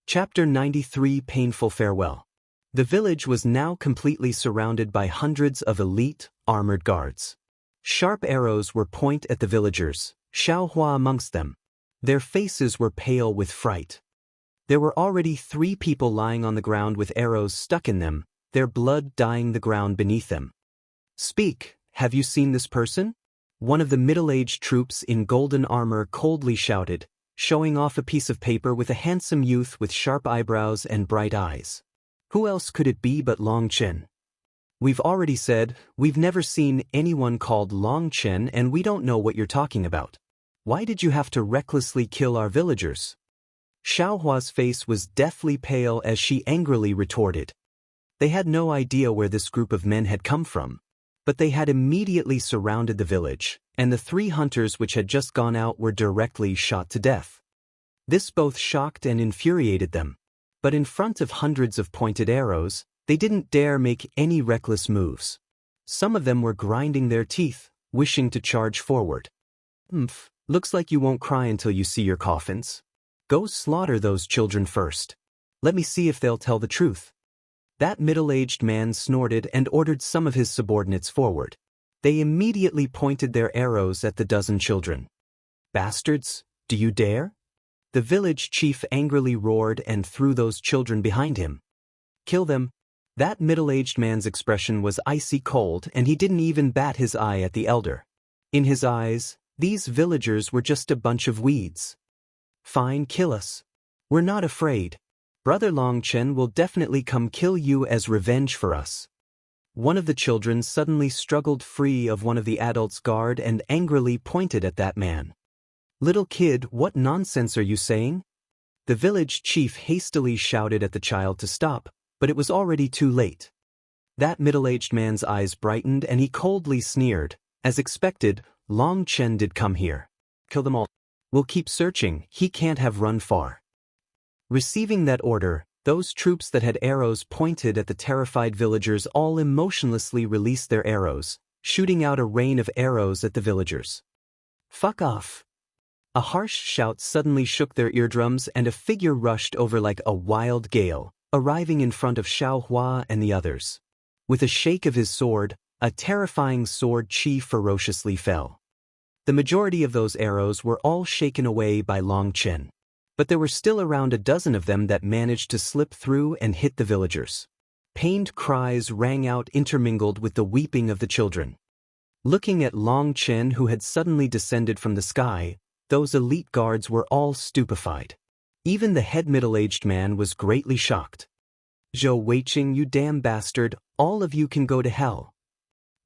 Chapter 93 Painful Farewell. The village was now completely surrounded by hundreds of elite, armored guards. Sharp arrows were pointed at the villagers, Xiaohua amongst them. Their faces were pale with fright. There were already 3 people lying on the ground with arrows stuck in them, their blood dyeing the ground beneath them. "Speak, have you seen this person?" One of the middle-aged troops in golden armor coldly shouted, showing off a piece of paper with a handsome youth with sharp eyebrows and bright eyes. Who else could it be but Long Chen? "We've already said, we've never seen anyone called Long Chen and we don't know what you're talking about. Why did you have to recklessly kill our villagers?" Xiaohua's face was deathly pale as she angrily retorted. They had no idea where this group of men had come from, but they had immediately surrounded the village, and the 3 hunters which had just gone out were directly shot to death. This both shocked and infuriated them, but in front of hundreds of pointed arrows, they didn't dare make any reckless moves. Some of them were grinding their teeth, wishing to charge forward. Looks like you won't cry until you see your coffins. Go slaughter those children first. Let me see if they'll tell the truth." That middle-aged man snorted and ordered some of his subordinates forward. They immediately pointed their arrows at the dozen children. "Bastards, do you dare?" The village chief angrily roared and threw those children behind him. "Kill them." That middle-aged man's expression was icy cold and he didn't even bat his eye at the elder. In his eyes, these villagers were just a bunch of weeds. "Fine, kill us. We're not afraid. Brother Long Chen will definitely come kill you as revenge for us." One of the children suddenly struggled free of one of the adults' guard and angrily pointed at that man. "Little kid, what nonsense are you saying?" The village chief hastily shouted at the child to stop, but it was already too late. That middle-aged man's eyes brightened and he coldly sneered. "As expected, Long Chen did come here. Kill them all. We'll keep searching, he can't have run far." Receiving that order, those troops that had arrows pointed at the terrified villagers all emotionlessly released their arrows, shooting out a rain of arrows at the villagers. "Fuck off." A harsh shout suddenly shook their eardrums and a figure rushed over like a wild gale, arriving in front of Xiaohua and the others. With a shake of his sword, a terrifying sword chi ferociously fell. The majority of those arrows were all shaken away by Long Chen, but there were still around a dozen of them that managed to slip through and hit the villagers. Pained cries rang out intermingled with the weeping of the children. Looking at Long Chen who had suddenly descended from the sky, those elite guards were all stupefied. Even the head middle-aged man was greatly shocked. "Zhou Weiqing, you damn bastard, all of you can go to hell."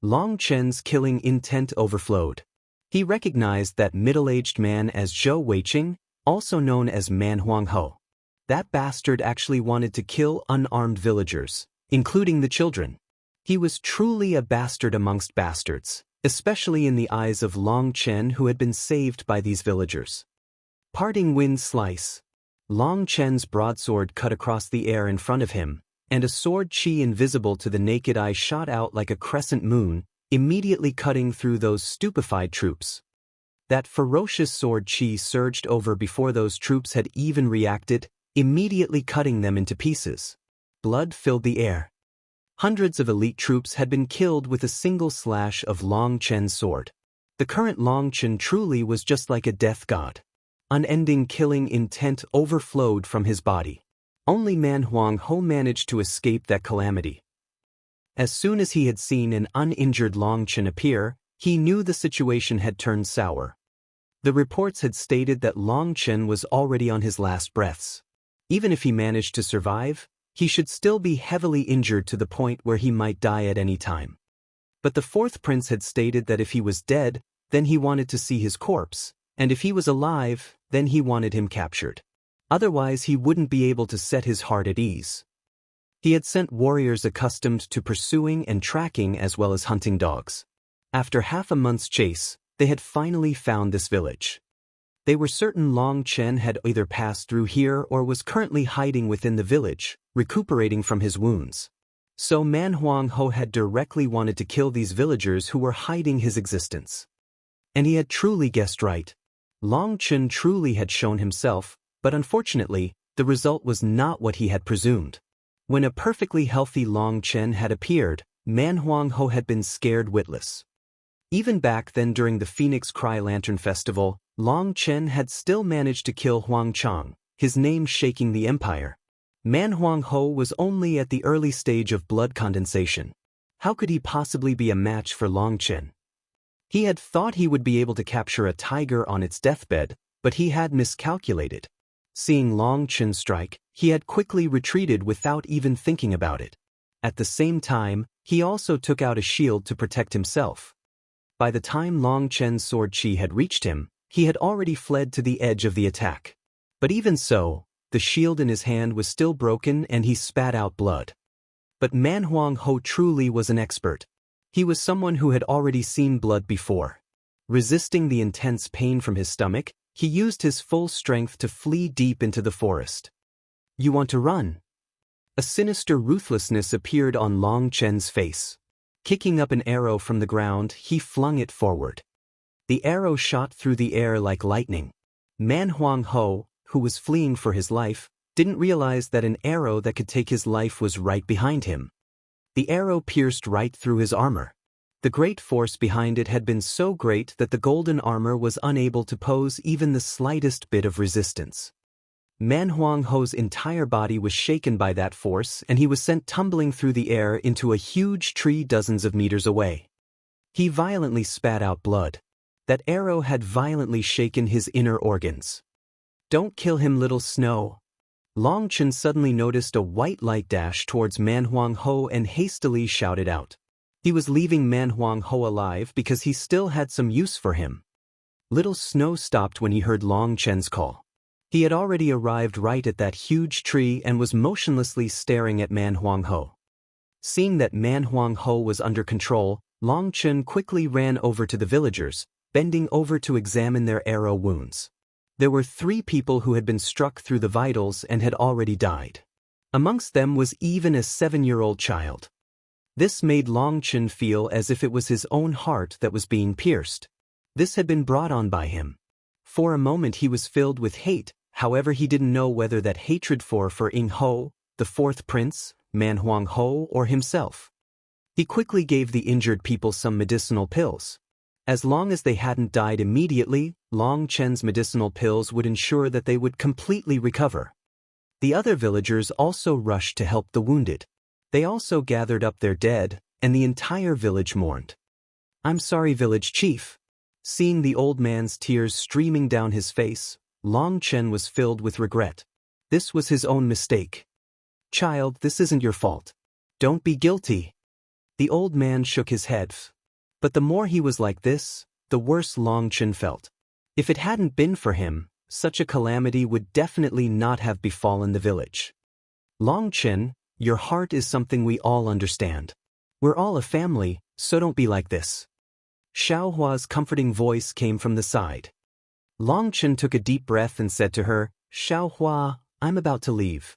Long Chen's killing intent overflowed. He recognized that middle-aged man as Zhou Weiqing, also known as Man Huangho. That bastard actually wanted to kill unarmed villagers, including the children. He was truly a bastard amongst bastards, especially in the eyes of Long Chen who had been saved by these villagers. Parting wind slice. Long Chen's broadsword cut across the air in front of him, and a sword chi invisible to the naked eye shot out like a crescent moon, immediately cutting through those stupefied troops. That ferocious sword chi surged over before those troops had even reacted, immediately cutting them into pieces. Blood filled the air. Hundreds of elite troops had been killed with a single slash of Long Chen's sword. The current Long Chen truly was just like a death god. Unending killing intent overflowed from his body. Only Man Huangho managed to escape that calamity. As soon as he had seen an uninjured Long Chen appear, he knew the situation had turned sour. The reports had stated that Long Chen was already on his last breaths. Even if he managed to survive, he should still be heavily injured to the point where he might die at any time. But the 4th prince had stated that if he was dead, then he wanted to see his corpse, and if he was alive, then he wanted him captured. Otherwise he wouldn't be able to set his heart at ease. He had sent warriors accustomed to pursuing and tracking as well as hunting dogs. After half a month's chase, they had finally found this village. They were certain Long Chen had either passed through here or was currently hiding within the village, recuperating from his wounds. So Man Huangho had directly wanted to kill these villagers who were hiding his existence. And he had truly guessed right. Long Chen truly had shown himself, but unfortunately, The result was not what he had presumed. When a perfectly healthy Long Chen had appeared, Man Huang Ho had been scared witless. Even back then during the Phoenix Cry Lantern Festival, Long Chen had still managed to kill Huang Chang, his name shaking the empire. Man Huang Ho was only at the early stage of blood condensation. How could he possibly be a match for Long Chen? He had thought he would be able to capture a tiger on its deathbed, but he had miscalculated. Seeing Long Chen strike, he had quickly retreated without even thinking about it. At the same time, he also took out a shield to protect himself. By the time Long Chen's sword chi had reached him, he had already fled to the edge of the attack. But even so, the shield in his hand was still broken and he spat out blood. But Man Huang Ho truly was an expert. He was someone who had already seen blood before. Resisting the intense pain from his stomach, he used his full strength to flee deep into the forest. "You want to run?" A sinister ruthlessness appeared on Long Chen's face. Kicking up an arrow from the ground, he flung it forward. The arrow shot through the air like lightning. Man Huang Ho, who was fleeing for his life, didn't realize that an arrow that could take his life was right behind him. The arrow pierced right through his armor. The great force behind it had been so great that the golden armor was unable to pose even the slightest bit of resistance. Man Huang Ho's entire body was shaken by that force and he was sent tumbling through the air into a huge tree dozens of meters away. He violently spat out blood. That arrow had violently shaken his inner organs. "Don't kill him, little Snow." Long Chen suddenly noticed a white light dash towards Man Huang Ho and hastily shouted out. He was leaving Man Huang Ho alive because he still had some use for him. Little Snow stopped when he heard Long Chen's call. He had already arrived right at that huge tree and was motionlessly staring at Man Huang Ho. Seeing that Man Huang Ho was under control, Long Chen quickly ran over to the villagers, bending over to examine their arrow wounds. There were 3 people who had been struck through the vitals and had already died. Amongst them was even a 7-year-old child. This made Long Chen feel as if it was his own heart that was being pierced. This had been brought on by him. For a moment he was filled with hate, however he didn't know whether that hatred for Ying Ho, the 4th prince, Man Huang Ho, or himself. He quickly gave the injured people some medicinal pills. As long as they hadn't died immediately, Long Chen's medicinal pills would ensure that they would completely recover. The other villagers also rushed to help the wounded. They also gathered up their dead, and the entire village mourned. "I'm sorry, village chief." Seeing the old man's tears streaming down his face, Long Chen was filled with regret. This was his own mistake. "Child, this isn't your fault. Don't be guilty." The old man shook his head. But the more he was like this, the worse Long Chen felt. If it hadn't been for him, such a calamity would definitely not have befallen the village. "Long Chen, your heart is something we all understand. We're all a family, so don't be like this." Xiao Hua's comforting voice came from the side. Long Chen took a deep breath and said to her, "Xiao Hua, I'm about to leave."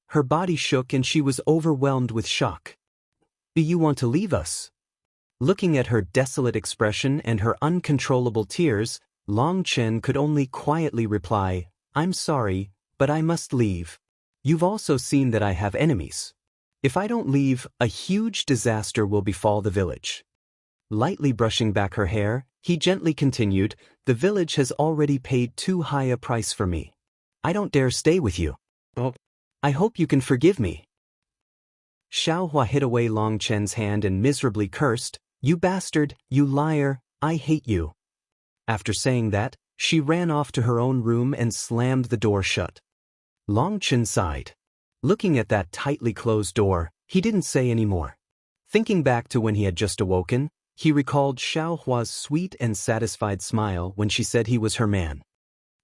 Her body shook and she was overwhelmed with shock. "Do you want to leave us?" Looking at her desolate expression and her uncontrollable tears, Long Chen could only quietly reply, "I'm sorry, but I must leave. You've also seen that I have enemies. If I don't leave, a huge disaster will befall the village." Lightly brushing back her hair, he gently continued, "The village has already paid too high a price for me. I don't dare stay with you. I hope you can forgive me." Xiao Hua hit away Long Chen's hand and miserably cursed, "You bastard, you liar, I hate you." After saying that, she ran off to her own room and slammed the door shut. Long Chen sighed. Looking at that tightly closed door, he didn't say any more. Thinking back to when he had just awoken, he recalled Xiao Hua's sweet and satisfied smile when she said he was her man.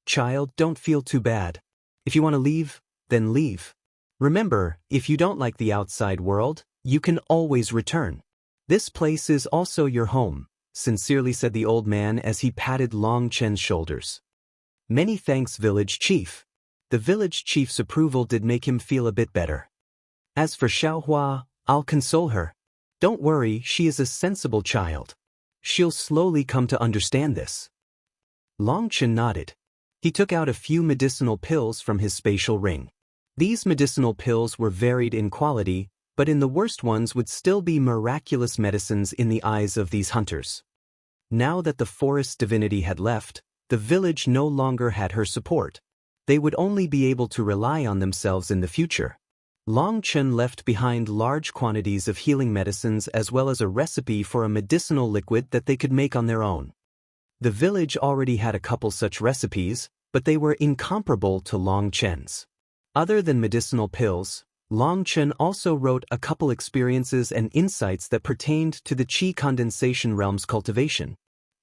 "Child, don't feel too bad. If you want to leave, then leave. Remember, if you don't like the outside world, you can always return. This place is also your home," sincerely said the old man as he patted Long Chen's shoulders. "Many thanks, village chief." The village chief's approval did make him feel a bit better. "As for Xiao Hua, I'll console her. Don't worry, she is a sensible child. She'll slowly come to understand this." Long Chen nodded. He took out a few medicinal pills from his spatial ring. These medicinal pills were varied in quality, but in the worst ones would still be miraculous medicines in the eyes of these hunters. Now that the forest divinity had left, the village no longer had her support. They would only be able to rely on themselves in the future. Long Chen left behind large quantities of healing medicines as well as a recipe for a medicinal liquid that they could make on their own. The village already had a couple such recipes, but they were incomparable to Long Chen's. Other than medicinal pills, Long Chen also wrote a couple experiences and insights that pertained to the Qi condensation realm's cultivation.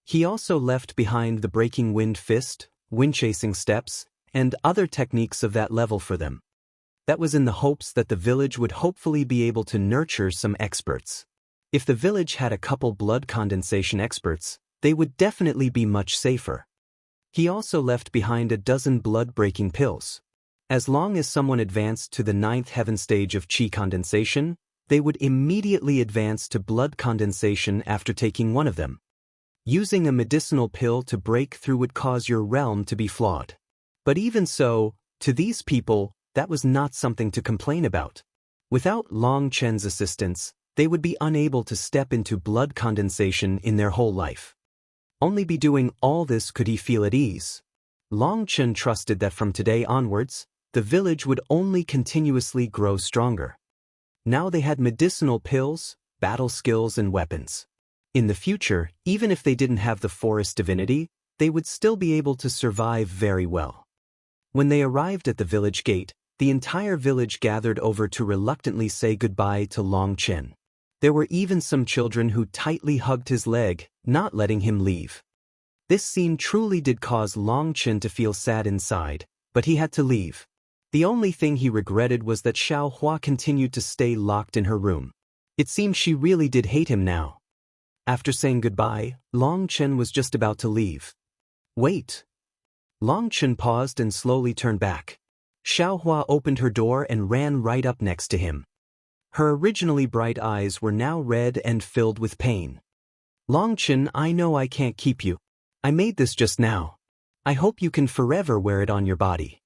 He also left behind the breaking wind fist, wind chasing steps, and other techniques of that level for them. That was in the hopes that the village would hopefully be able to nurture some experts. If the village had a couple blood condensation experts, they would definitely be much safer. He also left behind a dozen blood-breaking pills. As long as someone advanced to the 9th heaven stage of Qi condensation, they would immediately advance to blood condensation after taking one of them. Using a medicinal pill to break through would cause your realm to be flawed. But even so, to these people, that was not something to complain about. Without Long Chen's assistance, they would be unable to step into blood condensation in their whole life. Only by doing all this could he feel at ease. Long Chen trusted that from today onwards, the village would only continuously grow stronger. Now they had medicinal pills, battle skills, and weapons. In the future, even if they didn't have the forest divinity, they would still be able to survive very well. When they arrived at the village gate, the entire village gathered over to reluctantly say goodbye to Long Chen. There were even some children who tightly hugged his leg, not letting him leave. This scene truly did cause Long Chen to feel sad inside, but he had to leave. The only thing he regretted was that Xiao Hua continued to stay locked in her room. It seemed she really did hate him now. After saying goodbye, Long Chen was just about to leave. Wait. Long Chen paused and slowly turned back. Xiao Hua opened her door and ran right up next to him. Her originally bright eyes were now red and filled with pain. Long Chen, I know I can't keep you. I made this just now. I hope you can forever wear it on your body.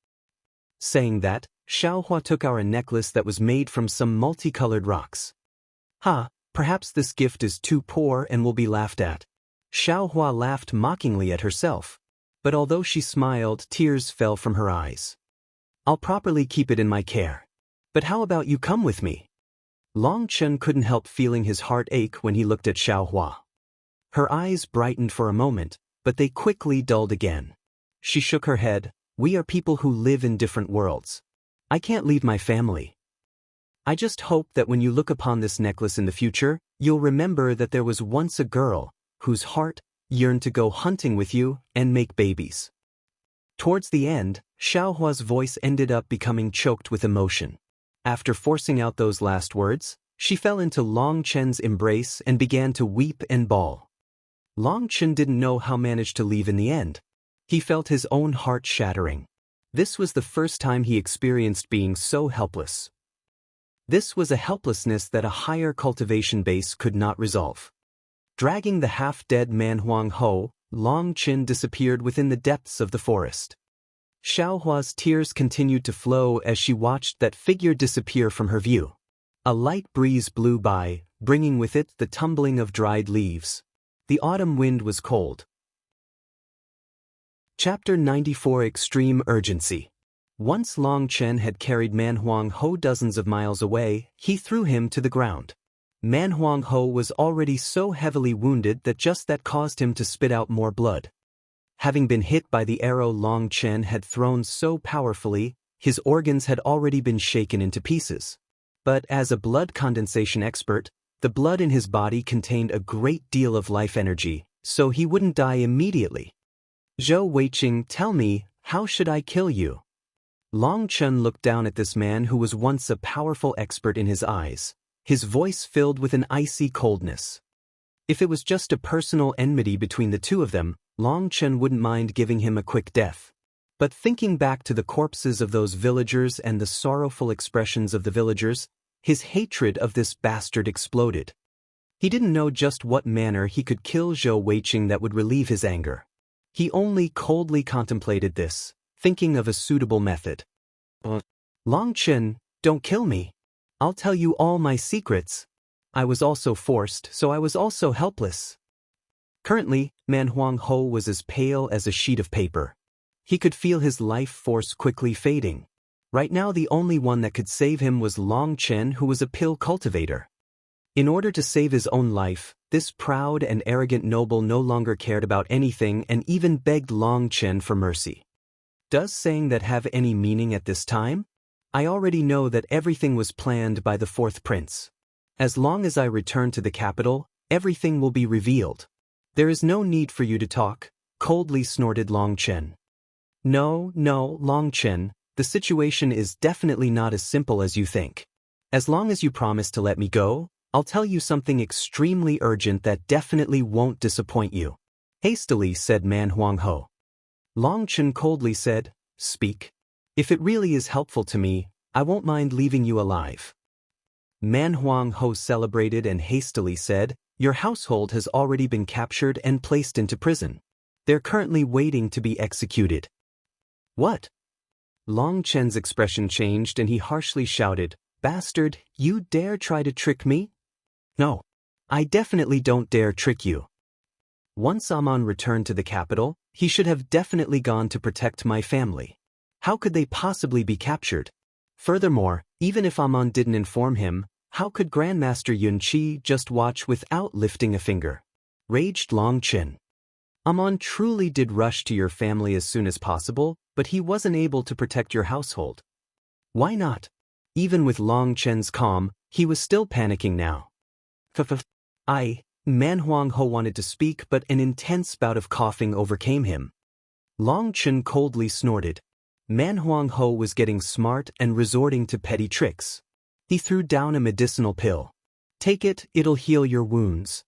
Saying that, Xiao Hua took out a necklace that was made from some multicolored rocks. Perhaps this gift is too poor and will be laughed at. Xiao Hua laughed mockingly at herself. But although she smiled, tears fell from her eyes. I'll properly keep it in my care. But how about you come with me? Long Chen couldn't help feeling his heart ache when he looked at Xiao Hua. Her eyes brightened for a moment, but they quickly dulled again. She shook her head. We are people who live in different worlds. I can't leave my family. I just hope that when you look upon this necklace in the future, you'll remember that there was once a girl whose heart yearned to go hunting with you and make babies. Towards the end, Xiao Hua's voice ended up becoming choked with emotion. After forcing out those last words, she fell into Long Chen's embrace and began to weep and bawl. Long Chen didn't know how managed to leave in the end. He felt his own heart shattering. This was the first time he experienced being so helpless. This was a helplessness that a higher cultivation base could not resolve. Dragging the half-dead Man Huang Ho, Long Chen disappeared within the depths of the forest. Xiao Hua's tears continued to flow as she watched that figure disappear from her view. A light breeze blew by, bringing with it the tumbling of dried leaves. The autumn wind was cold. Chapter 94 Extreme Urgency. Once Long Chen had carried Man Huang Ho dozens of miles away, he threw him to the ground. Man Huang Ho was already so heavily wounded that just that caused him to spit out more blood. Having been hit by the arrow Long Chen had thrown so powerfully, his organs had already been shaken into pieces. But as a blood condensation expert, the blood in his body contained a great deal of life energy, so he wouldn't die immediately. Zhou Weiqing, tell me, how should I kill you? Long Chen looked down at this man who was once a powerful expert in his eyes, his voice filled with an icy coldness. If it was just a personal enmity between the two of them, Long Chen wouldn't mind giving him a quick death. But thinking back to the corpses of those villagers and the sorrowful expressions of the villagers, his hatred of this bastard exploded. He didn't know just what manner he could kill Zhou Weiqing that would relieve his anger. He only coldly contemplated this, thinking of a suitable method. Long Chen, don't kill me. I'll tell you all my secrets. I was also forced, so I was also helpless. Currently, Man Huang Ho was as pale as a sheet of paper. He could feel his life force quickly fading. Right now the only one that could save him was Long Chen, who was a pill cultivator. In order to save his own life, this proud and arrogant noble no longer cared about anything and even begged Long Chen for mercy. Does saying that have any meaning at this time? I already know that everything was planned by the fourth prince. As long as I return to the capital, everything will be revealed. There is no need for you to talk, coldly snorted Long Chen. No, Long Chen, the situation is definitely not as simple as you think. As long as you promise to let me go, I'll tell you something extremely urgent that definitely won't disappoint you. Hastily said Man Huang Ho. Long Chen coldly said, Speak. If it really is helpful to me, I won't mind leaving you alive. Man Huang Ho celebrated and hastily said, Your household has already been captured and placed into prison. They're currently waiting to be executed. What? Long Chen's expression changed and he harshly shouted, Bastard, you dare try to trick me? No. I definitely don't dare trick you. Once Amon returned to the capital, he should have definitely gone to protect my family. How could they possibly be captured? Furthermore, even if Amon didn't inform him, how could Grandmaster Yun Qi just watch without lifting a finger? Raged Long Chen. Amon truly did rush to your family as soon as possible, but he wasn't able to protect your household. Why not? Even with Long Chen's calm, he was still panicking now. Man Huang Ho wanted to speak, but an intense bout of coughing overcame him. Long Chen coldly snorted. Man Huang Ho was getting smart and resorting to petty tricks. He threw down a medicinal pill. Take it, it'll heal your wounds.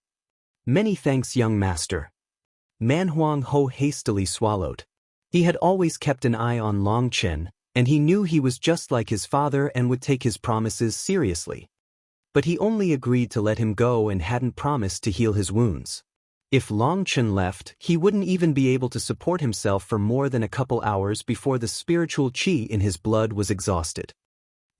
Many thanks, young master. Man Huang Ho hastily swallowed. He had always kept an eye on Long Chen, and he knew he was just like his father and would take his promises seriously. But he only agreed to let him go and hadn't promised to heal his wounds. If Long Chen left, he wouldn't even be able to support himself for more than a couple hours before the spiritual qi in his blood was exhausted.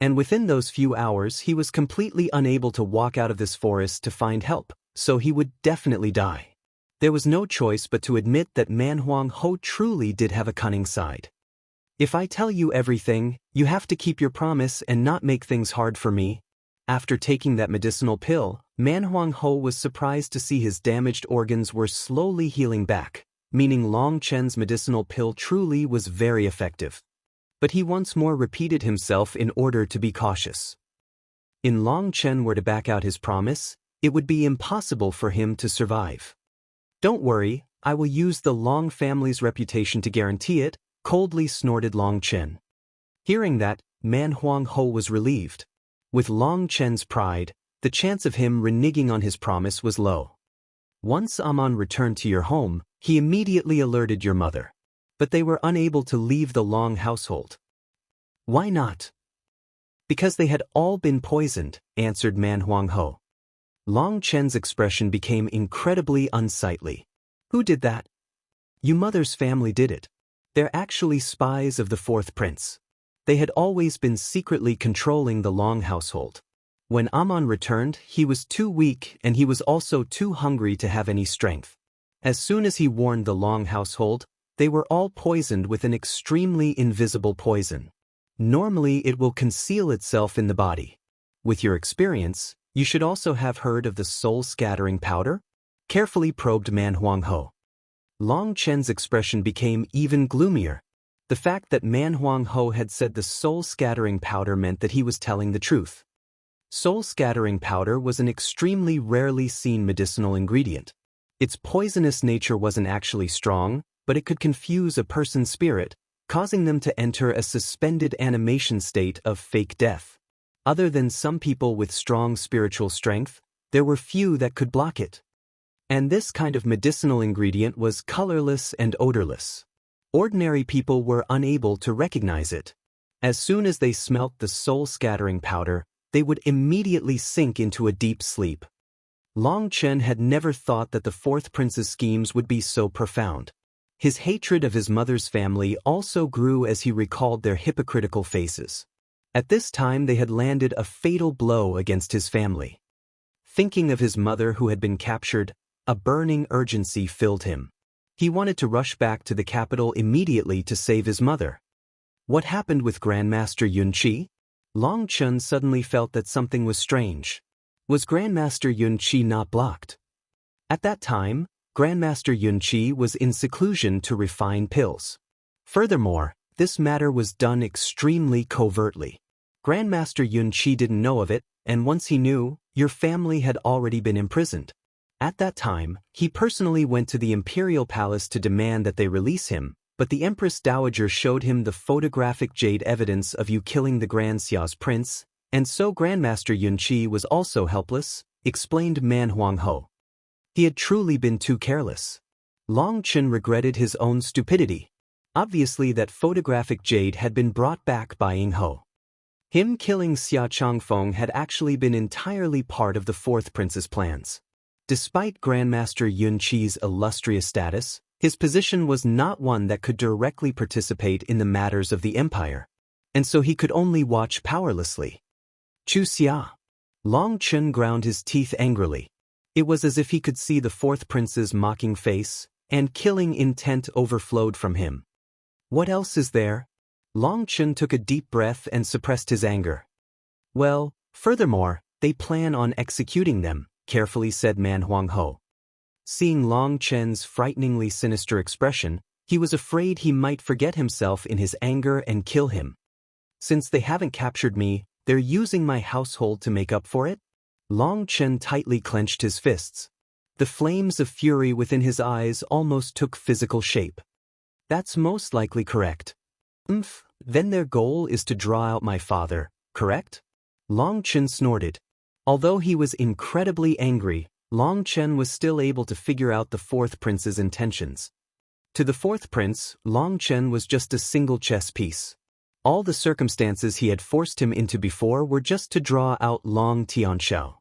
And within those few hours he was completely unable to walk out of this forest to find help, so he would definitely die. There was no choice but to admit that Man Huang Ho truly did have a cunning side. If I tell you everything, you have to keep your promise and not make things hard for me. After taking that medicinal pill, Man Huang Ho was surprised to see his damaged organs were slowly healing back, meaning Long Chen's medicinal pill truly was very effective. But he once more repeated himself in order to be cautious. If Long Chen were to back out his promise, it would be impossible for him to survive. Don't worry, I will use the Long family's reputation to guarantee it, coldly snorted Long Chen. Hearing that, Man Huang Ho was relieved. With Long Chen's pride, the chance of him reneging on his promise was low. Once Amon returned to your home, he immediately alerted your mother. But they were unable to leave the Long household. Why not? Because they had all been poisoned, answered Man Huang Ho. Long Chen's expression became incredibly unsightly. Who did that? Your mother's family did it. They're actually spies of the fourth prince. They had always been secretly controlling the Long household. When Amon returned, he was too weak and he was also too hungry to have any strength. As soon as he warned the Long household, they were all poisoned with an extremely invisible poison. Normally it will conceal itself in the body. With your experience, you should also have heard of the soul-scattering powder? Carefully probed Man Huang Ho. Long Chen's expression became even gloomier. The fact that Man Huang Ho had said the soul-scattering powder meant that he was telling the truth. Soul-scattering powder was an extremely rarely seen medicinal ingredient. Its poisonous nature wasn't actually strong, but it could confuse a person's spirit, causing them to enter a suspended animation state of fake death. Other than some people with strong spiritual strength, there were few that could block it. And this kind of medicinal ingredient was colorless and odorless. Ordinary people were unable to recognize it. As soon as they smelt the soul-scattering powder, they would immediately sink into a deep sleep. Long Chen had never thought that the fourth prince's schemes would be so profound. His hatred of his mother's family also grew as he recalled their hypocritical faces. At this time they had landed a fatal blow against his family. Thinking of his mother who had been captured, a burning urgency filled him. He wanted to rush back to the capital immediately to save his mother. What happened with Grandmaster Yunqi? Long Chun suddenly felt that something was strange. Was Grandmaster Yunqi not blocked? At that time, Grandmaster Yunqi was in seclusion to refine pills. Furthermore, this matter was done extremely covertly. Grandmaster Yunqi didn't know of it, and once he knew, your family had already been imprisoned. At that time, he personally went to the imperial palace to demand that they release him, but the Empress Dowager showed him the photographic jade evidence of you killing the Grand Xiao's prince, and so Grandmaster Yunqi was also helpless, explained Man Huangho. He had truly been too careless. Long Chun regretted his own stupidity. Obviously that photographic jade had been brought back by Ying Ho. Him killing Xia Changfeng had actually been entirely part of the fourth prince's plans. Despite Grandmaster Yunqi's illustrious status, his position was not one that could directly participate in the matters of the empire, and so he could only watch powerlessly. Chu Xia. Long Chun ground his teeth angrily. It was as if he could see the fourth prince's mocking face, and killing intent overflowed from him. What else is there? Long Chun took a deep breath and suppressed his anger. Well, furthermore, they plan on executing them, carefully said Man Huangho. Seeing Long Chen's frighteningly sinister expression, he was afraid he might forget himself in his anger and kill him. Since they haven't captured me, they're using my household to make up for it? Long Chen tightly clenched his fists. The flames of fury within his eyes almost took physical shape. That's most likely correct. Then their goal is to draw out my father, correct? Long Chen snorted. Although he was incredibly angry, Long Chen was still able to figure out the fourth prince's intentions. To the fourth prince, Long Chen was just a single chess piece. All the circumstances he had forced him into before were just to draw out Long Tianxiao.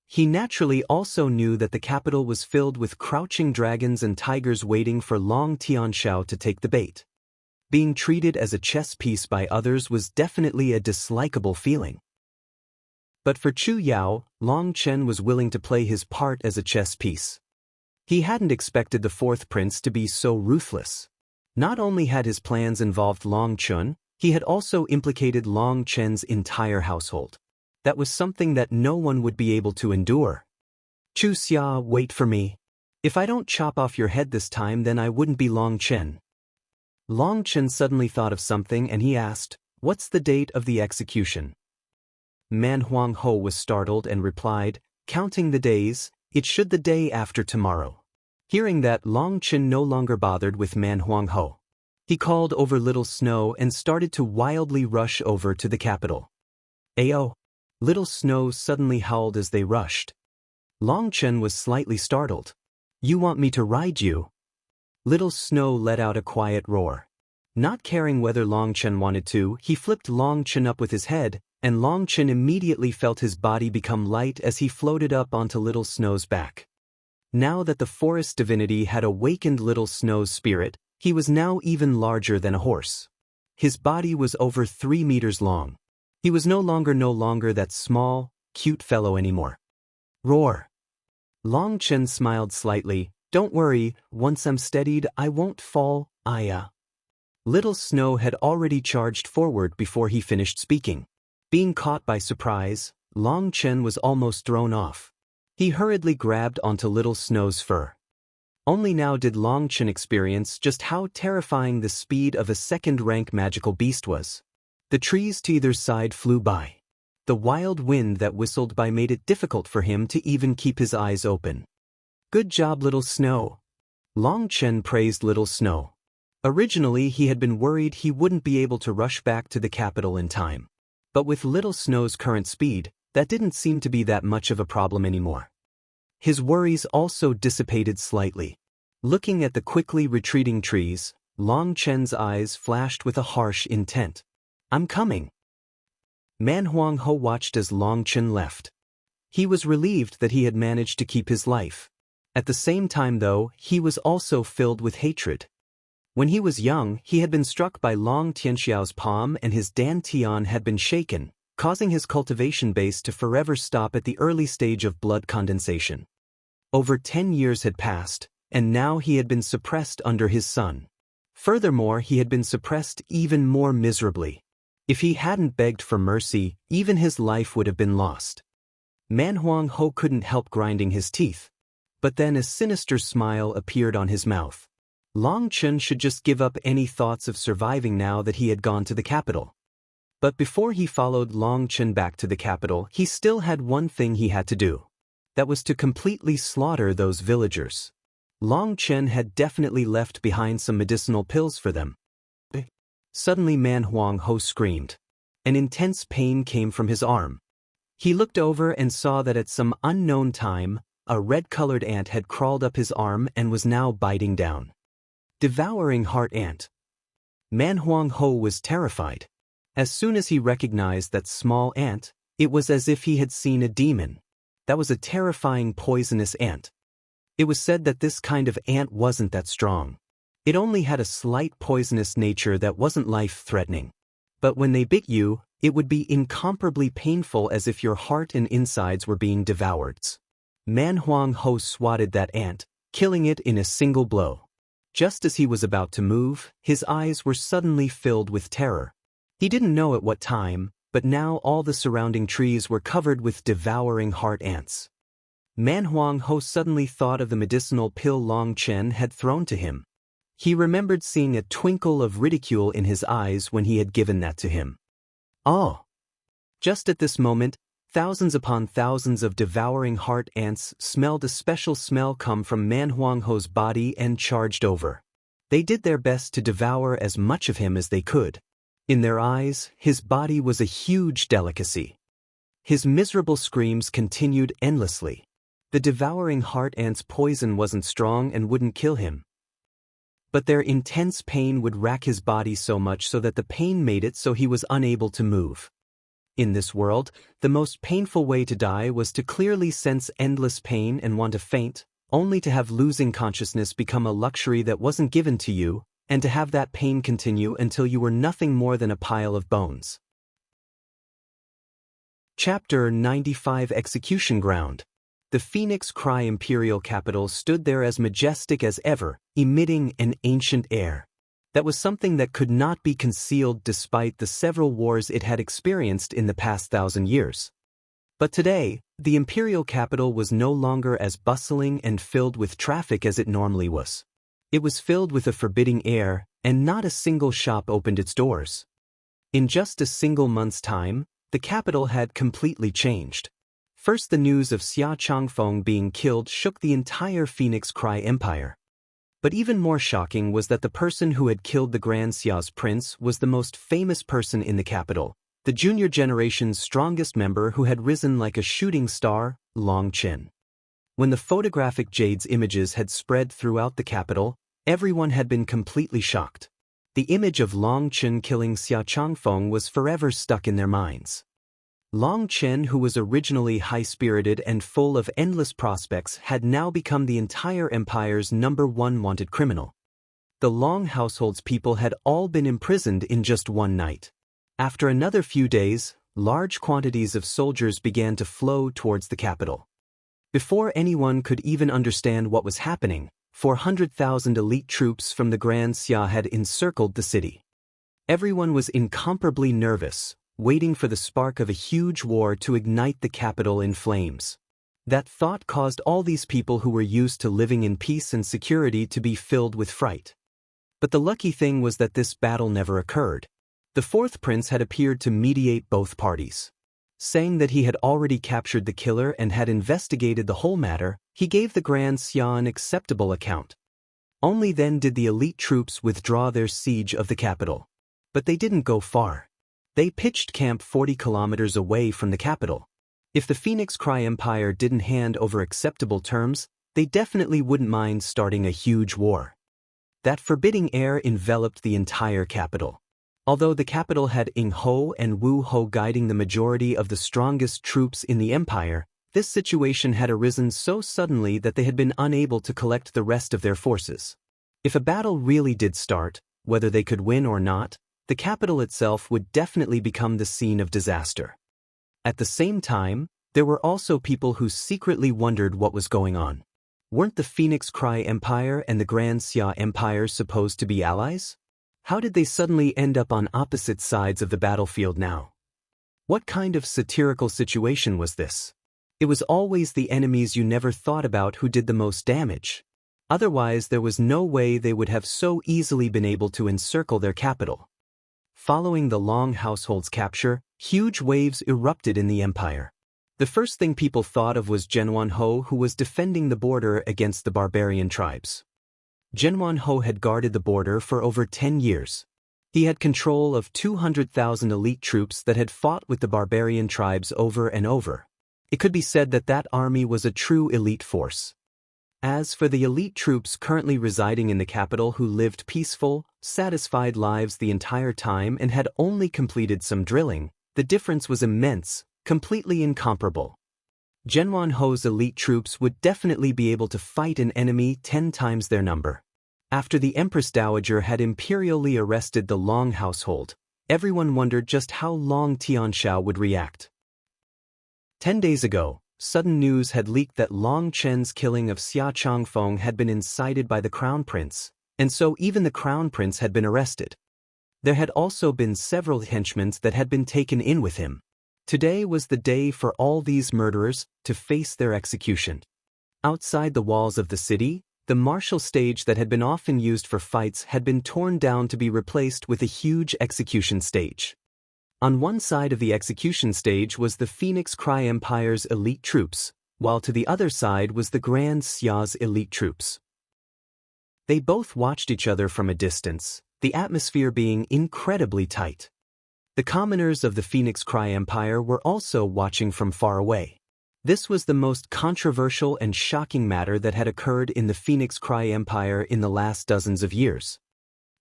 He naturally also knew that the capital was filled with crouching dragons and tigers waiting for Long Tianxiao to take the bait. Being treated as a chess piece by others was definitely a dislikable feeling. But for Chu Yao, Long Chen was willing to play his part as a chess piece. He hadn't expected the fourth prince to be so ruthless. Not only had his plans involved Long Chun, he had also implicated Long Chen's entire household. That was something that no one would be able to endure. Chu Xia, wait for me. If I don't chop off your head this time, then I wouldn't be Long Chen. Long Chen suddenly thought of something and he asked, what's the date of the execution? Man Huangho was startled and replied, counting the days, it should the day after tomorrow. Hearing that, Long Chen no longer bothered with Man Huangho. He called over Little Snow and started to wildly rush over to the capital. Ayo! Little Snow suddenly howled as they rushed. Long Chen was slightly startled. You want me to ride you? Little Snow let out a quiet roar. Not caring whether Long Chen wanted to, he flipped Long Chen up with his head, and Long Chen immediately felt his body become light as he floated up onto Little Snow's back. Now that the forest divinity had awakened Little Snow's spirit, he was now even larger than a horse. His body was over 3 meters long. He was no longer that small, cute fellow anymore. Roar! Long Chen smiled slightly. Don't worry, once I'm steadied, I won't fall, Aya. Little Snow had already charged forward before he finished speaking. Being caught by surprise, Long Chen was almost thrown off. He hurriedly grabbed onto Little Snow's fur. Only now did Long Chen experience just how terrifying the speed of a second-rank magical beast was. The trees to either side flew by. The wild wind that whistled by made it difficult for him to even keep his eyes open. Good job, Little Snow. Long Chen praised Little Snow. Originally, he had been worried he wouldn't be able to rush back to the capital in time. But with Little Snow's current speed, that didn't seem to be that much of a problem anymore. His worries also dissipated slightly. Looking at the quickly retreating trees, Long Chen's eyes flashed with a harsh intent. I'm coming. Man Huangho watched as Long Chen left. He was relieved that he had managed to keep his life. At the same time though, he was also filled with hatred. When he was young, he had been struck by Long Tianxiao's palm and his dantian had been shaken, causing his cultivation base to forever stop at the early stage of blood condensation. Over 10 years had passed, and now he had been suppressed under his son. Furthermore, he had been suppressed even more miserably. If he hadn't begged for mercy, even his life would have been lost. Man Huang Ho couldn't help grinding his teeth. But then a sinister smile appeared on his mouth. Long Chen should just give up any thoughts of surviving now that he had gone to the capital. But before he followed Long Chen back to the capital, he still had one thing he had to do. That was to completely slaughter those villagers. Long Chen had definitely left behind some medicinal pills for them. Suddenly Man Huang Ho screamed. An intense pain came from his arm. He looked over and saw that at some unknown time, a red-colored ant had crawled up his arm and was now biting down. Devouring heart ant. Man Huang Ho was terrified. As soon as he recognized that small ant, it was as if he had seen a demon. That was a terrifying poisonous ant. It was said that this kind of ant wasn't that strong. It only had a slight poisonous nature that wasn't life-threatening. But when they bit you, it would be incomparably painful as if your heart and insides were being devoured. Man Huang Ho swatted that ant, killing it in a single blow. Just as he was about to move, his eyes were suddenly filled with terror. He didn't know at what time, but now all the surrounding trees were covered with devouring heart ants. Man Huang Ho suddenly thought of the medicinal pill Long Chen had thrown to him. He remembered seeing a twinkle of ridicule in his eyes when he had given that to him. Oh! Just at this moment, thousands upon thousands of devouring heart ants smelled a special smell come from Man Huang Ho's body and charged over. They did their best to devour as much of him as they could. In their eyes, his body was a huge delicacy. His miserable screams continued endlessly. The devouring heart ants' poison wasn't strong and wouldn't kill him. But their intense pain would rack his body so much so that the pain made it so he was unable to move. In this world, the most painful way to die was to clearly sense endless pain and want to faint, only to have losing consciousness become a luxury that wasn't given to you, and to have that pain continue until you were nothing more than a pile of bones. Chapter 95 Execution Ground. The Phoenix Cry imperial capital stood there as majestic as ever, emitting an ancient air. That was something that could not be concealed despite the several wars it had experienced in the past 1,000 years. But today, the imperial capital was no longer as bustling and filled with traffic as it normally was. It was filled with a forbidding air, and not a single shop opened its doors. In just a single month's time, the capital had completely changed. First, the news of Xia Changfeng being killed shook the entire Phoenix Cry Empire. But even more shocking was that the person who had killed the Grand Xia's prince was the most famous person in the capital, the junior generation's strongest member who had risen like a shooting star, Long Chen. When the photographic Jade's images had spread throughout the capital, everyone had been completely shocked. The image of Long Chen killing Xia Changfeng was forever stuck in their minds. Long Chen, who was originally high-spirited and full of endless prospects, had now become the entire empire's #1 wanted criminal. The Long household's people had all been imprisoned in just one night. After another few days, large quantities of soldiers began to flow towards the capital. Before anyone could even understand what was happening, 400,000 elite troops from the Grand Xia had encircled the city. Everyone was incomparably nervous, waiting for the spark of a huge war to ignite the capital in flames. That thought caused all these people who were used to living in peace and security to be filled with fright. But the lucky thing was that this battle never occurred. The fourth prince had appeared to mediate both parties. Saying that he had already captured the killer and had investigated the whole matter, he gave the Grand Xia an acceptable account. Only then did the elite troops withdraw their siege of the capital. But they didn't go far. They pitched camp 40 kilometers away from the capital. If the Phoenix Cry Empire didn't hand over acceptable terms, they definitely wouldn't mind starting a huge war. That forbidding air enveloped the entire capital. Although the capital had Ying Ho and Wu Ho guiding the majority of the strongest troops in the empire, this situation had arisen so suddenly that they had been unable to collect the rest of their forces. If a battle really did start, whether they could win or not, the capital itself would definitely become the scene of disaster. At the same time, there were also people who secretly wondered what was going on. Weren't the Phoenix Cry Empire and the Grand Xia Empire supposed to be allies? How did they suddenly end up on opposite sides of the battlefield now? What kind of satirical situation was this? It was always the enemies you never thought about who did the most damage. Otherwise, there was no way they would have so easily been able to encircle their capital. Following the Long household's capture, huge waves erupted in the empire. The first thing people thought of was Zhenwan Ho, who was defending the border against the barbarian tribes. Zhenwan Ho had guarded the border for over 10 years. He had control of 200,000 elite troops that had fought with the barbarian tribes over and over. It could be said that that army was a true elite force. As for the elite troops currently residing in the capital who lived peaceful, satisfied lives the entire time and had only completed some drilling, the difference was immense, completely incomparable. Zhenwan Ho's elite troops would definitely be able to fight an enemy 10 times their number. After the Empress Dowager had imperially arrested the Long household, everyone wondered just how Long Tianxiao would react. 10 days ago, sudden news had leaked that Long Chen's killing of Xia Changfeng had been incited by the Crown Prince, and so even the Crown Prince had been arrested. There had also been several henchmen that had been taken in with him. Today was the day for all these murderers to face their execution. Outside the walls of the city, the martial stage that had been often used for fights had been torn down to be replaced with a huge execution stage. On one side of the execution stage was the Phoenix Cry Empire's elite troops, while to the other side was the Grand Xia's elite troops. They both watched each other from a distance, the atmosphere being incredibly tight. The commoners of the Phoenix Cry Empire were also watching from far away. This was the most controversial and shocking matter that had occurred in the Phoenix Cry Empire in the last dozens of years.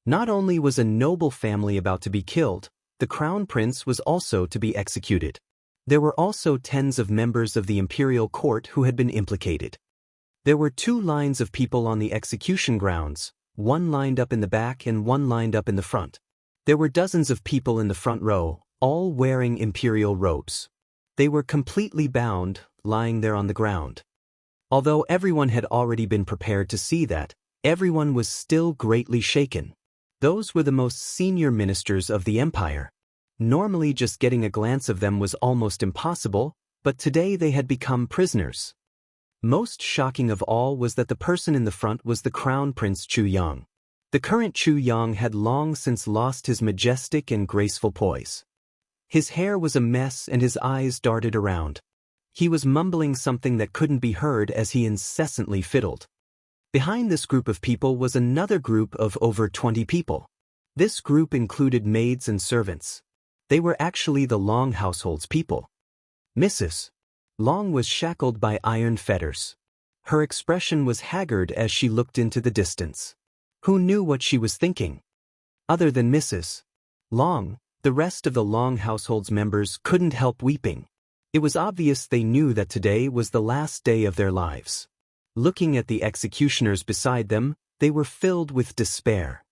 Not only was a noble family about to be killed, the Crown Prince was also to be executed. There were also tens of members of the imperial court who had been implicated. There were 2 lines of people on the execution grounds, one lined up in the back and one lined up in the front. There were dozens of people in the front row, all wearing imperial robes. They were completely bound, lying there on the ground. Although everyone had already been prepared to see that, everyone was still greatly shaken. Those were the most senior ministers of the empire. Normally just getting a glance of them was almost impossible, but today they had become prisoners. Most shocking of all was that the person in the front was the Crown Prince Chu Yang. The current Chu Yang had long since lost his majestic and graceful poise. His hair was a mess and his eyes darted around. He was mumbling something that couldn't be heard as he incessantly fiddled. Behind this group of people was another group of over 20 people. This group included maids and servants. They were actually the Long household's people. Mrs. Long was shackled by iron fetters. Her expression was haggard as she looked into the distance. Who knew what she was thinking? Other than Mrs. Long, the rest of the Long household's members couldn't help weeping. It was obvious they knew that today was the last day of their lives. Looking at the executioners beside them, they were filled with despair.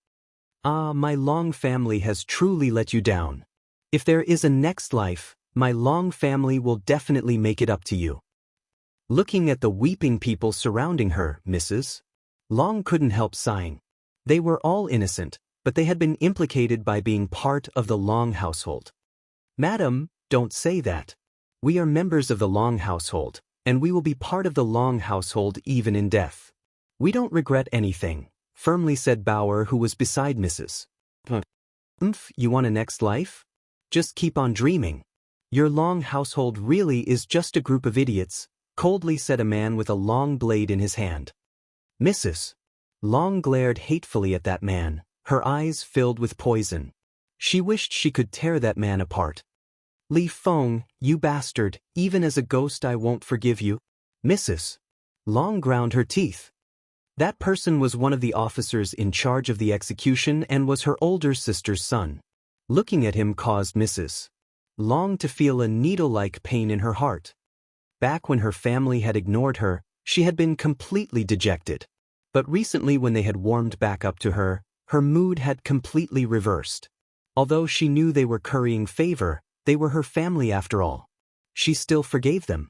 Ah, my Long family has truly let you down. If there is a next life, my Long family will definitely make it up to you. Looking at the weeping people surrounding her, Mrs. Long couldn't help sighing. They were all innocent, but they had been implicated by being part of the Long household. Madam, don't say that. We are members of the Long household, and we will be part of the Long household even in death. We don't regret anything, firmly said Bauer, who was beside Mrs. You want a next life? Just keep on dreaming. Your Long household really is just a group of idiots, coldly said a man with a long blade in his hand. Mrs. Long glared hatefully at that man, her eyes filled with poison. She wished she could tear that man apart. Li Feng, you bastard, even as a ghost I won't forgive you. Mrs. Long ground her teeth. That person was one of the officers in charge of the execution and was her older sister's son. Looking at him caused Mrs. Long to feel a needle-like pain in her heart. Back when her family had ignored her, she had been completely dejected. But recently when they had warmed back up to her, her mood had completely reversed. Although she knew they were currying favor, they were her family after all. She still forgave them.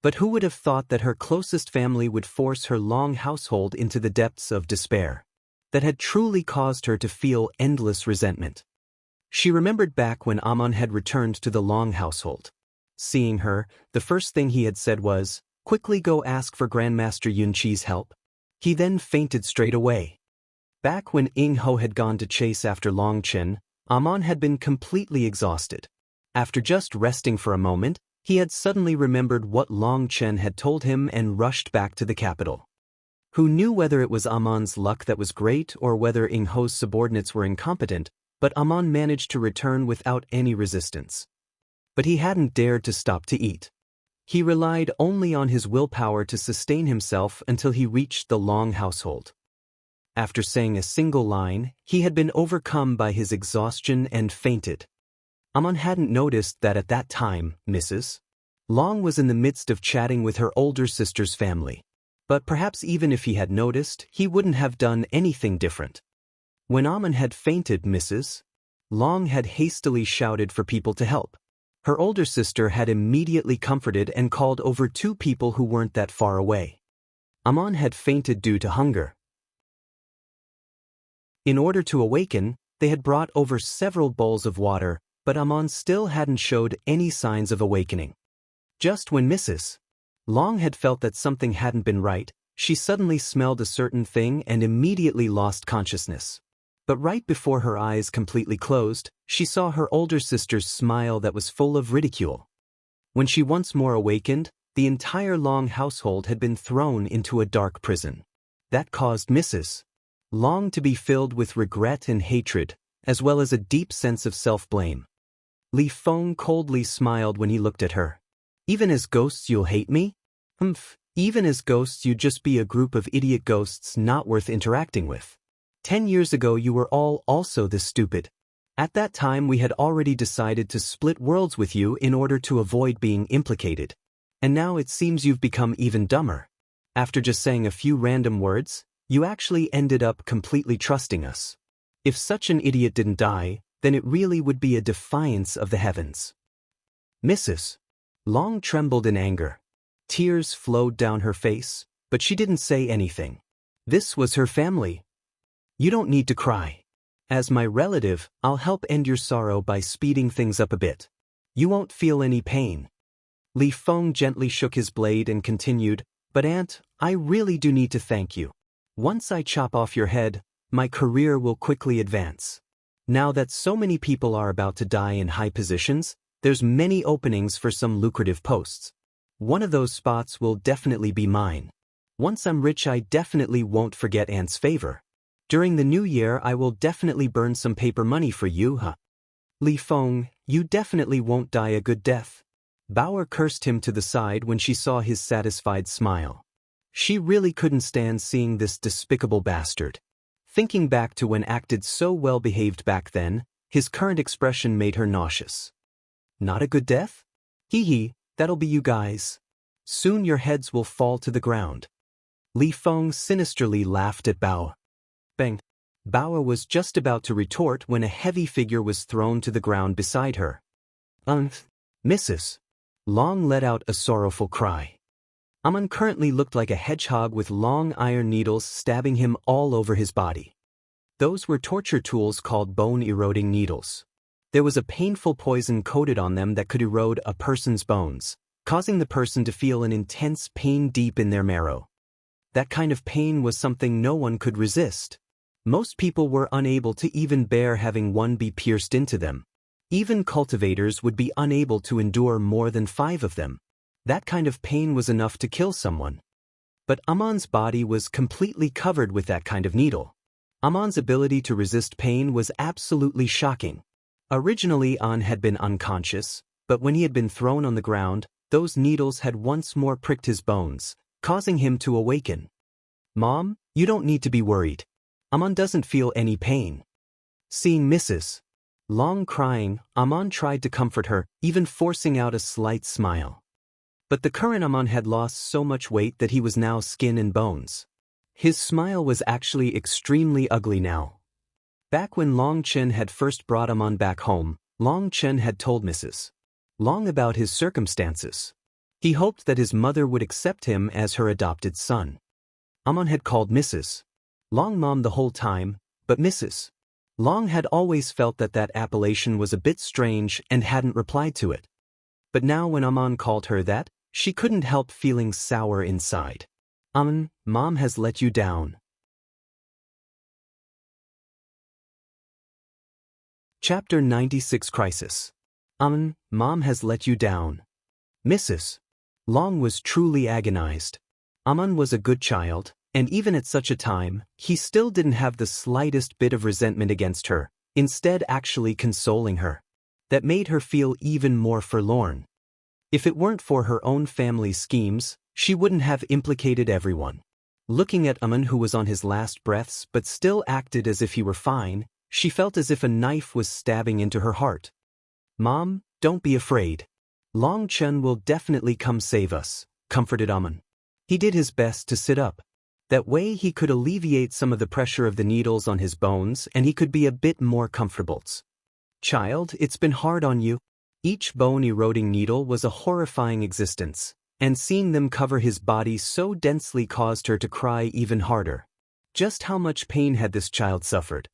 But who would have thought that her closest family would force her Long household into the depths of despair? That had truly caused her to feel endless resentment. She remembered back when Amon had returned to the Long household. Seeing her, the first thing he had said was, "Quickly go ask for Grandmaster Yunqi's help." He then fainted straight away. Back when Ing Ho had gone to chase after Long Chen, Amon had been completely exhausted. After just resting for a moment, he had suddenly remembered what Long Chen had told him and rushed back to the capital. Who knew whether it was Amon's luck that was great or whether Ing Ho's subordinates were incompetent, but Amon managed to return without any resistance. But he hadn't dared to stop to eat. He relied only on his willpower to sustain himself until he reached the Long household. After saying a single line, he had been overcome by his exhaustion and fainted. Amon hadn't noticed that at that time, Mrs. Long was in the midst of chatting with her older sister's family. But perhaps even if he had noticed, he wouldn't have done anything different. When Amon had fainted, Mrs. Long had hastily shouted for people to help. Her older sister had immediately comforted and called over 2 people who weren't that far away. Amon had fainted due to hunger. In order to awaken, they had brought over several bowls of water, but Amon still hadn't showed any signs of awakening. Just when Mrs. Long had felt that something hadn't been right, she suddenly smelled a certain thing and immediately lost consciousness. But right before her eyes completely closed, she saw her older sister's smile that was full of ridicule. When she once more awakened, the entire Long household had been thrown into a dark prison. That caused Mrs. Long to be filled with regret and hatred, as well as a deep sense of self-blame. Li Feng coldly smiled when he looked at her. "Even as ghosts you'll hate me? Humph, even as ghosts you'd just be a group of idiot ghosts not worth interacting with. 10 years ago you were all also this stupid. At that time we had already decided to split worlds with you in order to avoid being implicated. And now it seems you've become even dumber. After just saying a few random words, you actually ended up completely trusting us. If such an idiot didn't die, then it really would be a defiance of the heavens." Mrs. Long trembled in anger. Tears flowed down her face, but she didn't say anything. This was her family. "You don't need to cry. As my relative, I'll help end your sorrow by speeding things up a bit. You won't feel any pain." Li Feng gently shook his blade and continued, "But Aunt, I really do need to thank you. Once I chop off your head, my career will quickly advance. Now that so many people are about to die in high positions, there's many openings for some lucrative posts. One of those spots will definitely be mine. Once I'm rich, I definitely won't forget Aunt's favor. During the new year, I will definitely burn some paper money for you, huh? Li Feng, you definitely won't die a good death." Bauer cursed him to the side when she saw his satisfied smile. She really couldn't stand seeing this despicable bastard. Thinking back to when acted so well behaved back then, his current expression made her nauseous. "Not a good death? Hee hee, that'll be you guys. Soon your heads will fall to the ground." Li Feng sinisterly laughed at Bao. Bang! Bao was just about to retort when a heavy figure was thrown to the ground beside her. Mrs. Long let out a sorrowful cry. Amon currently looked like a hedgehog with long iron needles stabbing him all over his body. Those were torture tools called bone-eroding needles. There was a painful poison coated on them that could erode a person's bones, causing the person to feel an intense pain deep in their marrow. That kind of pain was something no one could resist. Most people were unable to even bear having one be pierced into them. Even cultivators would be unable to endure more than 5 of them. That kind of pain was enough to kill someone. But Amon's body was completely covered with that kind of needle. Amon's ability to resist pain was absolutely shocking. Originally An had been unconscious, but when he had been thrown on the ground, those needles had once more pricked his bones, causing him to awaken. "Mom, you don't need to be worried. Amon doesn't feel any pain." Seeing Mrs. Long crying, Amon tried to comfort her, even forcing out a slight smile. But the current Amon had lost so much weight that he was now skin and bones. His smile was actually extremely ugly now. Back when Long Chen had first brought Amon back home, Long Chen had told Mrs. Long about his circumstances. He hoped that his mother would accept him as her adopted son. Amon had called Mrs. Long Mom the whole time, but Mrs. Long had always felt that that appellation was a bit strange and hadn't replied to it. But now when Amon called her that, she couldn't help feeling sour inside. Amon, Mom has let you down. Chapter 96 Crisis. Amon, Mom has let you down. Mrs. Long was truly agonized. Amon was a good child, and even at such a time, he still didn't have the slightest bit of resentment against her, instead actually consoling her. That made her feel even more forlorn. If it weren't for her own family schemes, she wouldn't have implicated everyone. Looking at Amon, who was on his last breaths but still acted as if he were fine, she felt as if a knife was stabbing into her heart. Mom, don't be afraid. Long Chen will definitely come save us, comforted Amon. He did his best to sit up. That way he could alleviate some of the pressure of the needles on his bones and he could be a bit more comfortable. Child, it's been hard on you. Each bone-eroding needle was a horrifying existence, and seeing them cover his body so densely caused her to cry even harder. Just how much pain had this child suffered?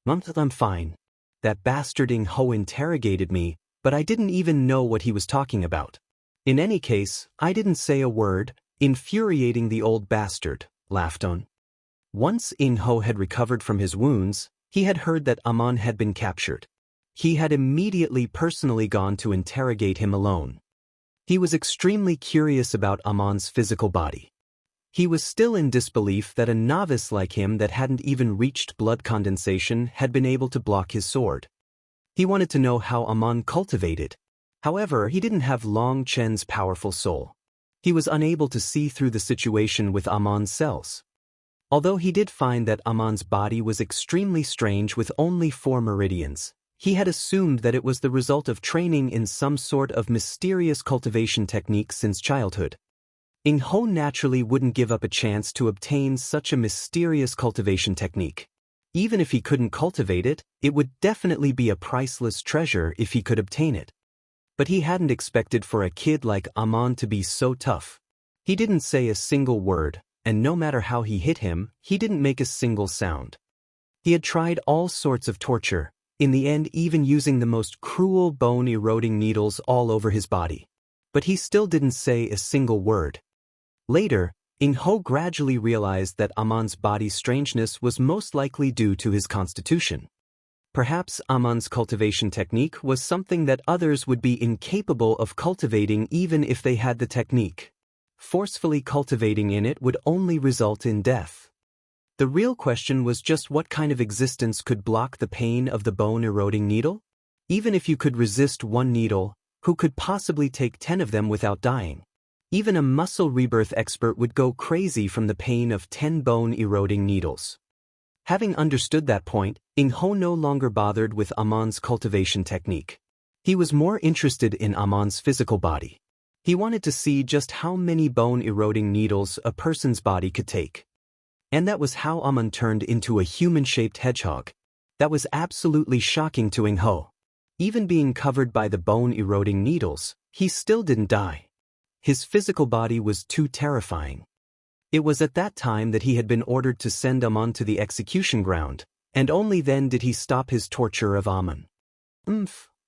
I'm fine. That bastarding Ho interrogated me, but I didn't even know what he was talking about. In any case, I didn't say a word, infuriating the old bastard, laughed On. Once In Ho had recovered from his wounds, he had heard that Amon had been captured. He had immediately personally gone to interrogate him alone. He was extremely curious about Amon's physical body. He was still in disbelief that a novice like him that hadn't even reached blood condensation had been able to block his sword. He wanted to know how Amon cultivated. However, he didn't have Long Chen's powerful soul. He was unable to see through the situation with Amon's cells. Although he did find that Amon's body was extremely strange with only 4 meridians, he had assumed that it was the result of training in some sort of mysterious cultivation technique since childhood. In Ho naturally wouldn't give up a chance to obtain such a mysterious cultivation technique. Even if he couldn't cultivate it, it would definitely be a priceless treasure if he could obtain it. But he hadn't expected for a kid like Amon to be so tough. He didn't say a single word, and no matter how he hit him, he didn't make a single sound. He had tried all sorts of torture, in the end even using the most cruel bone-eroding needles all over his body. But he still didn't say a single word. Later, In Ho gradually realized that Amon's body's strangeness was most likely due to his constitution. Perhaps Amon's cultivation technique was something that others would be incapable of cultivating even if they had the technique. Forcefully cultivating in it would only result in death. The real question was just what kind of existence could block the pain of the bone-eroding needle? Even if you could resist 1 needle, who could possibly take 10 of them without dying? Even a muscle rebirth expert would go crazy from the pain of 10 bone-eroding needles. Having understood that point, In Ho no longer bothered with Amon's cultivation technique. He was more interested in Amon's physical body. He wanted to see just how many bone-eroding needles a person's body could take. And that was how Amon turned into a human-shaped hedgehog. That was absolutely shocking to In Ho. Even being covered by the bone-eroding needles, he still didn't die. His physical body was too terrifying. It was at that time that he had been ordered to send Amon to the execution ground, and only then did he stop his torture of Amon.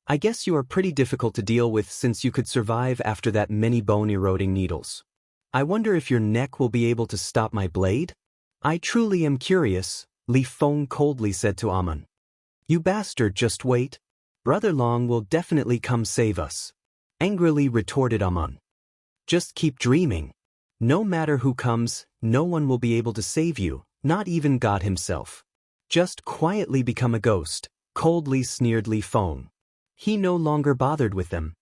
I guess you are pretty difficult to deal with since you could survive after that many bone-eroding needles. I wonder if your neck will be able to stop my blade? I truly am curious, Li Feng coldly said to Amon. You bastard, just wait. Brother Long will definitely come save us. Angrily retorted Amon. Just keep dreaming. No matter who comes, no one will be able to save you, not even God himself. Just quietly become a ghost, coldly sneered Li Feng. He no longer bothered with them.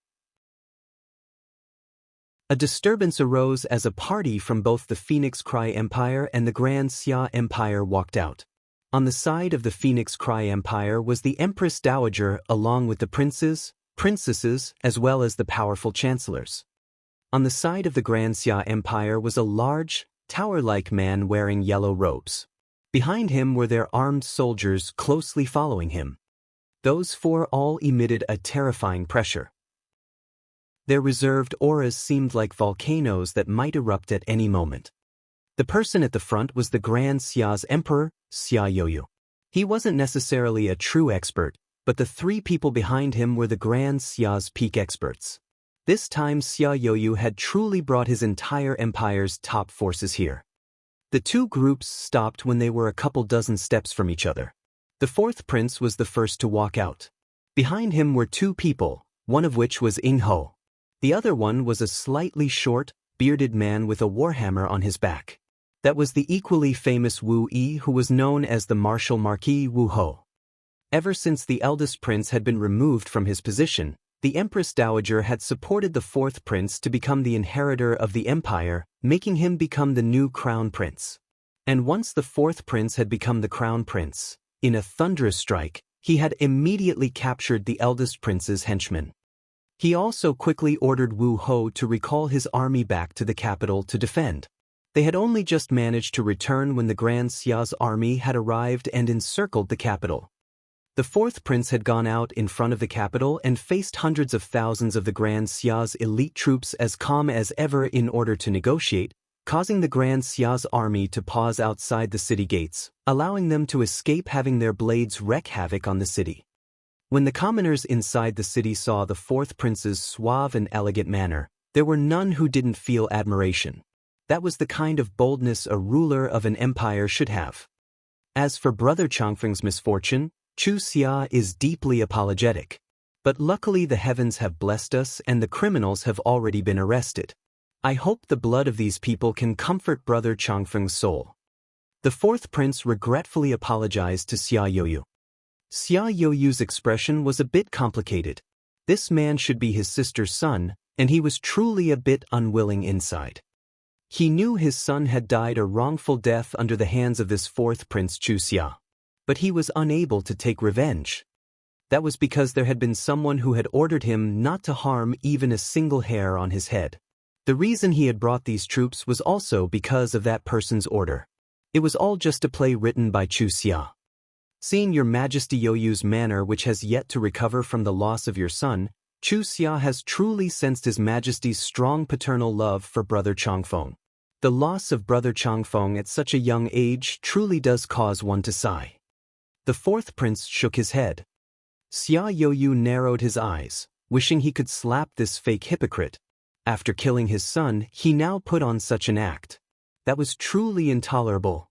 A disturbance arose as a party from both the Phoenix Cry Empire and the Grand Xia Empire walked out. On the side of the Phoenix Cry Empire was the Empress Dowager along with the princes, princesses, as well as the powerful chancellors. On the side of the Grand Xia Empire was a large, tower-like man wearing yellow robes. Behind him were their armed soldiers closely following him. Those four all emitted a terrifying pressure. Their reserved auras seemed like volcanoes that might erupt at any moment. The person at the front was the Grand Xia's emperor, Xia Youyu. He wasn't necessarily a true expert, but the three people behind him were the Grand Xia's peak experts. This time Xia Youyu had truly brought his entire empire's top forces here. The two groups stopped when they were a couple dozen steps from each other. The fourth prince was the first to walk out. Behind him were two people, one of which was Ying Ho. The other one was a slightly short, bearded man with a warhammer on his back. That was the equally famous Wu Yi, who was known as the Martial Marquis Wu Ho. Ever since the eldest prince had been removed from his position, the Empress Dowager had supported the fourth prince to become the inheritor of the empire, making him become the new crown prince. And once the fourth prince had become the crown prince, in a thunderous strike, he had immediately captured the eldest prince's henchmen. He also quickly ordered Wu Ho to recall his army back to the capital to defend. They had only just managed to return when the Grand Xia's army had arrived and encircled the capital. The fourth prince had gone out in front of the capital and faced hundreds of thousands of the Grand Xia's elite troops as calm as ever in order to negotiate, causing the Grand Xia's army to pause outside the city gates, allowing them to escape having their blades wreak havoc on the city. When the commoners inside the city saw the fourth prince's suave and elegant manner, there were none who didn't feel admiration. That was the kind of boldness a ruler of an empire should have. As for Brother Changfeng's misfortune, Chu Xia is deeply apologetic. But luckily the heavens have blessed us and the criminals have already been arrested. I hope the blood of these people can comfort Brother Changfeng's soul. The fourth prince regretfully apologized to Xia Youyu. Xia Youyu's expression was a bit complicated. This man should be his sister's son, and he was truly a bit unwilling inside. He knew his son had died a wrongful death under the hands of this fourth prince Chu Xia. But he was unable to take revenge. That was because there had been someone who had ordered him not to harm even a single hair on his head. The reason he had brought these troops was also because of that person's order. It was all just a play written by Chu Xia. Seeing Your Majesty Youyu's manner which has yet to recover from the loss of your son, Chu Xia has truly sensed His Majesty's strong paternal love for Brother Changfeng. The loss of Brother Changfeng at such a young age truly does cause one to sigh. The fourth prince shook his head. Xia Youyu narrowed his eyes, wishing he could slap this fake hypocrite. After killing his son, he now put on such an act. That was truly intolerable.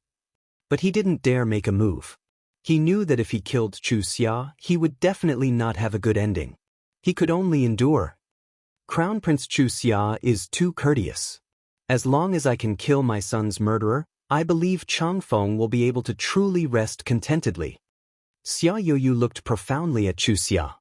But he didn't dare make a move. He knew that if he killed Chu Xia, he would definitely not have a good ending. He could only endure. Crown Prince Chu Xia is too courteous. As long as I can kill my son's murderer, I believe Changfeng will be able to truly rest contentedly. Xia Youyu looked profoundly at Chu Xia.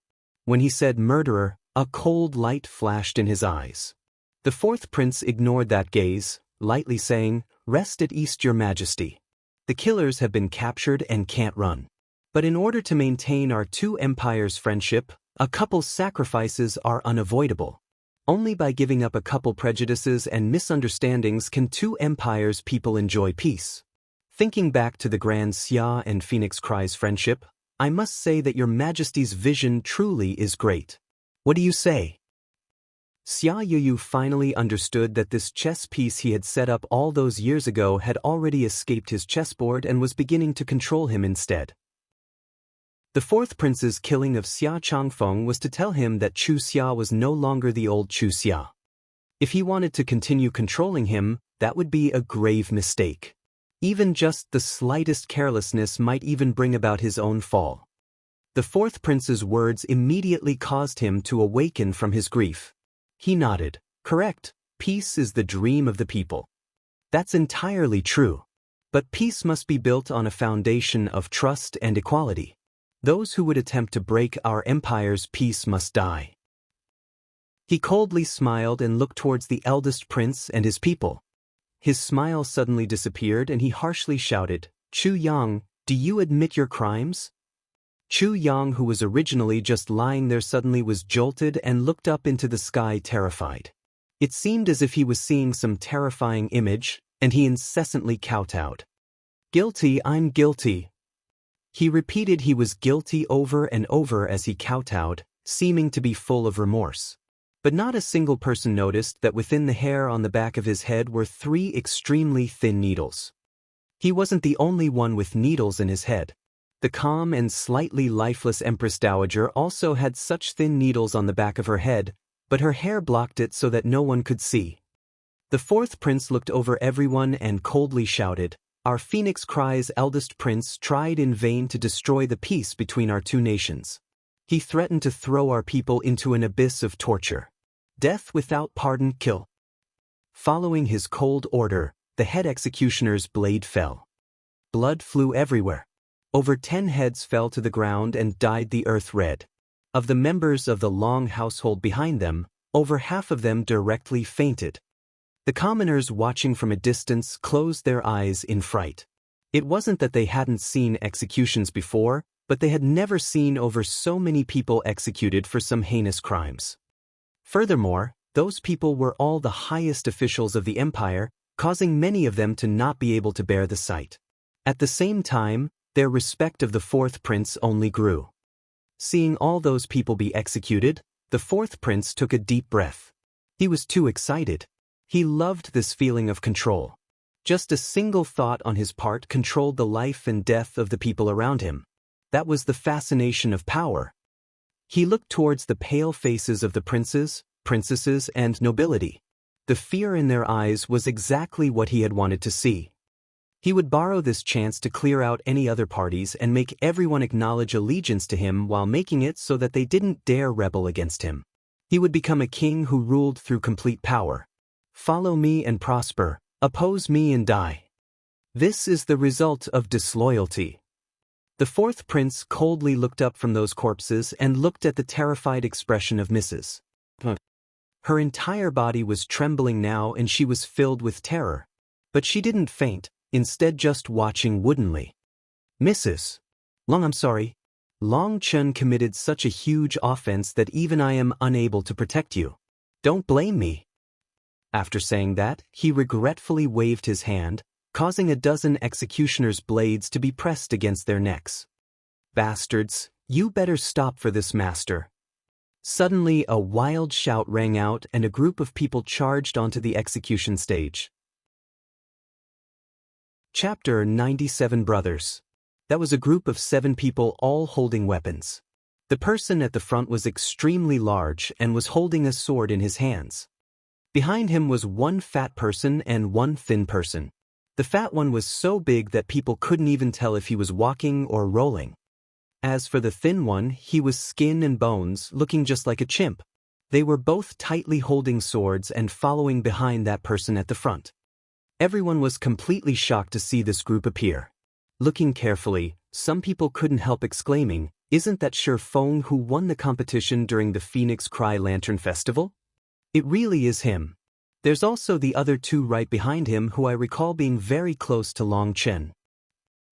When he said murderer, a cold light flashed in his eyes. The fourth prince ignored that gaze, lightly saying, "Rest at ease, Your Majesty. The killers have been captured and can't run. But in order to maintain our two empires' friendship, a couple sacrifices are unavoidable. Only by giving up a couple prejudices and misunderstandings can two empires' people enjoy peace. Thinking back to the Grand Xia and Phoenix Cry's friendship, I must say that Your Majesty's vision truly is great. What do you say?" Xia Youyu finally understood that this chess piece he had set up all those years ago had already escaped his chessboard and was beginning to control him instead. The fourth prince's killing of Xia Changfeng was to tell him that Chu Xia was no longer the old Chu Xia. If he wanted to continue controlling him, that would be a grave mistake. Even just the slightest carelessness might even bring about his own fall. The fourth prince's words immediately caused him to awaken from his grief. He nodded. Correct, peace is the dream of the people. That's entirely true. But peace must be built on a foundation of trust and equality. Those who would attempt to break our empire's peace must die. He coldly smiled and looked towards the eldest prince and his people. His smile suddenly disappeared and he harshly shouted, "Chu Yang, do you admit your crimes?" Chu Yang, who was originally just lying there, suddenly was jolted and looked up into the sky terrified. It seemed as if he was seeing some terrifying image, and he incessantly kowtowed. "Guilty, I'm guilty." He repeated he was guilty over and over as he kowtowed, seeming to be full of remorse. But not a single person noticed that within the hair on the back of his head were 3 extremely thin needles. He wasn't the only one with needles in his head. The calm and slightly lifeless Empress Dowager also had such thin needles on the back of her head, but her hair blocked it so that no one could see. The 4th prince looked over everyone and coldly shouted, "Our Phoenix Cry's eldest prince tried in vain to destroy the peace between our 2 nations. He threatened to throw our people into an abyss of torture. Death without pardon, kill." Following his cold order, the head executioner's blade fell. Blood flew everywhere. Over 10 heads fell to the ground and dyed the earth red. Of the members of the long household behind them, over half of them directly fainted. The commoners watching from a distance closed their eyes in fright. It wasn't that they hadn't seen executions before, but they had never seen over so many people executed for some heinous crimes. Furthermore, those people were all the highest officials of the empire, causing many of them to not be able to bear the sight. At the same time, their respect of the 4th prince only grew. Seeing all those people be executed, the 4th prince took a deep breath. He was too excited. He loved this feeling of control. Just a single thought on his part controlled the life and death of the people around him. That was the fascination of power. He looked towards the pale faces of the princes, princesses, and nobility. The fear in their eyes was exactly what he had wanted to see. He would borrow this chance to clear out any other parties and make everyone acknowledge allegiance to him while making it so that they didn't dare rebel against him. He would become a king who ruled through complete power. Follow me and prosper, oppose me and die. This is the result of disloyalty. The 4th prince coldly looked up from those corpses and looked at the terrified expression of Mrs. Her entire body was trembling now and she was filled with terror. But she didn't faint, instead just watching woodenly. "Mrs. Long, I'm sorry. Long Chen committed such a huge offense that even I am unable to protect you. Don't blame me." After saying that, he regretfully waved his hand, causing a dozen executioners' blades to be pressed against their necks. "Bastards, you better stop for this, master." Suddenly, a wild shout rang out and a group of people charged onto the execution stage. Chapter 97 Brothers. That was a group of 7 people all holding weapons. The person at the front was extremely large and was holding a sword in his hands. Behind him was 1 fat person and 1 thin person. The fat one was so big that people couldn't even tell if he was walking or rolling. As for the thin one, he was skin and bones, looking just like a chimp. They were both tightly holding swords and following behind that person at the front. Everyone was completely shocked to see this group appear. Looking carefully, some people couldn't help exclaiming, "Isn't that Shi Feng who won the competition during the Phoenix Cry Lantern Festival? It really is him." There's also the other 2 right behind him who I recall being very close to Long Chen.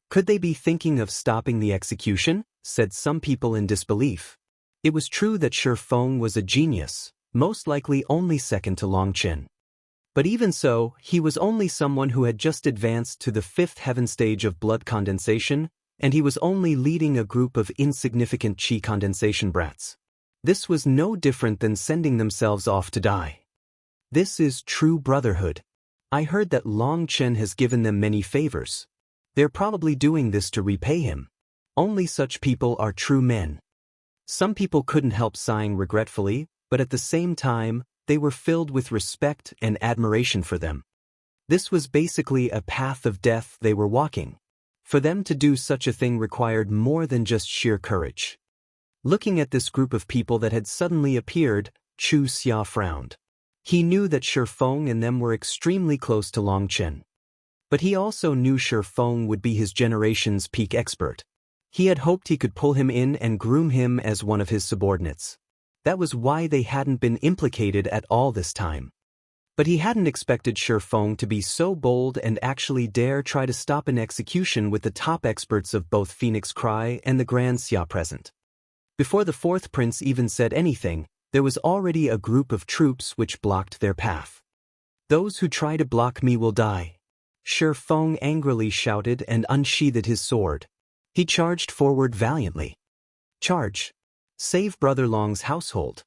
"Could they be thinking of stopping the execution?" said some people in disbelief. It was true that Shi Feng was a genius, most likely only second to Long Chen. But even so, he was only someone who had just advanced to the 5th heaven stage of blood condensation, and he was only leading a group of insignificant chi condensation brats. This was no different than sending themselves off to die. This is true brotherhood. I heard that Long Chen has given them many favors. They're probably doing this to repay him. Only such people are true men. Some people couldn't help sighing regretfully, but at the same time, they were filled with respect and admiration for them. This was basically a path of death they were walking. For them to do such a thing required more than just sheer courage. Looking at this group of people that had suddenly appeared, Chu Xia frowned. He knew that Shi Feng and them were extremely close to Long Chen. But he also knew Shi Feng would be his generation's peak expert. He had hoped he could pull him in and groom him as one of his subordinates. That was why they hadn't been implicated at all this time. But he hadn't expected Shi Feng to be so bold and actually dare try to stop an execution with the top experts of both Phoenix Cry and the Grand Xia present. Before the 4th prince even said anything, there was already a group of troops which blocked their path. "Those who try to block me will die." Shi Feng angrily shouted and unsheathed his sword. He charged forward valiantly. Charge! Save Brother Long's household!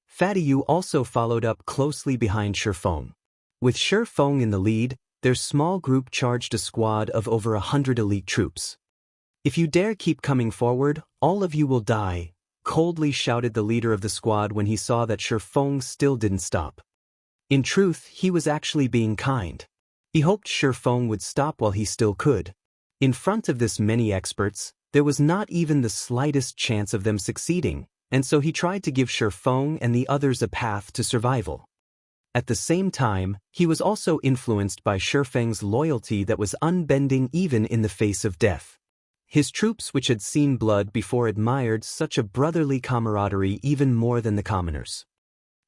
Fatty Yu also followed up closely behind Shi Feng. With Shi Feng in the lead, their small group charged a squad of over 100 elite troops. If you dare keep coming forward, all of you will die, coldly shouted the leader of the squad when he saw that Shi Feng still didn't stop. In truth, he was actually being kind. He hoped Shi Feng would stop while he still could. In front of this many experts, there was not even the slightest chance of them succeeding, and so he tried to give Shi Feng and the others a path to survival. At the same time, he was also influenced by Shi Feng's loyalty that was unbending even in the face of death. His troops, which had seen blood before, admired such a brotherly camaraderie even more than the commoners.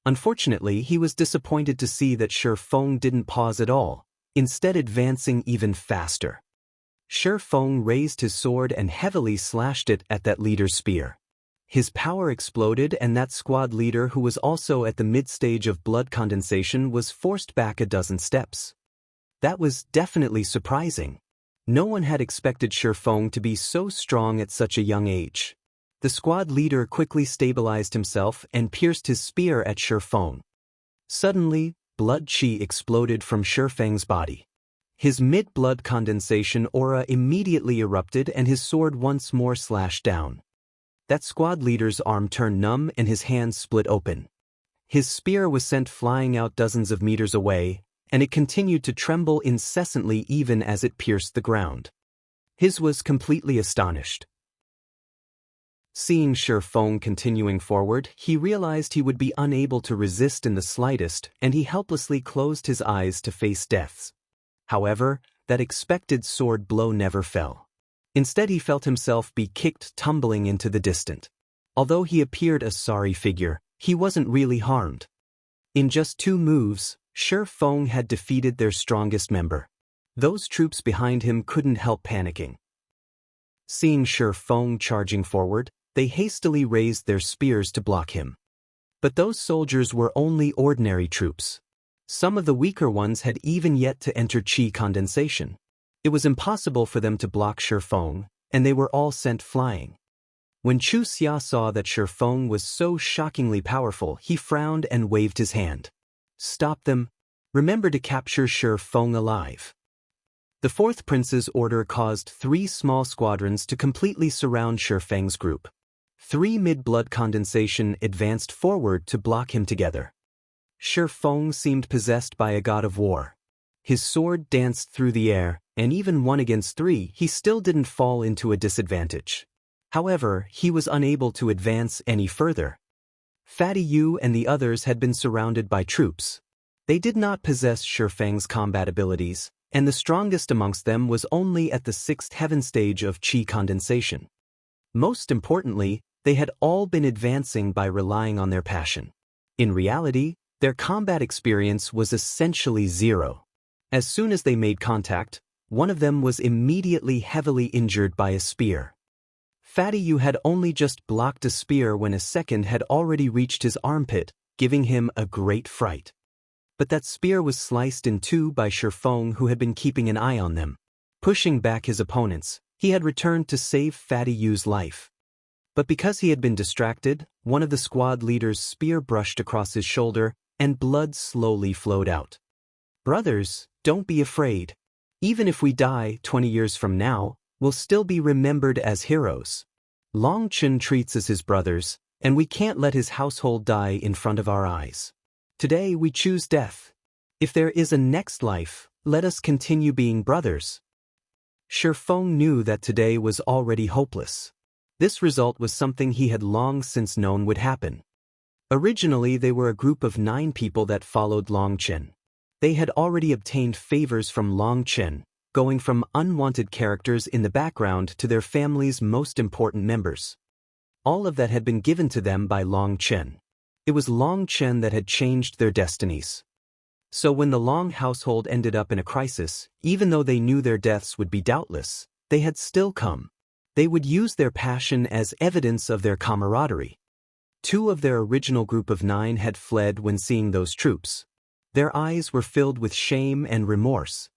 Unfortunately, he was disappointed to see that Shi Feng didn't pause at all, instead advancing even faster. Shi Feng raised his sword and heavily slashed it at that leader's spear. His power exploded, and that squad leader, who was also at the mid-stage of blood condensation, was forced back a dozen steps. That was definitely surprising. No one had expected Shi Feng to be so strong at such a young age. The squad leader quickly stabilized himself and pierced his spear at Shi Feng. Suddenly, blood qi exploded from Shi Feng's body. His mid-blood condensation aura immediately erupted and his sword once more slashed down. That squad leader's arm turned numb and his hand split open. His spear was sent flying out dozens of meters away, and it continued to tremble incessantly even as it pierced the ground. His was completely astonished. Seeing Shi Feng continuing forward, he realized he would be unable to resist in the slightest, and he helplessly closed his eyes to face death. However, that expected sword blow never fell. Instead, he felt himself be kicked tumbling into the distant. Although he appeared a sorry figure, he wasn't really harmed. In just 2 moves, Shi Feng had defeated their strongest member. Those troops behind him couldn't help panicking. Seeing Shi Feng charging forward, they hastily raised their spears to block him. But those soldiers were only ordinary troops. Some of the weaker ones had even yet to enter qi condensation. It was impossible for them to block Shi Feng, and they were all sent flying. When Chu Xia saw that Shi Feng was so shockingly powerful, he frowned and waved his hand. Stop them. Remember to capture Shi Feng alive. The 4th prince's order caused 3 small squadrons to completely surround Shi Feng's group. 3 mid-blood condensation advanced forward to block him together. Shi Feng seemed possessed by a god of war. His sword danced through the air, and even 1 against 3, he still didn't fall into a disadvantage. However, he was unable to advance any further. Fatty Yu and the others had been surrounded by troops. They did not possess Shi Feng's combat abilities, and the strongest amongst them was only at the 6th heaven stage of qi condensation. Most importantly, they had all been advancing by relying on their passion. In reality, their combat experience was essentially 0. As soon as they made contact, one of them was immediately heavily injured by a spear. Fatty Yu had only just blocked a spear when a second had already reached his armpit, giving him a great fright. But that spear was sliced in 2 by Shi Feng, who had been keeping an eye on them. Pushing back his opponents, he had returned to save Fatty Yu's life. But because he had been distracted, one of the squad leader's spear brushed across his shoulder, and blood slowly flowed out. Brothers, don't be afraid. Even if we die 20 years from now, we'll still be remembered as heroes. Long Chen treats us as brothers, and we can't let his household die in front of our eyes. Today we choose death. If there is a next life, let us continue being brothers. Shi Feng knew that today was already hopeless. This result was something he had long since known would happen. Originally, they were a group of 9 people that followed Long Chen. They had already obtained favors from Long Chen, going from unwanted characters in the background to their family's most important members. All of that had been given to them by Long Chen. It was Long Chen that had changed their destinies. So when the Long household ended up in a crisis, even though they knew their deaths would be doubtless, they had still come. They would use their passion as evidence of their camaraderie. 2 of their original group of 9 had fled when seeing those troops. Their eyes were filled with shame and remorse.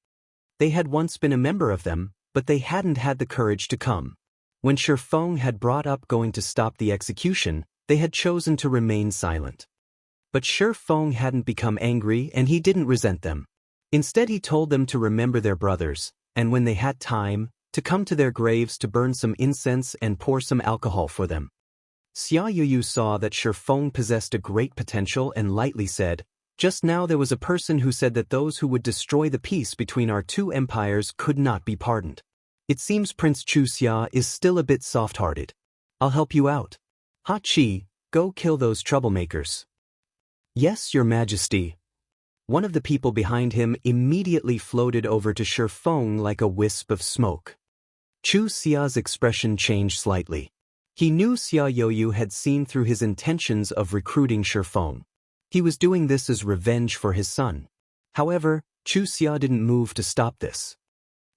They had once been a member of them, but they hadn't had the courage to come. When Shi Feng had brought up going to stop the execution, they had chosen to remain silent. But Shi Feng hadn't become angry and he didn't resent them. Instead he told them to remember their brothers, and when they had time, to come to their graves to burn some incense and pour some alcohol for them. Xia Yuyu saw that Shi Feng possessed a great potential and lightly said, "Just now there was a person who said that those who would destroy the peace between our two empires could not be pardoned. It seems Prince Chu Xia is still a bit soft-hearted. I'll help you out. Ha Chi, go kill those troublemakers." "Yes, Your Majesty." One of the people behind him immediately floated over to Shi Feng like a wisp of smoke. Chu Xia's expression changed slightly. He knew Xia Youyu had seen through his intentions of recruiting Shi Feng. He was doing this as revenge for his son. However, Chu Xia didn't move to stop this.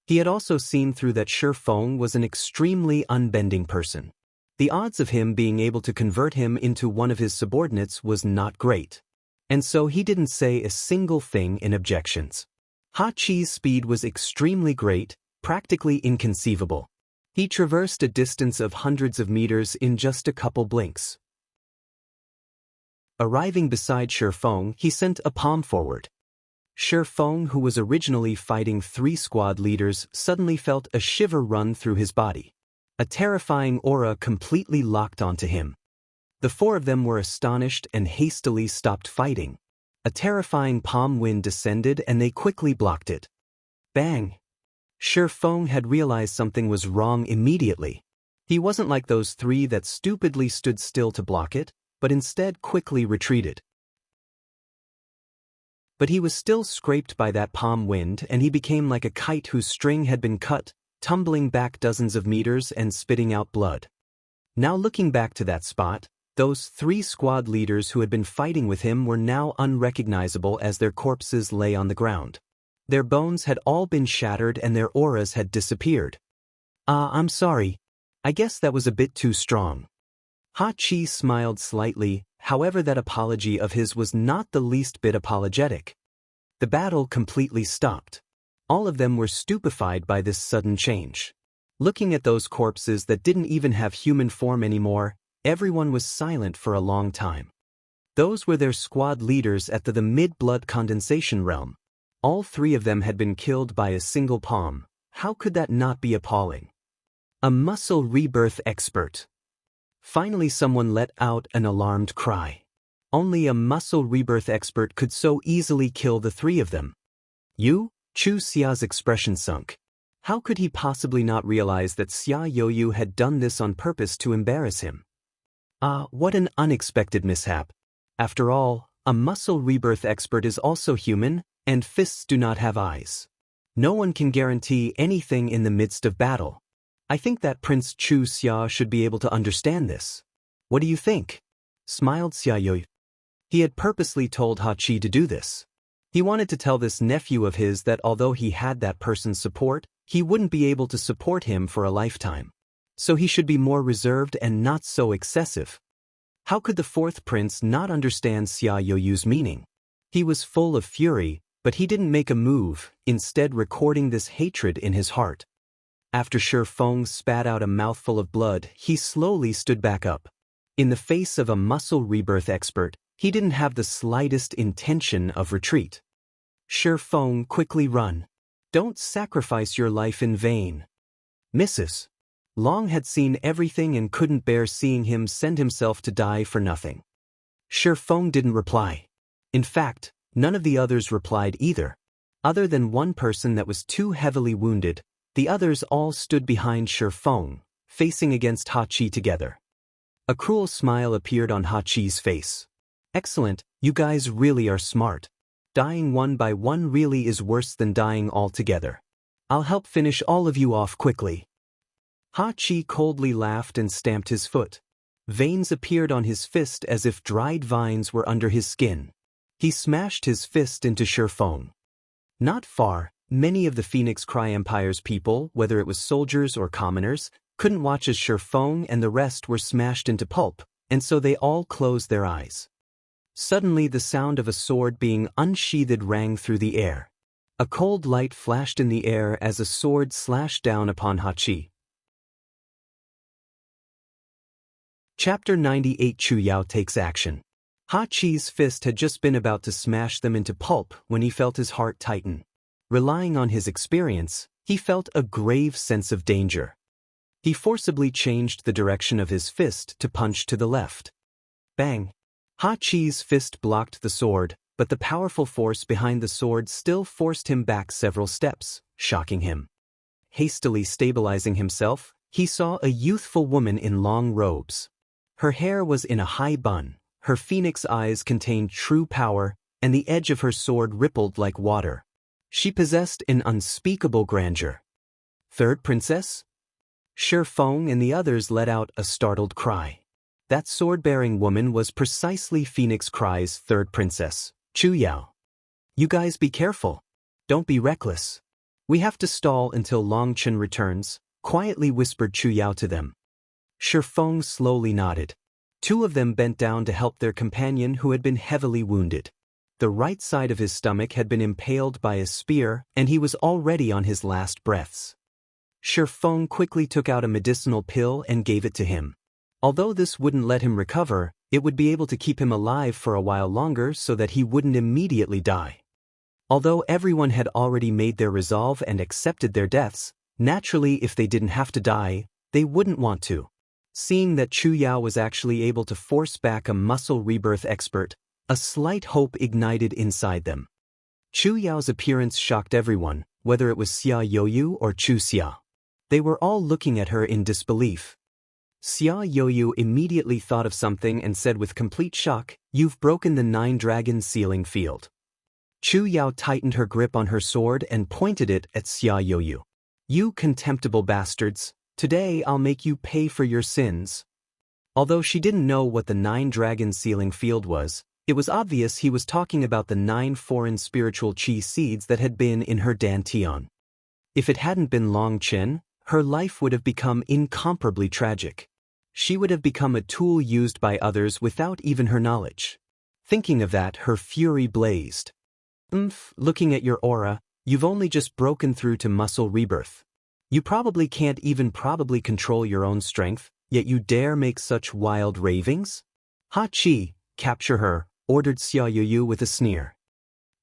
He had also seen through that Shi Feng was an extremely unbending person. The odds of him being able to convert him into one of his subordinates was not great. And so he didn't say a single thing in objections. Ha Chi's speed was extremely great, practically inconceivable. He traversed a distance of hundreds of meters in just a couple blinks. Arriving beside Shi Feng, he sent a palm forward. Shi Feng, who was originally fighting 3 squad leaders, suddenly felt a shiver run through his body. A terrifying aura completely locked onto him. The 4 of them were astonished and hastily stopped fighting. A terrifying palm wind descended and they quickly blocked it. Bang! Shi Feng had realized something was wrong immediately. He wasn't like those 3 that stupidly stood still to block it, but instead quickly retreated. But he was still scraped by that palm wind and he became like a kite whose string had been cut, tumbling back dozens of meters and spitting out blood. Now looking back to that spot, those 3 squad leaders who had been fighting with him were now unrecognizable as their corpses lay on the ground. Their bones had all been shattered and their auras had disappeared. I'm sorry. I guess that was a bit too strong." Ha Chi smiled slightly, however that apology of his was not the least bit apologetic. The battle completely stopped. All of them were stupefied by this sudden change. Looking at those corpses that didn't even have human form anymore, everyone was silent for a long time. Those were their squad leaders at the mid-blood condensation realm. All 3 of them had been killed by a single palm. How could that not be appalling? A muscle rebirth expert. Finally someone let out an alarmed cry. Only a muscle rebirth expert could so easily kill the 3 of them. "You?" Chu Xia's expression sunk. How could he possibly not realize that Xia Youyu had done this on purpose to embarrass him? What an unexpected mishap. After all, a muscle rebirth expert is also human, and fists do not have eyes. No one can guarantee anything in the midst of battle. I think that Prince Chu Xia should be able to understand this. What do you think? Smiled Xia Youyu. He had purposely told Ha Chi to do this. He wanted to tell this nephew of his that although he had that person's support, he wouldn't be able to support him for a lifetime. So he should be more reserved and not so excessive. How could the 4th prince not understand Xia Youyu's meaning? He was full of fury, but he didn't make a move, instead recording this hatred in his heart. After Shi Feng spat out a mouthful of blood, he slowly stood back up. In the face of a muscle rebirth expert, he didn't have the slightest intention of retreat. Shi Feng, quickly run. Don't sacrifice your life in vain. Mrs. Long had seen everything and couldn't bear seeing him send himself to die for nothing. Shi Feng didn't reply. In fact, none of the others replied either. Other than one person that was too heavily wounded, the others all stood behind Shi Feng, facing against Ha Chi together. A cruel smile appeared on Ha Chi's face. Excellent, you guys really are smart. Dying one by one really is worse than dying altogether. I'll help finish all of you off quickly. Ha Chi coldly laughed and stamped his foot. Veins appeared on his fist as if dried vines were under his skin. He smashed his fist into Shi Feng. Not far, many of the Phoenix Cry Empire's people, whether it was soldiers or commoners, couldn't watch as Shi Feng and the rest were smashed into pulp, and so they all closed their eyes. Suddenly the sound of a sword being unsheathed rang through the air. A cold light flashed in the air as a sword slashed down upon Hachi. Chapter 98 Chu Yao Takes Action. Hachi's fist had just been about to smash them into pulp when he felt his heart tighten. Relying on his experience, he felt a grave sense of danger. He forcibly changed the direction of his fist to punch to the left. Bang! Hachi's fist blocked the sword, but the powerful force behind the sword still forced him back several steps, shocking him. Hastily stabilizing himself, he saw a youthful woman in long robes. Her hair was in a high bun, her phoenix eyes contained true power, and the edge of her sword rippled like water. She possessed an unspeakable grandeur. Third princess? Shi Feng and the others let out a startled cry. That sword-bearing woman was precisely Phoenix Cry's third princess, Chu Yao. You guys be careful. Don't be reckless. We have to stall until Long Chen returns, quietly whispered Chu Yao to them. Shi Feng slowly nodded. Two of them bent down to help their companion who had been heavily wounded. The right side of his stomach had been impaled by a spear, and he was already on his last breaths. Shi Feng quickly took out a medicinal pill and gave it to him. Although this wouldn't let him recover, it would be able to keep him alive for a while longer so that he wouldn't immediately die. Although everyone had already made their resolve and accepted their deaths, naturally if they didn't have to die, they wouldn't want to. Seeing that Chu Yao was actually able to force back a muscle rebirth expert, a slight hope ignited inside them. Chu Yao's appearance shocked everyone, whether it was Xia Youyu or Chu Xia. They were all looking at her in disbelief. Xia Youyu immediately thought of something and said with complete shock, "You've broken the 9-dragon sealing field." Chu Yao tightened her grip on her sword and pointed it at Xia Youyu. "You contemptible bastards, today I'll make you pay for your sins." Although she didn't know what the 9-dragon sealing field was, it was obvious he was talking about the 9 foreign spiritual chi seeds that had been in her dantian. If it hadn't been Long Chen, her life would have become incomparably tragic. She would have become a tool used by others without even her knowledge. Thinking of that, her fury blazed. Looking at your aura, you've only just broken through to muscle rebirth. You probably can't even control your own strength, yet you dare make such wild ravings? Hachi, capture her, ordered Xia Youyu with a sneer.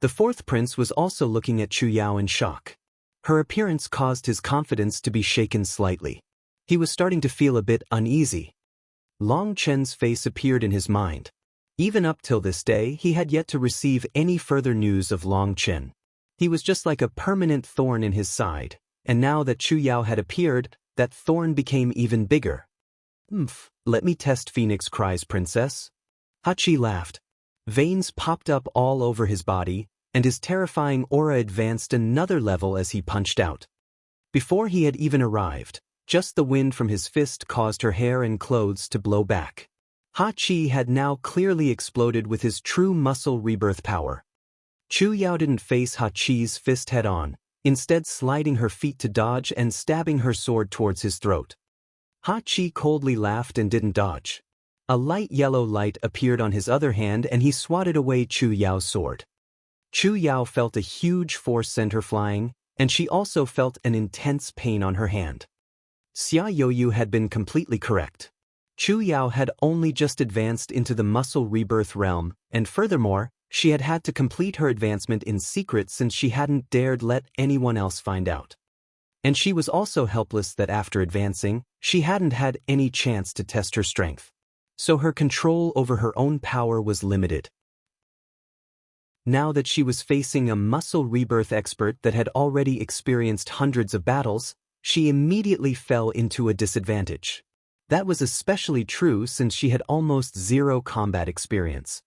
The fourth prince was also looking at Chu Yao in shock. Her appearance caused his confidence to be shaken slightly. He was starting to feel a bit uneasy. Long Chen's face appeared in his mind. Even up till this day, he had yet to receive any further news of Long Chen. He was just like a permanent thorn in his side, and now that Chu Yao had appeared, that thorn became even bigger. Let me test Phoenix Cry's princess. Hachi laughed. Veins popped up all over his body, and his terrifying aura advanced another level as he punched out. Before he had even arrived, just the wind from his fist caused her hair and clothes to blow back. Hachi had now clearly exploded with his true muscle rebirth power. Chu Yao didn't face Hachi's fist head-on, instead sliding her feet to dodge and stabbing her sword towards his throat. Hachi coldly laughed and didn't dodge. A light yellow light appeared on his other hand and he swatted away Chu Yao's sword. Chu Yao felt a huge force send her flying, and she also felt an intense pain on her hand. Xia Youyu had been completely correct. Chu Yao had only just advanced into the muscle rebirth realm, and furthermore, she had had to complete her advancement in secret since she hadn't dared let anyone else find out. And she was also helpless that after advancing, she hadn't had any chance to test her strength. So her control over her own power was limited. Now that she was facing a muscle rebirth expert that had already experienced hundreds of battles, she immediately fell into a disadvantage. That was especially true since she had almost zero combat experience.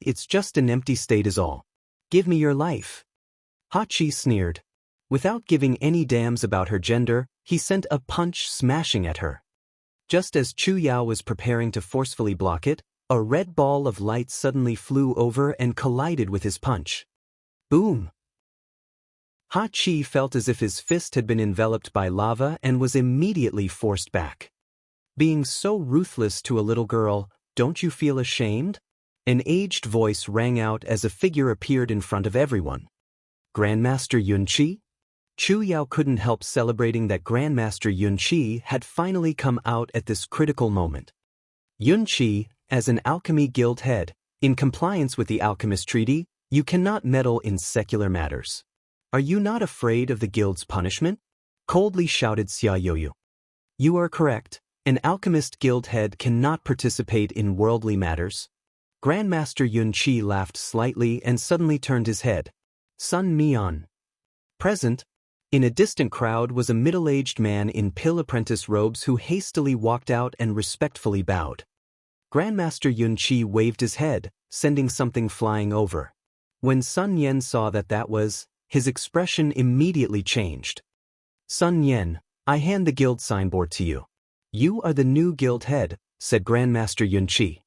It's just an empty state is all. Give me your life. Hachi sneered. Without giving any damns about her gender, he sent a punch smashing at her. Just as Chu Yao was preparing to forcefully block it, a red ball of light suddenly flew over and collided with his punch. Boom! Hachi felt as if his fist had been enveloped by lava and was immediately forced back. Being so ruthless to a little girl, don't you feel ashamed? An aged voice rang out as a figure appeared in front of everyone. Grandmaster Yunqi? Chu Yao couldn't help celebrating that Grandmaster Yunqi had finally come out at this critical moment. Yunqi, as an alchemy guild head, in compliance with the Alchemist Treaty, you cannot meddle in secular matters. Are you not afraid of the guild's punishment? Coldly shouted Xia Yoyu. You are correct. An alchemist guild head cannot participate in worldly matters. Grandmaster Yunqi laughed slightly and suddenly turned his head. Sun Mian. Present, in a distant crowd, was a middle-aged man in pill apprentice robes who hastily walked out and respectfully bowed. Grandmaster Yunqi waved his head, sending something flying over. When Sun Yen saw that was, his expression immediately changed. Sun Yen, I hand the guild signboard to you. You are the new guild head, said Grandmaster Yunqi.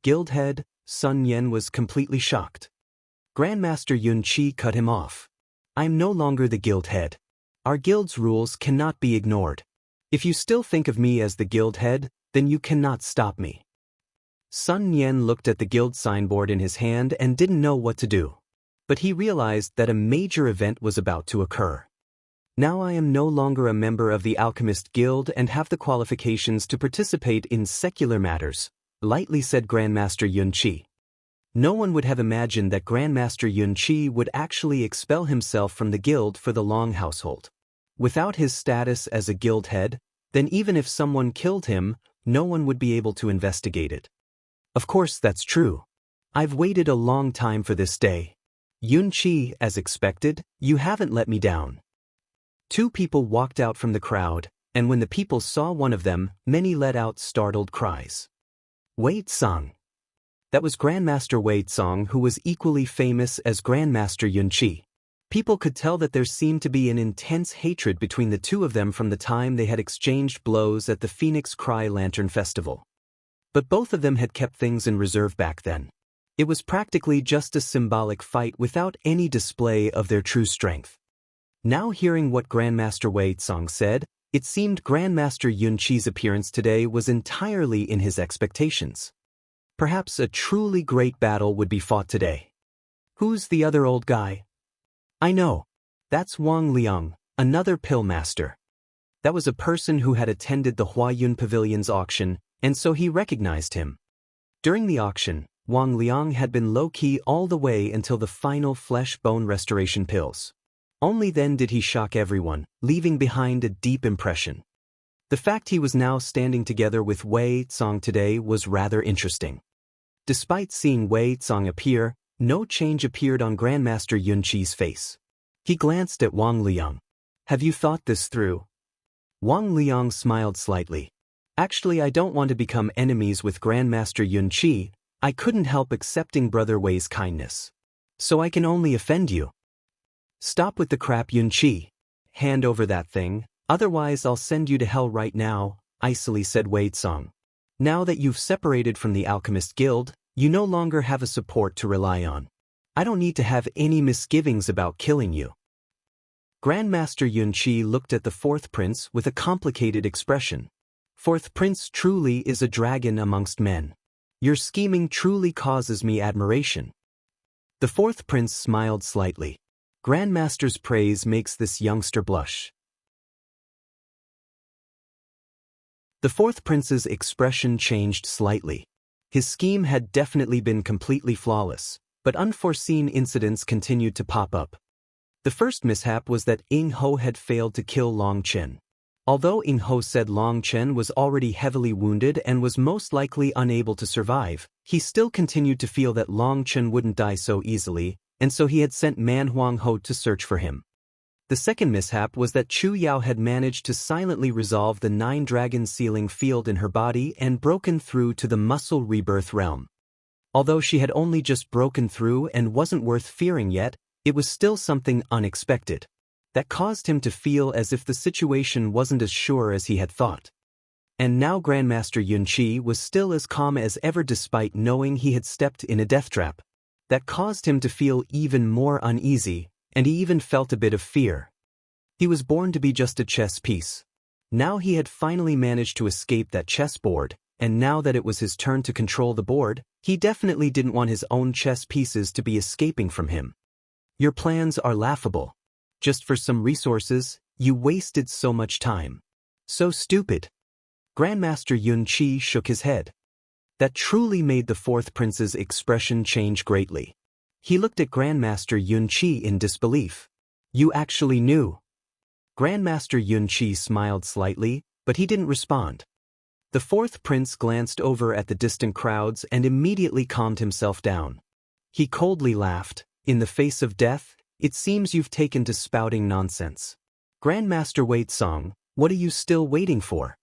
Guild head? Sun Yen was completely shocked. Grandmaster Yunqi cut him off. I'm no longer the guild head. Our guild's rules cannot be ignored. If you still think of me as the guild head, then you cannot stop me. Sun Yen looked at the guild signboard in his hand and didn't know what to do. But he realized that a major event was about to occur. Now I am no longer a member of the Alchemist Guild and have the qualifications to participate in secular matters, lightly said Grandmaster Yunqi. No one would have imagined that Grandmaster Yunqi would actually expel himself from the guild for the Long household. Without his status as a guild head, then even if someone killed him, no one would be able to investigate it. Of course that's true. I've waited a long time for this day. Yunqi, as expected, you haven't let me down. Two people walked out from the crowd, and when the people saw one of them, many let out startled cries. Wei Tsang. That was Grandmaster Wei Tsang, who was equally famous as Grandmaster Yunqi. People could tell that there seemed to be an intense hatred between the two of them from the time they had exchanged blows at the Phoenix Cry Lantern Festival. But both of them had kept things in reserve back then. It was practically just a symbolic fight without any display of their true strength. Now hearing what Grandmaster Wei Tsang said, it seemed Grandmaster Yunqi's appearance today was entirely in his expectations. Perhaps a truly great battle would be fought today. Who's the other old guy? I know. That's Wang Liang, another pill master. That was a person who had attended the Huayun Pavilion's auction, and so he recognized him. During the auction, Wang Liang had been low-key all the way until the final flesh-bone restoration pills. Only then did he shock everyone, leaving behind a deep impression. The fact he was now standing together with Wei Tsang today was rather interesting. Despite seeing Wei Tsang appear, no change appeared on Grandmaster Yunqi's face. He glanced at Wang Liang. Have you thought this through? Wang Liang smiled slightly. Actually, I don't want to become enemies with Grandmaster Yunqi. I couldn't help accepting Brother Wei's kindness. So I can only offend you. Stop with the crap, Yunqi. Hand over that thing, otherwise I'll send you to hell right now, icily said Wei Tsang. Now that you've separated from the Alchemist Guild, you no longer have a support to rely on. I don't need to have any misgivings about killing you. Grandmaster Yunqi looked at the fourth prince with a complicated expression. Fourth prince truly is a dragon amongst men. Your scheming truly causes me admiration. The fourth prince smiled slightly. Grandmaster's praise makes this youngster blush. The fourth prince's expression changed slightly. His scheme had definitely been completely flawless, but unforeseen incidents continued to pop up. The first mishap was that Ying Ho had failed to kill Long Chen. Although Ying Ho said Long Chen was already heavily wounded and was most likely unable to survive, he still continued to feel that Long Chen wouldn't die so easily, and so he had sent Man Huang Ho to search for him. The second mishap was that Chu Yao had managed to silently resolve the 9-dragon sealing field in her body and broken through to the muscle rebirth realm. Although she had only just broken through and wasn't worth fearing yet, it was still something unexpected that caused him to feel as if the situation wasn't as sure as he had thought. And now Grandmaster Yunqi was still as calm as ever despite knowing he had stepped in a death trap. That caused him to feel even more uneasy, and he even felt a bit of fear. He was born to be just a chess piece. Now he had finally managed to escape that chessboard, and now that it was his turn to control the board, he definitely didn't want his own chess pieces to be escaping from him. Your plans are laughable. Just for some resources, you wasted so much time. So stupid. Grandmaster Yun Qi shook his head. That truly made the fourth prince's expression change greatly. He looked at Grandmaster Yun Qi in disbelief. You actually knew. Grandmaster Yun Qi smiled slightly, but he didn't respond. The fourth prince glanced over at the distant crowds and immediately calmed himself down. He coldly laughed. In the face of death, it seems you've taken to spouting nonsense. Grandmaster Wei Tsong, what are you still waiting for?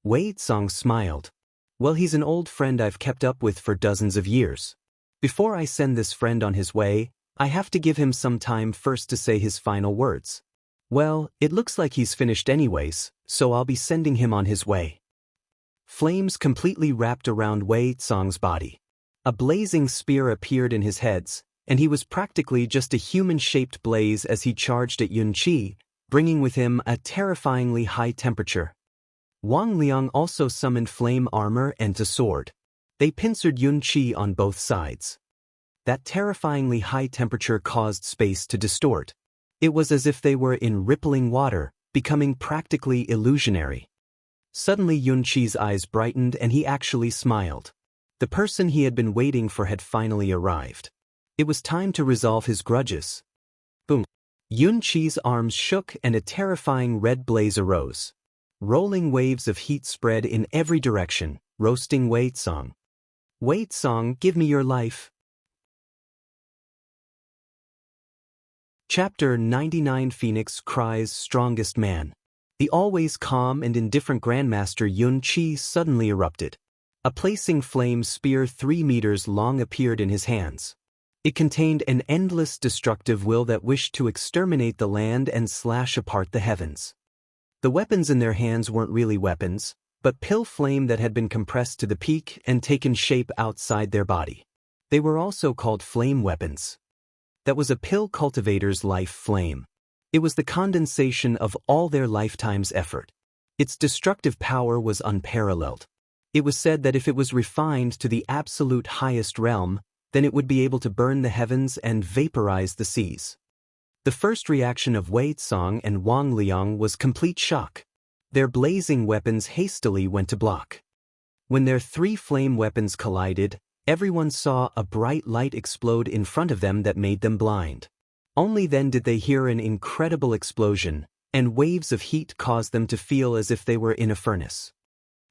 Wei Tsong smiled. Well, he's an old friend I've kept up with for dozens of years. Before I send this friend on his way, I have to give him some time first to say his final words. Well, it looks like he's finished anyways, so I'll be sending him on his way. Flames completely wrapped around Wei Tsong's body. A blazing spear appeared in his head, and he was practically just a human-shaped blaze as he charged at Yun Qi, bringing with him a terrifyingly high temperature. Wang Liang also summoned flame armor and a sword. They pincered Yun Qi on both sides. That terrifyingly high temperature caused space to distort. It was as if they were in rippling water, becoming practically illusionary. Suddenly Yun Qi's eyes brightened and he actually smiled. The person he had been waiting for had finally arrived. It was time to resolve his grudges. Boom. Yun Qi's arms shook and a terrifying red blaze arose. Rolling waves of heat spread in every direction, roasting Wei Tsong. Wei Tsong, give me your life. Chapter 99 Phoenix Cries Strongest Man. The always calm and indifferent Grandmaster Yun Qi suddenly erupted. A placing flame spear 3 meters long appeared in his hands. It contained an endless destructive will that wished to exterminate the land and slash apart the heavens. The weapons in their hands weren't really weapons, but pill flame that had been compressed to the peak and taken shape outside their body. They were also called flame weapons. That was a pill cultivator's life flame. It was the condensation of all their lifetime's effort. Its destructive power was unparalleled. It was said that if it was refined to the absolute highest realm, then it would be able to burn the heavens and vaporize the seas. The first reaction of Wei Tsong and Wang Liang was complete shock. Their blazing weapons hastily went to block. When their 3 flame weapons collided, everyone saw a bright light explode in front of them that made them blind. Only then did they hear an incredible explosion, and waves of heat caused them to feel as if they were in a furnace.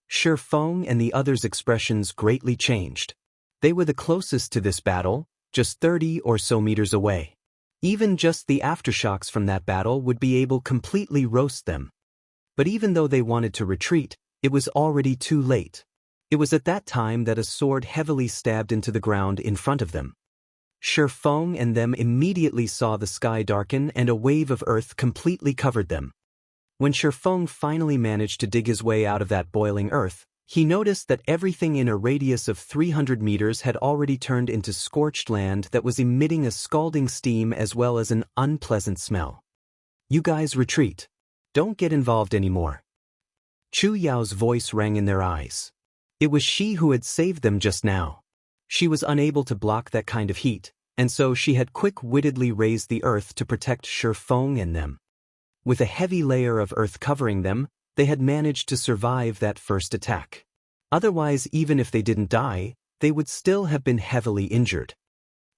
Shi Feng and the others' expressions greatly changed. They were the closest to this battle, just 30 or so meters away. Even just the aftershocks from that battle would be able to completely roast them. But even though they wanted to retreat, it was already too late. It was at that time that a sword heavily stabbed into the ground in front of them. Shi Feng and them immediately saw the sky darken and a wave of earth completely covered them. When Shi Feng finally managed to dig his way out of that boiling earth, he noticed that everything in a radius of 300 meters had already turned into scorched land that was emitting a scalding steam as well as an unpleasant smell. You guys retreat. Don't get involved anymore. Chu Yao's voice rang in their eyes. It was she who had saved them just now. She was unable to block that kind of heat, and so she had quick-wittedly raised the earth to protect Shi Feng and them. With a heavy layer of earth covering them, they had managed to survive that first attack. Otherwise, even if they didn't die, they would still have been heavily injured.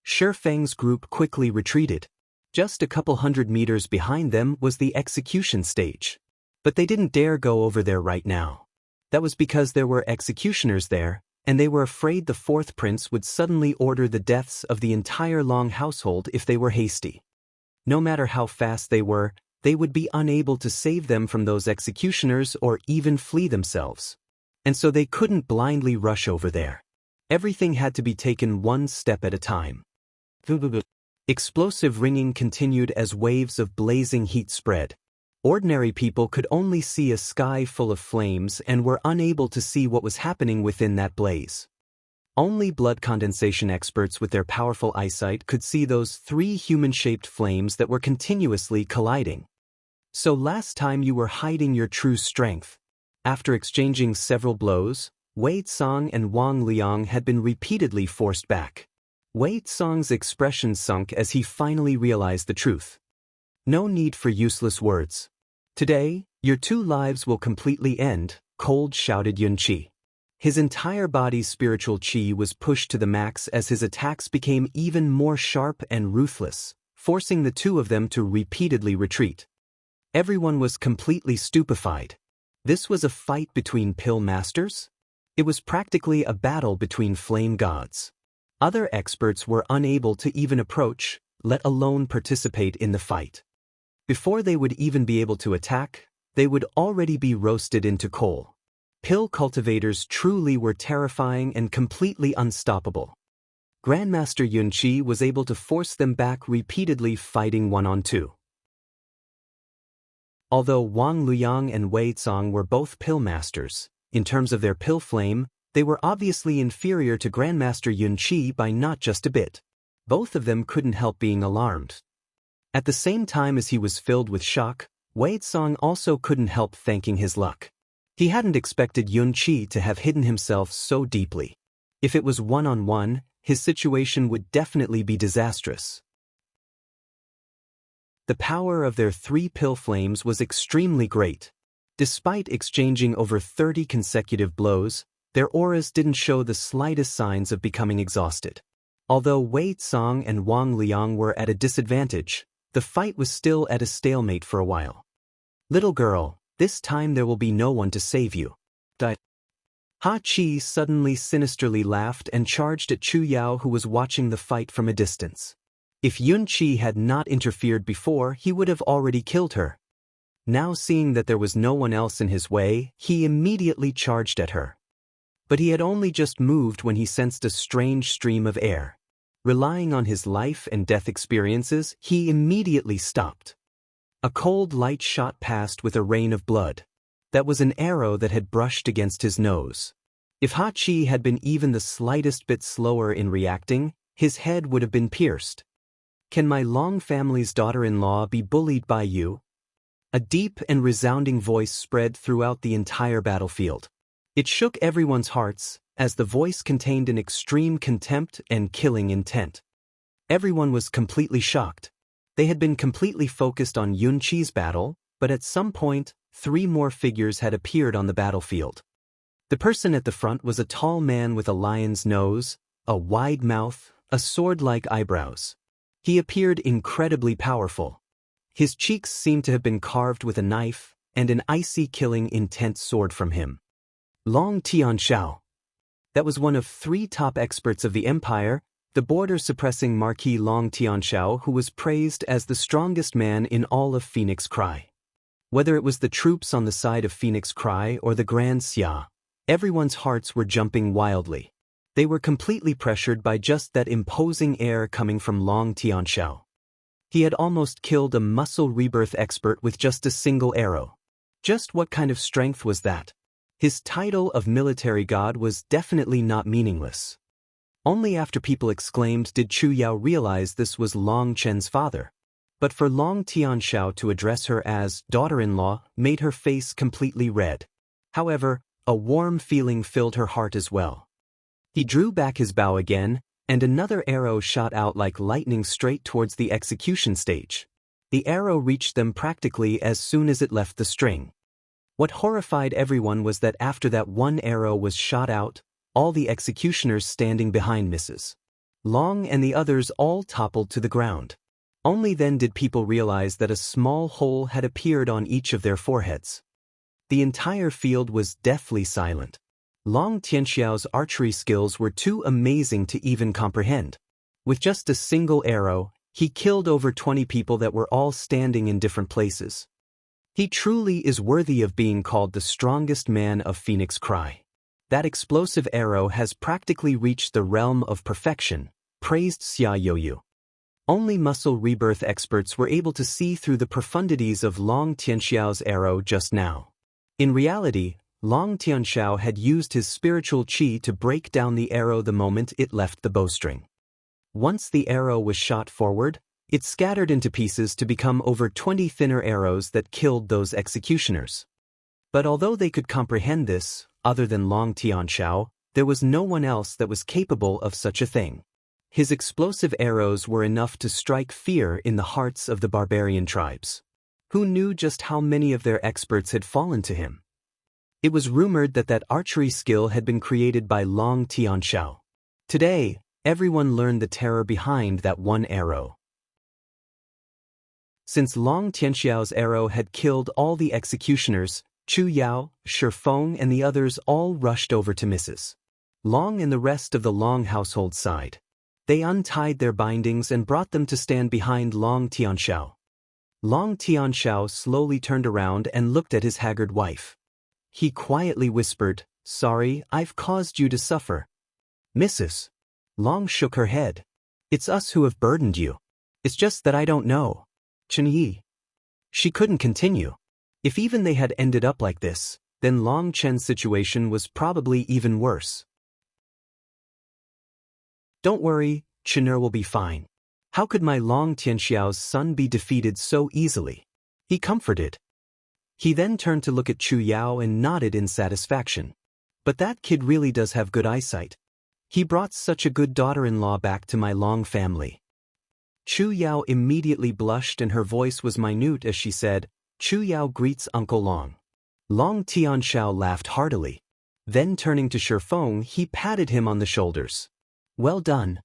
Shi Feng's group quickly retreated. Just a couple hundred meters behind them was the execution stage. But they didn't dare go over there right now. That was because there were executioners there, and they were afraid the fourth prince would suddenly order the deaths of the entire Long household if they were hasty. No matter how fast they would be unable to save them from those executioners or even flee themselves. And so they couldn't blindly rush over there. Everything had to be taken one step at a time. Explosive ringing continued as waves of blazing heat spread. Ordinary people could only see a sky full of flames and were unable to see what was happening within that blaze. Only blood condensation experts with their powerful eyesight could see those 3 human-shaped flames that were continuously colliding. So last time you were hiding your true strength. After exchanging several blows, Wei Tsong and Wang Liang had been repeatedly forced back. Wei Tsong's expression sunk as he finally realized the truth. No need for useless words. Today, your 2 lives will completely end, cold shouted Yun Qi. His entire body's spiritual qi was pushed to the max as his attacks became even more sharp and ruthless, forcing the 2 of them to repeatedly retreat. Everyone was completely stupefied. This was a fight between pill masters? It was practically a battle between flame gods. Other experts were unable to even approach, let alone participate in the fight. Before they would even be able to attack, they would already be roasted into coal. Pill cultivators truly were terrifying and completely unstoppable. Grandmaster Yun Qi was able to force them back, repeatedly fighting 1-on-2. Although Wang Luyang and Wei Tsong were both pill masters, in terms of their pill flame, they were obviously inferior to Grandmaster Yun Qi by not just a bit. Both of them couldn't help being alarmed. At the same time as he was filled with shock, Wei Tsong also couldn't help thanking his luck. He hadn't expected Yun Qi to have hidden himself so deeply. If it was 1-on-1, his situation would definitely be disastrous. The power of their 3 pill flames was extremely great. Despite exchanging over 30 consecutive blows, their auras didn't show the slightest signs of becoming exhausted. Although Wei Tsong and Wang Liang were at a disadvantage, the fight was still at a stalemate for a while. Little girl, this time there will be no one to save you. Ha Qi suddenly sinisterly laughed and charged at Chu Yao, who was watching the fight from a distance. If Yun Qi had not interfered before, he would have already killed her. Now seeing that there was no one else in his way, he immediately charged at her. But he had only just moved when he sensed a strange stream of air. Relying on his life and death experiences, he immediately stopped. A cold light shot past with a rain of blood. That was an arrow that had brushed against his nose. If Ha Qi had been even the slightest bit slower in reacting, his head would have been pierced. Can my Long family's daughter-in-law be bullied by you? A deep and resounding voice spread throughout the entire battlefield. It shook everyone's hearts, as the voice contained an extreme contempt and killing intent. Everyone was completely shocked. They had been completely focused on Yun Qi's battle, but at some point, 3 more figures had appeared on the battlefield. The person at the front was a tall man with a lion's nose, a wide mouth, a sword-like eyebrows. He appeared incredibly powerful. His cheeks seemed to have been carved with a knife, and an icy killing intent soared from him. Long Tianxiao. That was one of 3 top experts of the empire, the border-suppressing Marquis Long Tianxiao, who was praised as the strongest man in all of Phoenix Cry. Whether it was the troops on the side of Phoenix Cry or the Grand Xia, everyone's hearts were jumping wildly. They were completely pressured by just that imposing air coming from Long Tianxiao. He had almost killed a muscle rebirth expert with just a single arrow. Just what kind of strength was that? His title of military god was definitely not meaningless. Only after people exclaimed did Chu Yao realize this was Long Chen's father. But for Long Tianxiao to address her as daughter-in-law made her face completely red. However, a warm feeling filled her heart as well. He drew back his bow again, and another arrow shot out like lightning straight towards the execution stage. The arrow reached them practically as soon as it left the string. What horrified everyone was that after that one arrow was shot out, all the executioners standing behind Mrs. Long and the others all toppled to the ground. Only then did people realize that a small hole had appeared on each of their foreheads. The entire field was deathly silent. Long Tianxiao's archery skills were too amazing to even comprehend. With just a single arrow, he killed over 20 people that were all standing in different places. He truly is worthy of being called the strongest man of Phoenix Cry. That explosive arrow has practically reached the realm of perfection, praised Xia Youyu. Only muscle rebirth experts were able to see through the profundities of Long Tianxiao's arrow just now. In reality, Long Tianxiao had used his spiritual qi to break down the arrow the moment it left the bowstring. Once the arrow was shot forward, it scattered into pieces to become over 20 thinner arrows that killed those executioners. But although they could comprehend this, other than Long Tianxiao, there was no one else that was capable of such a thing. His explosive arrows were enough to strike fear in the hearts of the barbarian tribes. Who knew just how many of their experts had fallen to him? It was rumored that that archery skill had been created by Long Tianxiao. Today, everyone learned the terror behind that one arrow. Since Long Tianxiao's arrow had killed all the executioners, Chu Yao, Shi Feng and the others all rushed over to Mrs. Long and the rest of the Long household side. They untied their bindings and brought them to stand behind Long Tianxiao. Long Tianxiao slowly turned around and looked at his haggard wife. He quietly whispered, "Sorry, I've caused you to suffer." "Mrs. Long shook her head. "It's us who have burdened you. It's just that I don't know." Chen Yi. She couldn't continue. If even they had ended up like this, then Long Chen's situation was probably even worse. "Don't worry, Chener will be fine. How could my Long Tianxiao's son be defeated so easily?" He comforted. He then turned to look at Chu Yao and nodded in satisfaction. "But that kid really does have good eyesight. He brought such a good daughter-in-law back to my Long family." Chu Yao immediately blushed and her voice was minute as she said, "Chu Yao greets Uncle Long." Long Tianxiao laughed heartily. Then turning to Shi Feng, he patted him on the shoulders. "Well done."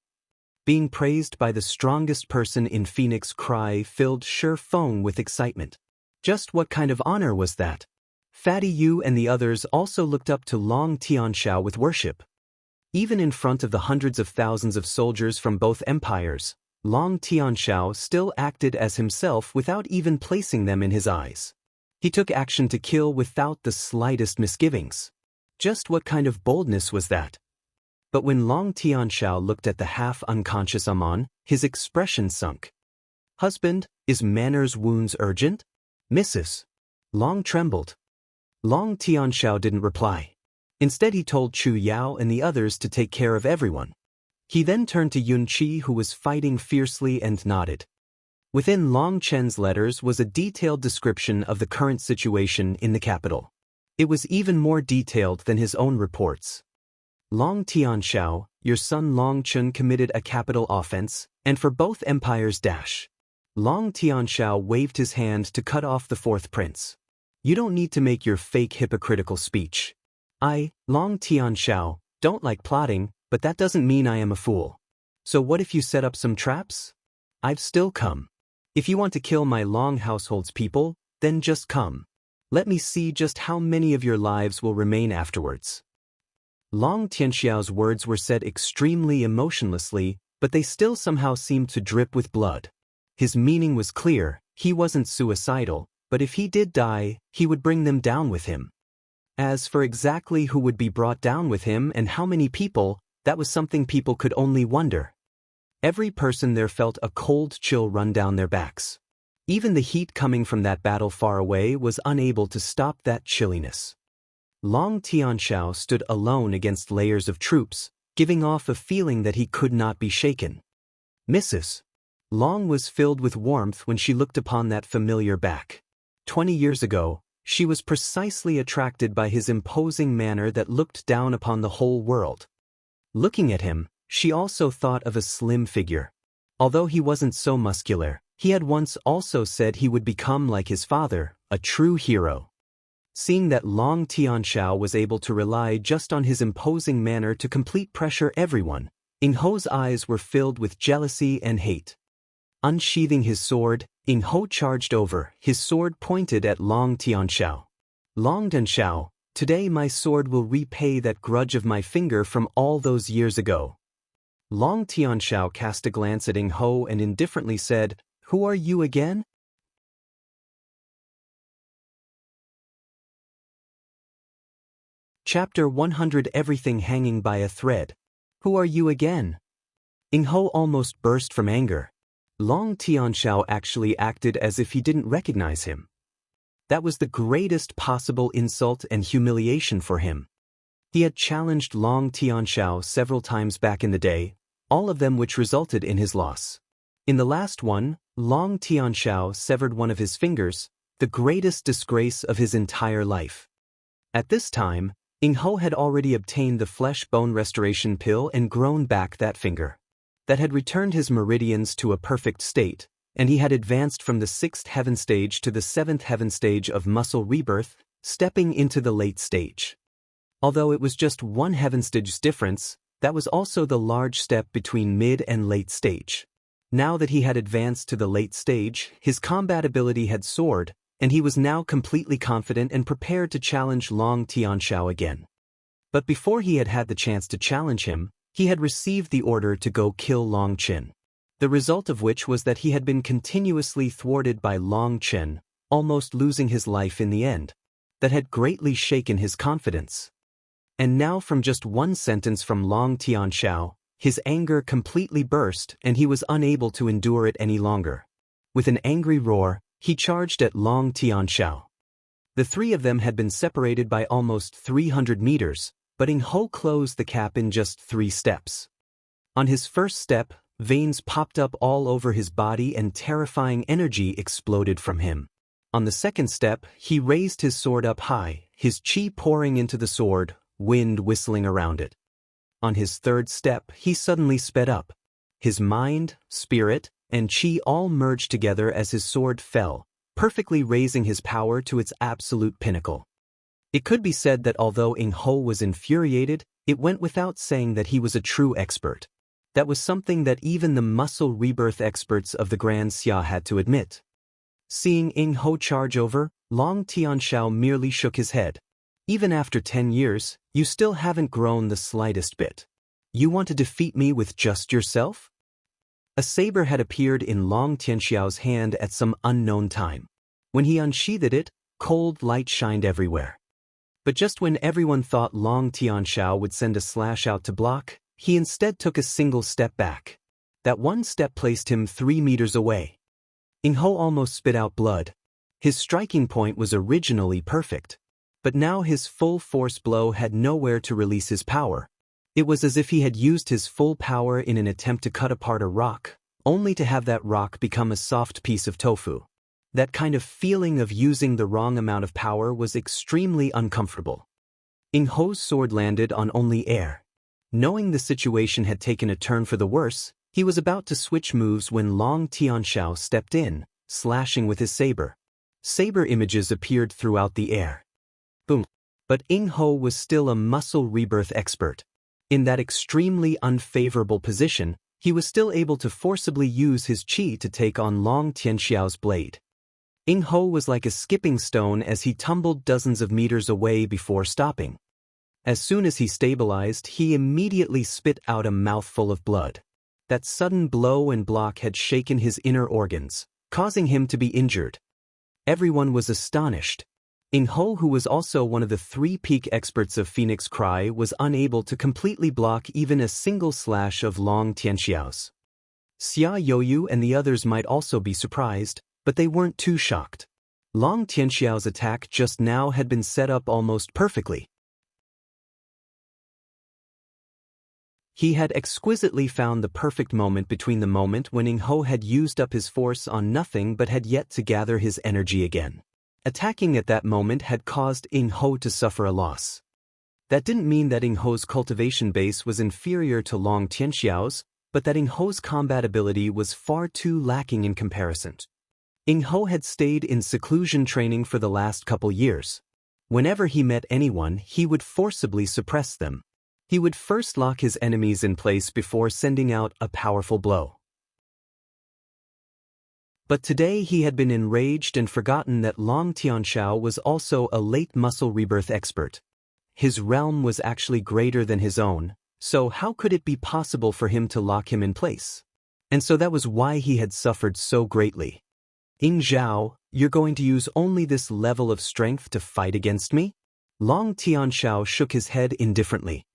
Being praised by the strongest person in Phoenix Cry filled Shi Feng with excitement. Just what kind of honor was that? Fatty Yu and the others also looked up to Long Tianxiao with worship. Even in front of the hundreds of thousands of soldiers from both empires, Long Tianxiao still acted as himself without even placing them in his eyes. He took action to kill without the slightest misgivings. Just what kind of boldness was that? But when Long Tianxiao looked at the half-unconscious Amon, his expression sunk. "Husband, is Manners' wounds urgent?" "Mrs. Long trembled." Long Tianxiao didn't reply. Instead he told Chu Yao and the others to take care of everyone. He then turned to Yun Qi who was fighting fiercely and nodded. Within Long Chen's letters was a detailed description of the current situation in the capital. It was even more detailed than his own reports. "Long Tianxiao, your son Long Chen committed a capital offense, and for both empires dash." Long Tianxiao waved his hand to cut off the fourth prince. "You don't need to make your fake hypocritical speech. I, Long Tianxiao, don't like plotting, but that doesn't mean I am a fool. So what if you set up some traps? I've still come. If you want to kill my Long household's people, then just come. Let me see just how many of your lives will remain afterwards." Long Tianxiao's words were said extremely emotionlessly, but they still somehow seemed to drip with blood. His meaning was clear, he wasn't suicidal, but if he did die, he would bring them down with him. As for exactly who would be brought down with him and how many people, that was something people could only wonder. Every person there felt a cold chill run down their backs. Even the heat coming from that battle far away was unable to stop that chilliness. Long Tianxiao stood alone against layers of troops, giving off a feeling that he could not be shaken. Mrs. Long was filled with warmth when she looked upon that familiar back. 20 years ago, she was precisely attracted by his imposing manner that looked down upon the whole world. Looking at him, she also thought of a slim figure. Although he wasn't so muscular, he had once also said he would become like his father, a true hero. Seeing that Long Tianxiao was able to rely just on his imposing manner to complete pressure everyone, Ing Ho's eyes were filled with jealousy and hate. Unsheathing his sword, Ing Ho charged over, his sword pointed at Long Tianxiao. "Long Tianxiao, today my sword will repay that grudge of my finger from all those years ago." Long Tianxiao cast a glance at Ing Ho and indifferently said, "Who are you again?" Chapter 100 Everything hanging by a thread. "Who are you again?" Ing Ho almost burst from anger. Long Tianxiao actually acted as if he didn't recognize him. That was the greatest possible insult and humiliation for him. He had challenged Long Tianxiao several times back in the day, all of them which resulted in his loss. In the last one, Long Tianxiao severed one of his fingers, the greatest disgrace of his entire life. At this time, Ing Ho had already obtained the flesh-bone restoration pill and grown back that finger. that had returned his meridians to a perfect state, and he had advanced from the 6th heaven stage to the 7th heaven stage of muscle rebirth, stepping into the late stage. Although it was just one heaven stage's difference, that was also the large step between mid and late stage. Now that he had advanced to the late stage, his combat ability had soared, and he was now completely confident and prepared to challenge Long Tianxiao again. But before he had had the chance to challenge him, he had received the order to go kill Long Qin. The result of which was that he had been continuously thwarted by Long Qin, almost losing his life in the end. That had greatly shaken his confidence. And now from just one sentence from Long Tianxiao, his anger completely burst and he was unable to endure it any longer. With an angry roar, he charged at Long Tianxiao. The three of them had been separated by almost 300 meters, but Ing Ho closed the gap in just 3 steps. On his first step, veins popped up all over his body and terrifying energy exploded from him. On the second step, he raised his sword up high, his chi pouring into the sword, wind whistling around it. On his third step, he suddenly sped up. His mind, spirit, and chi all merged together as his sword fell, perfectly raising his power to its absolute pinnacle. It could be said that although Ing Ho was infuriated, it went without saying that he was a true expert. That was something that even the muscle rebirth experts of the Grand Xia had to admit. Seeing Ing Ho charge over, Long Tianxiao merely shook his head. Even after 10 years, you still haven't grown the slightest bit. You want to defeat me with just yourself? A saber had appeared in Long Tianxiao's hand at some unknown time. When he unsheathed it, cold light shined everywhere. But just when everyone thought Long Tianxiao would send a slash out to block, he instead took a single step back. That one step placed him 3 meters away. Ing Ho almost spit out blood. His striking point was originally perfect. But now his full force blow had nowhere to release his power. It was as if he had used his full power in an attempt to cut apart a rock, only to have that rock become a soft piece of tofu. That kind of feeling of using the wrong amount of power was extremely uncomfortable. Ing Ho's sword landed on only air. Knowing the situation had taken a turn for the worse, he was about to switch moves when Long Tianxiao stepped in, slashing with his saber. Saber images appeared throughout the air. Boom. But Ing Ho was still a muscle rebirth expert. In that extremely unfavorable position, he was still able to forcibly use his qi to take on Long Tianxiao's blade. Ing Ho was like a skipping stone as he tumbled dozens of meters away before stopping. As soon as he stabilized, he immediately spit out a mouthful of blood. That sudden blow and block had shaken his inner organs, causing him to be injured. Everyone was astonished. Ing Ho, who was also one of the 3 peak experts of Phoenix Cry, was unable to completely block even a single slash of Long Tianxiao's. Xia Youyu and the others might also be surprised, but they weren't too shocked. Long Tianxiao's attack just now had been set up almost perfectly. He had exquisitely found the perfect moment between the moment when Ing Ho had used up his force on nothing but had yet to gather his energy again. Attacking at that moment had caused Ing Ho to suffer a loss. That didn't mean that Ing Ho's cultivation base was inferior to Long Tianxiao's, but that Ing Ho's combat ability was far too lacking in comparison. Ing Ho had stayed in seclusion training for the last couple years. Whenever he met anyone, he would forcibly suppress them. He would first lock his enemies in place before sending out a powerful blow. But today he had been enraged and forgotten that Long Tianxiao was also a late muscle rebirth expert. His realm was actually greater than his own, so how could it be possible for him to lock him in place? And so that was why he had suffered so greatly. Ing Zhao, you're going to use only this level of strength to fight against me? Long Tianxiao shook his head indifferently.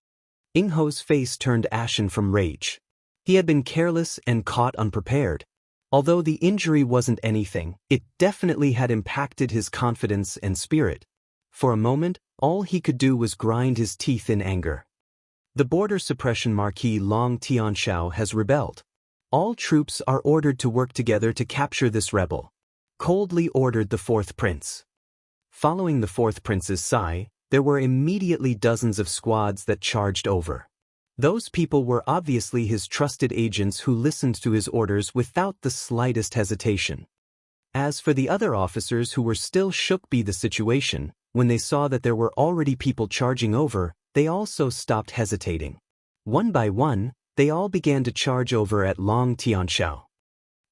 Ing Ho's face turned ashen from rage. He had been careless and caught unprepared. Although the injury wasn't anything, it definitely had impacted his confidence and spirit. For a moment, all he could do was grind his teeth in anger. The border suppression Marquis Long Tianxiao has rebelled. All troops are ordered to work together to capture this rebel. Coldly ordered the 4th prince. Following the 4th prince's sigh, there were immediately dozens of squads that charged over. Those people were obviously his trusted agents who listened to his orders without the slightest hesitation. As for the other officers who were still shook by the situation, when they saw that there were already people charging over, they also stopped hesitating. One by one, they all began to charge over at Long Tianxiao.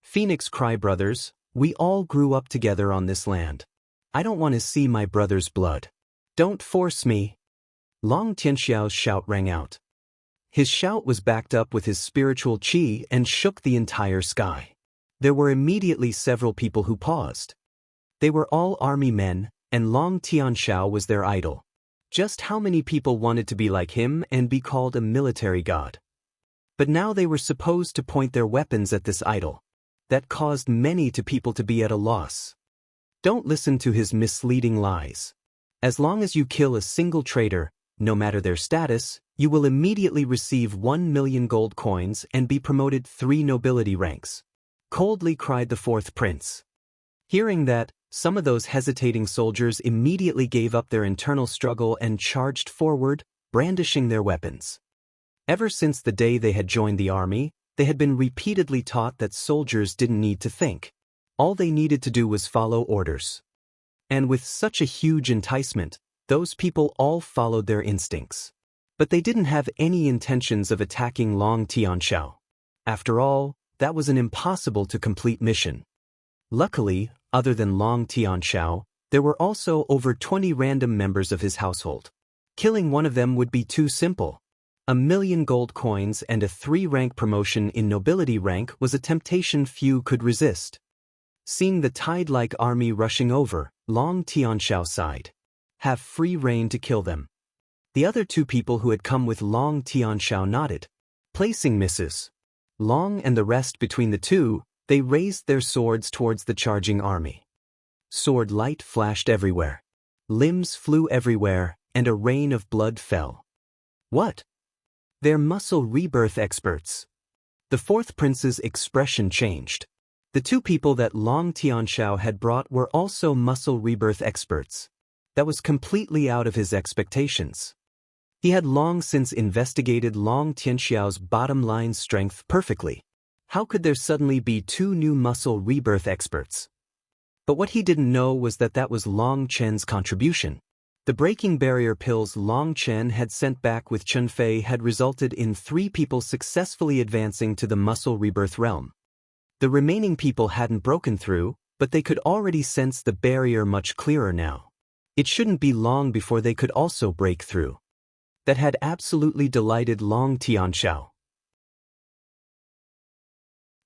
Phoenix Cry brothers, we all grew up together on this land. I don't want to see my brother's blood. Don't force me. Long Tianxiao's shout rang out. His shout was backed up with his spiritual qi and shook the entire sky. There were immediately several people who paused. They were all army men, and Long Tianxiao was their idol. Just how many people wanted to be like him and be called a military god? But now they were supposed to point their weapons at this idol. That caused many people to be at a loss. Don't listen to his misleading lies. As long as you kill a single traitor, no matter their status, you will immediately receive 1 million gold coins and be promoted 3 nobility ranks. Coldly cried the fourth prince. Hearing that, some of those hesitating soldiers immediately gave up their internal struggle and charged forward, brandishing their weapons. Ever since the day they had joined the army, they had been repeatedly taught that soldiers didn't need to think. All they needed to do was follow orders. And with such a huge enticement, those people all followed their instincts. But they didn't have any intentions of attacking Long Tianxiao. After all, that was an impossible to complete mission. Luckily, other than Long Tianxiao, there were also over 20 random members of his household. Killing one of them would be too simple. 1 million gold coins and a 3-rank promotion in nobility rank was a temptation few could resist. Seeing the tide-like army rushing over, Long Tianxiao sighed. Have free rein to kill them. The other 2 people who had come with Long Tianxiao nodded, placing misses. Long and the rest between the 2, they raised their swords towards the charging army. Sword light flashed everywhere. Limbs flew everywhere, and a rain of blood fell. What? They're muscle rebirth experts. The fourth prince's expression changed. The 2 people that Long Tianxiao had brought were also muscle rebirth experts. That was completely out of his expectations. He had long since investigated Long Tianxiao's bottom-line strength perfectly. How could there suddenly be 2 new muscle rebirth experts? But what he didn't know was that was Long Chen's contribution. The breaking barrier pills Long Chen had sent back with Chen Fei had resulted in 3 people successfully advancing to the muscle rebirth realm. The remaining people hadn't broken through, but they could already sense the barrier much clearer now. It shouldn't be long before they could also break through. That had absolutely delighted Long Tianxiao.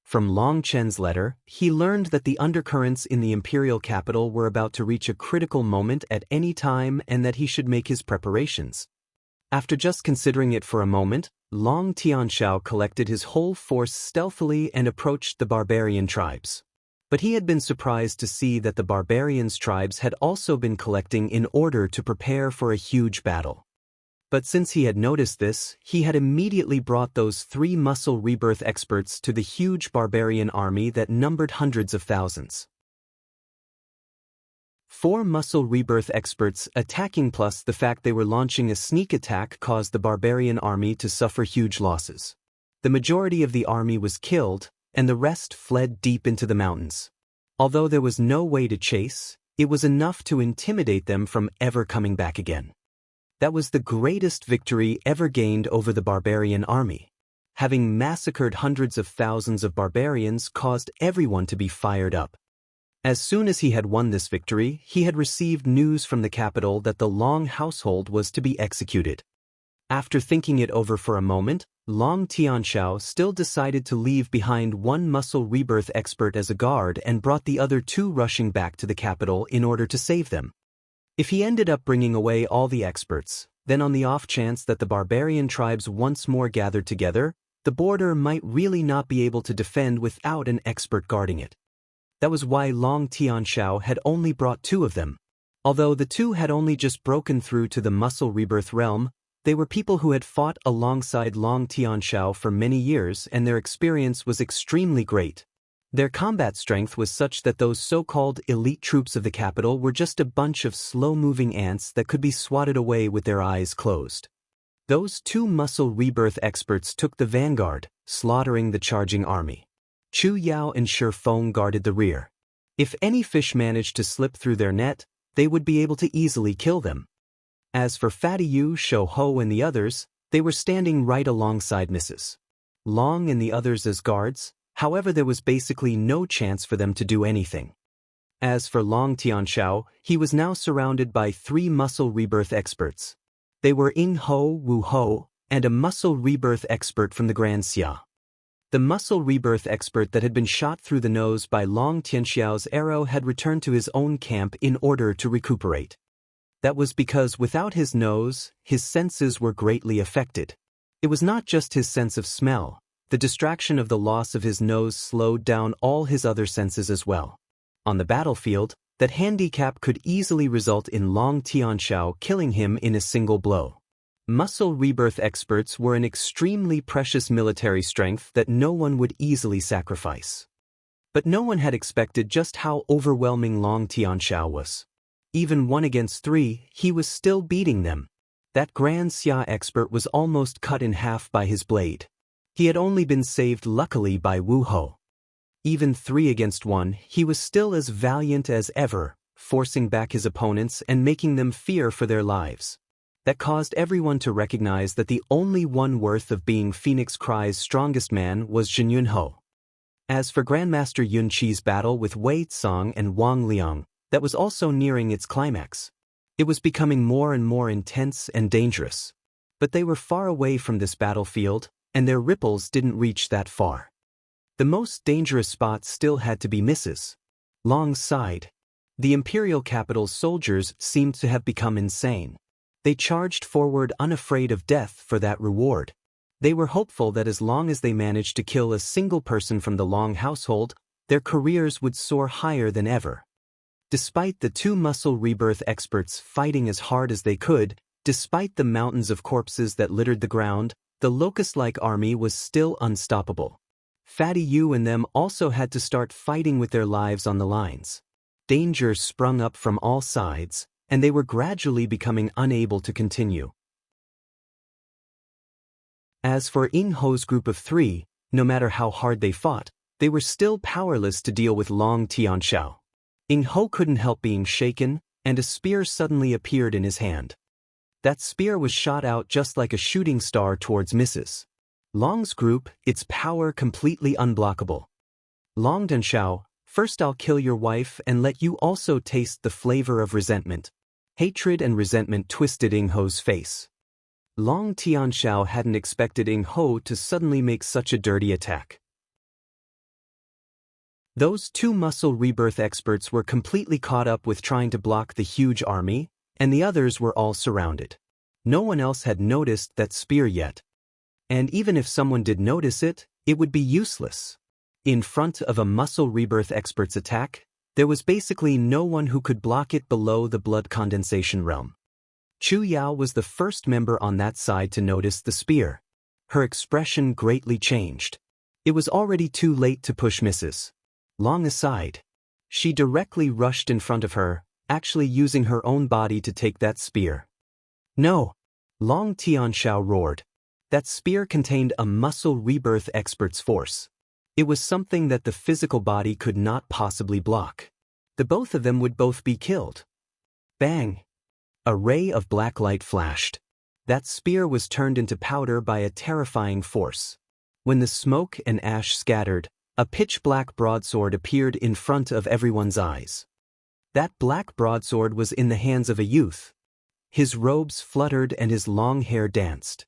From Long Chen's letter, he learned that the undercurrents in the imperial capital were about to reach a critical moment at any time and that he should make his preparations. After just considering it for a moment, Long Tianxiao collected his whole force stealthily and approached the barbarian tribes. But he had been surprised to see that the barbarians' tribes had also been collecting in order to prepare for a huge battle. But since he had noticed this, he had immediately brought those 3 muscle rebirth experts to the huge barbarian army that numbered hundreds of thousands. 4 muscle rebirth experts attacking plus the fact they were launching a sneak attack caused the barbarian army to suffer huge losses. The majority of the army was killed, and the rest fled deep into the mountains. Although there was no way to chase, it was enough to intimidate them from ever coming back again. That was the greatest victory ever gained over the barbarian army. Having massacred hundreds of thousands of barbarians caused everyone to be fired up. As soon as he had won this victory, he had received news from the capital that the Long household was to be executed. After thinking it over for a moment, Long Tianxiao still decided to leave behind 1 muscle rebirth expert as a guard and brought the other 2 rushing back to the capital in order to save them. If he ended up bringing away all the experts, then on the off chance that the barbarian tribes once more gathered together, the border might really not be able to defend without an expert guarding it. That was why Long Tianxiao had only brought 2 of them. Although the 2 had only just broken through to the muscle rebirth realm, they were people who had fought alongside Long Tianxiao for many years and their experience was extremely great. Their combat strength was such that those so-called elite troops of the capital were just a bunch of slow-moving ants that could be swatted away with their eyes closed. Those two muscle rebirth experts took the vanguard, slaughtering the charging army. Chu Yao and Shi Feng guarded the rear. If any fish managed to slip through their net, they would be able to easily kill them. As for Fatty Yu, Shou Ho and the others, they were standing right alongside Mrs. Long and the others as guards, however there was basically no chance for them to do anything. As for Long Tianxiao, he was now surrounded by 3 muscle rebirth experts. They were Ying Ho, Wu Ho, and a muscle rebirth expert from the Grand Xia. The muscle rebirth expert that had been shot through the nose by Long Tianxiao's arrow had returned to his own camp in order to recuperate. That was because without his nose, his senses were greatly affected. It was not just his sense of smell. The distraction of the loss of his nose slowed down all his other senses as well. On the battlefield, that handicap could easily result in Long Tianxiao killing him in a single blow. Muscle rebirth experts were an extremely precious military strength that no one would easily sacrifice. But no one had expected just how overwhelming Long Tianxiao was. Even 1 against 3, he was still beating them. That Grand Xia expert was almost cut in half by his blade. He had only been saved luckily by Wu Ho. Even 3 against 1, he was still as valiant as ever, forcing back his opponents and making them fear for their lives. That caused everyone to recognize that the only one worth of being Phoenix Cry's strongest man was Zhen Yunho. As for Grandmaster Yun Qi's battle with Wei Tsang and Wang Liang, that was also nearing its climax. It was becoming more and more intense and dangerous. But they were far away from this battlefield, and their ripples didn't reach that far. The most dangerous spot still had to be Mrs. Long's side. The imperial capital's soldiers seemed to have become insane. They charged forward unafraid of death for that reward. They were hopeful that as long as they managed to kill a single person from the Long household, their careers would soar higher than ever. Despite the 2 muscle rebirth experts fighting as hard as they could, despite the mountains of corpses that littered the ground, the locust-like army was still unstoppable. Fatty Yu and them also had to start fighting with their lives on the lines. Danger sprung up from all sides, and they were gradually becoming unable to continue. As for Ying Ho's group of 3, no matter how hard they fought, they were still powerless to deal with Long Tianxiao. Ying Ho couldn't help being shaken, and a spear suddenly appeared in his hand. That spear was shot out just like a shooting star towards Mrs. Long's group, its power completely unblockable. Long Tianxiao, first I'll kill your wife and let you also taste the flavor of resentment. Hatred and resentment twisted Ying Ho's face. Long Tianxiao hadn't expected Ying Ho to suddenly make such a dirty attack. Those 2 muscle rebirth experts were completely caught up with trying to block the huge army, and the others were all surrounded. No one else had noticed that spear yet. And even if someone did notice it, it would be useless. In front of a muscle rebirth expert's attack, there was basically no one who could block it below the blood condensation realm. Chu Yao was the first member on that side to notice the spear. Her expression greatly changed. It was already too late to push Mrs. Long aside. She directly rushed in front of her, actually using her own body to take that spear. No! Long Tianxiao roared. That spear contained a muscle rebirth expert's force. It was something that the physical body could not possibly block. The both of them would both be killed. Bang! A ray of black light flashed. That spear was turned into powder by a terrifying force. When the smoke and ash scattered, a pitch-black broadsword appeared in front of everyone's eyes. That black broadsword was in the hands of a youth. His robes fluttered and his long hair danced.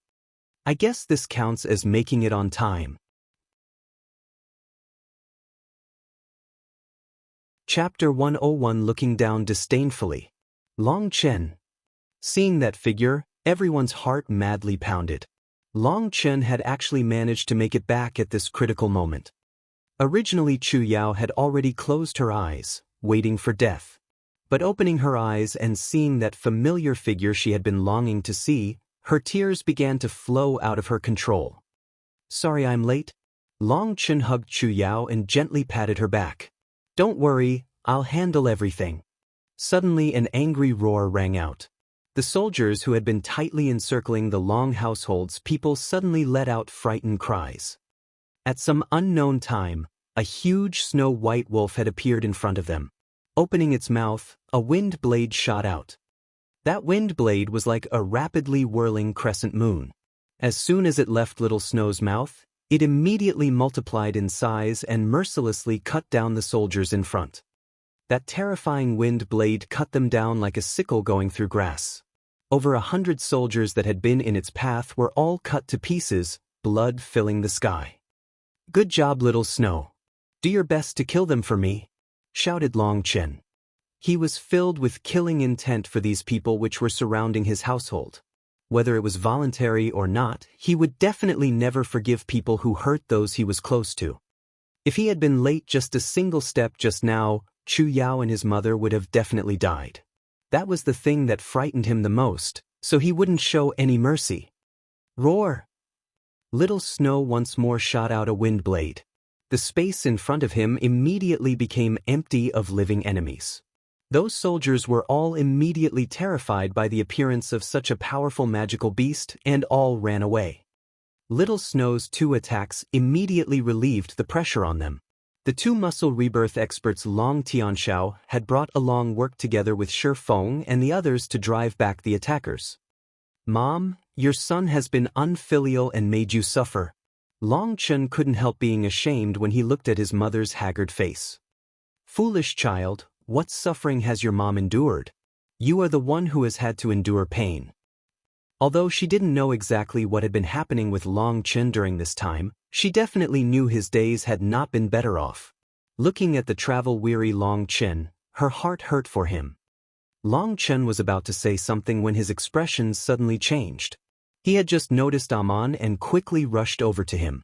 I guess this counts as making it on time. Chapter 101 Looking down disdainfully. Long Chen. Seeing that figure, everyone's heart madly pounded. Long Chen had actually managed to make it back at this critical moment. Originally Chu Yao had already closed her eyes, waiting for death. But opening her eyes and seeing that familiar figure she had been longing to see, her tears began to flow out of her control. Sorry I'm late? Long Chen hugged Chu Yao and gently patted her back. Don't worry, I'll handle everything. Suddenly an angry roar rang out. The soldiers who had been tightly encircling the Long household's people suddenly let out frightened cries. At some unknown time, a huge snow-white wolf had appeared in front of them. Opening its mouth, a wind blade shot out. That wind blade was like a rapidly whirling crescent moon. As soon as it left Little Snow's mouth, it immediately multiplied in size and mercilessly cut down the soldiers in front. That terrifying wind blade cut them down like a sickle going through grass. Over 100 soldiers that had been in its path were all cut to pieces, blood filling the sky. "Good job, Little Snow. Do your best to kill them for me," shouted Long Chen. He was filled with killing intent for these people which were surrounding his household. Whether it was voluntary or not, he would definitely never forgive people who hurt those he was close to. If he had been late just a single step just now, Chu Yao and his mother would have definitely died. That was the thing that frightened him the most, so he wouldn't show any mercy. Roar! Little Snow once more shot out a wind blade. The space in front of him immediately became empty of living enemies. Those soldiers were all immediately terrified by the appearance of such a powerful magical beast and all ran away. Little Snow's 2 attacks immediately relieved the pressure on them. The 2 muscle rebirth experts Long Tianxiao had brought along work together with Shi Feng and the others to drive back the attackers. "Mom, your son has been unfilial and made you suffer." Long Chen couldn't help being ashamed when he looked at his mother's haggard face. "Foolish child, what suffering has your mom endured? You are the one who has had to endure pain." Although she didn't know exactly what had been happening with Long Chen during this time, she definitely knew his days had not been better off. Looking at the travel-weary Long Chen, her heart hurt for him. Long Chen was about to say something when his expression suddenly changed. He had just noticed Amon and quickly rushed over to him.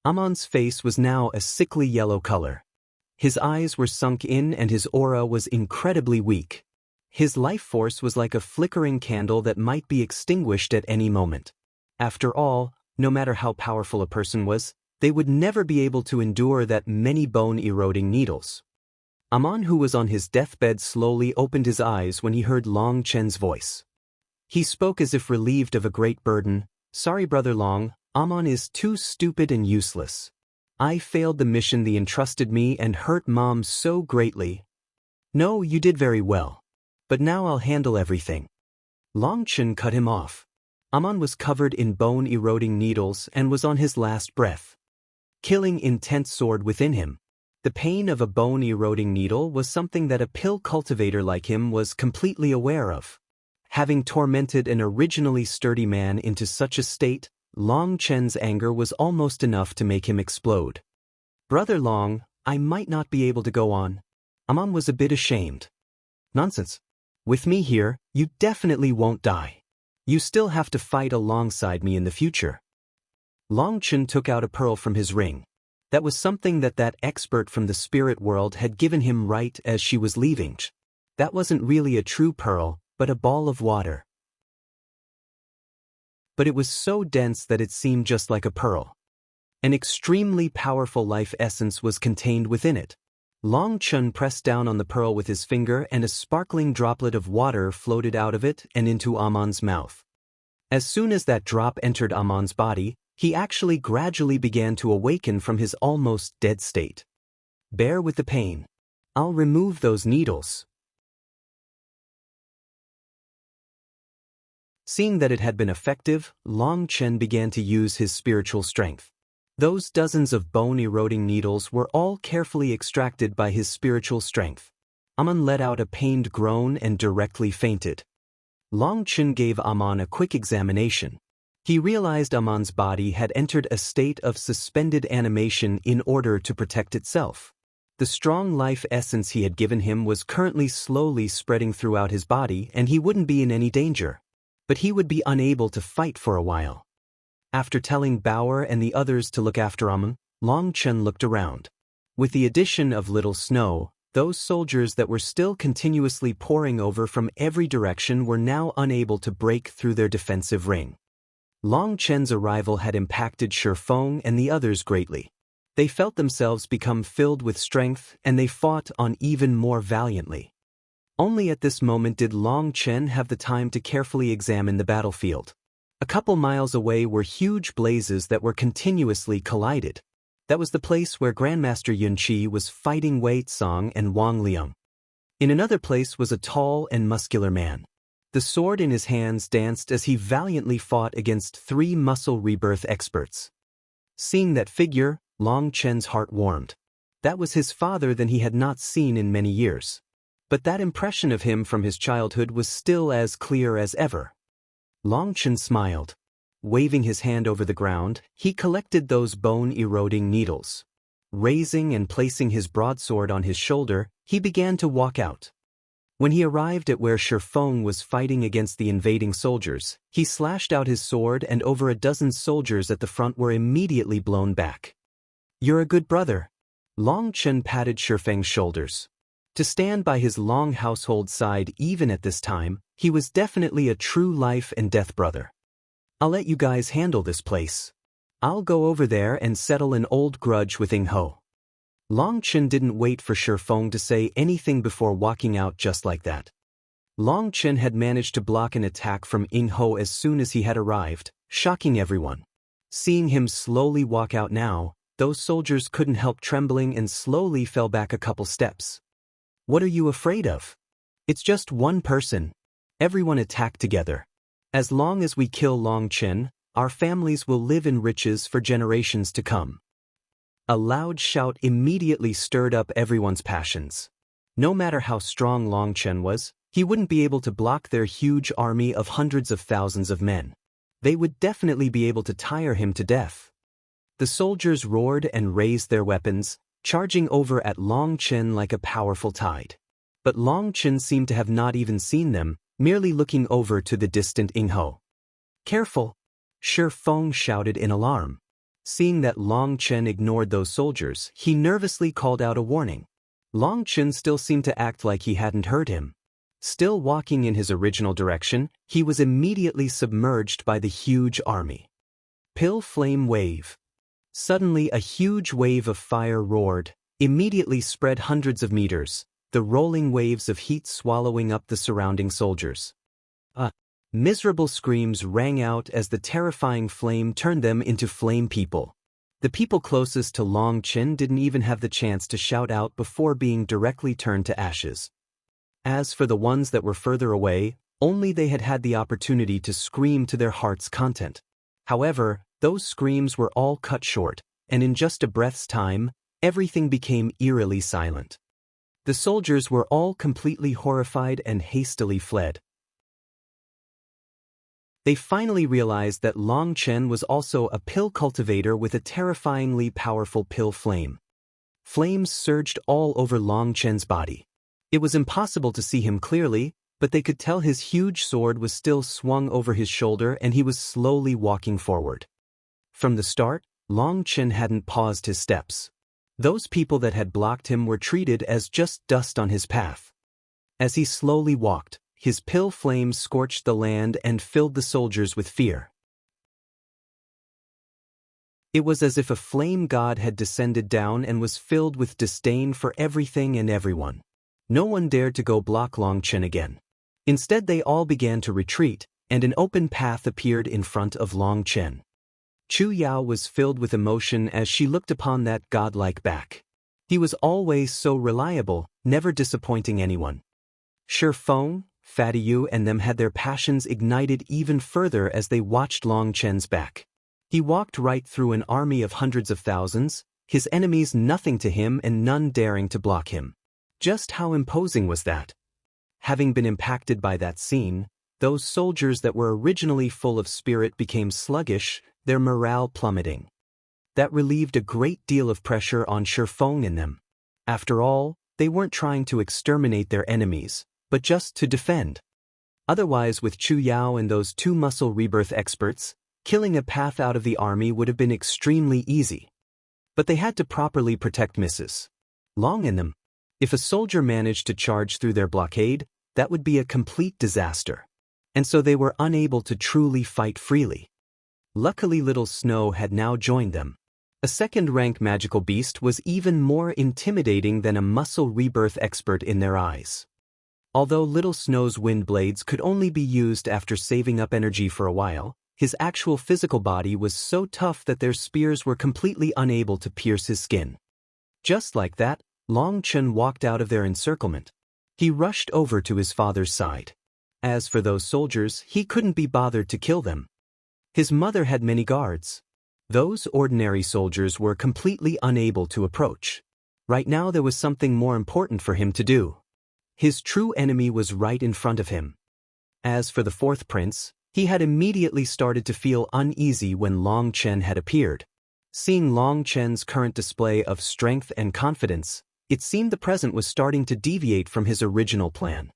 Amon's face was now a sickly yellow color. His eyes were sunk in and his aura was incredibly weak. His life force was like a flickering candle that might be extinguished at any moment. After all, no matter how powerful a person was, they would never be able to endure that many bone-eroding needles. Amon, who was on his deathbed, slowly opened his eyes when he heard Long Chen's voice. He spoke as if relieved of a great burden. "Sorry, Brother Long, Amon is too stupid and useless. I failed the mission they entrusted me and hurt Mom so greatly." "No, you did very well. But now I'll handle everything." Long Chen cut him off. Amon was covered in bone-eroding needles and was on his last breath. Killing intent soared within him. The pain of a bone-eroding needle was something that a pill cultivator like him was completely aware of. Having tormented an originally sturdy man into such a state, Long Chen's anger was almost enough to make him explode. "Brother Long, I might not be able to go on." Amon was a bit ashamed. "Nonsense. With me here, you definitely won't die. You still have to fight alongside me in the future." Long Chen took out a pearl from his ring. That was something that expert from the spirit world had given him right as she was leaving. That wasn't really a true pearl, but a ball of water. But it was so dense that it seemed just like a pearl. An extremely powerful life essence was contained within it. Long Chen pressed down on the pearl with his finger and a sparkling droplet of water floated out of it and into Amon's mouth. As soon as that drop entered Amon's body, he actually gradually began to awaken from his almost dead state. "Bear with the pain. I'll remove those needles." Seeing that it had been effective, Long Chen began to use his spiritual strength. Those dozens of bone-eroding needles were all carefully extracted by his spiritual strength. Amon let out a pained groan and directly fainted. Long Chen gave Amon a quick examination. He realized Amon's body had entered a state of suspended animation in order to protect itself. The strong life essence he had given him was currently slowly spreading throughout his body and he wouldn't be in any danger. But he would be unable to fight for a while. After telling Bauer and the others to look after Amon, Long Chen looked around. With the addition of Little Snow, those soldiers that were still continuously pouring over from every direction were now unable to break through their defensive ring. Long Chen's arrival had impacted Shi Feng and the others greatly. They felt themselves become filled with strength and they fought on even more valiantly. Only at this moment did Long Chen have the time to carefully examine the battlefield. A couple miles away were huge blazes that were continuously collided. That was the place where Grandmaster Yun Qi was fighting Wei Tsang and Wang Liang. In another place was a tall and muscular man. The sword in his hands danced as he valiantly fought against 3 muscle rebirth experts. Seeing that figure, Long Chen's heart warmed. That was his father than he had not seen in many years. But that impression of him from his childhood was still as clear as ever. Long Chen smiled. Waving his hand over the ground, he collected those bone-eroding needles. Raising and placing his broadsword on his shoulder, he began to walk out. When he arrived at where Shi Feng was fighting against the invading soldiers, he slashed out his sword and over a dozen soldiers at the front were immediately blown back. "You're a good brother." Long Chen patted Shi Feng's shoulders. To stand by his long household side even at this time, he was definitely a true life and death brother. "I'll let you guys handle this place. I'll go over there and settle an old grudge with Ing Ho." Long Chen didn't wait for Shi Feng to say anything before walking out just like that. Long Chen had managed to block an attack from Ing Ho as soon as he had arrived, shocking everyone. Seeing him slowly walk out now, those soldiers couldn't help trembling and slowly fell back a couple steps. "What are you afraid of? It's just one person." Everyone attacked together. "As long as we kill Long Chen, our families will live in riches for generations to come." A loud shout immediately stirred up everyone's passions. No matter how strong Long Chen was, he wouldn't be able to block their huge army of hundreds of thousands of men. They would definitely be able to tire him to death. The soldiers roared and raised their weapons, charging over at Long Chen like a powerful tide. But Long Chen seemed to have not even seen them, merely looking over to the distant Ing Ho. "Careful!" Shi Feng shouted in alarm. Seeing that Long Chen ignored those soldiers, he nervously called out a warning. Long Chen still seemed to act like he hadn't heard him. Still walking in his original direction, he was immediately submerged by the huge army. Pill flame wave. Suddenly a huge wave of fire roared, immediately spread hundreds of meters, the rolling waves of heat swallowing up the surrounding soldiers. Miserable screams rang out as the terrifying flame turned them into flame people. The people closest to Long Chen didn't even have the chance to shout out before being directly turned to ashes. As for the ones that were further away, only they had had the opportunity to scream to their heart's content. However, those screams were all cut short, and in just a breath's time, everything became eerily silent. The soldiers were all completely horrified and hastily fled. They finally realized that Long Chen was also a pill cultivator with a terrifyingly powerful pill flame. Flames surged all over Long Chen's body. It was impossible to see him clearly, but they could tell his huge sword was still swung over his shoulder and he was slowly walking forward. From the start, Long Chen hadn't paused his steps. Those people that had blocked him were treated as just dust on his path. As he slowly walked, his pill flames scorched the land and filled the soldiers with fear. It was as if a flame god had descended down and was filled with disdain for everything and everyone. No one dared to go block Long Chen again. Instead they all began to retreat, and an open path appeared in front of Long Chen. Chu Yao was filled with emotion as she looked upon that godlike back. He was always so reliable, never disappointing anyone. Shi Feng, Fatty Yu and them had their passions ignited even further as they watched Long Chen's back. He walked right through an army of hundreds of thousands, his enemies nothing to him and none daring to block him. Just how imposing was that? Having been impacted by that scene, those soldiers that were originally full of spirit became sluggish, their morale plummeting. That relieved a great deal of pressure on Shi Feng and them. After all, they weren't trying to exterminate their enemies, but just to defend. Otherwise, with Chu Yao and those 2 muscle rebirth experts, killing a path out of the army would have been extremely easy. But they had to properly protect Mrs. Long and them. If a soldier managed to charge through their blockade, that would be a complete disaster. And so they were unable to truly fight freely. Luckily Little Snow had now joined them. A second-rank magical beast was even more intimidating than a muscle rebirth expert in their eyes. Although Little Snow's wind blades could only be used after saving up energy for a while, his actual physical body was so tough that their spears were completely unable to pierce his skin. Just like that, Long Chen walked out of their encirclement. He rushed over to his father's side. As for those soldiers, he couldn't be bothered to kill them. His mother had many guards. Those ordinary soldiers were completely unable to approach. Right now there was something more important for him to do. His true enemy was right in front of him. As for the fourth prince, he had immediately started to feel uneasy when Long Chen had appeared. Seeing Long Chen's current display of strength and confidence, it seemed the present was starting to deviate from his original plan.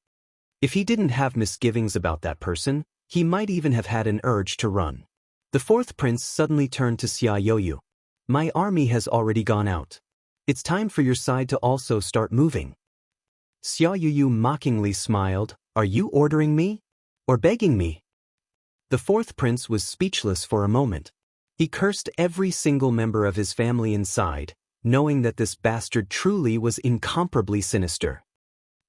If he didn't have misgivings about that person, he might even have had an urge to run. The fourth prince suddenly turned to Xia Yoyu. My army has already gone out. It's time for your side to also start moving. Xia Yoyu mockingly smiled. Are you ordering me? Or begging me? The fourth prince was speechless for a moment. He cursed every single member of his family inside, knowing that this bastard truly was incomparably sinister.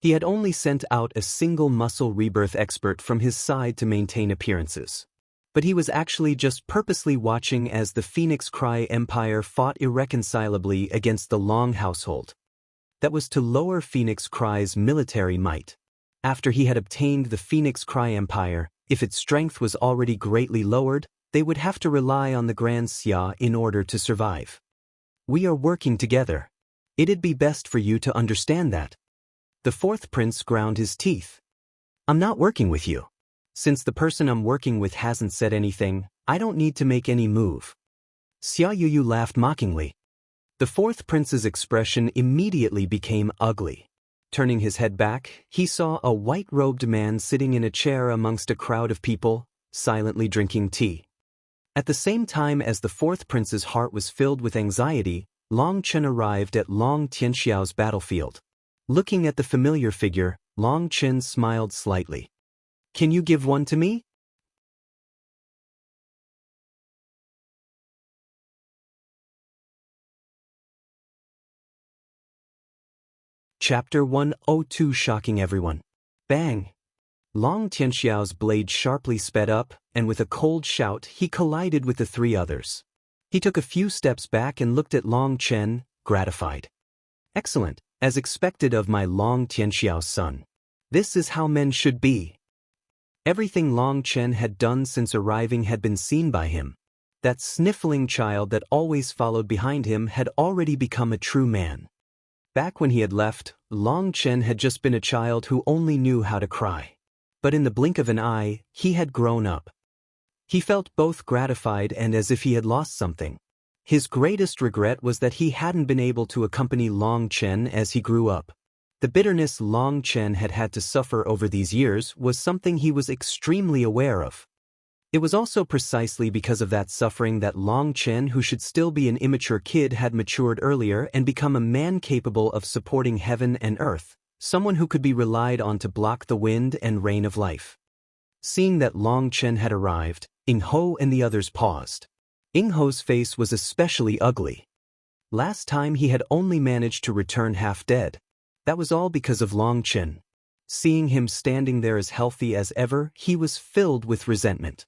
He had only sent out a single muscle rebirth expert from his side to maintain appearances. But he was actually just purposely watching as the Phoenix Cry Empire fought irreconcilably against the Long household. That was to lower Phoenix Cry's military might. After he had obtained the Phoenix Cry Empire, if its strength was already greatly lowered, they would have to rely on the Grand Xia in order to survive. We are working together. It'd be best for you to understand that. The fourth prince ground his teeth. I'm not working with you. Since the person I'm working with hasn't said anything, I don't need to make any move. Xia Yuyu laughed mockingly. The fourth prince's expression immediately became ugly. Turning his head back, he saw a white-robed man sitting in a chair amongst a crowd of people, silently drinking tea. At the same time as the fourth prince's heart was filled with anxiety, Long Chen arrived at Long Tianxiao's battlefield. Looking at the familiar figure, Long Chen smiled slightly. Can you give one to me? Chapter 102 Shocking Everyone. Bang! Long Tianxiao's blade sharply sped up, and with a cold shout he collided with the three others. He took a few steps back and looked at Long Chen, gratified. Excellent, as expected of my Long Tianxiao's son. This is how men should be. Everything Long Chen had done since arriving had been seen by him. That sniffling child that always followed behind him had already become a true man. Back when he had left, Long Chen had just been a child who only knew how to cry. But in the blink of an eye, he had grown up. He felt both gratified and as if he had lost something. His greatest regret was that he hadn't been able to accompany Long Chen as he grew up. The bitterness Long Chen had had to suffer over these years was something he was extremely aware of. It was also precisely because of that suffering that Long Chen, who should still be an immature kid, had matured earlier and become a man capable of supporting heaven and earth, someone who could be relied on to block the wind and rain of life. Seeing that Long Chen had arrived, Ing Ho and the others paused. Ing Ho's face was especially ugly. Last time he had only managed to return half dead. That was all because of Long Chen. Seeing him standing there as healthy as ever, he was filled with resentment.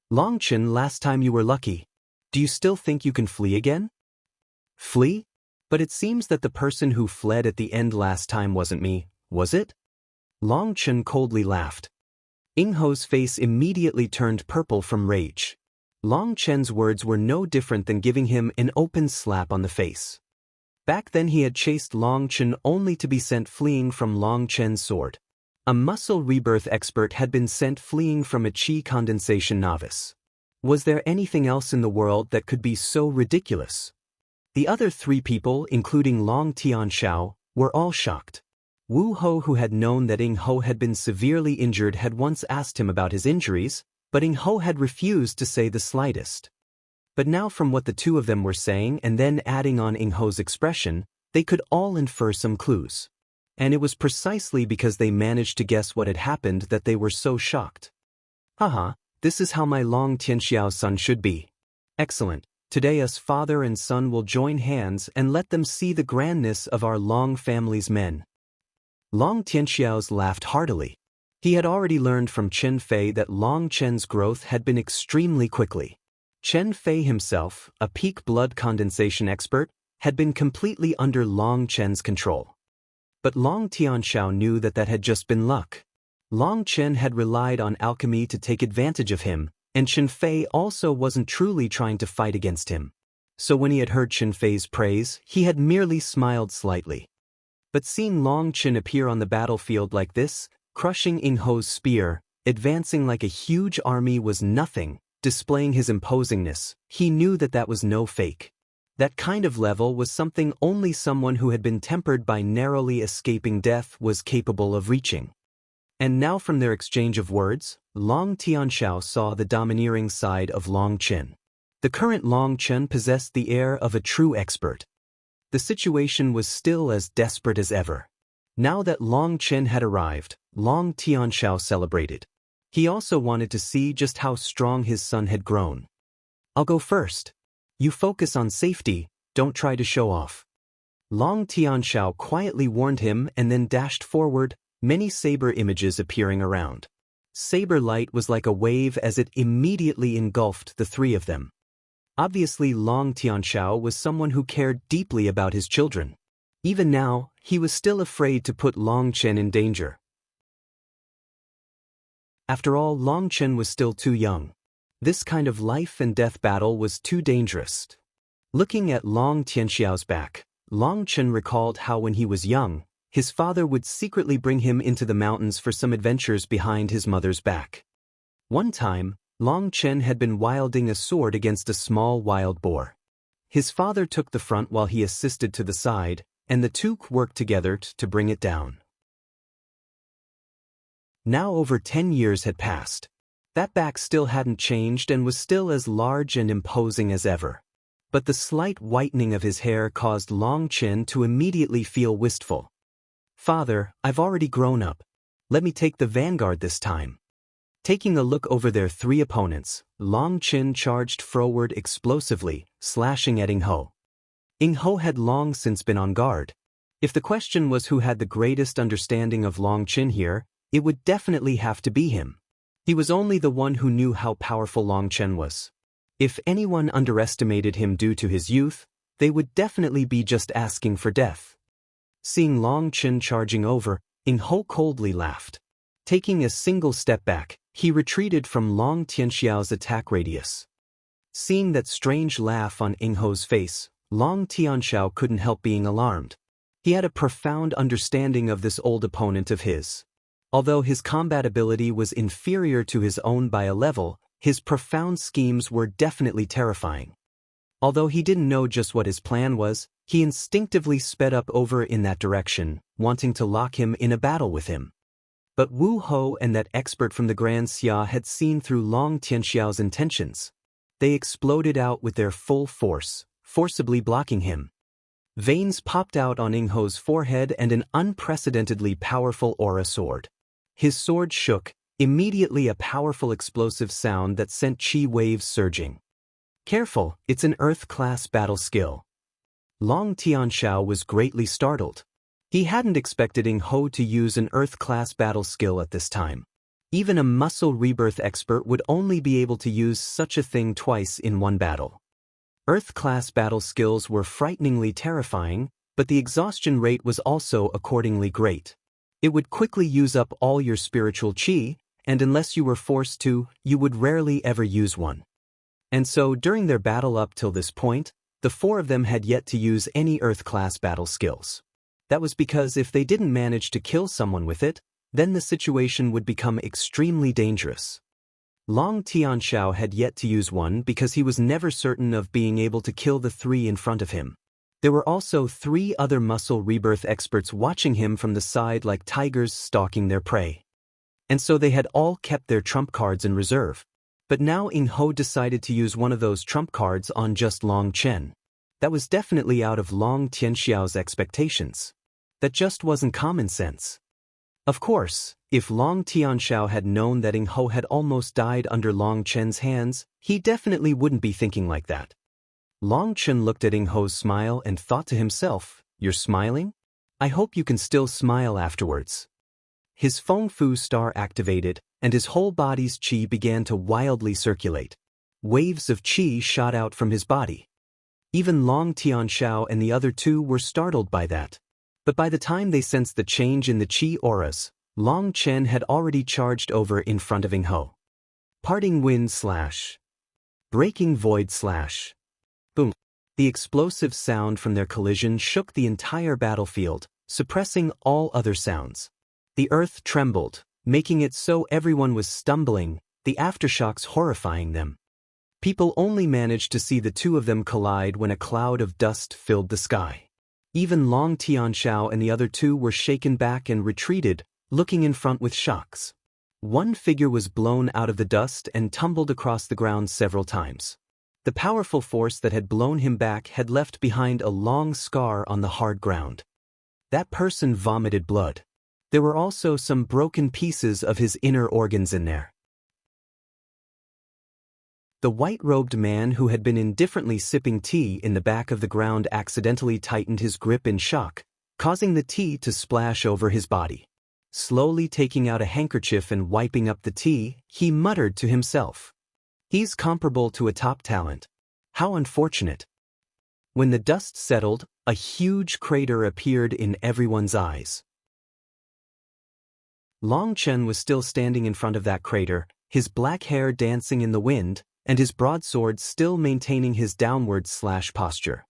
Long Chen, last time you were lucky. Do you still think you can flee again? Flee? But it seems that the person who fled at the end last time wasn't me, was it? Long Chen coldly laughed. Ing Ho's face immediately turned purple from rage. Long Chen's words were no different than giving him an open slap on the face. Back then he had chased Long Chen only to be sent fleeing from Long Chen's sword. A muscle rebirth expert had been sent fleeing from a qi condensation novice. Was there anything else in the world that could be so ridiculous? The other three people, including Long Tianxiao, were all shocked. Wu Ho, who had known that Ing Ho had been severely injured, had once asked him about his injuries, but Ing Ho had refused to say the slightest. But now from what the two of them were saying and then adding on Ing Ho's expression, they could all infer some clues. And it was precisely because they managed to guess what had happened that they were so shocked. Haha, this is how my Long Tianxiao's son should be. Excellent. Today us father and son will join hands and let them see the grandness of our Long family's men. Long Tianxiao's laughed heartily. He had already learned from Chen Fei that Long Chen's growth had been extremely quickly. Chen Fei himself, a peak blood condensation expert, had been completely under Long Chen's control. But Long Tianxiao knew that had just been luck. Long Chen had relied on alchemy to take advantage of him, and Chen Fei also wasn't truly trying to fight against him. So when he had heard Chen Fei's praise, he had merely smiled slightly. But seeing Long Chen appear on the battlefield like this, crushing Ying Ho's spear, advancing like a huge army was nothing, displaying his imposingness, he knew that was no fake. That kind of level was something only someone who had been tempered by narrowly escaping death was capable of reaching. And now from their exchange of words, Long Tianxiao saw the domineering side of Long Chen. The current Long Chen possessed the air of a true expert. The situation was still as desperate as ever. Now that Long Chen had arrived, Long Tianxiao celebrated. He also wanted to see just how strong his son had grown. "I'll go first. You focus on safety, don't try to show off." Long Tianxiao quietly warned him and then dashed forward, many saber images appearing around. Saber light was like a wave as it immediately engulfed the three of them. Obviously, Long Tianxiao was someone who cared deeply about his children. Even now, he was still afraid to put Long Chen in danger. After all, Long Chen was still too young. This kind of life and death battle was too dangerous. Looking at Long Tianxiao's back, Long Chen recalled how when he was young, his father would secretly bring him into the mountains for some adventures behind his mother's back. One time, Long Chen had been wielding a sword against a small wild boar. His father took the front while he assisted to the side, and the two worked together to bring it down. Now over 10 years had passed. That back still hadn't changed and was still as large and imposing as ever. But the slight whitening of his hair caused Long Chen to immediately feel wistful. "Father, I've already grown up. Let me take the vanguard this time." Taking a look over their three opponents, Long Chen charged forward explosively, slashing at Ying Ho. Ying Ho had long since been on guard. If the question was who had the greatest understanding of Long Chen here, it would definitely have to be him. He was only the one who knew how powerful Long Chen was. If anyone underestimated him due to his youth, they would definitely be just asking for death. Seeing Long Chen charging over, Ying Ho coldly laughed. Taking a single step back, he retreated from Long Tianxiao's attack radius. Seeing that strange laugh on Ying Ho's face, Long Tianxiao couldn't help being alarmed. He had a profound understanding of this old opponent of his. Although his combat ability was inferior to his own by a level, his profound schemes were definitely terrifying. Although he didn't know just what his plan was, he instinctively sped up over in that direction, wanting to lock him in a battle with him. But Wu Ho and that expert from the Grand Xia had seen through Long Tianxiao's intentions. They exploded out with their full force, forcibly blocking him. Veins popped out on Ying Ho's forehead and an unprecedentedly powerful aura soared. His sword shook, immediately a powerful explosive sound that sent chi waves surging. "Careful, it's an Earth-class battle skill." Long Tianxiao was greatly startled. He hadn't expected Ying Ho to use an Earth-class battle skill at this time. Even a muscle rebirth expert would only be able to use such a thing twice in one battle. Earth-class battle skills were frighteningly terrifying, but the exhaustion rate was also accordingly great. It would quickly use up all your spiritual chi, and unless you were forced to, you would rarely ever use one. And so during their battle up till this point, the four of them had yet to use any Earth-class battle skills. That was because if they didn't manage to kill someone with it, then the situation would become extremely dangerous. Long Tianxiao had yet to use one because he was never certain of being able to kill the three in front of him. There were also 3 other muscle rebirth experts watching him from the side like tigers stalking their prey. And so they had all kept their trump cards in reserve. But now Ying Ho decided to use one of those trump cards on just Long Chen. That was definitely out of Long Tianxiao's expectations. That just wasn't common sense. Of course, if Long Tianxiao had known that Ying Ho had almost died under Long Chen's hands, he definitely wouldn't be thinking like that. Long Chen looked at Ying Ho's smile and thought to himself, "You're smiling? I hope you can still smile afterwards. His Feng Fu star activated, and his whole body's qi began to wildly circulate. Waves of qi shot out from his body. Even Long Tianxiao and the other two were startled by that. But by the time they sensed the change in the qi auras, Long Chen had already charged over in front of Ing Ho. Parting wind / breaking void / boom. The explosive sound from their collision shook the entire battlefield, suppressing all other sounds. The earth trembled, making it so everyone was stumbling, the aftershocks horrifying them. People only managed to see the two of them collide when a cloud of dust filled the sky. Even Long Tianxiao and the other two were shaken back and retreated, looking in front with shocks. One figure was blown out of the dust and tumbled across the ground several times. The powerful force that had blown him back had left behind a long scar on the hard ground. That person vomited blood. There were also some broken pieces of his inner organs in there. The white-robed man who had been indifferently sipping tea in the back of the ground accidentally tightened his grip in shock, causing the tea to splash over his body. Slowly taking out a handkerchief and wiping up the tea, he muttered to himself. He's comparable to a top talent. How unfortunate. When the dust settled, a huge crater appeared in everyone's eyes. Long Chen was still standing in front of that crater, his black hair dancing in the wind, and his broadsword still maintaining his downward / posture.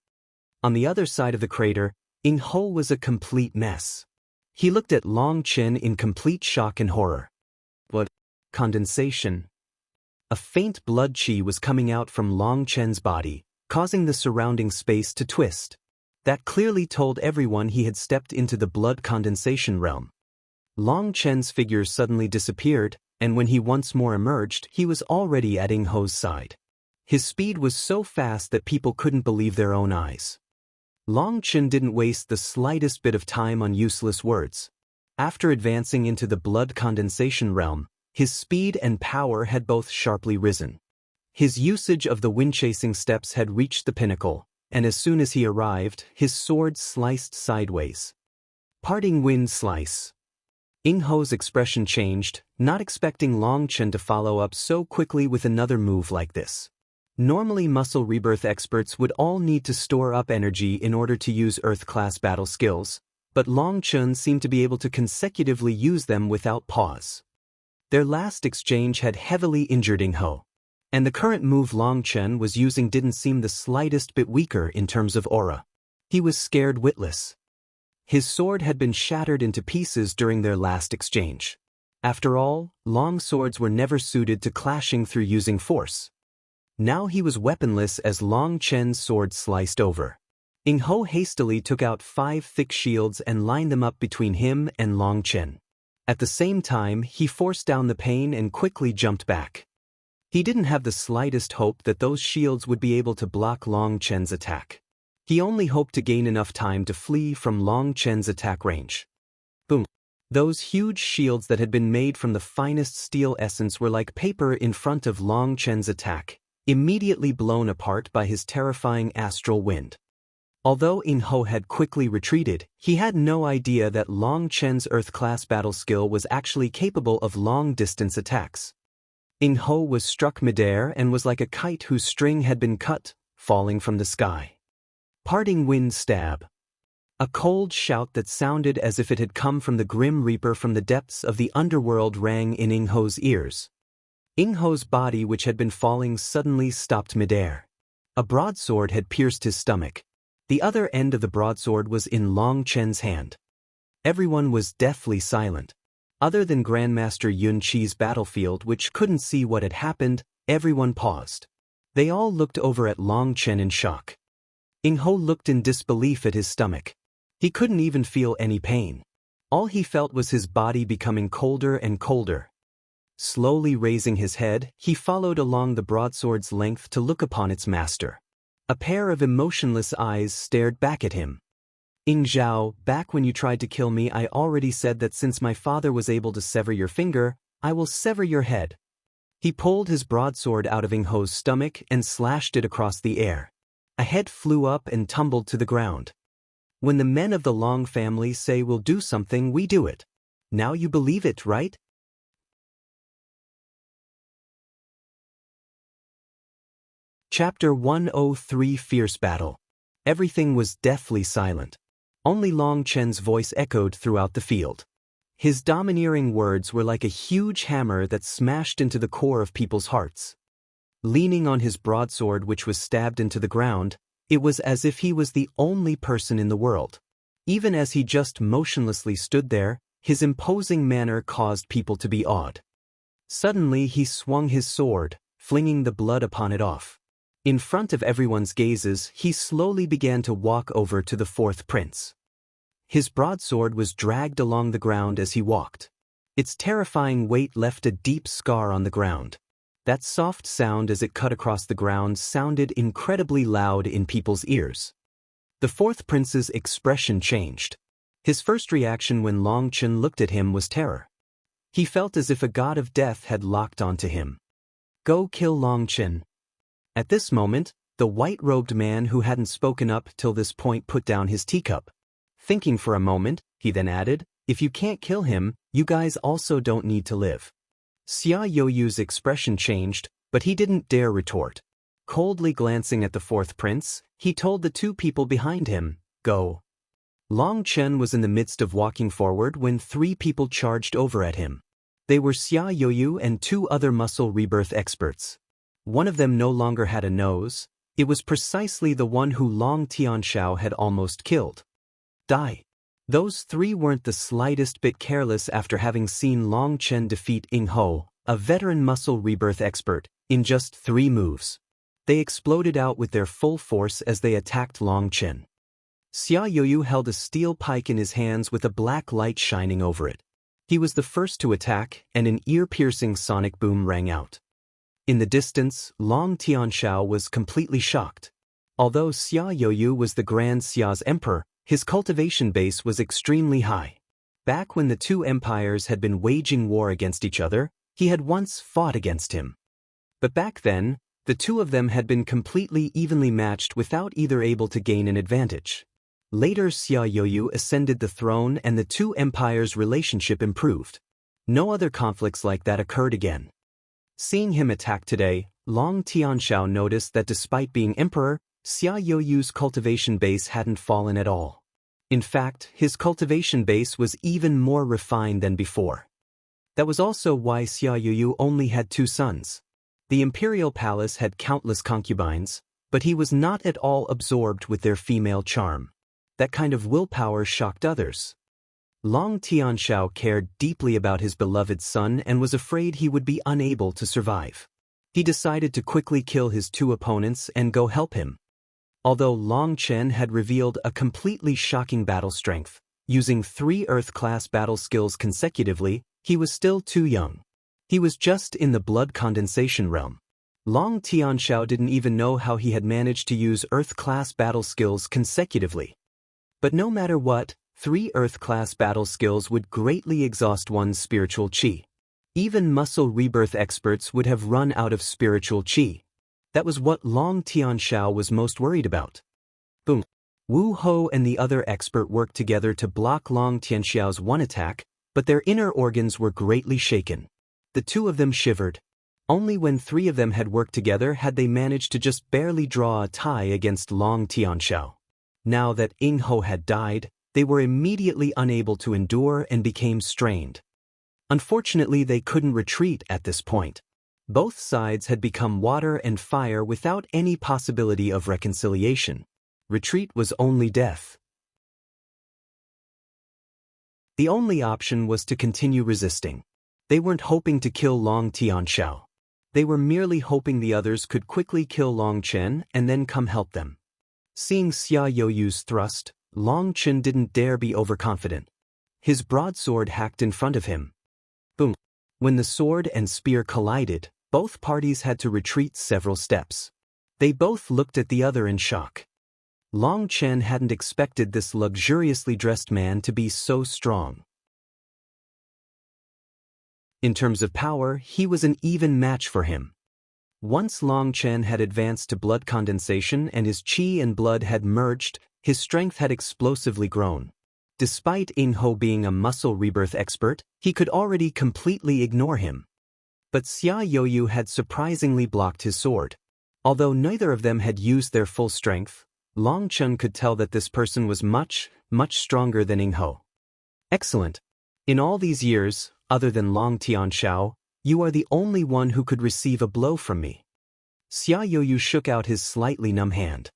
On the other side of the crater, Ing Ho was a complete mess. He looked at Long Chen in complete shock and horror. What? Condensation. A faint blood qi was coming out from Long Chen's body, causing the surrounding space to twist. That clearly told everyone he had stepped into the blood condensation realm. Long Chen's figure suddenly disappeared, and when he once more emerged, he was already at Ing Ho's side. His speed was so fast that people couldn't believe their own eyes. Long Chen didn't waste the slightest bit of time on useless words. After advancing into the blood condensation realm, his speed and power had both sharply risen. His usage of the wind-chasing steps had reached the pinnacle, and as soon as he arrived, his sword sliced sideways. Parting wind slice. Ing Ho's expression changed, not expecting Long Chen to follow up so quickly with another move like this. Normally muscle rebirth experts would all need to store up energy in order to use Earth-class battle skills, but Long Chen seemed to be able to consecutively use them without pause. Their last exchange had heavily injured Ing Ho, and the current move Long Chen was using didn't seem the slightest bit weaker in terms of aura. He was scared witless. His sword had been shattered into pieces during their last exchange. After all, long swords were never suited to clashing through using force. Now he was weaponless as Long Chen's sword sliced over. Ing Ho hastily took out 5 thick shields and lined them up between him and Long Chen. At the same time, he forced down the pain and quickly jumped back. He didn't have the slightest hope that those shields would be able to block Long Chen's attack. He only hoped to gain enough time to flee from Long Chen's attack range. Boom. Those huge shields that had been made from the finest steel essence were like paper in front of Long Chen's attack, immediately blown apart by his terrifying astral wind. Although Ing Ho had quickly retreated, he had no idea that Long Chen's Earth-class battle skill was actually capable of long-distance attacks. Ing Ho was struck midair and was like a kite whose string had been cut, falling from the sky. Parting wind stab. A cold shout that sounded as if it had come from the Grim Reaper from the depths of the underworld rang in Ing Ho's ears. Ing Ho's body, which had been falling, suddenly stopped midair. A broadsword had pierced his stomach. The other end of the broadsword was in Long Chen's hand. Everyone was deathly silent. Other than Grandmaster Yun Qi's battlefield, which couldn't see what had happened, everyone paused. They all looked over at Long Chen in shock. Ing Ho looked in disbelief at his stomach. He couldn't even feel any pain. All he felt was his body becoming colder and colder. Slowly raising his head, he followed along the broadsword's length to look upon its master. A pair of emotionless eyes stared back at him. Ing Zhao, back when you tried to kill me, I already said that since my father was able to sever your finger, I will sever your head. He pulled his broadsword out of Ing Ho's stomach and slashed it across the air. A head flew up and tumbled to the ground. When the men of the Long family say we'll do something, we do it. Now you believe it, right? Chapter 103 Fierce Battle. Everything was deathly silent. Only Long Chen's voice echoed throughout the field. His domineering words were like a huge hammer that smashed into the core of people's hearts. Leaning on his broadsword which was stabbed into the ground, it was as if he was the only person in the world. Even as he just motionlessly stood there, his imposing manner caused people to be awed. Suddenly he swung his sword, flinging the blood upon it off. In front of everyone's gazes, he slowly began to walk over to the fourth prince. His broadsword was dragged along the ground as he walked. Its terrifying weight left a deep scar on the ground. That soft sound as it cut across the ground sounded incredibly loud in people's ears. The fourth prince's expression changed. His first reaction when Long Chen looked at him was terror. He felt as if a god of death had locked onto him. Go kill Long Chen. At this moment, the white-robed man who hadn't spoken up till this point put down his teacup. Thinking for a moment, he then added, if you can't kill him, you guys also don't need to live. Xia Youyu's expression changed, but he didn't dare retort. Coldly glancing at the fourth prince, he told the two people behind him, go. Long Chen was in the midst of walking forward when three people charged over at him. They were Xia Youyu and two other muscle rebirth experts. One of them no longer had a nose. It was precisely the one who Long Tianxiao had almost killed. Die. Those three weren't the slightest bit careless after having seen Long Chen defeat Ying Ho, a veteran muscle rebirth expert, in just 3 moves. They exploded out with their full force as they attacked Long Chen. Xia Youyu held a steel pike in his hands with a black light shining over it. He was the first to attack, and an ear-piercing sonic boom rang out. In the distance, Long Tianxiao was completely shocked. Although Xia Youyu was the Grand Xia's emperor, his cultivation base was extremely high. Back when the two empires had been waging war against each other, he had once fought against him. But back then, the two of them had been completely evenly matched without either able to gain an advantage. Later Xia Youyu ascended the throne and the two empires' relationship improved. No other conflicts like that occurred again. Seeing him attack today, Long Tianxiao noticed that despite being emperor, Xia Youyu's cultivation base hadn't fallen at all. In fact, his cultivation base was even more refined than before. That was also why Xia Youyu only had 2 sons. The imperial palace had countless concubines, but he was not at all absorbed with their female charm. That kind of willpower shocked others. Long Tianxiao cared deeply about his beloved son and was afraid he would be unable to survive. He decided to quickly kill his 2 opponents and go help him. Although Long Chen had revealed a completely shocking battle strength, using 3 Earth-class battle skills consecutively, he was still too young. He was just in the blood condensation realm. Long Tianxiao didn't even know how he had managed to use Earth-class battle skills consecutively. But no matter what, 3 Earth-class battle skills would greatly exhaust one's spiritual qi. Even muscle rebirth experts would have run out of spiritual qi. That was what Long Tianxiao was most worried about. Boom. Wu Ho and the other expert worked together to block Long Tianxiao's one attack, but their inner organs were greatly shaken. The 2 of them shivered. Only when 3 of them had worked together had they managed to just barely draw a tie against Long Tianxiao. Now that Ying Ho had died, they were immediately unable to endure and became strained. Unfortunately, they couldn't retreat at this point. Both sides had become water and fire without any possibility of reconciliation. Retreat was only death. The only option was to continue resisting. They weren't hoping to kill Long Tianxiao. They were merely hoping the others could quickly kill Long Chen and then come help them. Seeing Xia Youyu's thrust, Long Chen didn't dare be overconfident. His broadsword hacked in front of him. Boom. When the sword and spear collided, both parties had to retreat several steps. They both looked at the other in shock. Long Chen hadn't expected this luxuriously dressed man to be so strong. In terms of power, he was an even match for him. Once Long Chen had advanced to blood condensation and his qi and blood had merged, his strength had explosively grown. Despite Ing Ho being a muscle rebirth expert, he could already completely ignore him. But Xia Youyu had surprisingly blocked his sword. Although neither of them had used their full strength, Long Chen could tell that this person was much stronger than Ing Ho. Excellent. In all these years, other than Long Tianxiao, you are the only one who could receive a blow from me. Xia Youyu shook out his slightly numb hand.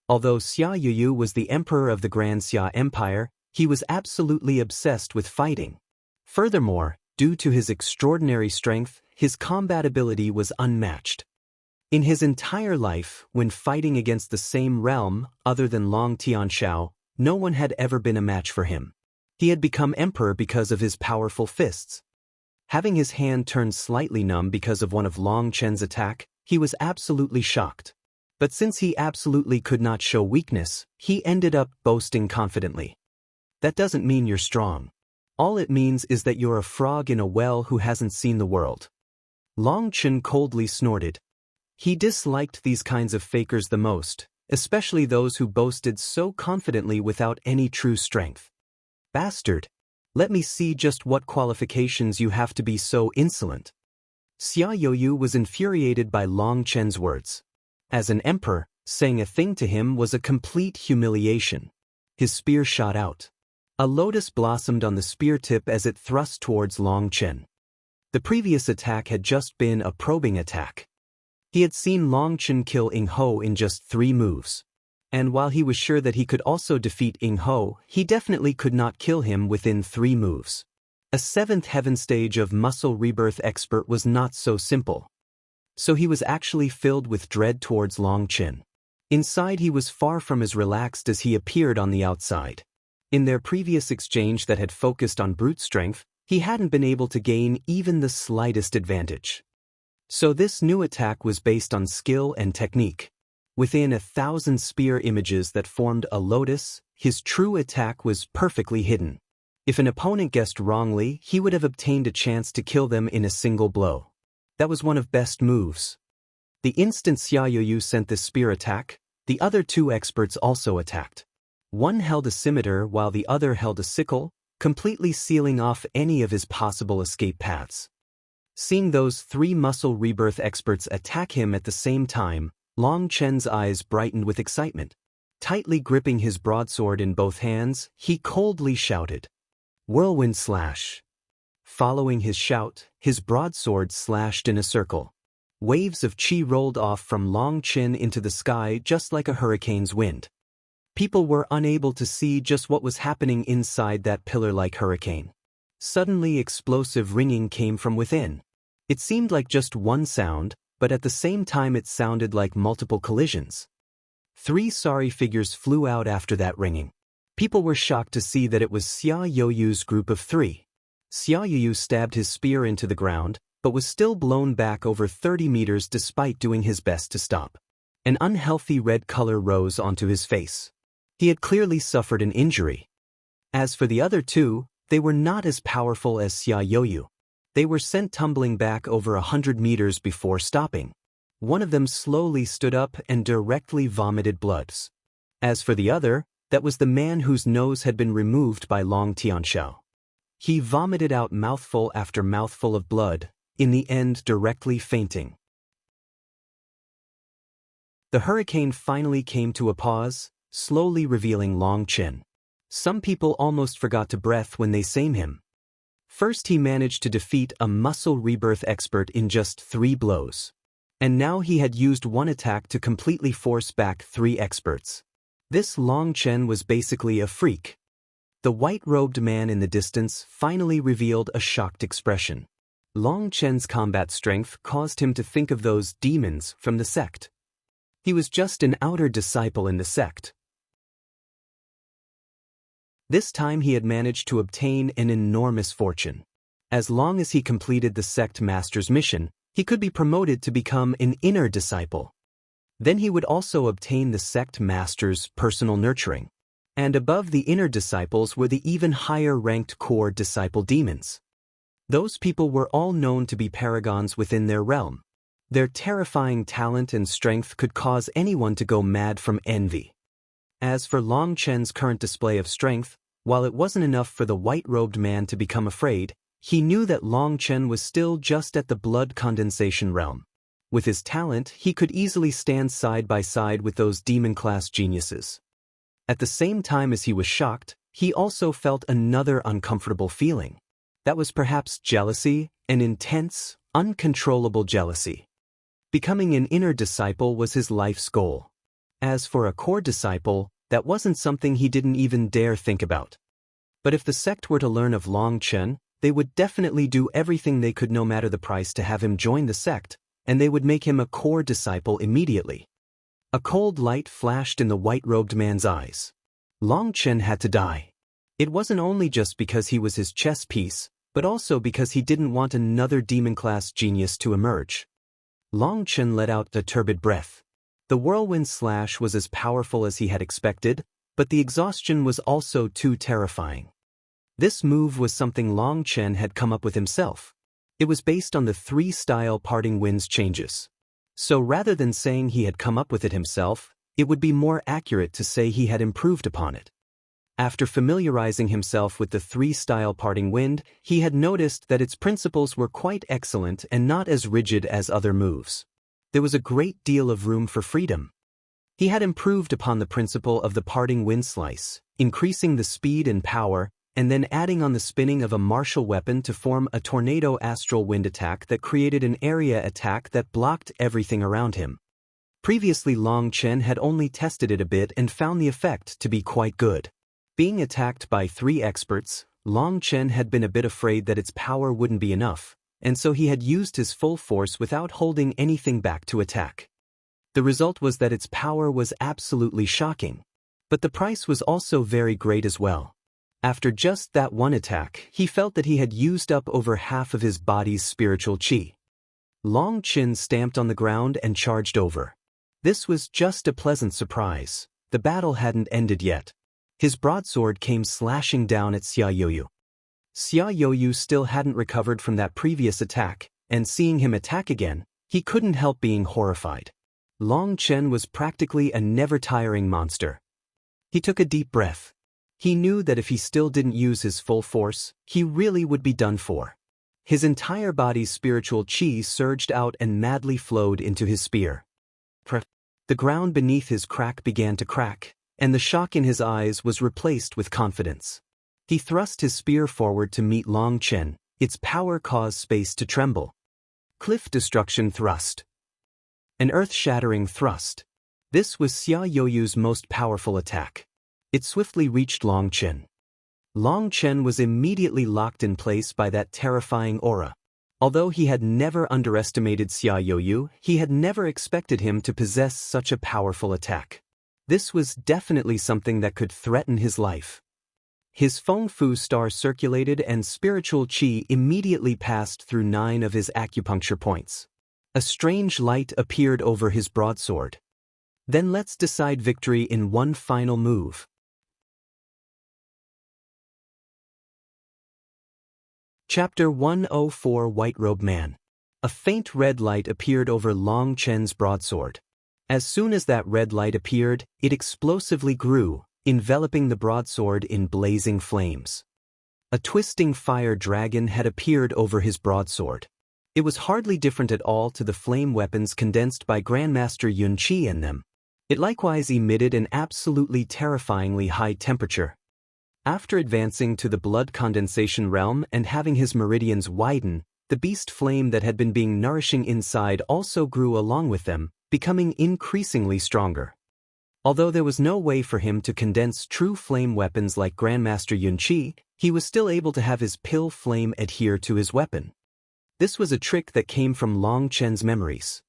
Although Xia Youyu was the emperor of the Grand Xia Empire, he was absolutely obsessed with fighting. Furthermore, due to his extraordinary strength, his combat ability was unmatched. In his entire life, when fighting against the same realm, other than Long Tianxiao, no one had ever been a match for him. He had become emperor because of his powerful fists. Having his hand turned slightly numb because of one of Long Chen's attack, he was absolutely shocked. But since he absolutely could not show weakness, he ended up boasting confidently. That doesn't mean you're strong. All it means is that you're a frog in a well who hasn't seen the world. Long Chen coldly snorted. He disliked these kinds of fakers the most, especially those who boasted so confidently without any true strength. Bastard! Let me see just what qualifications you have to be so insolent. Xia Youyu was infuriated by Long Chen's words. As an emperor, saying a thing to him was a complete humiliation. His spear shot out. A lotus blossomed on the spear tip as it thrust towards Long Chen. The previous attack had just been a probing attack. He had seen Long Chen kill Ing Ho in just 3 moves. And while he was sure that he could also defeat Ing Ho, he definitely could not kill him within 3 moves. A 7th heaven stage of muscle rebirth expert was not so simple. So he was actually filled with dread towards Long Chen. Inside he was far from as relaxed as he appeared on the outside. In their previous exchange that had focused on brute strength, he hadn't been able to gain even the slightest advantage. So this new attack was based on skill and technique. Within 1,000 spear images that formed a lotus, his true attack was perfectly hidden. If an opponent guessed wrongly, he would have obtained a chance to kill them in a single blow. That was one of best moves. The instant Xia Youyu sent this spear attack, the other 2 experts also attacked. One held a scimitar while the other held a sickle, completely sealing off any of his possible escape paths. Seeing those 3 muscle rebirth experts attack him at the same time, Long Chen's eyes brightened with excitement. Tightly gripping his broadsword in both hands, he coldly shouted, "Whirlwind slash!" Following his shout, his broadsword slashed in a circle. Waves of qi rolled off from Long Chen into the sky just like a hurricane's wind. People were unable to see just what was happening inside that pillar-like hurricane. Suddenly explosive ringing came from within. It seemed like just one sound, but at the same time it sounded like multiple collisions. 3 sorry figures flew out after that ringing. People were shocked to see that it was Xia Youyu's group of 3. Xia Youyu stabbed his spear into the ground, but was still blown back over 30 meters despite doing his best to stop. An unhealthy red color rose onto his face. He had clearly suffered an injury. As for the other 2, they were not as powerful as Xia Youyu. They were sent tumbling back over 100 meters before stopping. One of them slowly stood up and directly vomited bloods. As for the other, that was the man whose nose had been removed by Long Tianxiao. He vomited out mouthful after mouthful of blood, in the end directly fainting. The hurricane finally came to a pause, slowly revealing Long Chen. Some people almost forgot to breath when they saw him. First he managed to defeat a muscle rebirth expert in just 3 blows. And now he had used 1 attack to completely force back 3 experts. This Long Chen was basically a freak. The white-robed man in the distance finally revealed a shocked expression. Long Chen's combat strength caused him to think of those demons from the sect. He was just an outer disciple in the sect. This time he had managed to obtain an enormous fortune. As long as he completed the sect master's mission, he could be promoted to become an inner disciple. Then he would also obtain the sect master's personal nurturing. And above the inner disciples were the even higher-ranked core disciple demons. Those people were all known to be paragons within their realm. Their terrifying talent and strength could cause anyone to go mad from envy. As for Long Chen's current display of strength, while it wasn't enough for the white-robed man to become afraid, he knew that Long Chen was still just at the blood condensation realm. With his talent, he could easily stand side by side with those demon-class geniuses. At the same time as he was shocked, he also felt another uncomfortable feeling. That was perhaps jealousy, an intense, uncontrollable jealousy. Becoming an inner disciple was his life's goal. As for a core disciple, that wasn't something he didn't even dare think about. But if the sect were to learn of Long Chen, they would definitely do everything they could no matter the price to have him join the sect, and they would make him a core disciple immediately. A cold light flashed in the white-robed man's eyes. Long Chen had to die. It wasn't only just because he was his chess piece, but also because he didn't want another demon-class genius to emerge. Long Chen let out a turbid breath. The whirlwind slash was as powerful as he had expected, but the exhaustion was also too terrifying. This move was something Long Chen had come up with himself. It was based on the 3-style parting winds changes. So rather than saying he had come up with it himself, it would be more accurate to say he had improved upon it. After familiarizing himself with the 3-style parting wind, he had noticed that its principles were quite excellent and not as rigid as other moves. There was a great deal of room for freedom. He had improved upon the principle of the parting wind slice, increasing the speed and power, and then adding on the spinning of a martial weapon to form a tornado astral wind attack that created an area attack that blocked everything around him. Previously Long Chen had only tested it a bit and found the effect to be quite good. Being attacked by 3 experts, Long Chen had been a bit afraid that its power wouldn't be enough, and so he had used his full force without holding anything back to attack. The result was that its power was absolutely shocking. But the price was also very great as well. After just that one attack, he felt that he had used up over half of his body's spiritual qi. Long Chen stamped on the ground and charged over. This was just a pleasant surprise. The battle hadn't ended yet. His broadsword came slashing down at Xia Youyu. Xia Youyu still hadn't recovered from that previous attack, and seeing him attack again, he couldn't help being horrified. Long Chen was practically a never-tiring monster. He took a deep breath. He knew that if he still didn't use his full force, he really would be done for. His entire body's spiritual qi surged out and madly flowed into his spear. The ground beneath his crack began to crack, and the shock in his eyes was replaced with confidence. He thrust his spear forward to meet Long Chen. Its power caused space to tremble. Cliff destruction thrust. An earth-shattering thrust. This was Xia Youyu's most powerful attack. It swiftly reached Long Chen. Long Chen was immediately locked in place by that terrifying aura. Although he had never underestimated Xia Youyu, he had never expected him to possess such a powerful attack. This was definitely something that could threaten his life. His Feng Fu star circulated and spiritual qi immediately passed through 9 of his acupuncture points. A strange light appeared over his broadsword. Then let's decide victory in one final move. Chapter 104 White-Robed Man. A faint red light appeared over Long Chen's broadsword. As soon as that red light appeared, it explosively grew, enveloping the broadsword in blazing flames. A twisting fire dragon had appeared over his broadsword. It was hardly different at all to the flame weapons condensed by Grandmaster Yun Qi in them. It likewise emitted an absolutely terrifyingly high temperature. After advancing to the blood condensation realm and having his meridians widen, the beast flame that had been being nourishing inside also grew along with them, becoming increasingly stronger. Although there was no way for him to condense true flame weapons like Grandmaster Yun Qi, he was still able to have his pill flame adhere to his weapon. This was a trick that came from Long Chen's memories.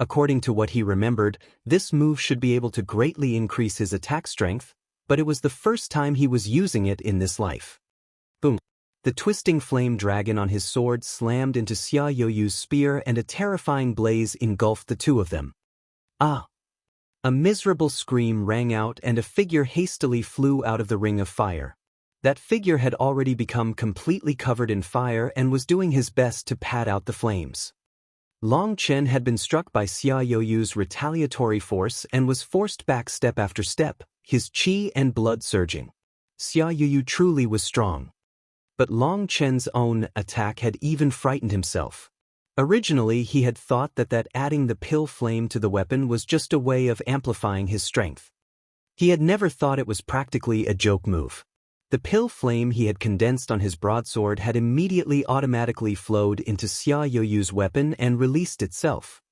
According to what he remembered, this move should be able to greatly increase his attack strength, but it was the first time he was using it in this life. Boom! The twisting flame dragon on his sword slammed into Xia Youyu's spear and a terrifying blaze engulfed the two of them. Ah! A miserable scream rang out and a figure hastily flew out of the ring of fire. That figure had already become completely covered in fire and was doing his best to pad out the flames. Long Chen had been struck by Xia Youyu's retaliatory force and was forced back step after step, his qi and blood surging. Xia Yuyu truly was strong. But Long Chen's own attack had even frightened himself. Originally, he had thought that adding the pill flame to the weapon was just a way of amplifying his strength. He had never thought it was practically a joke move. The pill flame he had condensed on his broadsword had immediately automatically flowed into Xia Yoyu's weapon and released itself.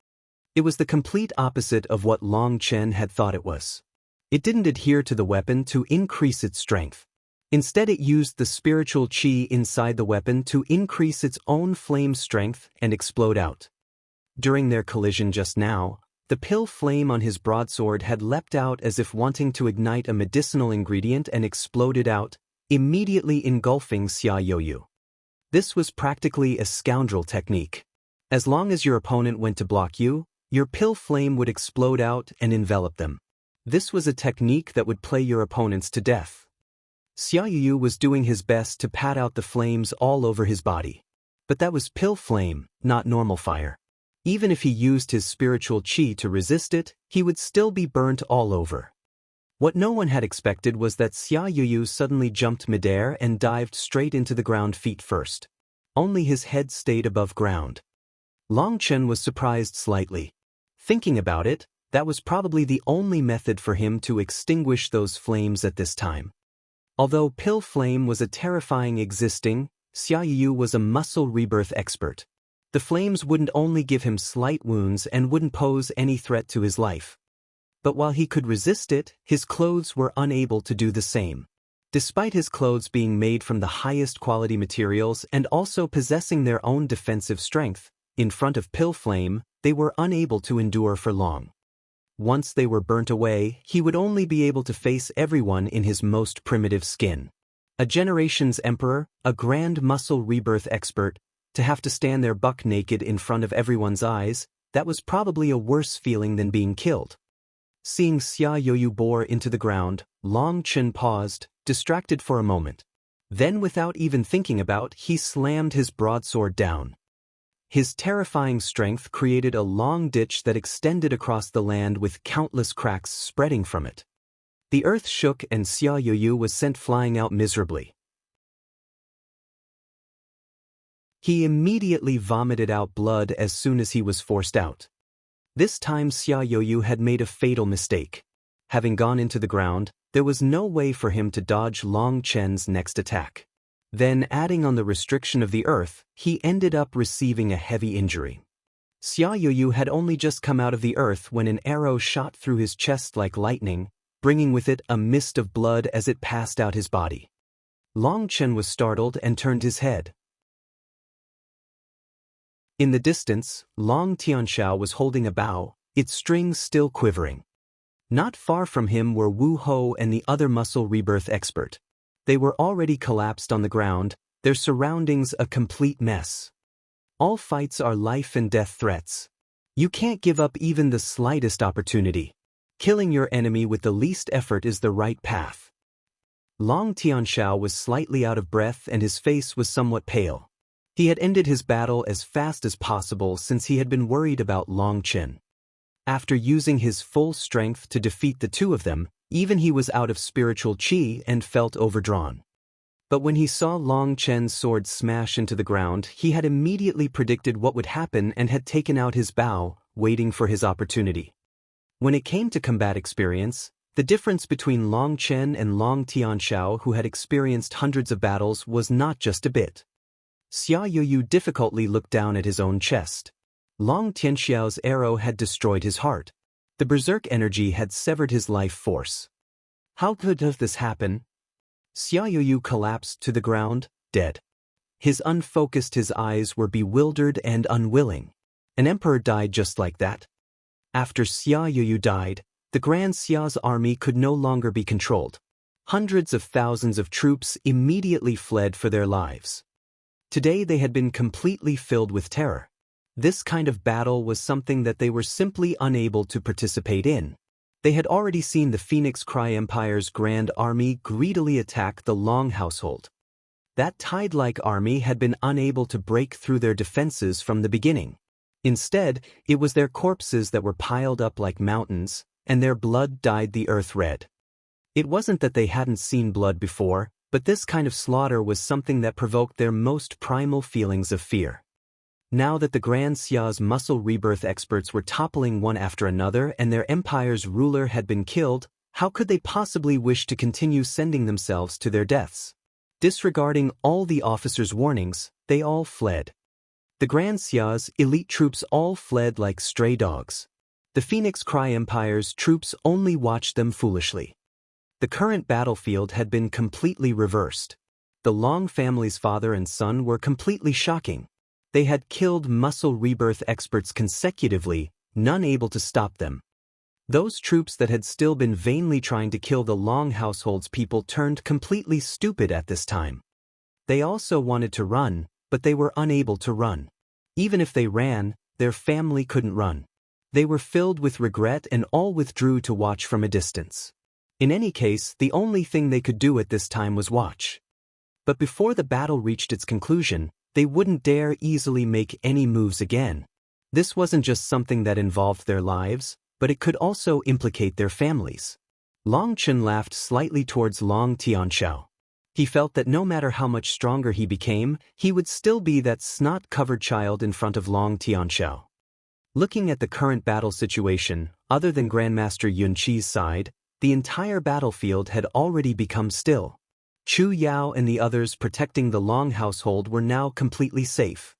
It was the complete opposite of what Long Chen had thought it was. It didn't adhere to the weapon to increase its strength. Instead, it used the spiritual qi inside the weapon to increase its own flame strength and explode out. During their collision just now, the pill flame on his broadsword had leapt out as if wanting to ignite a medicinal ingredient and exploded out, immediately engulfing Xia Yoyu. This was practically a scoundrel technique. As long as your opponent went to block you, your pill flame would explode out and envelop them. This was a technique that would play your opponents to death. Xia Yuyu was doing his best to pat out the flames all over his body. But that was pill flame, not normal fire. Even if he used his spiritual qi to resist it, he would still be burnt all over. What no one had expected was that Xia Yuyu suddenly jumped midair and dived straight into the ground feet first. Only his head stayed above ground. Long Chen was surprised slightly. Thinking about it, that was probably the only method for him to extinguish those flames at this time. Although pill flame was a terrifying existing, Xia Yuyu was a muscle rebirth expert. The flames wouldn't only give him slight wounds and wouldn't pose any threat to his life. But while he could resist it, his clothes were unable to do the same. Despite his clothes being made from the highest quality materials and also possessing their own defensive strength, in front of pill flame, they were unable to endure for long. Once they were burnt away, he would only be able to face everyone in his most primitive skin. A generation's emperor, a grand muscle rebirth expert, to have to stand there buck naked in front of everyone's eyes, that was probably a worse feeling than being killed. Seeing Xia Yoyu bore into the ground, Long Chen paused, distracted for a moment. Then, without even thinking about, he slammed his broadsword down. His terrifying strength created a long ditch that extended across the land with countless cracks spreading from it. The earth shook and Xia Yoyu was sent flying out miserably. He immediately vomited out blood as soon as he was forced out. This time Xia Yoyu had made a fatal mistake. Having gone into the ground, there was no way for him to dodge Long Chen's next attack. Then, adding on the restriction of the earth, he ended up receiving a heavy injury. Xia Yoyu had only just come out of the earth when an arrow shot through his chest like lightning, bringing with it a mist of blood as it passed out his body. Long Chen was startled and turned his head. In the distance, Long Tianxiao was holding a bow, its strings still quivering. Not far from him were Wu Ho and the other muscle rebirth expert. They were already collapsed on the ground, their surroundings a complete mess. All fights are life and death threats. You can't give up even the slightest opportunity. Killing your enemy with the least effort is the right path. Long Tianxiao was slightly out of breath and his face was somewhat pale. He had ended his battle as fast as possible since he had been worried about Long Chen. After using his full strength to defeat the two of them, even he was out of spiritual qi and felt overdrawn. But when he saw Long Chen's sword smash into the ground, he had immediately predicted what would happen and had taken out his bow, waiting for his opportunity. When it came to combat experience, the difference between Long Chen and Long Tianxiao, who had experienced hundreds of battles, was not just a bit. Xia Yuyu difficultly looked down at his own chest. Long Tianxiao's arrow had destroyed his heart. The berserk energy had severed his life force. How could this happen? Xia Yuyu collapsed to the ground, dead. His eyes were bewildered and unwilling. An emperor died just like that. After Xia Yuyu died, the Grand Xia's army could no longer be controlled. Hundreds of thousands of troops immediately fled for their lives. Today they had been completely filled with terror. This kind of battle was something that they were simply unable to participate in. They had already seen the Phoenix Cry Empire's grand army greedily attack the Long household. That tide-like army had been unable to break through their defenses from the beginning. Instead, it was their corpses that were piled up like mountains, and their blood dyed the earth red. It wasn't that they hadn't seen blood before, but this kind of slaughter was something that provoked their most primal feelings of fear. Now that the Grand Xia's muscle rebirth experts were toppling one after another and their empire's ruler had been killed, how could they possibly wish to continue sending themselves to their deaths? Disregarding all the officers' warnings, they all fled. The Grand Xia's elite troops all fled like stray dogs. The Phoenix Cry Empire's troops only watched them foolishly. The current battlefield had been completely reversed. The Long family's father and son were completely shocking. They had killed muscle rebirth experts consecutively, none able to stop them. Those troops that had still been vainly trying to kill the Long household's people turned completely stupid at this time. They also wanted to run, but they were unable to run. Even if they ran, their family couldn't run. They were filled with regret and all withdrew to watch from a distance. In any case, the only thing they could do at this time was watch. But before the battle reached its conclusion, they wouldn't dare easily make any moves again. This wasn't just something that involved their lives, but it could also implicate their families. Long Chen laughed slightly towards Long Tianxiao. He felt that no matter how much stronger he became, he would still be that snot-covered child in front of Long Tianxiao. Looking at the current battle situation, other than Grandmaster Yun Qi's side, the entire battlefield had already become still. Chu Yao and the others protecting the Long household were now completely safe.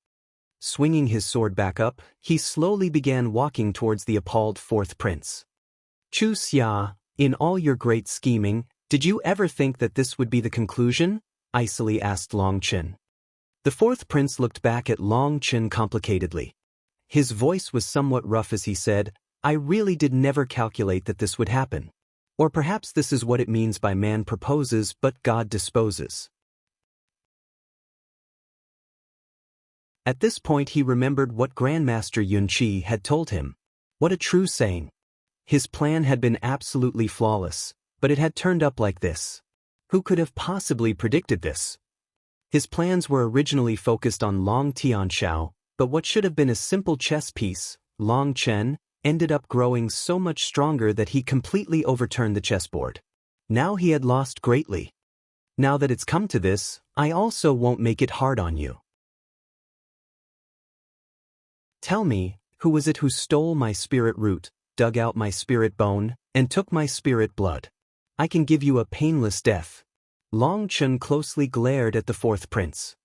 Swinging his sword back up, he slowly began walking towards the appalled fourth prince. Chu Xia, in all your great scheming, did you ever think that this would be the conclusion? Icily asked Long Chen. The fourth prince looked back at Long Chen complicatedly. His voice was somewhat rough as he said, I really did never calculate that this would happen. Or perhaps this is what it means by man proposes but God disposes. At this point he remembered what Grandmaster Yun Qi had told him. What a true saying. His plan had been absolutely flawless, but it had turned up like this. Who could have possibly predicted this? His plans were originally focused on Long Tianxiao, but what should have been a simple chess piece, Long Chen, ended up growing so much stronger that he completely overturned the chessboard. Now he had lost greatly. Now that it's come to this, I also won't make it hard on you. Tell me, who was it who stole my spirit root, dug out my spirit bone, and took my spirit blood? I can give you a painless death. Long Chen closely glared at the fourth prince.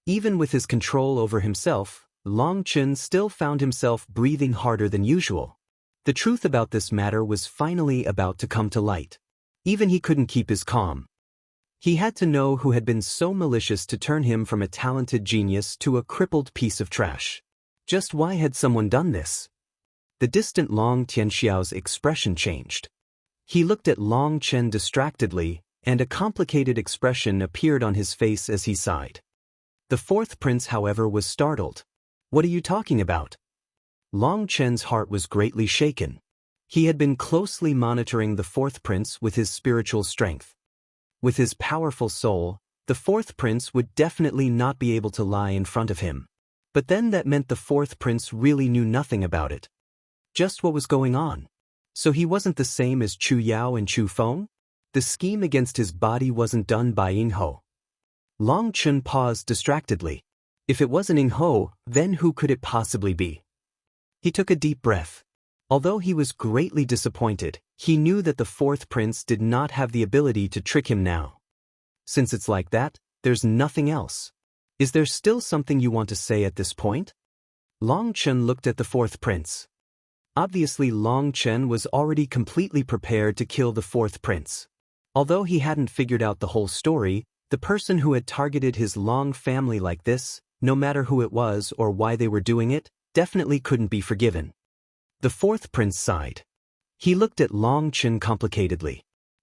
Even with his control over himself, Long Chen still found himself breathing harder than usual. The truth about this matter was finally about to come to light. Even he couldn't keep his calm. He had to know who had been so malicious to turn him from a talented genius to a crippled piece of trash. Just why had someone done this? The distant Long Tianxiao's expression changed. He looked at Long Chen distractedly, and a complicated expression appeared on his face as he sighed. The fourth prince, however, was startled. What are you talking about? Long Chen's heart was greatly shaken. He had been closely monitoring the fourth prince with his spiritual strength. With his powerful soul, the fourth prince would definitely not be able to lie in front of him. But then that meant the fourth prince really knew nothing about it. Just what was going on. So he wasn't the same as Chu Yao and Chu Feng? The scheme against his body wasn't done by Ying Ho. Long Chen paused distractedly. If it wasn't Ying Ho, then who could it possibly be? He took a deep breath. Although he was greatly disappointed, he knew that the fourth prince did not have the ability to trick him now. Since it's like that, there's nothing else. Is there still something you want to say at this point? Long Chen looked at the fourth prince. Obviously Long Chen was already completely prepared to kill the fourth prince. Although he hadn't figured out the whole story, the person who had targeted his Long family like this, no matter who it was or why they were doing it, definitely couldn't be forgiven. The fourth prince sighed. He looked at Long Chen complicatedly.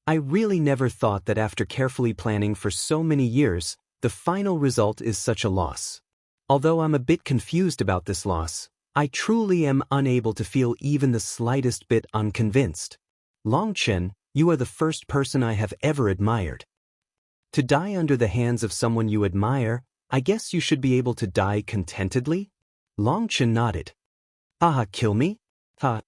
I really never thought that after carefully planning for so many years, the final result is such a loss. Although I'm a bit confused about this loss, I truly am unable to feel even the slightest bit unconvinced. Long Chen, you are the first person I have ever admired. To die under the hands of someone you admire, I guess you should be able to die contentedly? Long Chen nodded. Kill me? Ha.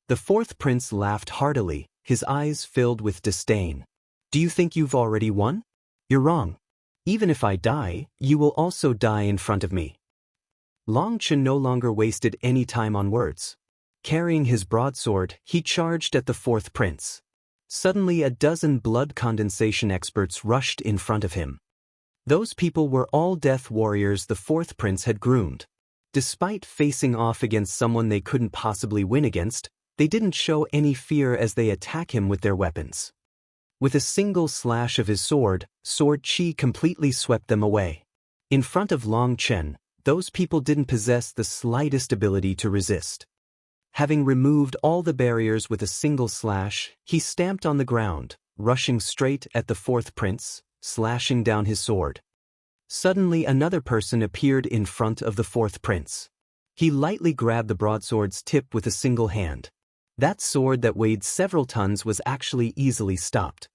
The fourth prince laughed heartily, his eyes filled with disdain. Do you think you've already won? You're wrong. Even if I die, you will also die in front of me. Long Chen no longer wasted any time on words. Carrying his broadsword, he charged at the fourth prince. Suddenly a dozen blood condensation experts rushed in front of him. Those people were all death warriors the fourth prince had groomed. Despite facing off against someone they couldn't possibly win against, they didn't show any fear as they attack him with their weapons. With a single slash of his sword chi completely swept them away. In front of Long Chen, those people didn't possess the slightest ability to resist. Having removed all the barriers with a single slash, he stamped on the ground, rushing straight at the fourth prince, slashing down his sword. Suddenly another person appeared in front of the fourth prince. He lightly grabbed the broadsword's tip with a single hand. That sword that weighed several tons was actually easily stopped.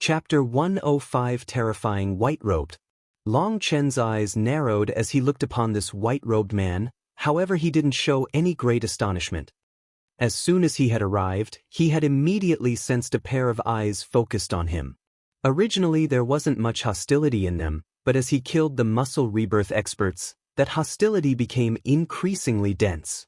Chapter 105 Terrifying White-Robed. Long Chen's eyes narrowed as he looked upon this white-robed man, however he didn't show any great astonishment. As soon as he had arrived, he had immediately sensed a pair of eyes focused on him. Originally there wasn't much hostility in them, but as he killed the muscle rebirth experts, that hostility became increasingly dense.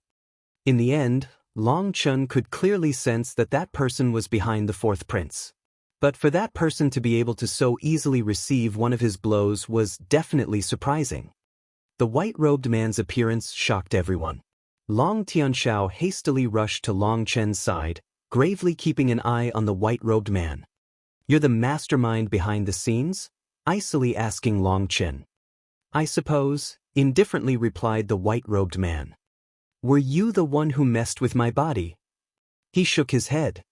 In the end, Long Chen could clearly sense that that person was behind the fourth prince. But for that person to be able to so easily receive one of his blows was definitely surprising. The white-robed man's appearance shocked everyone. Long Tianxiao hastily rushed to Long Chen's side, gravely keeping an eye on the white-robed man. "You're the mastermind behind the scenes?" icily asking Long Chen. "I suppose," indifferently replied the white-robed man. "Were you the one who messed with my body?" He shook his head.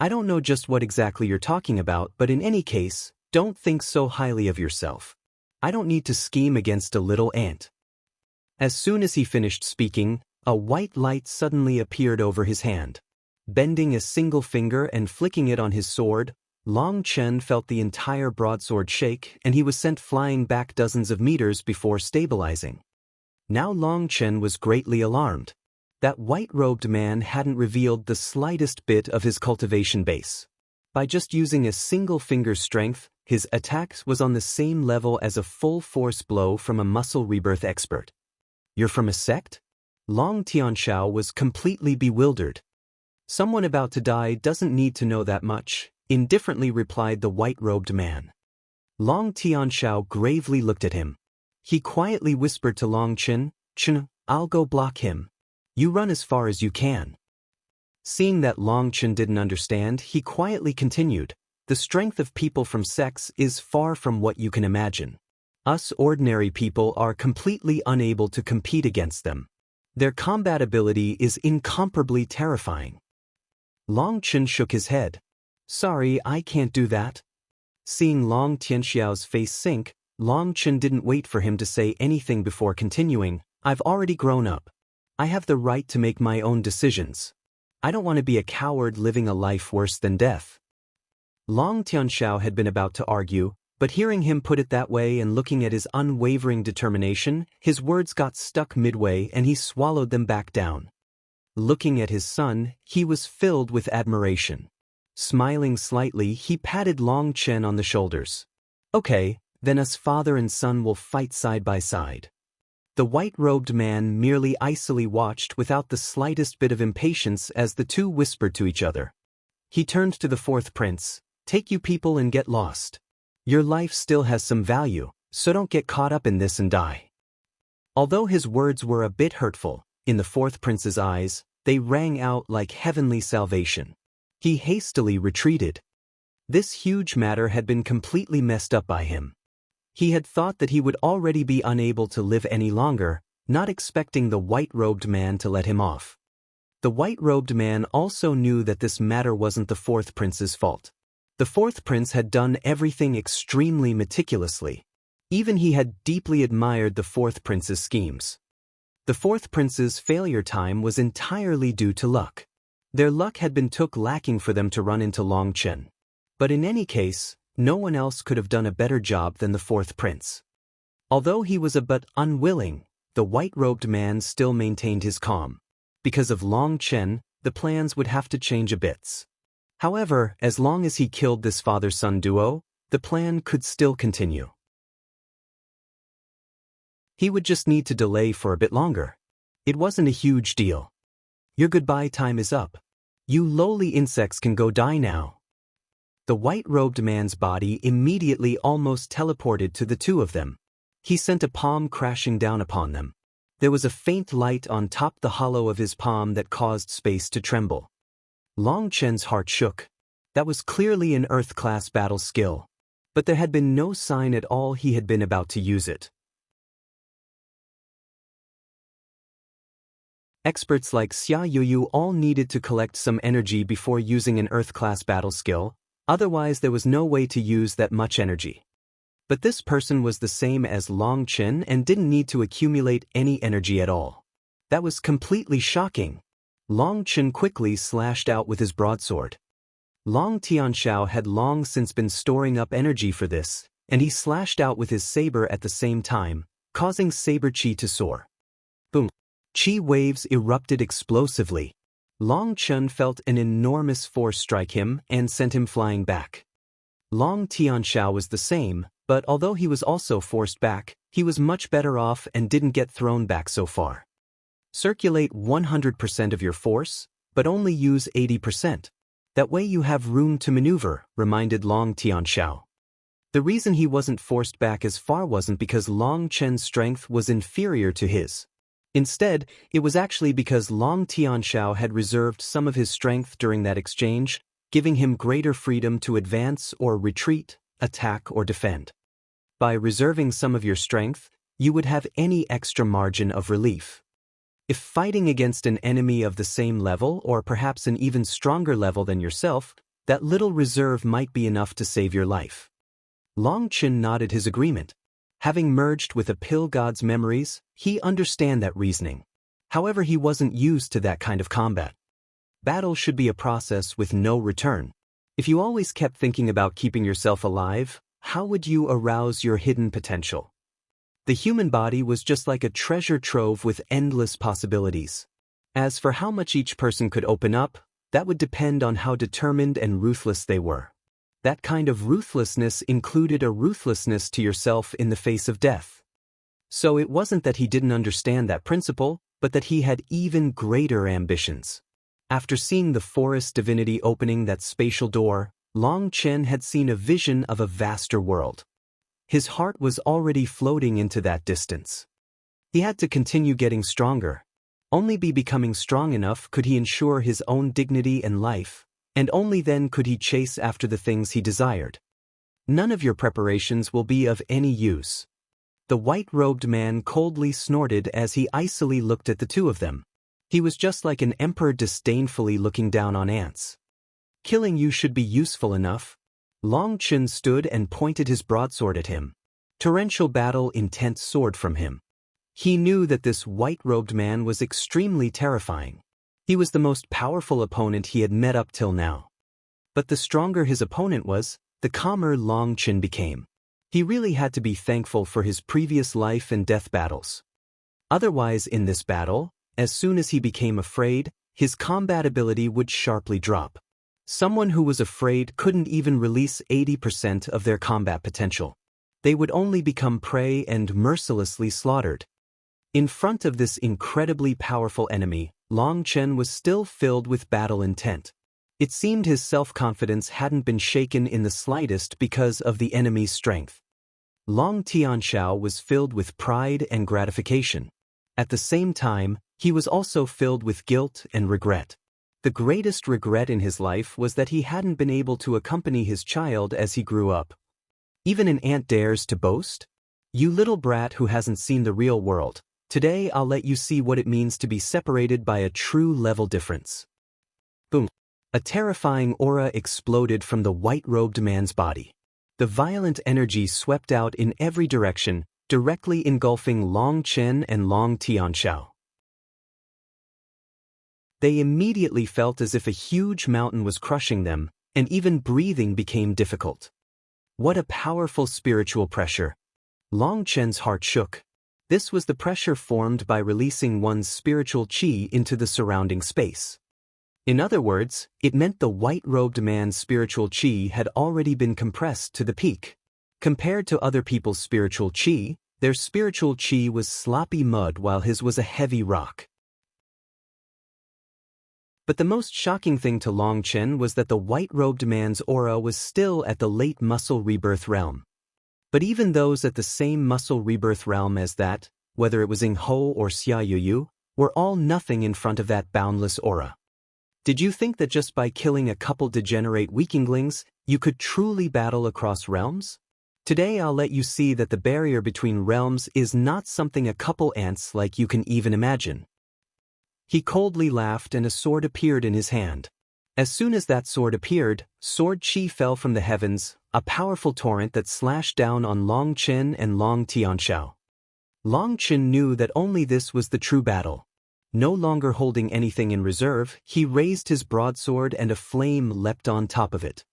"I don't know just what exactly you're talking about, but in any case, don't think so highly of yourself. I don't need to scheme against a little ant." As soon as he finished speaking, a white light suddenly appeared over his hand. Bending a single finger and flicking it on his sword, Long Chen felt the entire broadsword shake and he was sent flying back dozens of meters before stabilizing. Now Long Chen was greatly alarmed. That white-robed man hadn't revealed the slightest bit of his cultivation base. By just using a single finger's strength, his attack was on the same level as a full-force blow from a muscle rebirth expert. "You're from a sect?" Long Tianxiao was completely bewildered. "Someone about to die doesn't need to know that much," indifferently replied the white-robed man. Long Tianxiao gravely looked at him. He quietly whispered to Long Chen, "Chen, I'll go block him. You run as far as you can." Seeing that Long Chen didn't understand, he quietly continued, "The strength of people from sects is far from what you can imagine. Us ordinary people are completely unable to compete against them. Their combat ability is incomparably terrifying." Long Chen shook his head. "Sorry, I can't do that." Seeing Long Tianxiao's face sink, Long Chen didn't wait for him to say anything before continuing, "I've already grown up. I have the right to make my own decisions. I don't want to be a coward living a life worse than death." Long Tianxiao had been about to argue, but hearing him put it that way and looking at his unwavering determination, his words got stuck midway and he swallowed them back down. Looking at his son, he was filled with admiration. Smiling slightly, he patted Long Chen on the shoulders. "Okay, then us father and son will fight side by side." The white-robed man merely icily watched without the slightest bit of impatience as the two whispered to each other. He turned to the fourth prince, "Take you people and get lost. Your life still has some value, so don't get caught up in this and die." Although his words were a bit hurtful, in the fourth prince's eyes, they rang out like heavenly salvation. He hastily retreated. This huge matter had been completely messed up by him. He had thought that he would already be unable to live any longer, not expecting the white-robed man to let him off. The white-robed man also knew that this matter wasn't the fourth prince's fault. The fourth prince had done everything extremely meticulously. Even he had deeply admired the fourth prince's schemes. The fourth prince's failure time was entirely due to luck. Their luck had been took lacking for them to run into Long Chen. But in any case, no one else could have done a better job than the fourth prince. Although he was a but unwilling, the white-robed man still maintained his calm. Because of Long Chen, the plans would have to change a bit. However, as long as he killed this father-son duo, the plan could still continue. He would just need to delay for a bit longer. It wasn't a huge deal. Your goodbye time is up. You lowly insects can go die now. The white-robed man's body immediately almost teleported to the two of them. He sent a palm crashing down upon them. There was a faint light on top the hollow of his palm that caused space to tremble. Long Chen's heart shook. That was clearly an Earth-class battle skill. But there had been no sign at all he had been about to use it. Experts like Xia Yuyu all needed to collect some energy before using an Earth-class battle skill, otherwise there was no way to use that much energy. But this person was the same as Long Chen and didn't need to accumulate any energy at all. That was completely shocking. Long Chen quickly slashed out with his broadsword. Long Tianxiao had long since been storing up energy for this, and he slashed out with his saber at the same time, causing saber chi to soar. Boom! Chi waves erupted explosively. Long Chen felt an enormous force strike him and sent him flying back. Long Tianxiao was the same, but although he was also forced back, he was much better off and didn't get thrown back so far. Circulate 100% of your force, but only use 80%. That way you have room to maneuver, reminded Long Tianxiao. The reason he wasn't forced back as far wasn't because Long Chen's strength was inferior to his. Instead, it was actually because Long Tianxiao had reserved some of his strength during that exchange, giving him greater freedom to advance or retreat, attack or defend. By reserving some of your strength, you would have any extra margin of relief. If fighting against an enemy of the same level or perhaps an even stronger level than yourself, that little reserve might be enough to save your life. Long Chen nodded his agreement. Having merged with a pill god's memories, he understand that reasoning. However, he wasn't used to that kind of combat. Battle should be a process with no return. If you always kept thinking about keeping yourself alive, how would you arouse your hidden potential? The human body was just like a treasure trove with endless possibilities. As for how much each person could open up, that would depend on how determined and ruthless they were. That kind of ruthlessness included a ruthlessness to yourself in the face of death. So it wasn't that he didn't understand that principle, but that he had even greater ambitions. After seeing the forest divinity opening that spatial door, Long Chen had seen a vision of a vaster world. His heart was already floating into that distance. He had to continue getting stronger. Only by becoming strong enough could he ensure his own dignity and life, and only then could he chase after the things he desired. None of your preparations will be of any use. The white-robed man coldly snorted as he icily looked at the two of them. He was just like an emperor disdainfully looking down on ants. Killing you should be useful enough. Long Chen stood and pointed his broadsword at him. Torrential battle intent soared from him. He knew that this white-robed man was extremely terrifying. He was the most powerful opponent he had met up till now. But the stronger his opponent was, the calmer Long Chen became. He really had to be thankful for his previous life and death battles. Otherwise, in this battle, as soon as he became afraid, his combat ability would sharply drop. Someone who was afraid couldn't even release 80% of their combat potential. They would only become prey and mercilessly slaughtered. In front of this incredibly powerful enemy, Long Chen was still filled with battle intent. It seemed his self-confidence hadn't been shaken in the slightest because of the enemy's strength. Long Tianxiao was filled with pride and gratification. At the same time, he was also filled with guilt and regret. The greatest regret in his life was that he hadn't been able to accompany his child as he grew up. Even an ant dares to boast? You little brat who hasn't seen the real world, today I'll let you see what it means to be separated by a true level difference. Boom! A terrifying aura exploded from the white-robed man's body. The violent energy swept out in every direction, directly engulfing Long Chen and Long Tianxiao. They immediately felt as if a huge mountain was crushing them, and even breathing became difficult. What a powerful spiritual pressure. Long Chen's heart shook. This was the pressure formed by releasing one's spiritual qi into the surrounding space. In other words, it meant the white-robed man's spiritual qi had already been compressed to the peak. Compared to other people's spiritual qi, their spiritual qi was sloppy mud while his was a heavy rock. But the most shocking thing to Long Chen was that the white-robed man's aura was still at the late muscle rebirth realm. But even those at the same muscle rebirth realm as that, whether it was Ing Ho or Xia Yuyu, were all nothing in front of that boundless aura. Did you think that just by killing a couple degenerate weaklings, you could truly battle across realms? Today I'll let you see that the barrier between realms is not something a couple ants like you can even imagine. He coldly laughed and a sword appeared in his hand. As soon as that sword appeared, sword qi fell from the heavens, a powerful torrent that slashed down on Long Chen and Long Tianxiao. Long Chen knew that only this was the true battle. No longer holding anything in reserve, he raised his broadsword and a flame leapt on top of it.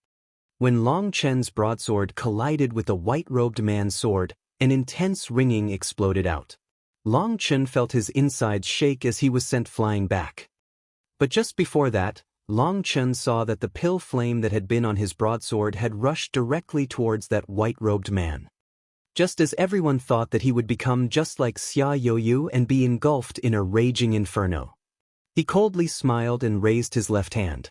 When Long Chen's broadsword collided with the white-robed man's sword, an intense ringing exploded out. Long Chen felt his insides shake as he was sent flying back. But just before that, Long Chen saw that the pill flame that had been on his broadsword had rushed directly towards that white-robed man. Just as everyone thought that he would become just like Xia Youyu and be engulfed in a raging inferno. He coldly smiled and raised his left hand.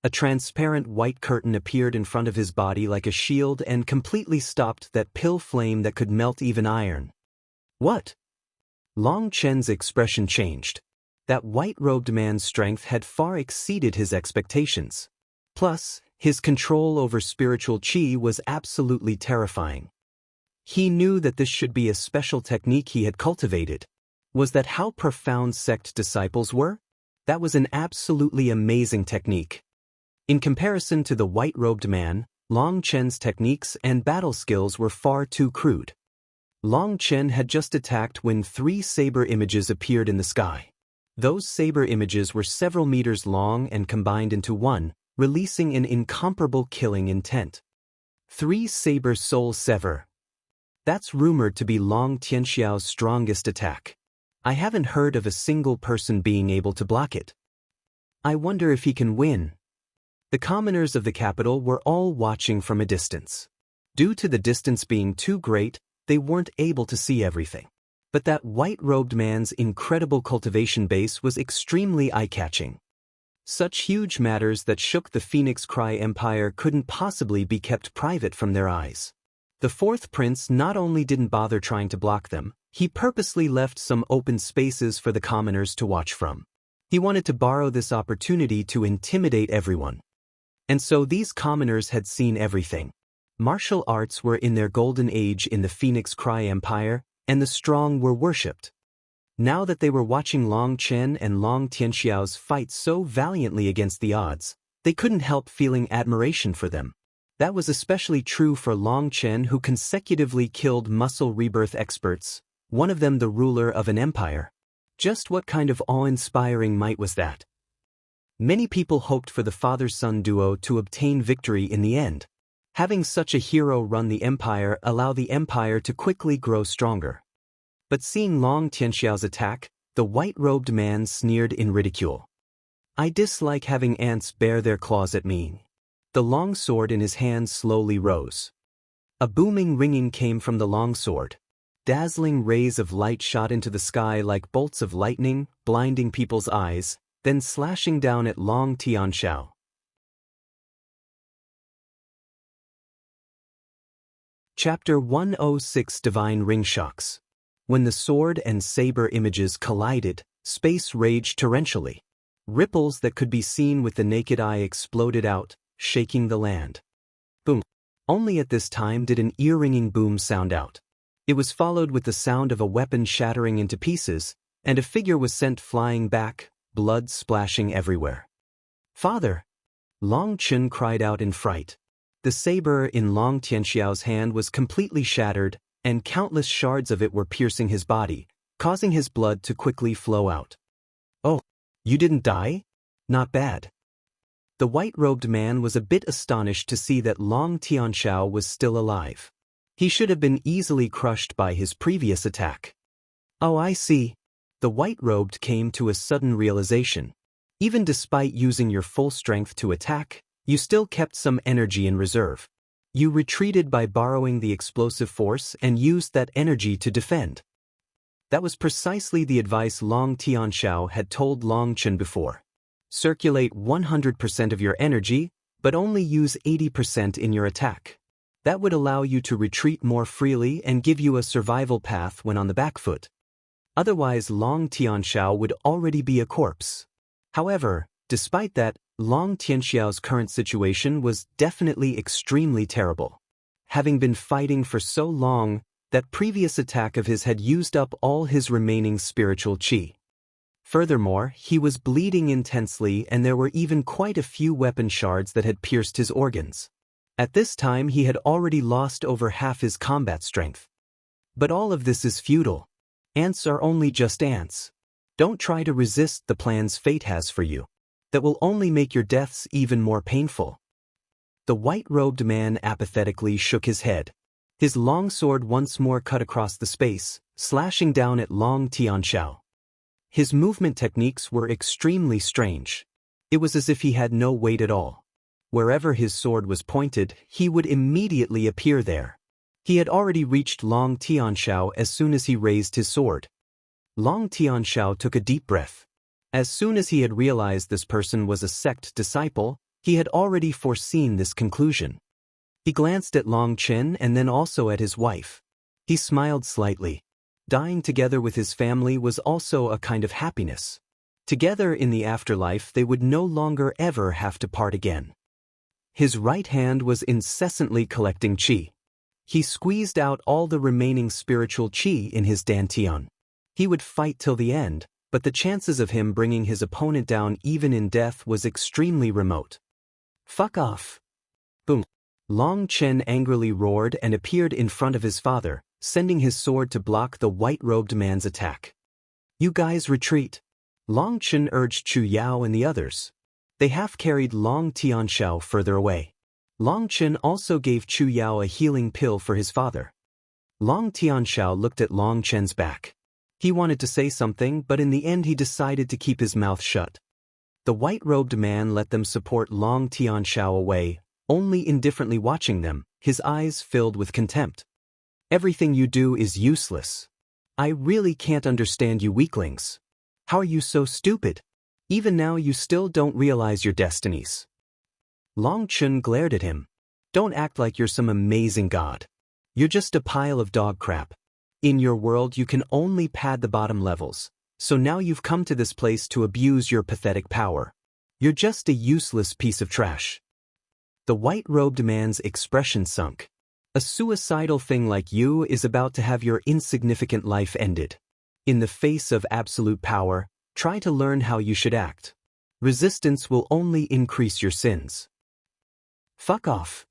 A transparent white curtain appeared in front of his body like a shield and completely stopped that pill flame that could melt even iron. What? Long Chen's expression changed. That white-robed man's strength had far exceeded his expectations. Plus, his control over spiritual qi was absolutely terrifying. He knew that this should be a special technique he had cultivated. Was that how profound sect disciples were? That was an absolutely amazing technique. In comparison to the white-robed man, Long Chen's techniques and battle skills were far too crude. Long Chen had just attacked when 3 saber images appeared in the sky. Those saber images were several meters long and combined into one, releasing an incomparable killing intent. 3 saber soul sever. That's rumored to be Long Tianxiao's strongest attack. I haven't heard of a single person being able to block it. I wonder if he can win. The commoners of the capital were all watching from a distance. Due to the distance being too great, they weren't able to see everything. But that white-robed man's incredible cultivation base was extremely eye-catching. Such huge matters that shook the Phoenix Cry Empire couldn't possibly be kept private from their eyes. The 4th prince not only didn't bother trying to block them, he purposely left some open spaces for the commoners to watch from. He wanted to borrow this opportunity to intimidate everyone. And so these commoners had seen everything. Martial arts were in their golden age in the Phoenix Cry Empire, and the strong were worshipped. Now that they were watching Long Chen and Long Tianxiao's fight so valiantly against the odds, they couldn't help feeling admiration for them. That was especially true for Long Chen, who consecutively killed muscle rebirth experts, one of them the ruler of an empire. Just what kind of awe-inspiring might was that? Many people hoped for the father-son duo to obtain victory in the end. Having such a hero run the empire allowed the empire to quickly grow stronger. But seeing Long Tianxiao's attack, the white-robed man sneered in ridicule. I dislike having ants bare their claws at me. The long sword in his hand slowly rose. A booming ringing came from the long sword. Dazzling rays of light shot into the sky like bolts of lightning, blinding people's eyes, then slashing down at Long Tianxiao. Chapter 106 Divine Ring Shocks. When the sword and saber images collided, space raged torrentially. Ripples that could be seen with the naked eye exploded out, shaking the land. Boom. Only at this time did an ear-ringing boom sound out. It was followed with the sound of a weapon shattering into pieces, and a figure was sent flying back, blood splashing everywhere. Father! Long Chen cried out in fright. The saber in Long Tianxiao's hand was completely shattered, and countless shards of it were piercing his body, causing his blood to quickly flow out. Oh, you didn't die? Not bad. The white-robed man was a bit astonished to see that Long Tianxiao was still alive. He should have been easily crushed by his previous attack. Oh, I see. The white-robed came to a sudden realization. Even despite using your full strength to attack, you still kept some energy in reserve. You retreated by borrowing the explosive force and used that energy to defend. That was precisely the advice Long Tianxiao had told Long Chen before. Circulate 100% of your energy, but only use 80% in your attack. That would allow you to retreat more freely and give you a survival path when on the back foot. Otherwise, Long Tianxiao would already be a corpse. However, despite that, Long Tianxiao's current situation was definitely extremely terrible. Having been fighting for so long, that previous attack of his had used up all his remaining spiritual qi. Furthermore, he was bleeding intensely and there were even quite a few weapon shards that had pierced his organs. At this time he had already lost over half his combat strength. But all of this is futile. Ants are only just ants. Don't try to resist the plans fate has for you. That will only make your deaths even more painful. The white-robed man apathetically shook his head. His long sword once more cut across the space, slashing down at Long Tianxiao. His movement techniques were extremely strange. It was as if he had no weight at all. Wherever his sword was pointed, he would immediately appear there. He had already reached Long Tianxiao as soon as he raised his sword. Long Tianxiao took a deep breath. As soon as he had realized this person was a sect disciple, he had already foreseen this conclusion. He glanced at Long Chen and then also at his wife. He smiled slightly. Dying together with his family was also a kind of happiness. Together in the afterlife they would no longer ever have to part again. His right hand was incessantly collecting qi. He squeezed out all the remaining spiritual qi in his dantian. He would fight till the end, but the chances of him bringing his opponent down even in death was extremely remote. Fuck off. Boom. Long Chen angrily roared and appeared in front of his father, sending his sword to block the white-robed man's attack. You guys retreat. Long Chen urged Chu Yao and the others. They half-carried Long Tianxiao further away. Long Chen also gave Chu Yao a healing pill for his father. Long Tianxiao looked at Long Chen's back. He wanted to say something, but in the end he decided to keep his mouth shut. The white-robed man let them support Long Tianxiao away, only indifferently watching them, his eyes filled with contempt. Everything you do is useless. I really can't understand you weaklings. How are you so stupid? Even now you still don't realize your destinies. Long Chen glared at him. Don't act like you're some amazing god. You're just a pile of dog crap. In your world you can only pad the bottom levels, so now you've come to this place to abuse your pathetic power. You're just a useless piece of trash. The white-robed man's expression sunk. A suicidal thing like you is about to have your insignificant life ended. In the face of absolute power, try to learn how you should act. Resistance will only increase your sins. Fuck off.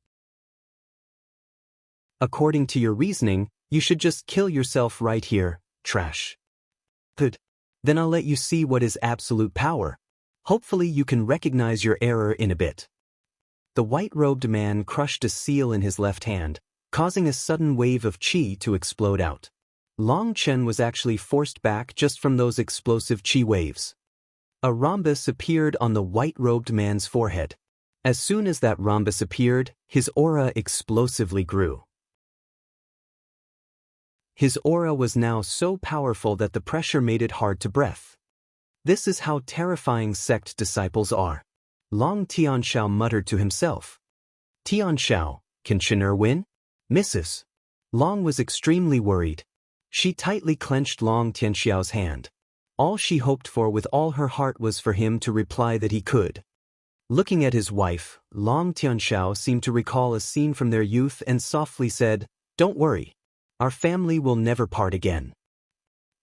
According to your reasoning, you should just kill yourself right here, trash. Good. Then I'll let you see what is absolute power. Hopefully you can recognize your error in a bit. The white-robed man crushed a seal in his left hand, causing a sudden wave of qi to explode out. Long Chen was actually forced back just from those explosive qi waves. A rhombus appeared on the white-robed man's forehead. As soon as that rhombus appeared, his aura explosively grew. His aura was now so powerful that the pressure made it hard to breathe. This is how terrifying sect disciples are. Long Tianxiao muttered to himself. Tianxiao, can Chen win? Misses. Long was extremely worried. She tightly clenched Long Tianxiao's hand. All she hoped for with all her heart was for him to reply that he could. Looking at his wife, Long Tianxiao seemed to recall a scene from their youth and softly said, "Don't worry. Our family will never part again."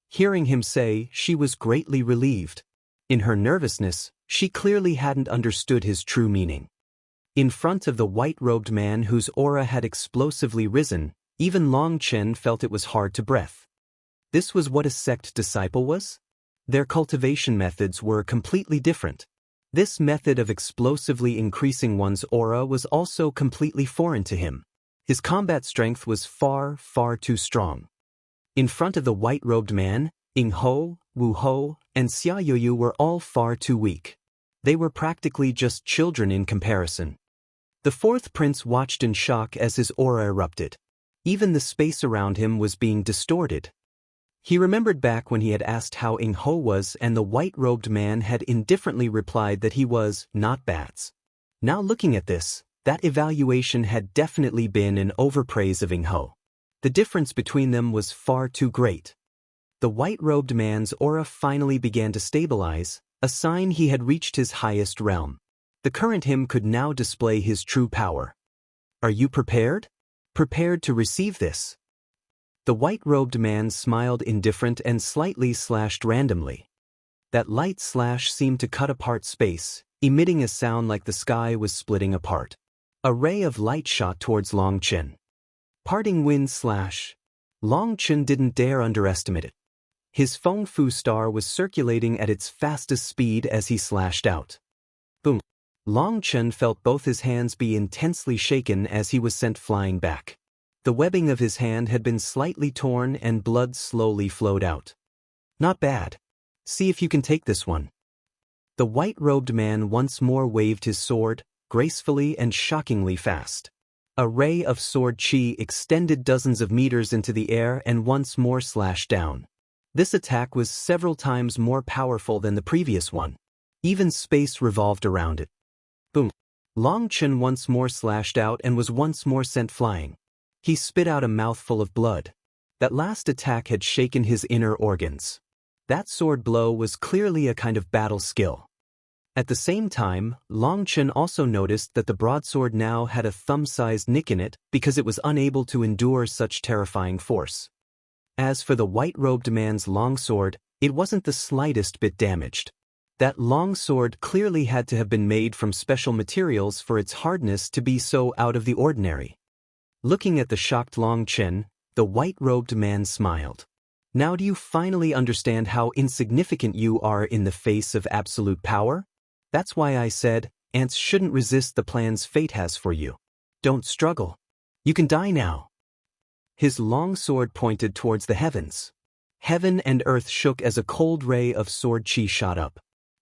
Hearing him say, she was greatly relieved. In her nervousness, she clearly hadn't understood his true meaning. In front of the white-robed man whose aura had explosively risen, even Long Chen felt it was hard to breathe. This was what a sect disciple was? Their cultivation methods were completely different. This method of explosively increasing one's aura was also completely foreign to him. His combat strength was far, far too strong. In front of the white-robed man, Ing Ho, Wu Ho, and Xia Yoyu were all far too weak. They were practically just children in comparison. The fourth prince watched in shock as his aura erupted. Even the space around him was being distorted. He remembered back when he had asked how Ing Ho was, and the white-robed man had indifferently replied that he was not bats. Now looking at this, that evaluation had definitely been an overpraise of Ing Ho. The difference between them was far too great. The white-robed man's aura finally began to stabilize, a sign he had reached his highest realm. The current him could now display his true power. Are you prepared? Prepared to receive this? The white-robed man smiled indifferent and slightly slashed randomly. That light slash seemed to cut apart space, emitting a sound like the sky was splitting apart. A ray of light shot towards Long Chen. Parting wind slash. Long Chen didn't dare underestimate it. His Feng Fu star was circulating at its fastest speed as he slashed out. Boom. Long Chen felt both his hands be intensely shaken as he was sent flying back. The webbing of his hand had been slightly torn and blood slowly flowed out. Not bad. See if you can take this one. The white-robed man once more waved his sword, gracefully and shockingly fast. A ray of sword chi extended dozens of meters into the air and once more slashed down. This attack was several times more powerful than the previous one. Even space revolved around it. Boom. Long Chen once more slashed out and was once more sent flying. He spit out a mouthful of blood. That last attack had shaken his inner organs. That sword blow was clearly a kind of battle skill. At the same time, Long Chen also noticed that the broadsword now had a thumb-sized nick in it because it was unable to endure such terrifying force. As for the white-robed man's longsword, it wasn't the slightest bit damaged. That longsword clearly had to have been made from special materials for its hardness to be so out of the ordinary. Looking at the shocked Long Chen, the white-robed man smiled. Now do you finally understand how insignificant you are in the face of absolute power? That's why I said, ants shouldn't resist the plans fate has for you. Don't struggle. You can die now. His long sword pointed towards the heavens. Heaven and earth shook as a cold ray of sword chi shot up.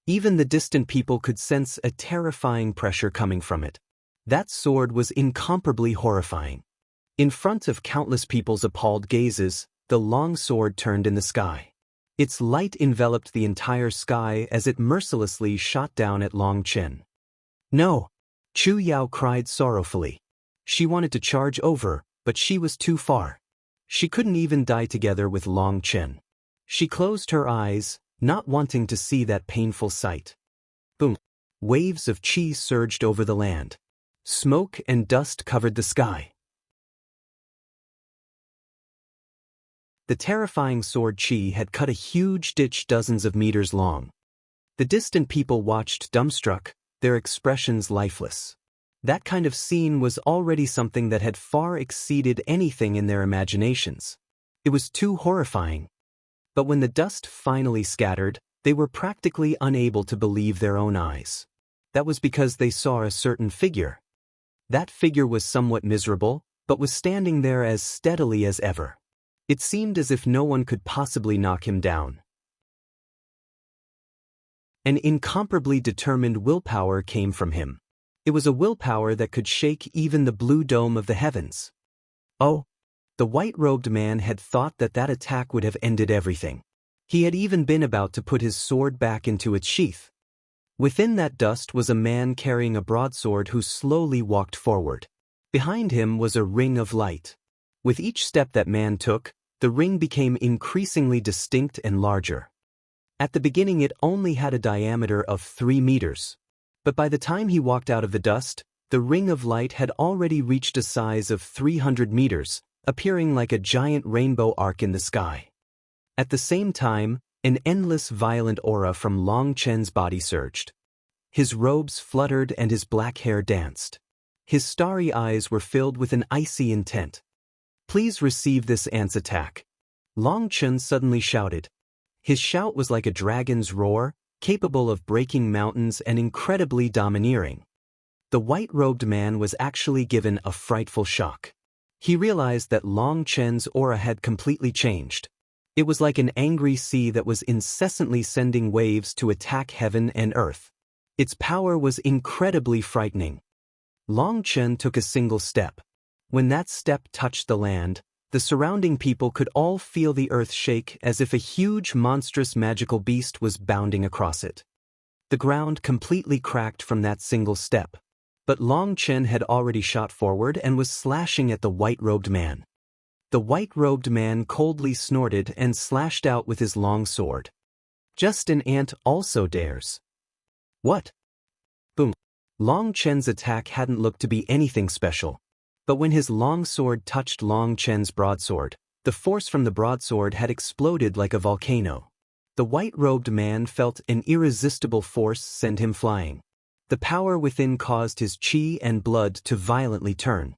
Even the distant people could sense a terrifying pressure coming from it. That sword was incomparably horrifying. In front of countless people's appalled gazes, the long sword turned in the sky. Its light enveloped the entire sky as it mercilessly shot down at Long Chen. No! Chu Yao cried sorrowfully. She wanted to charge over, but she was too far. She couldn't even die together with Long Chen. She closed her eyes, not wanting to see that painful sight. Boom! Waves of chi surged over the land. Smoke and dust covered the sky. The terrifying sword chi had cut a huge ditch dozens of meters long. The distant people watched dumbstruck, their expressions lifeless. That kind of scene was already something that had far exceeded anything in their imaginations. It was too horrifying. But when the dust finally scattered, they were practically unable to believe their own eyes. That was because they saw a certain figure. That figure was somewhat miserable, but was standing there as steadily as ever. It seemed as if no one could possibly knock him down. An incomparably determined willpower came from him. It was a willpower that could shake even the blue dome of the heavens. Oh! The white-robed man had thought that that attack would have ended everything. He had even been about to put his sword back into its sheath. Within that dust was a man carrying a broadsword who slowly walked forward. Behind him was a ring of light. With each step that man took, the ring became increasingly distinct and larger. At the beginning it only had a diameter of 3 meters. But by the time he walked out of the dust, the ring of light had already reached a size of 300 meters, appearing like a giant rainbow arc in the sky. At the same time, an endless violent aura from Long Chen's body surged. His robes fluttered and his black hair danced. His starry eyes were filled with an icy intent. Please receive this ant's attack. Long Chen suddenly shouted. His shout was like a dragon's roar, capable of breaking mountains and incredibly domineering. The white-robed man was actually given a frightful shock. He realized that Long Chen's aura had completely changed. It was like an angry sea that was incessantly sending waves to attack heaven and earth. Its power was incredibly frightening. Long Chen took a single step. When that step touched the land, the surrounding people could all feel the earth shake as if a huge, monstrous magical beast was bounding across it. The ground completely cracked from that single step. But Long Chen had already shot forward and was slashing at the white-robed man. The white-robed man coldly snorted and slashed out with his long sword. Just an ant also dares. What? Boom. Long Chen's attack hadn't looked to be anything special. But when his long sword touched Long Chen's broadsword, the force from the broadsword had exploded like a volcano. The white-robed man felt an irresistible force send him flying. The power within caused his qi and blood to violently turn.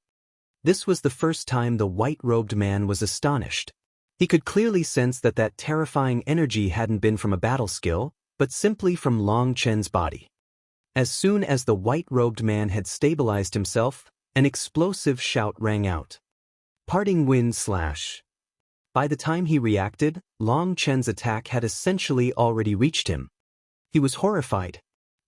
This was the first time the white-robed man was astonished. He could clearly sense that that terrifying energy hadn't been from a battle skill, but simply from Long Chen's body. As soon as the white-robed man had stabilized himself, an explosive shout rang out. Parting wind slash. By the time he reacted, Long Chen's attack had essentially already reached him. He was horrified.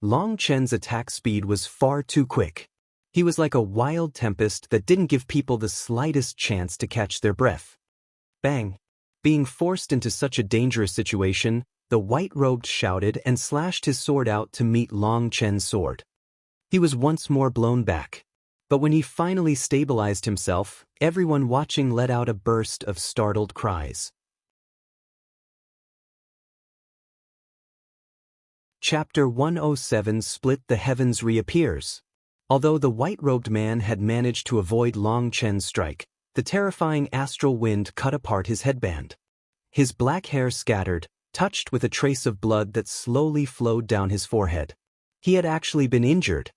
Long Chen's attack speed was far too quick. He was like a wild tempest that didn't give people the slightest chance to catch their breath. Bang! Being forced into such a dangerous situation, the white-robed shouted and slashed his sword out to meet Long Chen's sword. He was once more blown back. But when he finally stabilized himself, everyone watching let out a burst of startled cries. Chapter 107 Split the Heavens reappears. Although the white-robed man had managed to avoid Long Chen's strike, the terrifying astral wind cut apart his headband. His black hair scattered, touched with a trace of blood that slowly flowed down his forehead. He had actually been injured.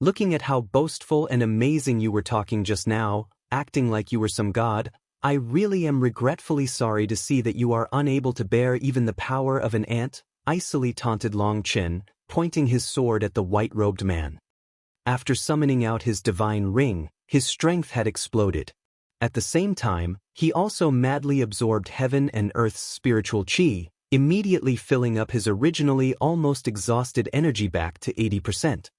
Looking at how boastful and amazing you were talking just now, acting like you were some god, I really am regretfully sorry to see that you are unable to bear even the power of an ant, icily taunted Long Chen, pointing his sword at the white-robed man. After summoning out his divine ring, his strength had exploded. At the same time, he also madly absorbed heaven and earth's spiritual qi, immediately filling up his originally almost exhausted energy back to 80%.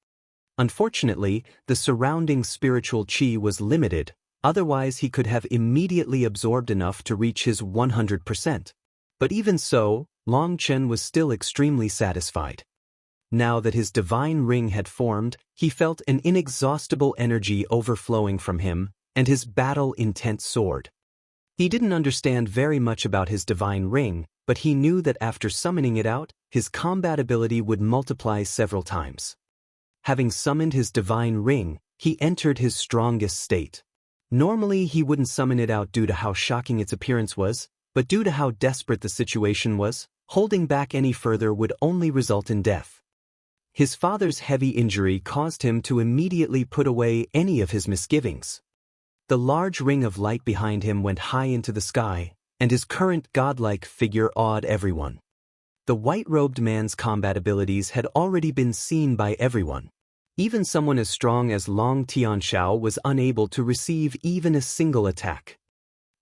Unfortunately, the surrounding spiritual qi was limited, otherwise he could have immediately absorbed enough to reach his 100%. But even so, Long Chen was still extremely satisfied. Now that his divine ring had formed, he felt an inexhaustible energy overflowing from him, and his battle-intent sword. He didn't understand very much about his divine ring, but he knew that after summoning it out, his combat ability would multiply several times. Having summoned his divine ring, he entered his strongest state. Normally he wouldn't summon it out due to how shocking its appearance was, but due to how desperate the situation was, holding back any further would only result in death. His father's heavy injury caused him to immediately put away any of his misgivings. The large ring of light behind him went high into the sky, and his current godlike figure awed everyone. The white-robed man's combat abilities had already been seen by everyone. Even someone as strong as Long Tianxiao was unable to receive even a single attack.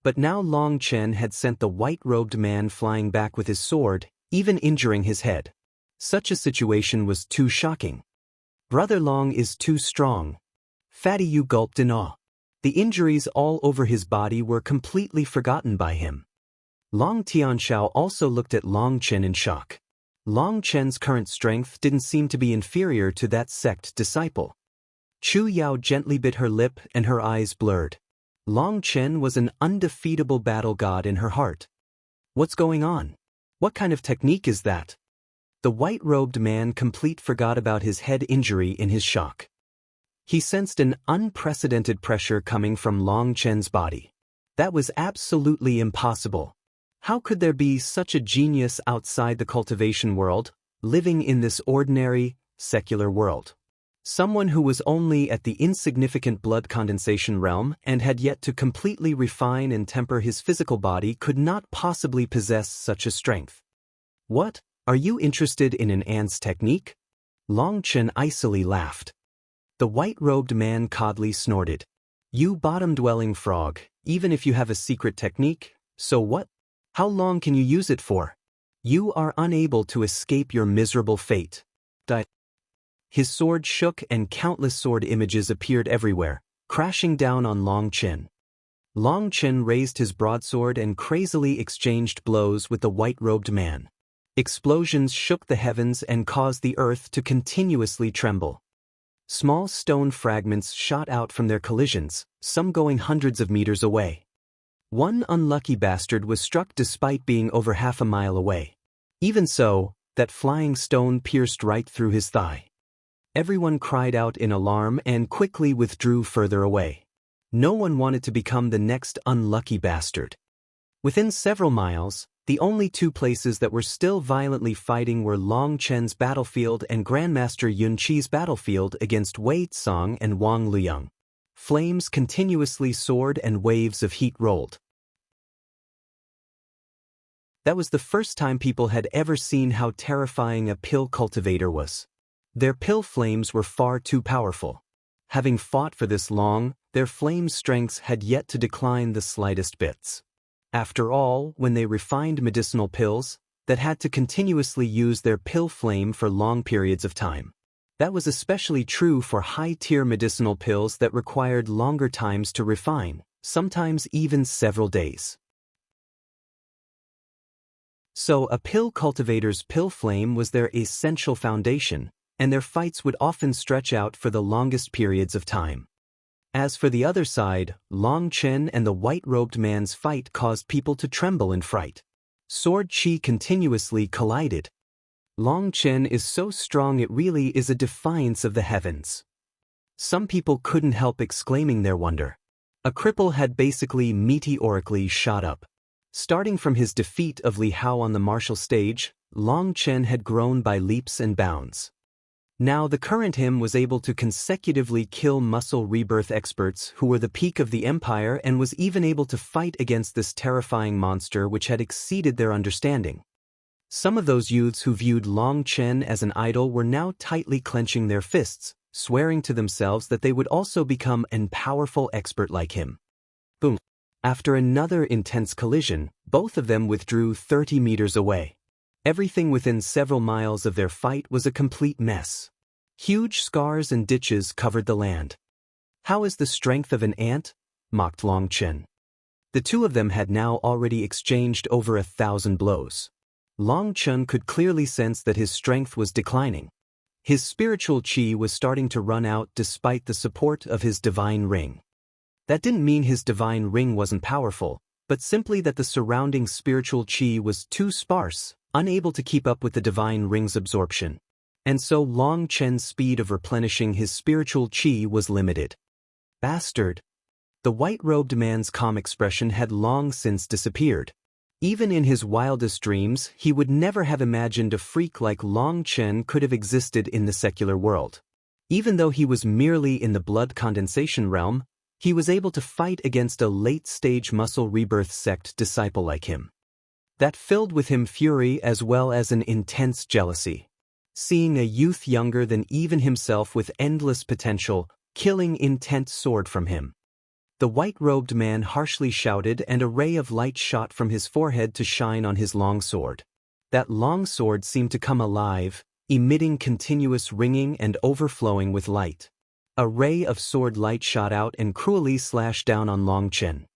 But now Long Chen had sent the white-robed man flying back with his sword, even injuring his head. Such a situation was too shocking. Brother Long is too strong. Fatty Yu gulped in awe. The injuries all over his body were completely forgotten by him. Long Tianxiao also looked at Long Chen in shock. Long Chen's current strength didn't seem to be inferior to that sect disciple. Chu Yao gently bit her lip and her eyes blurred. Long Chen was an undefeatable battle god in her heart. What's going on? What kind of technique is that? The white-robed man complete forgot about his head injury in his shock. He sensed an unprecedented pressure coming from Long Chen's body. That was absolutely impossible. How could there be such a genius outside the cultivation world, living in this ordinary, secular world? Someone who was only at the insignificant blood condensation realm and had yet to completely refine and temper his physical body could not possibly possess such a strength. What? Are you interested in an ant's technique? Long Chen icily laughed. The white-robed man coldly snorted. You bottom-dwelling frog, even if you have a secret technique, so what? How long can you use it for? You are unable to escape your miserable fate. His sword shook and countless sword images appeared everywhere, crashing down on Long Chen. Long Chen raised his broadsword and crazily exchanged blows with the white-robed man. Explosions shook the heavens and caused the earth to continuously tremble. Small stone fragments shot out from their collisions, some going hundreds of meters away. One unlucky bastard was struck despite being over half a mile away. Even so, that flying stone pierced right through his thigh. Everyone cried out in alarm and quickly withdrew further away. No one wanted to become the next unlucky bastard. Within several miles, the only two places that were still violently fighting were Long Chen's battlefield and Grandmaster Yun Qi's battlefield against Wei Tsang and Wang Luyang. Flames continuously soared and waves of heat rolled. That was the first time people had ever seen how terrifying a pill cultivator was. Their pill flames were far too powerful. Having fought for this long, their flame strengths had yet to decline the slightest bits. After all, when they refined medicinal pills, that had to continuously use their pill flame for long periods of time. That was especially true for high-tier medicinal pills that required longer times to refine, sometimes even several days. So a pill cultivator's pill flame was their essential foundation, and their fights would often stretch out for the longest periods of time. As for the other side, Long Chen and the white-robed man's fight caused people to tremble in fright. Sword chi continuously collided. Long Chen is so strong it really is a defiance of the heavens. Some people couldn't help exclaiming their wonder. A cripple had basically meteorically shot up. Starting from his defeat of Li Hao on the martial stage, Long Chen had grown by leaps and bounds. Now the current him was able to consecutively kill muscle rebirth experts who were the peak of the empire and was even able to fight against this terrifying monster which had exceeded their understanding. Some of those youths who viewed Long Chen as an idol were now tightly clenching their fists, swearing to themselves that they would also become an powerful expert like him. Boom. After another intense collision, both of them withdrew 30 meters away. Everything within several miles of their fight was a complete mess. Huge scars and ditches covered the land. "How is the strength of an ant?" mocked Long Chen. The two of them had now already exchanged over 1,000 blows. Long Chen could clearly sense that his strength was declining. His spiritual qi was starting to run out despite the support of his divine ring. That didn't mean his divine ring wasn't powerful, but simply that the surrounding spiritual qi was too sparse, unable to keep up with the divine ring's absorption. And so Long Chen's speed of replenishing his spiritual qi was limited. Bastard! The white-robed man's calm expression had long since disappeared. Even in his wildest dreams, he would never have imagined a freak like Long Chen could have existed in the secular world. Even though he was merely in the blood condensation realm, he was able to fight against a late-stage muscle rebirth sect disciple like him. That filled with him fury as well as an intense jealousy. Seeing a youth younger than even himself with endless potential, killing intent soared from him. The white-robed man harshly shouted and a ray of light shot from his forehead to shine on his long sword. That long sword seemed to come alive, emitting continuous ringing and overflowing with light. A ray of sword light shot out and cruelly slashed down on Long Chen.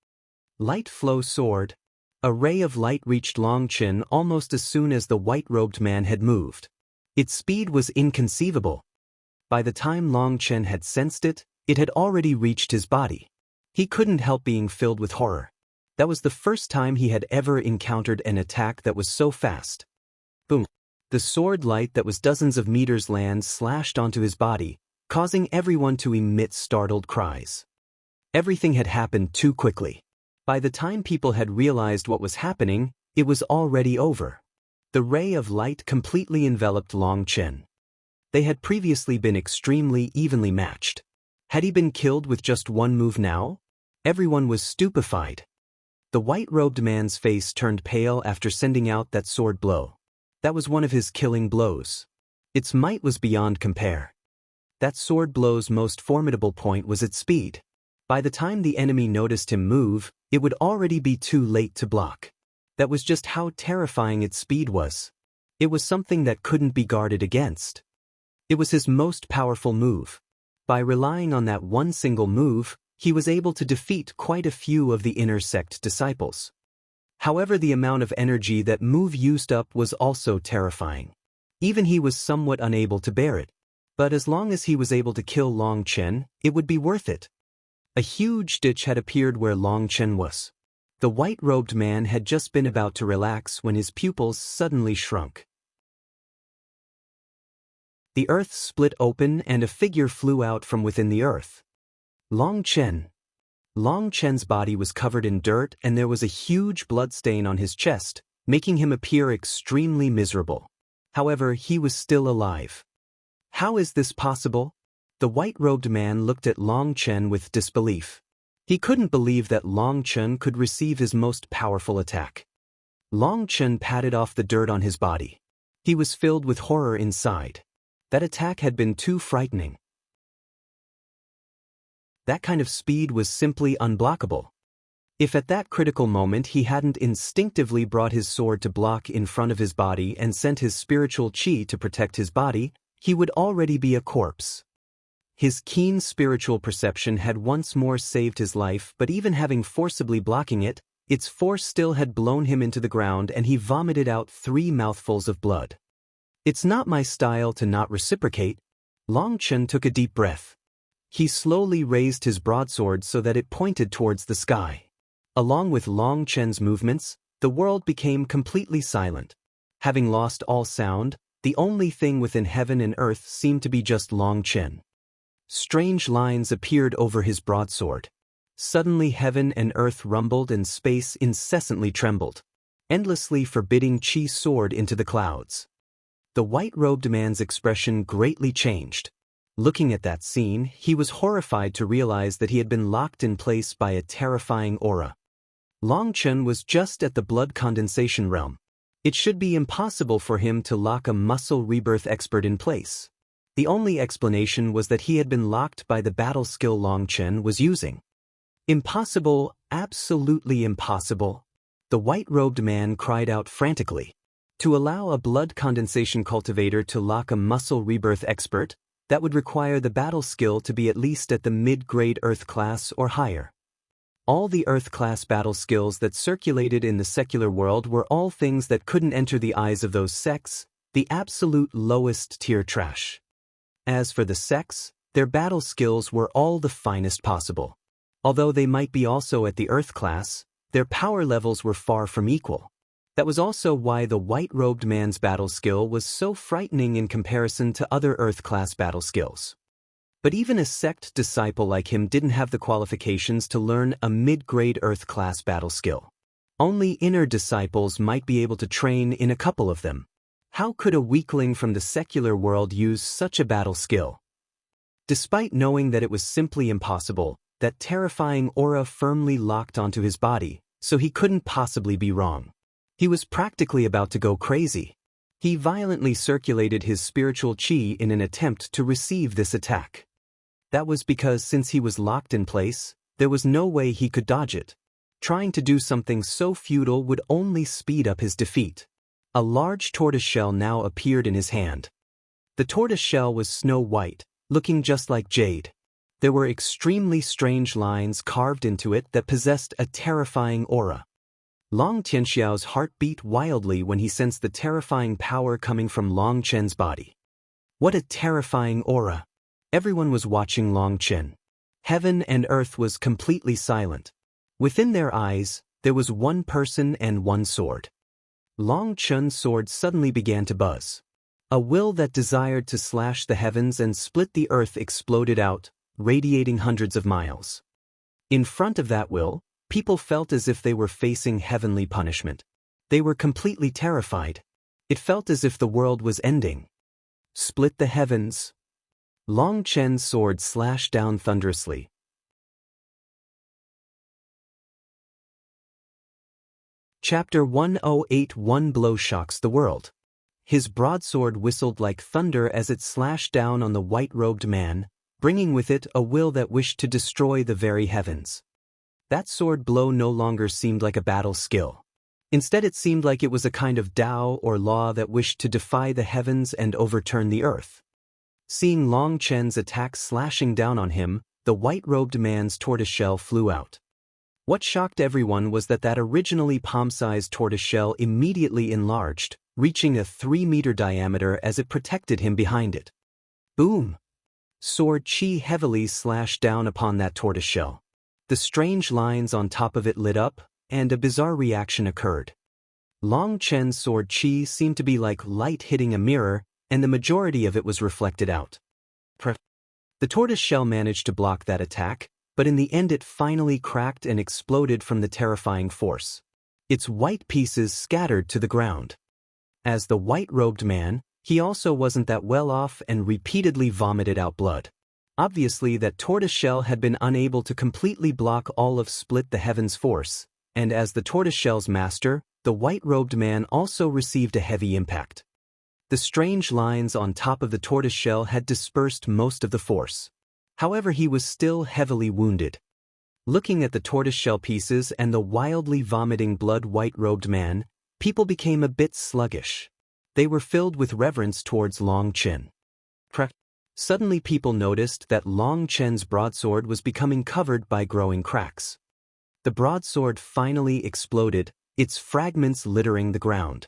Light flow sword. A ray of light reached Long Chen almost as soon as the white-robed man had moved. Its speed was inconceivable. By the time Long Chen had sensed it, it had already reached his body. He couldn't help being filled with horror. That was the first time he had ever encountered an attack that was so fast. Boom! The sword light that was dozens of meters land slashed onto his body, causing everyone to emit startled cries. Everything had happened too quickly. By the time people had realized what was happening, it was already over. The ray of light completely enveloped Long Chen. They had previously been extremely evenly matched. Had he been killed with just one move now? Everyone was stupefied. The white-robed man's face turned pale after sending out that sword blow. That was one of his killing blows. Its might was beyond compare. That sword blow's most formidable point was its speed. By the time the enemy noticed him move, it would already be too late to block. That was just how terrifying its speed was. It was something that couldn't be guarded against. It was his most powerful move. By relying on that one single move, he was able to defeat quite a few of the inner sect disciples. However, the amount of energy that move used up was also terrifying. Even he was somewhat unable to bear it. But as long as he was able to kill Long Chen, it would be worth it. A huge ditch had appeared where Long Chen was. The white-robed man had just been about to relax when his pupils suddenly shrunk. The earth split open and a figure flew out from within the earth. Long Chen. Long Chen's body was covered in dirt and there was a huge blood stain on his chest, making him appear extremely miserable. However, he was still alive. How is this possible? The white-robed man looked at Long Chen with disbelief. He couldn't believe that Long Chen could receive his most powerful attack. Long Chen patted off the dirt on his body. He was filled with horror inside. That attack had been too frightening. That kind of speed was simply unblockable. If at that critical moment he hadn't instinctively brought his sword to block in front of his body and sent his spiritual chi to protect his body, he would already be a corpse. His keen spiritual perception had once more saved his life, but even having forcibly blocking it, its force still had blown him into the ground and he vomited out 3 mouthfuls of blood. It's not my style to not reciprocate. Long Chen took a deep breath. He slowly raised his broadsword so that it pointed towards the sky. Along with Long Chen's movements, the world became completely silent. Having lost all sound, the only thing within heaven and earth seemed to be just Long Chen. Strange lines appeared over his broadsword. Suddenly heaven and earth rumbled and space incessantly trembled, endlessly forbidding Chi soared into the clouds. The white-robed man's expression greatly changed. Looking at that scene, he was horrified to realize that he had been locked in place by a terrifying aura. Long Chen was just at the blood condensation realm. It should be impossible for him to lock a muscle rebirth expert in place. The only explanation was that he had been locked by the battle skill Long Chen was using. Impossible, absolutely impossible. The white-robed man cried out frantically. To allow a blood condensation cultivator to lock a muscle rebirth expert, that would require the battle skill to be at least at the mid-grade Earth class or higher. All the Earth class battle skills that circulated in the secular world were all things that couldn't enter the eyes of those sects, the absolute lowest tier trash. As for the sects, their battle skills were all the finest possible. Although they might be also at the Earth class, their power levels were far from equal. That was also why the white-robed man's battle skill was so frightening in comparison to other Earth class battle skills. But even a sect disciple like him didn't have the qualifications to learn a mid-grade Earth class battle skill. Only inner disciples might be able to train in a couple of them. How could a weakling from the secular world use such a battle skill? Despite knowing that it was simply impossible, that terrifying aura firmly locked onto his body, so he couldn't possibly be wrong. He was practically about to go crazy. He violently circulated his spiritual chi in an attempt to receive this attack. That was because since he was locked in place, there was no way he could dodge it. Trying to do something so futile would only speed up his defeat. A large tortoiseshell now appeared in his hand. The tortoiseshell was snow white, looking just like jade. There were extremely strange lines carved into it that possessed a terrifying aura. Long Tianxiao's heart beat wildly when he sensed the terrifying power coming from Long Chen's body. What a terrifying aura! Everyone was watching Long Chen. Heaven and earth was completely silent. Within their eyes, there was one person and one sword. Long Chen's sword suddenly began to buzz. A will that desired to slash the heavens and split the earth exploded out, radiating hundreds of miles. In front of that will, people felt as if they were facing heavenly punishment. They were completely terrified. It felt as if the world was ending. Split the heavens. Long Chen's sword slashed down thunderously. Chapter 1081 One blow shocks the world. His broadsword whistled like thunder as it slashed down on the white-robed man, bringing with it a will that wished to destroy the very heavens. That sword blow no longer seemed like a battle skill. Instead, it seemed like it was a kind of Tao or law that wished to defy the heavens and overturn the earth. Seeing Long Chen's attack slashing down on him, the white-robed man's tortoiseshell flew out. What shocked everyone was that originally palm-sized tortoiseshell immediately enlarged, reaching a 3-meter diameter as it protected him behind it. Boom! Sword chi heavily slashed down upon that tortoiseshell. The strange lines on top of it lit up, and a bizarre reaction occurred. Long Chen's sword chi seemed to be like light hitting a mirror, and the majority of it was reflected out. The tortoiseshell managed to block that attack, but in the end it finally cracked and exploded from the terrifying force. Its white pieces scattered to the ground. As the white-robed man, he also wasn't that well off and repeatedly vomited out blood. Obviously, that tortoiseshell had been unable to completely block all of Split the Heavens' force, and as the tortoiseshell's master, the white-robed man also received a heavy impact. The strange lines on top of the tortoiseshell had dispersed most of the force. However, he was still heavily wounded. Looking at the tortoiseshell pieces and the wildly vomiting blood white-robed man, people became a bit sluggish. They were filled with reverence towards Long Chen. Suddenly people noticed that Long Chen's broadsword was becoming covered by growing cracks. The broadsword finally exploded, its fragments littering the ground.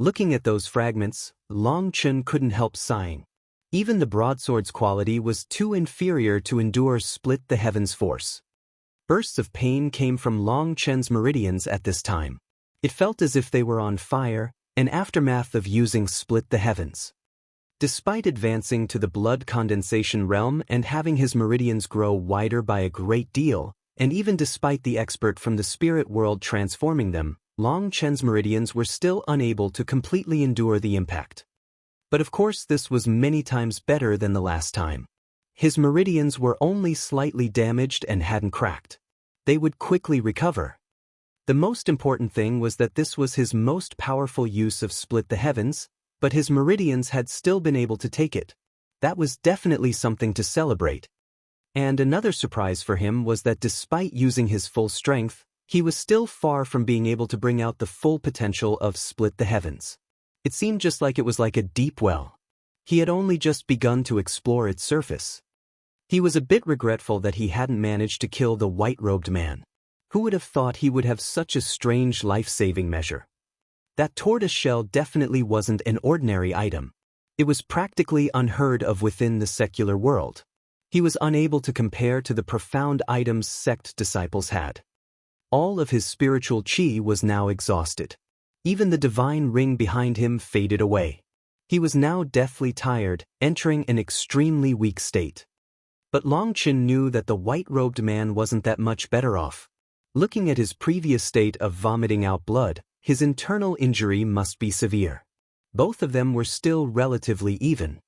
Looking at those fragments, Long Chen couldn't help sighing. Even the broadsword's quality was too inferior to endure Split the Heavens' force. Bursts of pain came from Long Chen's meridians at this time. It felt as if they were on fire, an aftermath of using Split the Heavens. Despite advancing to the blood condensation realm and having his meridians grow wider by a great deal, and even despite the expert from the spirit world transforming them, Long Chen's meridians were still unable to completely endure the impact. But of course this was many times better than the last time. His meridians were only slightly damaged and hadn't cracked. They would quickly recover. The most important thing was that this was his most powerful use of Split the Heavens, but his meridians had still been able to take it. That was definitely something to celebrate. And another surprise for him was that despite using his full strength, he was still far from being able to bring out the full potential of Split the Heavens. It seemed just like it was like a deep well. He had only just begun to explore its surface. He was a bit regretful that he hadn't managed to kill the white-robed man. Who would have thought he would have such a strange life-saving measure? That tortoiseshell definitely wasn't an ordinary item. It was practically unheard of within the secular world. He was unable to compare to the profound items sect disciples had. All of his spiritual chi was now exhausted. Even the divine ring behind him faded away. He was now deathly tired, entering an extremely weak state. But Long Chen knew that the white-robed man wasn't that much better off. Looking at his previous state of vomiting out blood, his internal injury must be severe. Both of them were still relatively even.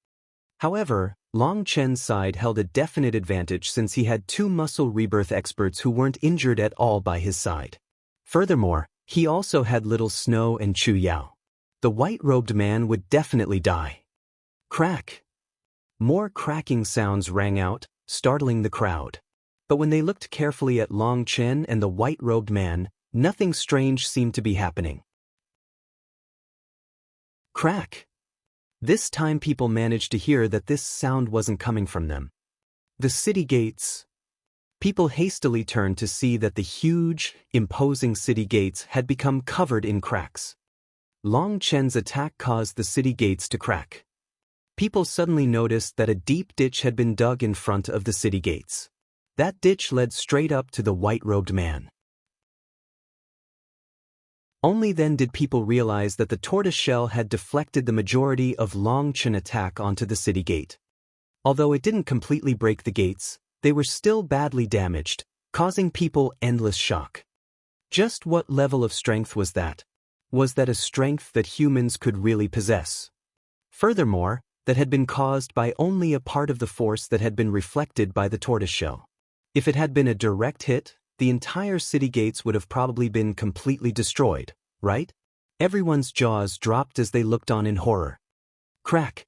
However, Long Chen's side held a definite advantage since he had 2 muscle rebirth experts who weren't injured at all by his side. Furthermore, he also had Little Snow and Chu Yao. The white-robed man would definitely die. Crack! More cracking sounds rang out, startling the crowd. But when they looked carefully at Long Chen and the white-robed man, nothing strange seemed to be happening. Crack! This time people managed to hear that this sound wasn't coming from them. The city gates. People hastily turned to see that the huge, imposing city gates had become covered in cracks. Long Chen's attack caused the city gates to crack. People suddenly noticed that a deep ditch had been dug in front of the city gates. That ditch led straight up to the white-robed man. Only then did people realize that the tortoiseshell had deflected the majority of Long Chen's attack onto the city gate. Although it didn't completely break the gates, they were still badly damaged, causing people endless shock. Just what level of strength was that? Was that a strength that humans could really possess? Furthermore, that had been caused by only a part of the force that had been reflected by the tortoiseshell. If it had been a direct hit, the entire city gates would have probably been completely destroyed, right? Everyone's jaws dropped as they looked on in horror. Crack!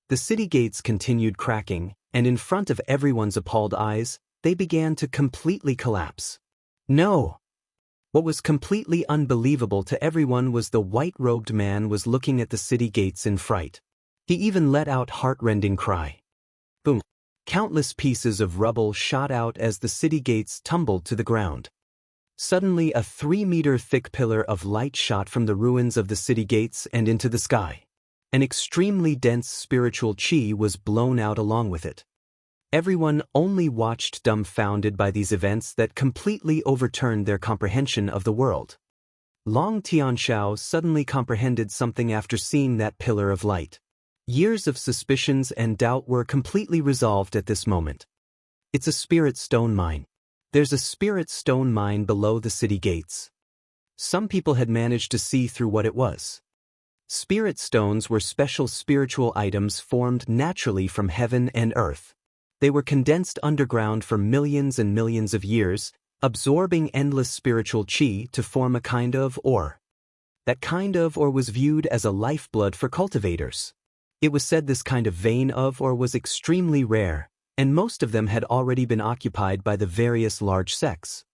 The city gates continued cracking, and in front of everyone's appalled eyes, they began to completely collapse. No! What was completely unbelievable to everyone was the white-robed man was looking at the city gates in fright. He even let out heart-rending cry. Boom! Countless pieces of rubble shot out as the city gates tumbled to the ground. Suddenly a 3-meter-thick pillar of light shot from the ruins of the city gates and into the sky. An extremely dense spiritual chi was blown out along with it. Everyone only watched dumbfounded by these events that completely overturned their comprehension of the world. Long Tianxiao suddenly comprehended something after seeing that pillar of light. Years of suspicions and doubt were completely resolved at this moment. It's a spirit stone mine. There's a spirit stone mine below the city gates. Some people had managed to see through what it was. Spirit stones were special spiritual items formed naturally from heaven and earth. They were condensed underground for millions and millions of years, absorbing endless spiritual chi to form a kind of ore. That kind of ore was viewed as a lifeblood for cultivators. It was said this kind of vein of ore was extremely rare, and most of them had already been occupied by the various large sects.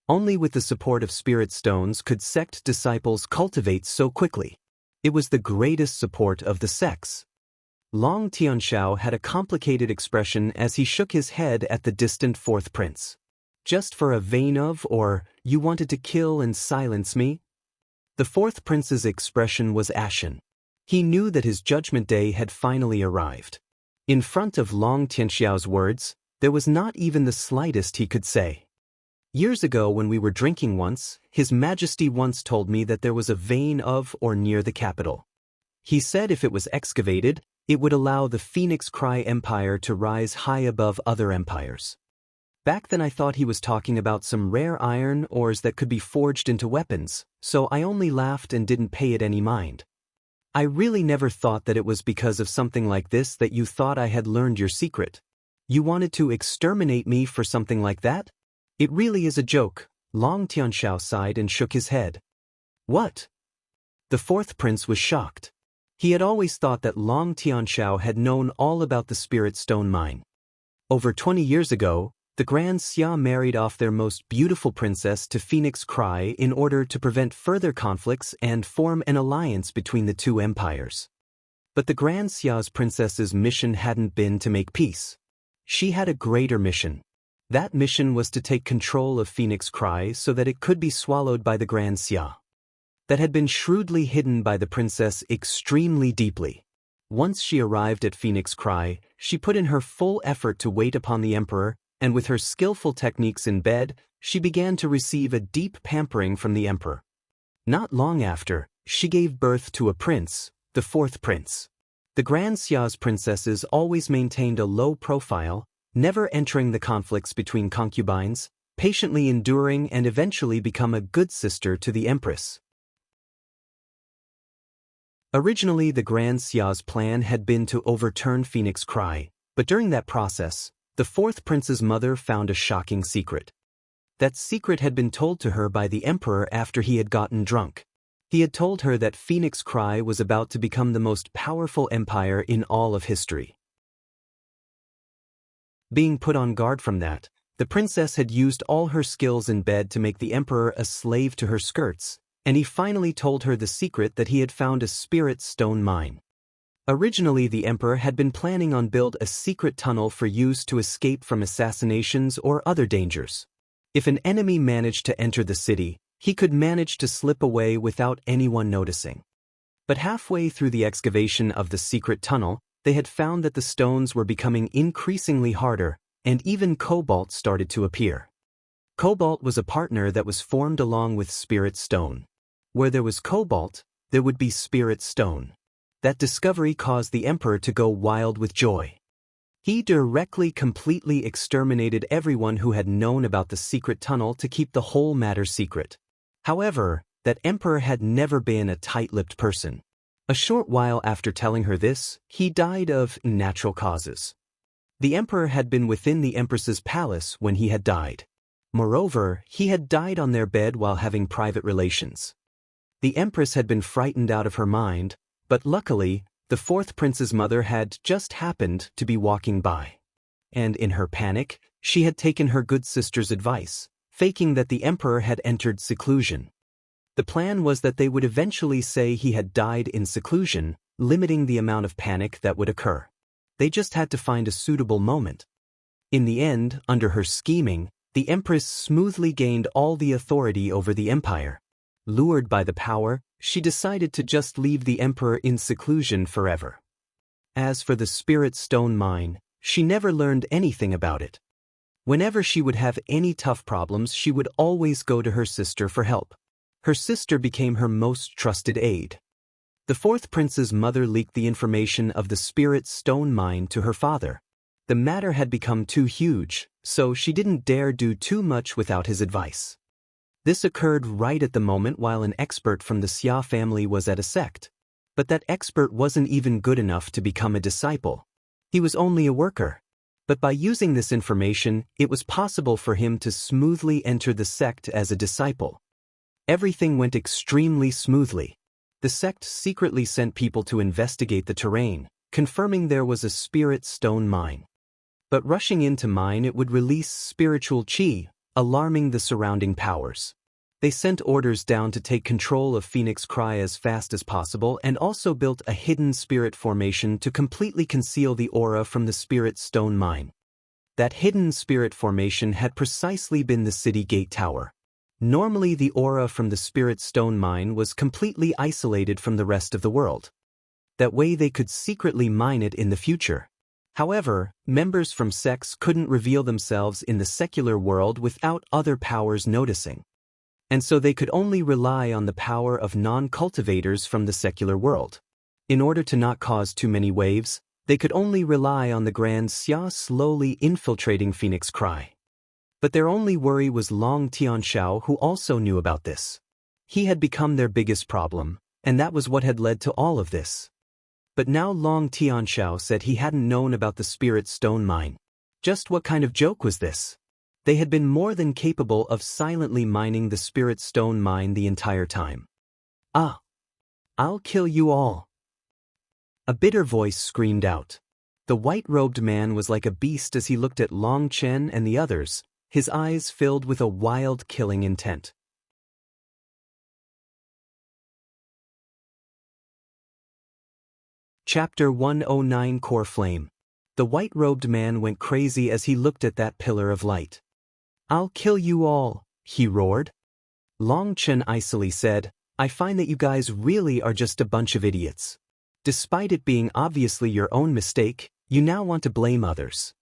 Only with the support of spirit stones could sect disciples cultivate so quickly. It was the greatest support of the sects. Long Tianxiao had a complicated expression as he shook his head at the distant fourth prince. Just for a vein of, or, you wanted to kill and silence me? The fourth prince's expression was ashen. He knew that his judgment day had finally arrived. In front of Long Tianxiao's words, there was not even the slightest he could say. Years ago when we were drinking once, His Majesty once told me that there was a vein of or near the capital. He said if it was excavated, it would allow the Phoenix Cry Empire to rise high above other empires. Back then I thought he was talking about some rare iron ores that could be forged into weapons, so I only laughed and didn't pay it any mind. I really never thought that it was because of something like this that you thought I had learned your secret. You wanted to exterminate me for something like that? It really is a joke. Long Tianxiao sighed and shook his head. What? The fourth prince was shocked. He had always thought that Long Tianxiao had known all about the spirit stone mine. Over 20 years ago, the Grand Xia married off their most beautiful princess to Phoenix Cry in order to prevent further conflicts and form an alliance between the two empires. But the Grand Xia's princess's mission hadn't been to make peace. She had a greater mission. That mission was to take control of Phoenix Cry so that it could be swallowed by the Grand Xia. That had been shrewdly hidden by the princess extremely deeply. Once she arrived at Phoenix Cry, she put in her full effort to wait upon the emperor, and with her skillful techniques in bed, she began to receive a deep pampering from the emperor. Not long after, she gave birth to a prince, the fourth prince. The Grand Xia's princesses always maintained a low profile, never entering the conflicts between concubines, patiently enduring and eventually become a good sister to the empress. Originally, the Grand Xia's plan had been to overturn Phoenix Cry, but during that process, the fourth prince's mother found a shocking secret. That secret had been told to her by the emperor after he had gotten drunk. He had told her that Phoenix Cry was about to become the most powerful empire in all of history. Being put on guard from that, the princess had used all her skills in bed to make the emperor a slave to her skirts, and he finally told her the secret that he had found a spirit stone mine. Originally, the emperor had been planning on build a secret tunnel for use to escape from assassinations or other dangers. If an enemy managed to enter the city, he could manage to slip away without anyone noticing. But halfway through the excavation of the secret tunnel, they had found that the stones were becoming increasingly harder, and even cobalt started to appear. Cobalt was a partner that was formed along with spirit stone. Where there was cobalt, there would be spirit stone. That discovery caused the emperor to go wild with joy. He directly completely exterminated everyone who had known about the secret tunnel to keep the whole matter secret. However, that emperor had never been a tight-lipped person. A short while after telling her this, he died of natural causes. The emperor had been within the empress's palace when he had died. Moreover, he had died on their bed while having private relations. The empress had been frightened out of her mind, but luckily, the fourth prince's mother had just happened to be walking by. and in her panic, she had taken her good sister's advice, faking that the emperor had entered seclusion. The plan was that they would eventually say he had died in seclusion, limiting the amount of panic that would occur. They just had to find a suitable moment. In the end, under her scheming, the empress smoothly gained all the authority over the empire. Lured by the power, she decided to just leave the emperor in seclusion forever. As for the spirit stone mine, she never learned anything about it. Whenever she would have any tough problems, she would always go to her sister for help. Her sister became her most trusted aide. The fourth prince's mother leaked the information of the spirit stone mine to her father. The matter had become too huge, so she didn't dare do too much without his advice. This occurred right at the moment while an expert from the Xia family was at a sect. But that expert wasn't even good enough to become a disciple. He was only a worker. But by using this information, it was possible for him to smoothly enter the sect as a disciple. Everything went extremely smoothly. The sect secretly sent people to investigate the terrain, confirming there was a spirit stone mine. But rushing into mine, it would release spiritual chi, alarming the surrounding powers. They sent orders down to take control of Phoenix Cry as fast as possible and also built a hidden spirit formation to completely conceal the aura from the spirit stone mine. That hidden spirit formation had precisely been the city gate tower. Normally the aura from the spirit stone mine was completely isolated from the rest of the world. That way they could secretly mine it in the future. However, members from sects couldn't reveal themselves in the secular world without other powers noticing. And so they could only rely on the power of non-cultivators from the secular world. In order to not cause too many waves, they could only rely on the Grand Xia slowly infiltrating Phoenix Cry. But their only worry was Long Tianxiao, who also knew about this. He had become their biggest problem, and that was what had led to all of this. But now Long Tianxiao said he hadn't known about the spirit stone mine. Just what kind of joke was this? They had been more than capable of silently mining the spirit stone mine the entire time. Ah! I'll kill you all! A bitter voice screamed out. The white-robed man was like a beast as he looked at Long Chen and the others, his eyes filled with a wild killing intent. Chapter 109 Core Flame. The white-robed man went crazy as he looked at that pillar of light. I'll kill you all, he roared. Long Chen icily said, I find that you guys really are just a bunch of idiots. Despite it being obviously your own mistake, you now want to blame others.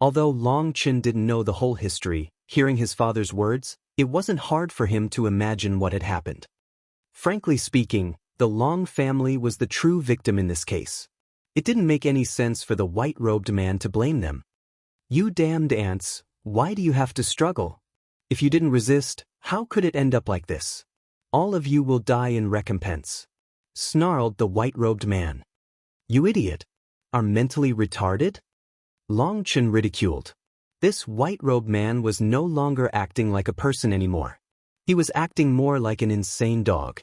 Although Long Chen didn't know the whole history, hearing his father's words, it wasn't hard for him to imagine what had happened. Frankly speaking, the Long family was the true victim in this case. It didn't make any sense for the white-robed man to blame them. You damned ants, why do you have to struggle? If you didn't resist, how could it end up like this? All of you will die in recompense, snarled the white-robed man. You idiot! Are mentally retarded? Long Chen ridiculed. This white-robed man was no longer acting like a person anymore. He was acting more like an insane dog.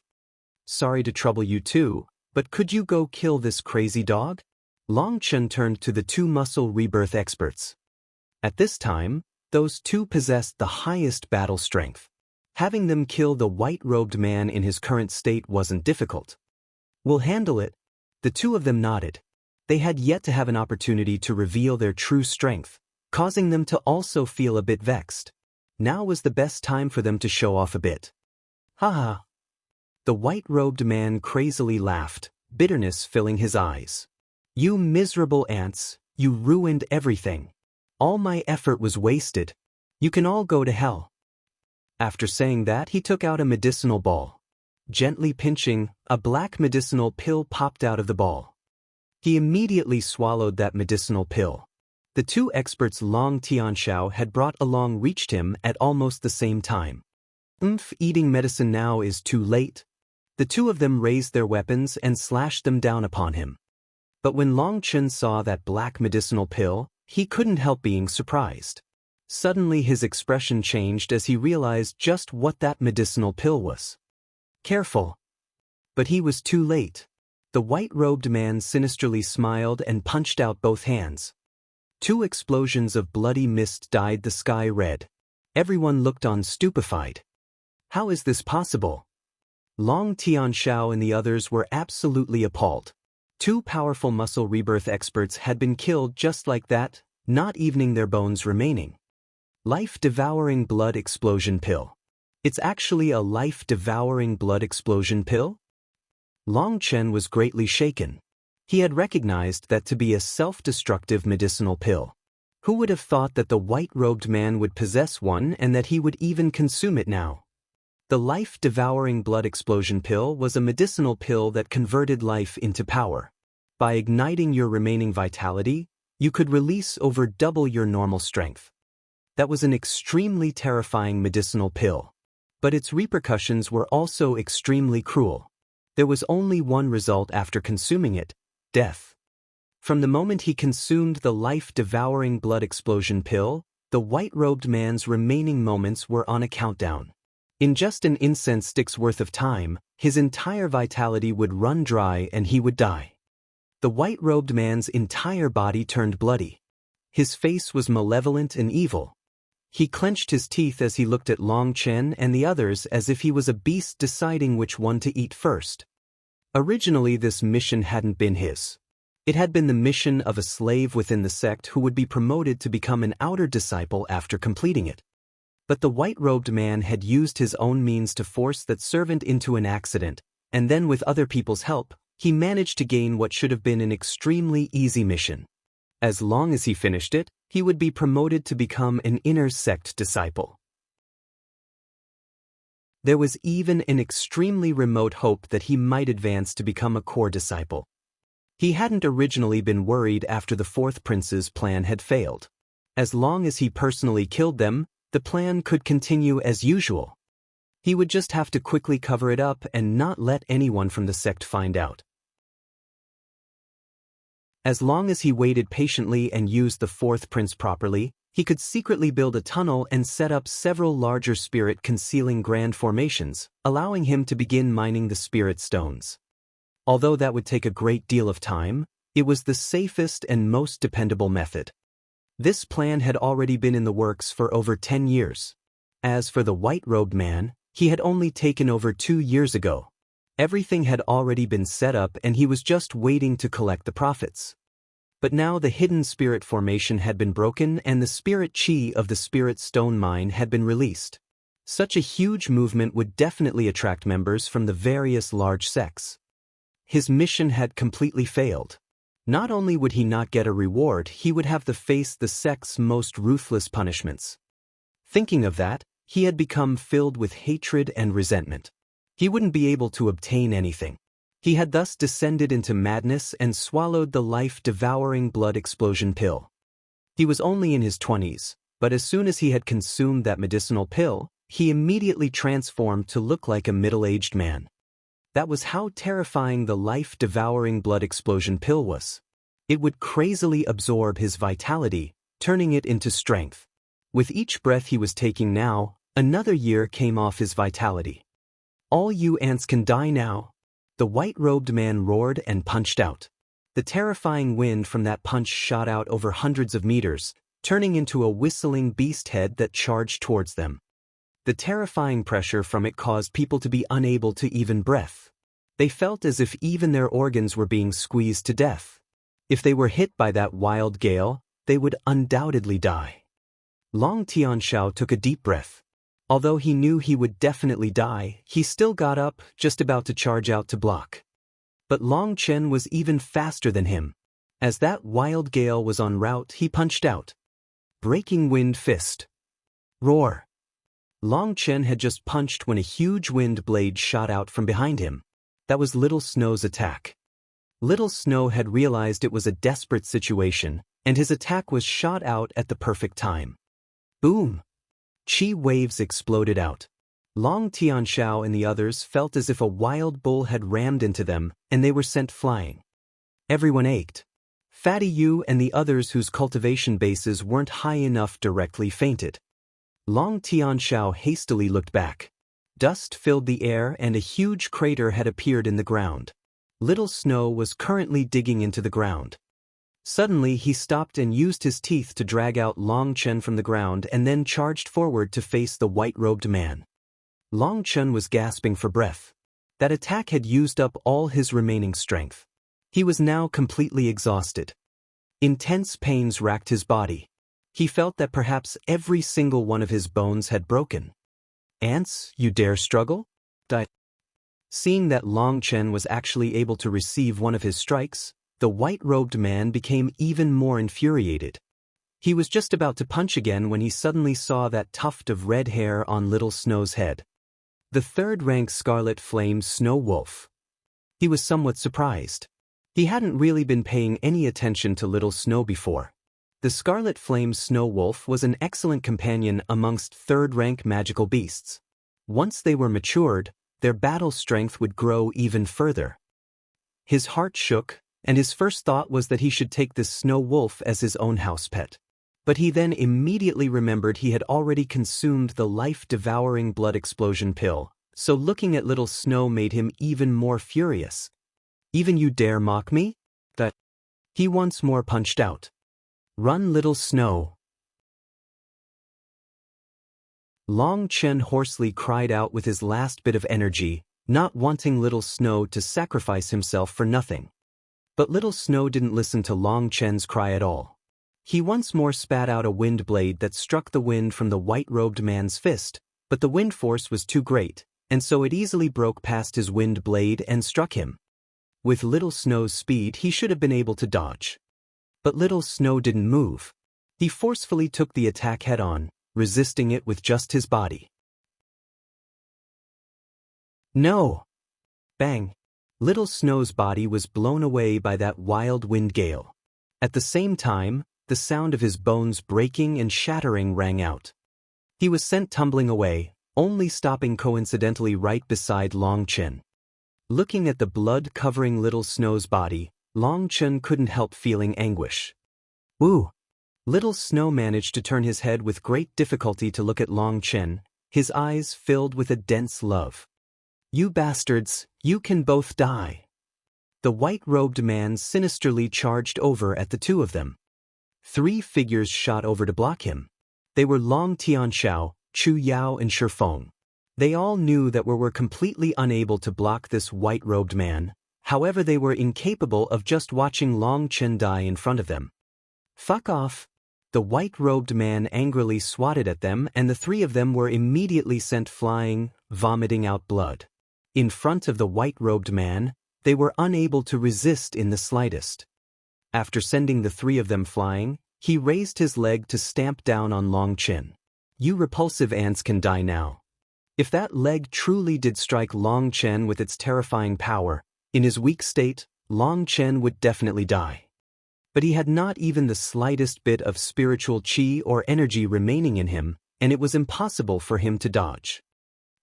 Sorry to trouble you too, but could you go kill this crazy dog? Long Chen turned to the two muscle rebirth experts. At this time, those two possessed the highest battle strength. Having them kill the white-robed man in his current state wasn't difficult. We'll handle it. The two of them nodded. They had yet to have an opportunity to reveal their true strength, causing them to also feel a bit vexed. Now was the best time for them to show off a bit. Ha ha! The white-robed man crazily laughed, bitterness filling his eyes. You miserable ants, you ruined everything. All my effort was wasted. You can all go to hell. After saying that, he took out a medicinal ball. Gently pinching, a black medicinal pill popped out of the ball. He immediately swallowed that medicinal pill. The two experts Long Tianxiao had brought along reached him at almost the same time. Eating medicine now is too late. The two of them raised their weapons and slashed them down upon him. But when Long Chen saw that black medicinal pill, he couldn't help being surprised. Suddenly his expression changed as he realized just what that medicinal pill was. Careful! But he was too late. The white-robed man sinisterly smiled and punched out both hands. 2 explosions of bloody mist dyed the sky red. Everyone looked on stupefied. How is this possible? Long Tianxiao and the others were absolutely appalled. 2 powerful muscle rebirth experts had been killed just like that, not evening their bones remaining. Life-devouring blood explosion pill. It's actually a life-devouring blood explosion pill? Long Chen was greatly shaken. He had recognized that to be a self-destructive medicinal pill. Who would have thought that the white-robed man would possess one and that he would even consume it now? The life-devouring blood explosion pill was a medicinal pill that converted life into power. By igniting your remaining vitality, you could release over double your normal strength. That was an extremely terrifying medicinal pill. But its repercussions were also extremely cruel. There was only one result after consuming it: death. From the moment he consumed the life-devouring blood explosion pill, the white-robed man's remaining moments were on a countdown. In just an incense stick's worth of time, his entire vitality would run dry and he would die. The white-robed man's entire body turned bloody. His face was malevolent and evil. He clenched his teeth as he looked at Long Chen and the others as if he was a beast deciding which one to eat first. Originally, this mission hadn't been his. It had been the mission of a slave within the sect who would be promoted to become an outer disciple after completing it. But the white-robed man had used his own means to force that servant into an accident, and then with other people's help, he managed to gain what should have been an extremely easy mission. As long as he finished it, he would be promoted to become an inner sect disciple. There was even an extremely remote hope that he might advance to become a core disciple. He hadn't originally been worried after the 4th prince's plan had failed. As long as he personally killed them, the plan could continue as usual. He would just have to quickly cover it up and not let anyone from the sect find out. As long as he waited patiently and used the 4th prince properly, he could secretly build a tunnel and set up several larger spirit-concealing grand formations, allowing him to begin mining the spirit stones. Although that would take a great deal of time, it was the safest and most dependable method. This plan had already been in the works for over 10 years. As for the white-robed man, he had only taken over 2 years ago. Everything had already been set up and he was just waiting to collect the profits. But now the hidden spirit formation had been broken and the spirit chi of the spirit stone mine had been released. Such a huge movement would definitely attract members from the various large sects. His mission had completely failed. Not only would he not get a reward, he would have to face the sect's most ruthless punishments. Thinking of that, he had become filled with hatred and resentment. He wouldn't be able to obtain anything. He had thus descended into madness and swallowed the life-devouring blood explosion pill. He was only in his 20s, but as soon as he had consumed that medicinal pill, he immediately transformed to look like a middle-aged man. That was how terrifying the life-devouring blood explosion pill was. It would crazily absorb his vitality, turning it into strength. With each breath he was taking now, another year came off his vitality. "All you ants can die now." The white-robed man roared and punched out. The terrifying wind from that punch shot out over hundreds of meters, turning into a whistling beast head that charged towards them. The terrifying pressure from it caused people to be unable to even breathe. They felt as if even their organs were being squeezed to death. If they were hit by that wild gale, they would undoubtedly die. Long Tianxiao took a deep breath. Although he knew he would definitely die, he still got up, just about to charge out to block. But Long Chen was even faster than him. As that wild gale was en route, he punched out. Breaking wind fist. Roar. Long Chen had just punched when a huge wind blade shot out from behind him. That was Little Snow's attack. Little Snow had realized it was a desperate situation, and his attack was shot out at the perfect time. Boom! Chi waves exploded out. Long Tianxiao and the others felt as if a wild bull had rammed into them, and they were sent flying. Everyone ached. Fatty Yu and the others whose cultivation bases weren't high enough directly fainted. Long Tianxiao hastily looked back. Dust filled the air and a huge crater had appeared in the ground. Little Snow was currently digging into the ground. Suddenly he stopped and used his teeth to drag out Long Chen from the ground and then charged forward to face the white-robed man. Long Chen was gasping for breath. That attack had used up all his remaining strength. He was now completely exhausted. Intense pains racked his body. He felt that perhaps every single one of his bones had broken. "Ants, you dare struggle?" Seeing that Long Chen was actually able to receive one of his strikes, the white-robed man became even more infuriated. He was just about to punch again when he suddenly saw that tuft of red hair on Little Snow's head. The third-rank Scarlet Flame Snow Wolf. He was somewhat surprised. He hadn't really been paying any attention to Little Snow before. The Scarlet Flame Snow Wolf was an excellent companion amongst third-rank magical beasts. Once they were matured, their battle strength would grow even further. His heart shook, and his first thought was that he should take this snow wolf as his own house pet. But he then immediately remembered he had already consumed the life-devouring blood explosion pill, so looking at Little Snow made him even more furious. "Even you dare mock me?" He once more punched out. "Run, Little Snow!" Long Chen hoarsely cried out with his last bit of energy, not wanting Little Snow to sacrifice himself for nothing. But Little Snow didn't listen to Long Chen's cry at all. He once more spat out a wind blade that struck the wind from the white-robed man's fist, but the wind force was too great, and so it easily broke past his wind blade and struck him. With Little Snow's speed, he should have been able to dodge. But Little Snow didn't move. He forcefully took the attack head-on, resisting it with just his body. No! Bang! Little Snow's body was blown away by that wild wind gale. At the same time, the sound of his bones breaking and shattering rang out. He was sent tumbling away, only stopping coincidentally right beside Long Chen. Looking at the blood-covering Little Snow's body, Long Chen couldn't help feeling anguish. "Woo!" Little Snow managed to turn his head with great difficulty to look at Long Chen, his eyes filled with a dense love. "You bastards, you can both die." The white-robed man sinisterly charged over at the two of them. 3 figures shot over to block him. They were Long Tianxiao, Chu Yao and Shifeng. They all knew that we were completely unable to block this white-robed man, however they were incapable of just watching Long Chen die in front of them. "Fuck off!" The white-robed man angrily swatted at them and the 3 of them were immediately sent flying, vomiting out blood. In front of the white-robed man, they were unable to resist in the slightest. After sending the 3 of them flying, he raised his leg to stamp down on Long Chen. "You repulsive ants can die now." If that leg truly did strike Long Chen with its terrifying power, in his weak state, Long Chen would definitely die. But he had not even the slightest bit of spiritual qi or energy remaining in him, and it was impossible for him to dodge.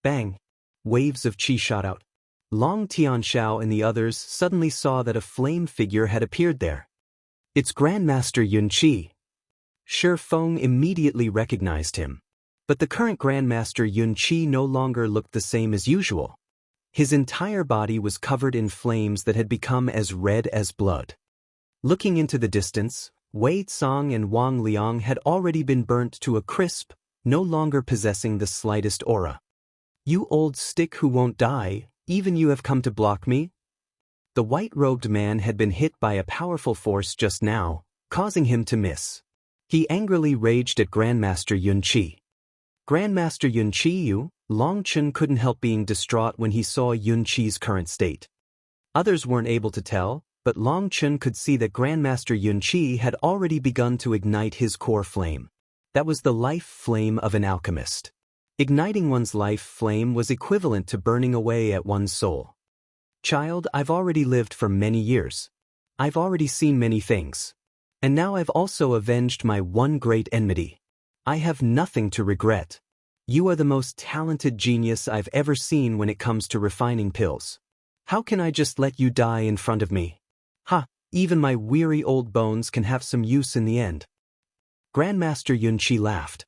Bang! Waves of qi shot out. Long Tianxiao and the others suddenly saw that a flame figure had appeared there. "It's Grandmaster Yun Qi." Shifeng immediately recognized him. But the current Grandmaster Yun Qi no longer looked the same as usual. His entire body was covered in flames that had become as red as blood. Looking into the distance, Wei Tsang and Wang Liang had already been burnt to a crisp, no longer possessing the slightest aura. "You old stick who won't die, even you have come to block me?" The white-robed man had been hit by a powerful force just now, causing him to miss. He angrily raged at Grandmaster Yun Qi. "Grandmaster Yun Qi, you?" Long Chen couldn't help being distraught when he saw Yun Qi's current state. Others weren't able to tell, but Long Chen could see that Grandmaster Yun Qi had already begun to ignite his core flame. That was the life flame of an alchemist. Igniting one's life flame was equivalent to burning away at one's soul. "Child, I've already lived for many years. I've already seen many things. And now I've also avenged my one great enmity. I have nothing to regret. You are the most talented genius I've ever seen when it comes to refining pills. How can I just let you die in front of me? Ha, even my weary old bones can have some use in the end." Grandmaster Yun Qi laughed.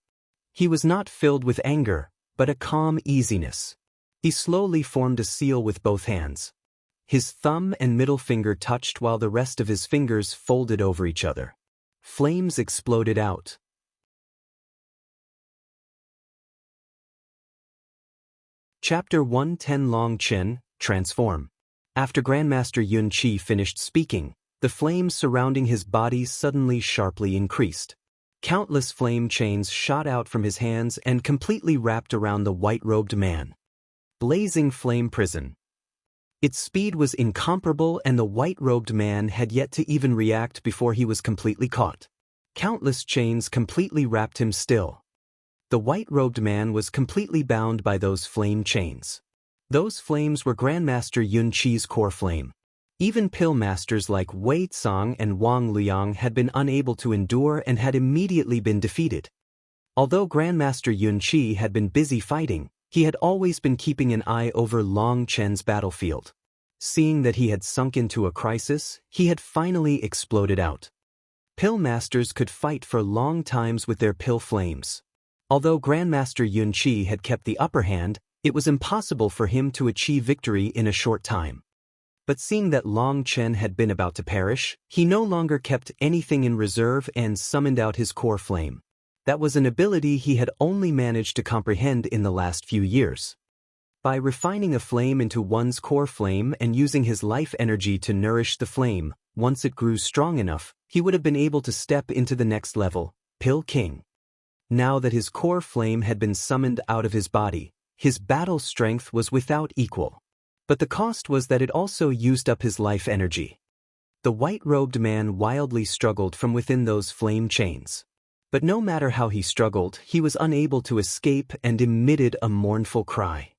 He was not filled with anger, but a calm easiness. He slowly formed a seal with both hands. His thumb and middle finger touched while the rest of his fingers folded over each other. Flames exploded out. Chapter 110 Long Chen, Transform. After Grandmaster Yun Qi finished speaking, the flames surrounding his body suddenly sharply increased. Countless flame chains shot out from his hands and completely wrapped around the white-robed man. Blazing flame prison. Its speed was incomparable, and the white-robed man had yet to even react before he was completely caught. Countless chains completely wrapped him still. The white-robed man was completely bound by those flame chains. Those flames were Grandmaster Yun Qi's core flame. Even pill masters like Wei Tsang and Wang Liang had been unable to endure and had immediately been defeated. Although Grandmaster Yun Qi had been busy fighting, he had always been keeping an eye over Long Chen's battlefield. Seeing that he had sunk into a crisis, he had finally exploded out. Pill masters could fight for long times with their pill flames. Although Grandmaster Yun Qi had kept the upper hand, it was impossible for him to achieve victory in a short time. But seeing that Long Chen had been about to perish, he no longer kept anything in reserve and summoned out his core flame. That was an ability he had only managed to comprehend in the last few years. By refining a flame into one's core flame and using his life energy to nourish the flame, once it grew strong enough, he would have been able to step into the next level, Pill King. Now that his core flame had been summoned out of his body, his battle strength was without equal. But the cost was that it also used up his life energy. The white-robed man wildly struggled from within those flame chains. But no matter how he struggled, he was unable to escape and emitted a mournful cry.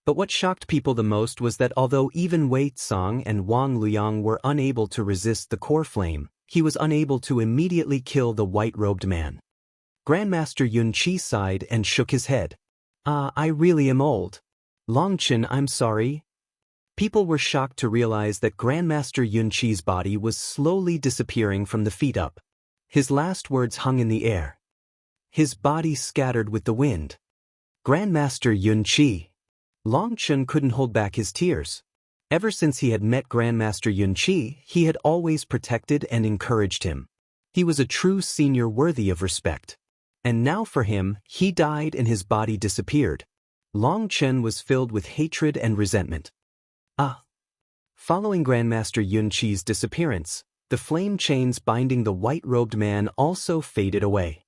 But what shocked people the most was that although even Wei Tsang and Wang Liang were unable to resist the core flame, he was unable to immediately kill the white-robed man. Grandmaster Yun Qi sighed and shook his head. I really am old. Long Chen, I'm sorry. People were shocked to realize that Grandmaster Yun Qi's body was slowly disappearing from the feet up. His last words hung in the air. His body scattered with the wind. Grandmaster Yun Qi. Long Chen couldn't hold back his tears. Ever since he had met Grandmaster Yun Qi, he had always protected and encouraged him. He was a true senior worthy of respect. And now for him, he died and his body disappeared. Long Chen was filled with hatred and resentment. Following Grandmaster Yun Qi's disappearance, the flame chains binding the white-robed man also faded away.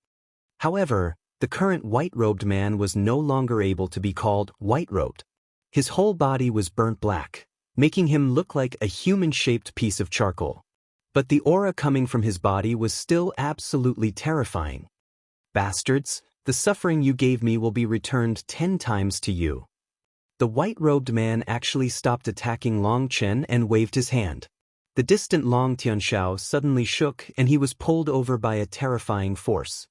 However, the current white-robed man was no longer able to be called white-robed. His whole body was burnt black, making him look like a human-shaped piece of charcoal. But the aura coming from his body was still absolutely terrifying. Bastards, the suffering you gave me will be returned 10 times to you. The white-robed man actually stopped attacking Long Chen and waved his hand. The distant Long Tianxiao suddenly shook and he was pulled over by a terrifying force.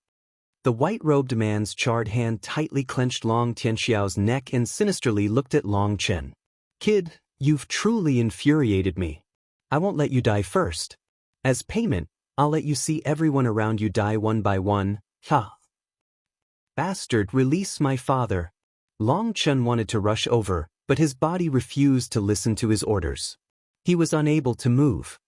The white-robed man's charred hand tightly clenched Long Tianxiao's neck and sinisterly looked at Long Chen. Kid, you've truly infuriated me. I won't let you die first. As payment, I'll let you see everyone around you die one by one. Ha! Bastard, release my father. Long Chen wanted to rush over, but his body refused to listen to his orders. He was unable to move.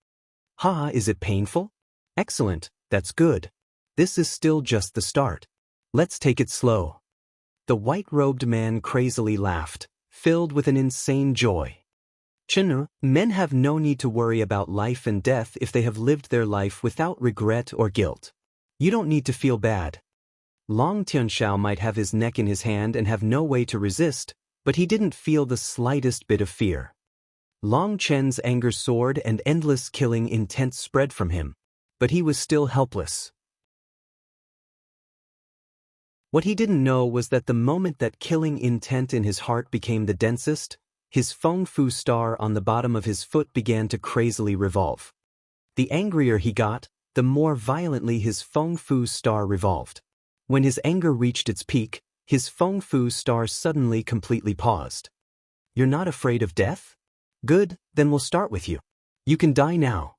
Ha, is it painful? Excellent, that's good. This is still just the start. Let's take it slow. The white-robed man crazily laughed, filled with an insane joy. Chen, men have no need to worry about life and death if they have lived their life without regret or guilt. You don't need to feel bad. Long Tianxiao might have his neck in his hand and have no way to resist, but he didn't feel the slightest bit of fear. Long Chen's anger soared and endless killing intent spread from him, but he was still helpless. What he didn't know was that the moment that killing intent in his heart became the densest, his Feng Fu star on the bottom of his foot began to crazily revolve. The angrier he got, the more violently his Feng Fu star revolved. When his anger reached its peak, his Feng Fu star suddenly completely paused. You're not afraid of death? Good, then we'll start with you. You can die now.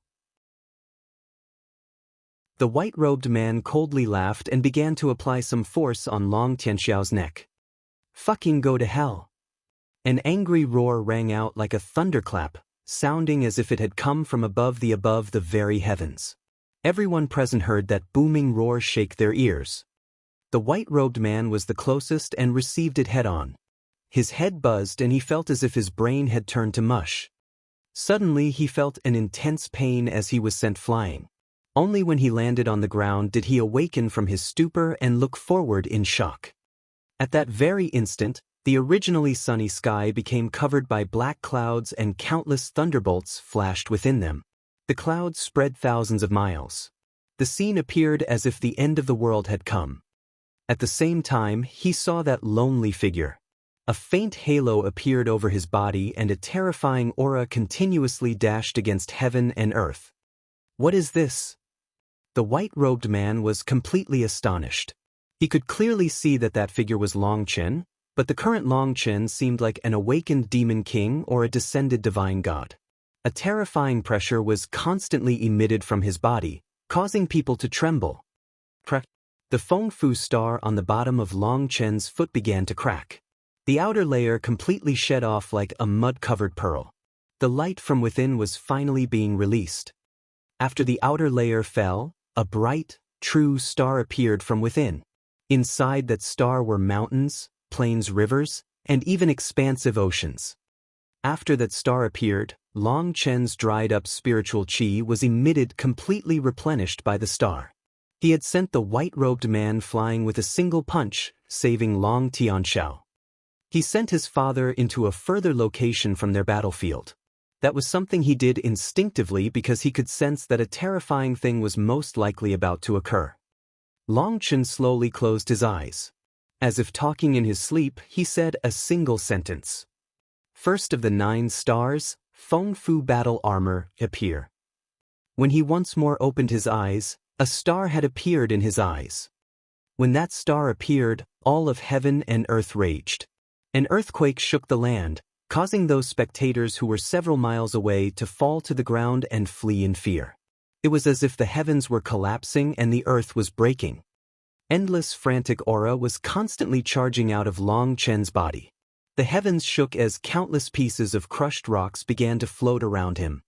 The white-robed man coldly laughed and began to apply some force on Long Tianxiao's neck. Fucking go to hell. An angry roar rang out like a thunderclap, sounding as if it had come from above the very heavens. Everyone present heard that booming roar shake their ears. The white-robed man was the closest and received it head-on. His head buzzed and he felt as if his brain had turned to mush. Suddenly he felt an intense pain as he was sent flying. Only when he landed on the ground did he awaken from his stupor and look forward in shock. At that very instant, the originally sunny sky became covered by black clouds and countless thunderbolts flashed within them. The clouds spread thousands of miles. The scene appeared as if the end of the world had come. At the same time, he saw that lonely figure. A faint halo appeared over his body and a terrifying aura continuously dashed against heaven and earth. What is this? The white-robed man was completely astonished. He could clearly see that figure was Long Chen, but the current Long Chen seemed like an awakened demon king or a descended divine god. A terrifying pressure was constantly emitted from his body, causing people to tremble. The Feng Fu star on the bottom of Long Chen's foot began to crack. The outer layer completely shed off like a mud-covered pearl. The light from within was finally being released. After the outer layer fell, a bright, true star appeared from within. Inside that star were mountains, plains, rivers, and even expansive oceans. After that star appeared, Long Chen's dried-up spiritual qi was emitted, completely replenished by the star. He had sent the white-robed man flying with a single punch, saving Long Tianxiao. He sent his father into a further location from their battlefield. That was something he did instinctively because he could sense that a terrifying thing was most likely about to occur. Long Chen slowly closed his eyes. As if talking in his sleep, he said a single sentence. First of the 9 stars, Feng Fu battle armor, appear. When he once more opened his eyes, a star had appeared in his eyes. When that star appeared, all of heaven and earth raged. An earthquake shook the land, causing those spectators who were several miles away to fall to the ground and flee in fear. It was as if the heavens were collapsing and the earth was breaking. Endless frantic aura was constantly charging out of Long Chen's body. The heavens shook as countless pieces of crushed rocks began to float around him.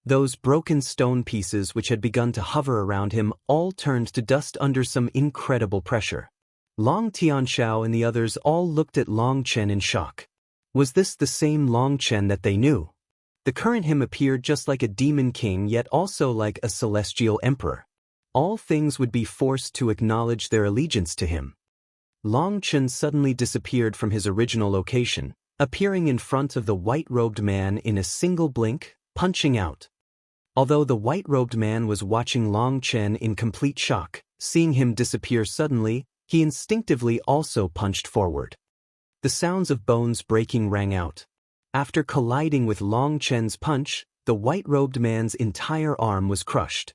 Those broken stone pieces which had begun to hover around him all turned to dust under some incredible pressure. Long Tianxiao and the others all looked at Long Chen in shock. Was this the same Long Chen that they knew? The current him appeared just like a demon king, yet also like a celestial emperor. All things would be forced to acknowledge their allegiance to him. Long Chen suddenly disappeared from his original location, appearing in front of the white-robed man in a single blink, punching out. Although the white-robed man was watching Long Chen in complete shock, seeing him disappear suddenly, he instinctively also punched forward. The sounds of bones breaking rang out. After colliding with Long Chen's punch, the white-robed man's entire arm was crushed.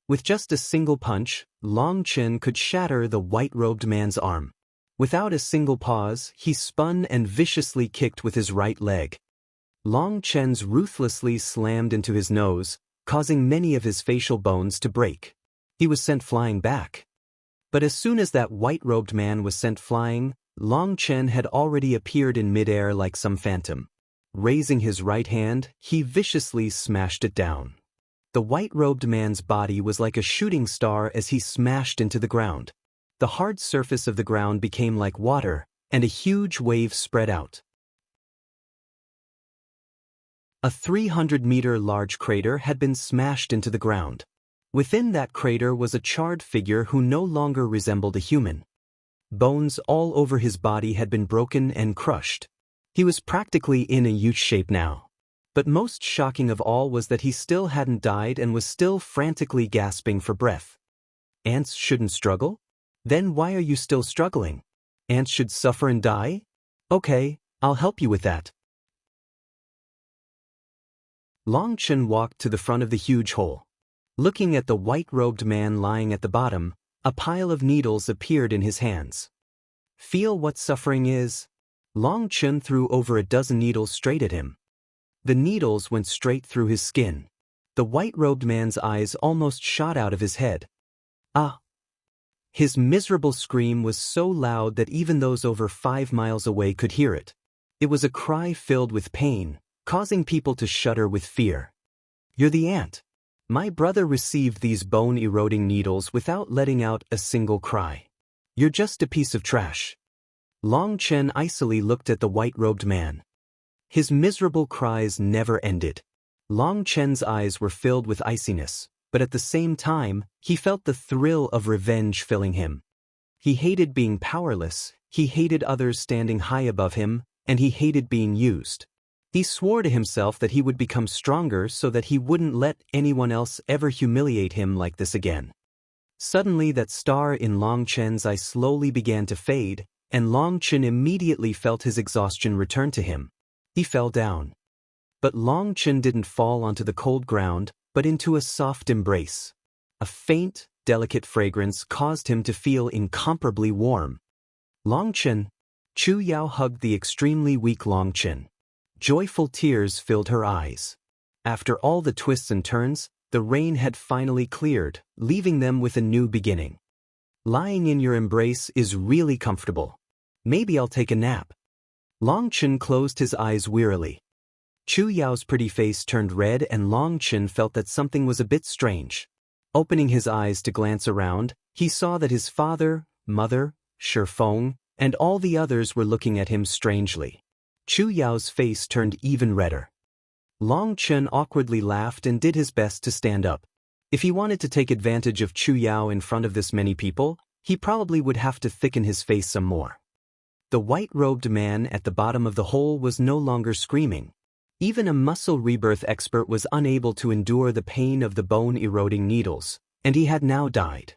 With just a single punch, Long Chen could shatter the white-robed man's arm. Without a single pause, he spun and viciously kicked with his right leg. Long Chen's ruthlessly slammed into his nose, causing many of his facial bones to break. He was sent flying back. But as soon as that white-robed man was sent flying, Long Chen had already appeared in midair like some phantom. Raising his right hand, he viciously smashed it down. The white-robed man's body was like a shooting star as he smashed into the ground. The hard surface of the ground became like water, and a huge wave spread out. A 300-meter large crater had been smashed into the ground. Within that crater was a charred figure who no longer resembled a human. Bones all over his body had been broken and crushed. He was practically in a U shape now. But most shocking of all was that he still hadn't died and was still frantically gasping for breath. Ants shouldn't struggle? Then why are you still struggling? Ants should suffer and die? Okay, I'll help you with that. Long Chen walked to the front of the huge hole. Looking at the white-robed man lying at the bottom, a pile of needles appeared in his hands. Feel what suffering is? Long Chen threw over a dozen needles straight at him. The needles went straight through his skin. The white-robed man's eyes almost shot out of his head. Ah! His miserable scream was so loud that even those over 5 miles away could hear it. It was a cry filled with pain, causing people to shudder with fear. "You're the ant." My brother received these bone-eroding needles without letting out a single cry. "You're just a piece of trash." Long Chen icily looked at the white-robed man. His miserable cries never ended. Long Chen's eyes were filled with iciness, but at the same time, he felt the thrill of revenge filling him. He hated being powerless, he hated others standing high above him, and he hated being used. He swore to himself that he would become stronger so that he wouldn't let anyone else ever humiliate him like this again. Suddenly that star in Long Chen's eye slowly began to fade, and Long Chen immediately felt his exhaustion return to him. He fell down. But Long Chen didn't fall onto the cold ground, but into a soft embrace. A faint, delicate fragrance caused him to feel incomparably warm. Long Chen. Chu Yao hugged the extremely weak Long Chen. Joyful tears filled her eyes. After all the twists and turns, the rain had finally cleared, leaving them with a new beginning. "Lying in your embrace is really comfortable. Maybe I'll take a nap." Long Chen closed his eyes wearily. Chu Yao's pretty face turned red and Long Chen felt that something was a bit strange. Opening his eyes to glance around, he saw that his father, mother, Shifeng, and all the others were looking at him strangely. Chu Yao's face turned even redder. Long Chen awkwardly laughed and did his best to stand up. If he wanted to take advantage of Chu Yao in front of this many people, he probably would have to thicken his face some more. The white-robed man at the bottom of the hole was no longer screaming. Even a muscle rebirth expert was unable to endure the pain of the bone-eroding needles, and he had now died.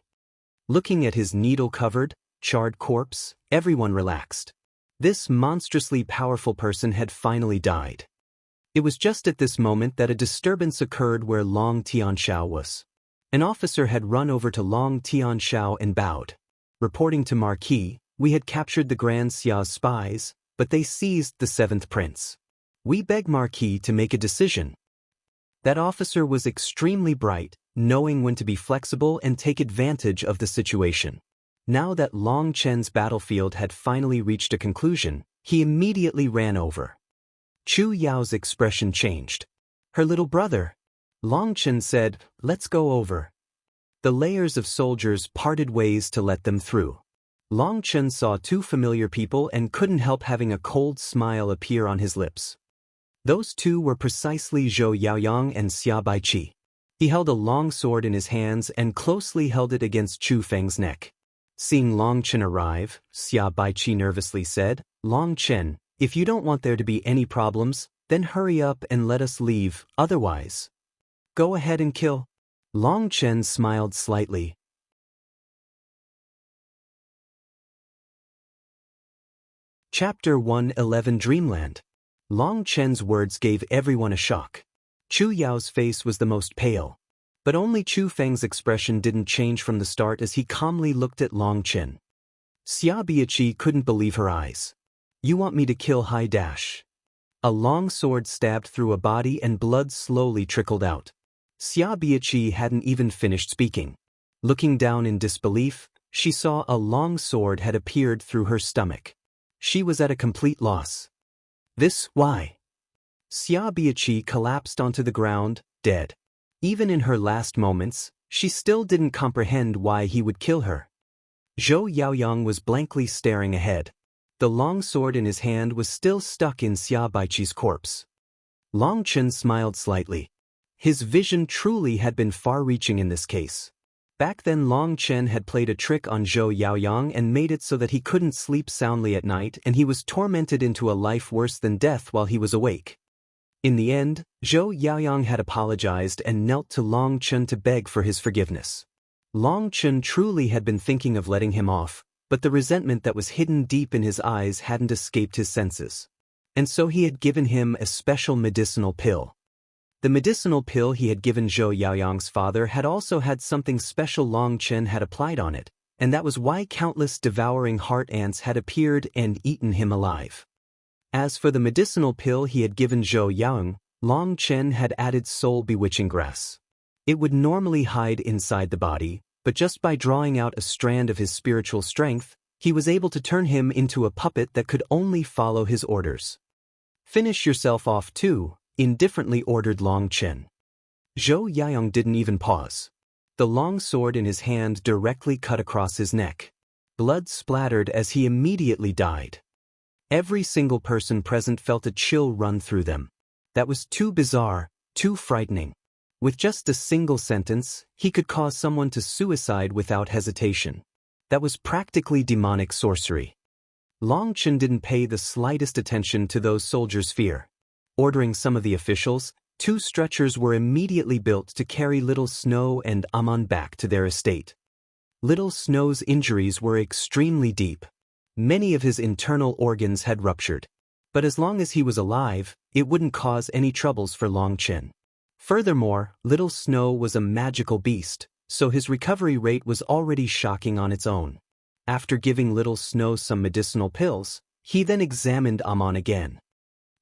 Looking at his needle-covered, charred corpse, everyone relaxed. This monstrously powerful person had finally died. It was just at this moment that a disturbance occurred where Long Tianxiao was. An officer had run over to Long Tianxiao and bowed. Reporting to Marquis, "We had captured the Grand Xia's spies, but they seized the 7th prince. We beg Marquis to make a decision." That officer was extremely bright, knowing when to be flexible and take advantage of the situation. Now that Long Chen's battlefield had finally reached a conclusion, he immediately ran over. Chu Yao's expression changed. "Her little brother." Long Chen said, "Let's go over." The layers of soldiers parted ways to let them through. Long Chen saw two familiar people and couldn't help having a cold smile appear on his lips. Those two were precisely Zhou Yaoyang and Xia Baiqi. He held a long sword in his hands and closely held it against Chu Feng's neck. Seeing Long Chen arrive, Xia Baiqi nervously said, "Long Chen, if you don't want there to be any problems, then hurry up and let us leave, otherwise. Go ahead and kill." Long Chen smiled slightly. Chapter 111 Dreamland. Long Chen's words gave everyone a shock. Chu Yao's face was the most pale. But only Chu Feng's expression didn't change from the start as he calmly looked at Long Chen. Xia Baiqi couldn't believe her eyes. "You want me to kill Hai Dash?" A long sword stabbed through a body and blood slowly trickled out. Xia Baiqi hadn't even finished speaking. Looking down in disbelief, she saw a long sword had appeared through her stomach. She was at a complete loss. Why? Xia Baiqi collapsed onto the ground, dead. Even in her last moments, she still didn't comprehend why he would kill her. Zhou Yaoyang was blankly staring ahead. The long sword in his hand was still stuck in Xia Baiqi's corpse. Long Chen smiled slightly. His vision truly had been far-reaching in this case. Back then Long Chen had played a trick on Zhou Yaoyang and made it so that he couldn't sleep soundly at night and he was tormented into a life worse than death while he was awake. In the end, Zhou Yaoyang had apologized and knelt to Long Chen to beg for his forgiveness. Long Chen truly had been thinking of letting him off, but the resentment that was hidden deep in his eyes hadn't escaped his senses. And so he had given him a special medicinal pill. The medicinal pill he had given Zhou Yaoyang's father had also had something special Long Chen had applied on it, and that was why countless devouring heart ants had appeared and eaten him alive. As for the medicinal pill he had given Zhou Yaoyang, Long Chen had added soul bewitching grass. It would normally hide inside the body, but just by drawing out a strand of his spiritual strength, he was able to turn him into a puppet that could only follow his orders. "Finish yourself off too," indifferently ordered Long Chen. Zhou Yaiyong didn't even pause. The long sword in his hand directly cut across his neck. Blood splattered as he immediately died. Every single person present felt a chill run through them. That was too bizarre, too frightening. With just a single sentence, he could cause someone to suicide without hesitation. That was practically demonic sorcery. Long Chen didn't pay the slightest attention to those soldiers' fear. Ordering some of the officials, 2 stretchers were immediately built to carry Little Snow and Amon back to their estate. Little Snow's injuries were extremely deep. Many of his internal organs had ruptured. But as long as he was alive, it wouldn't cause any troubles for Long Chen. Furthermore, Little Snow was a magical beast, so his recovery rate was already shocking on its own. After giving Little Snow some medicinal pills, he then examined Amon again.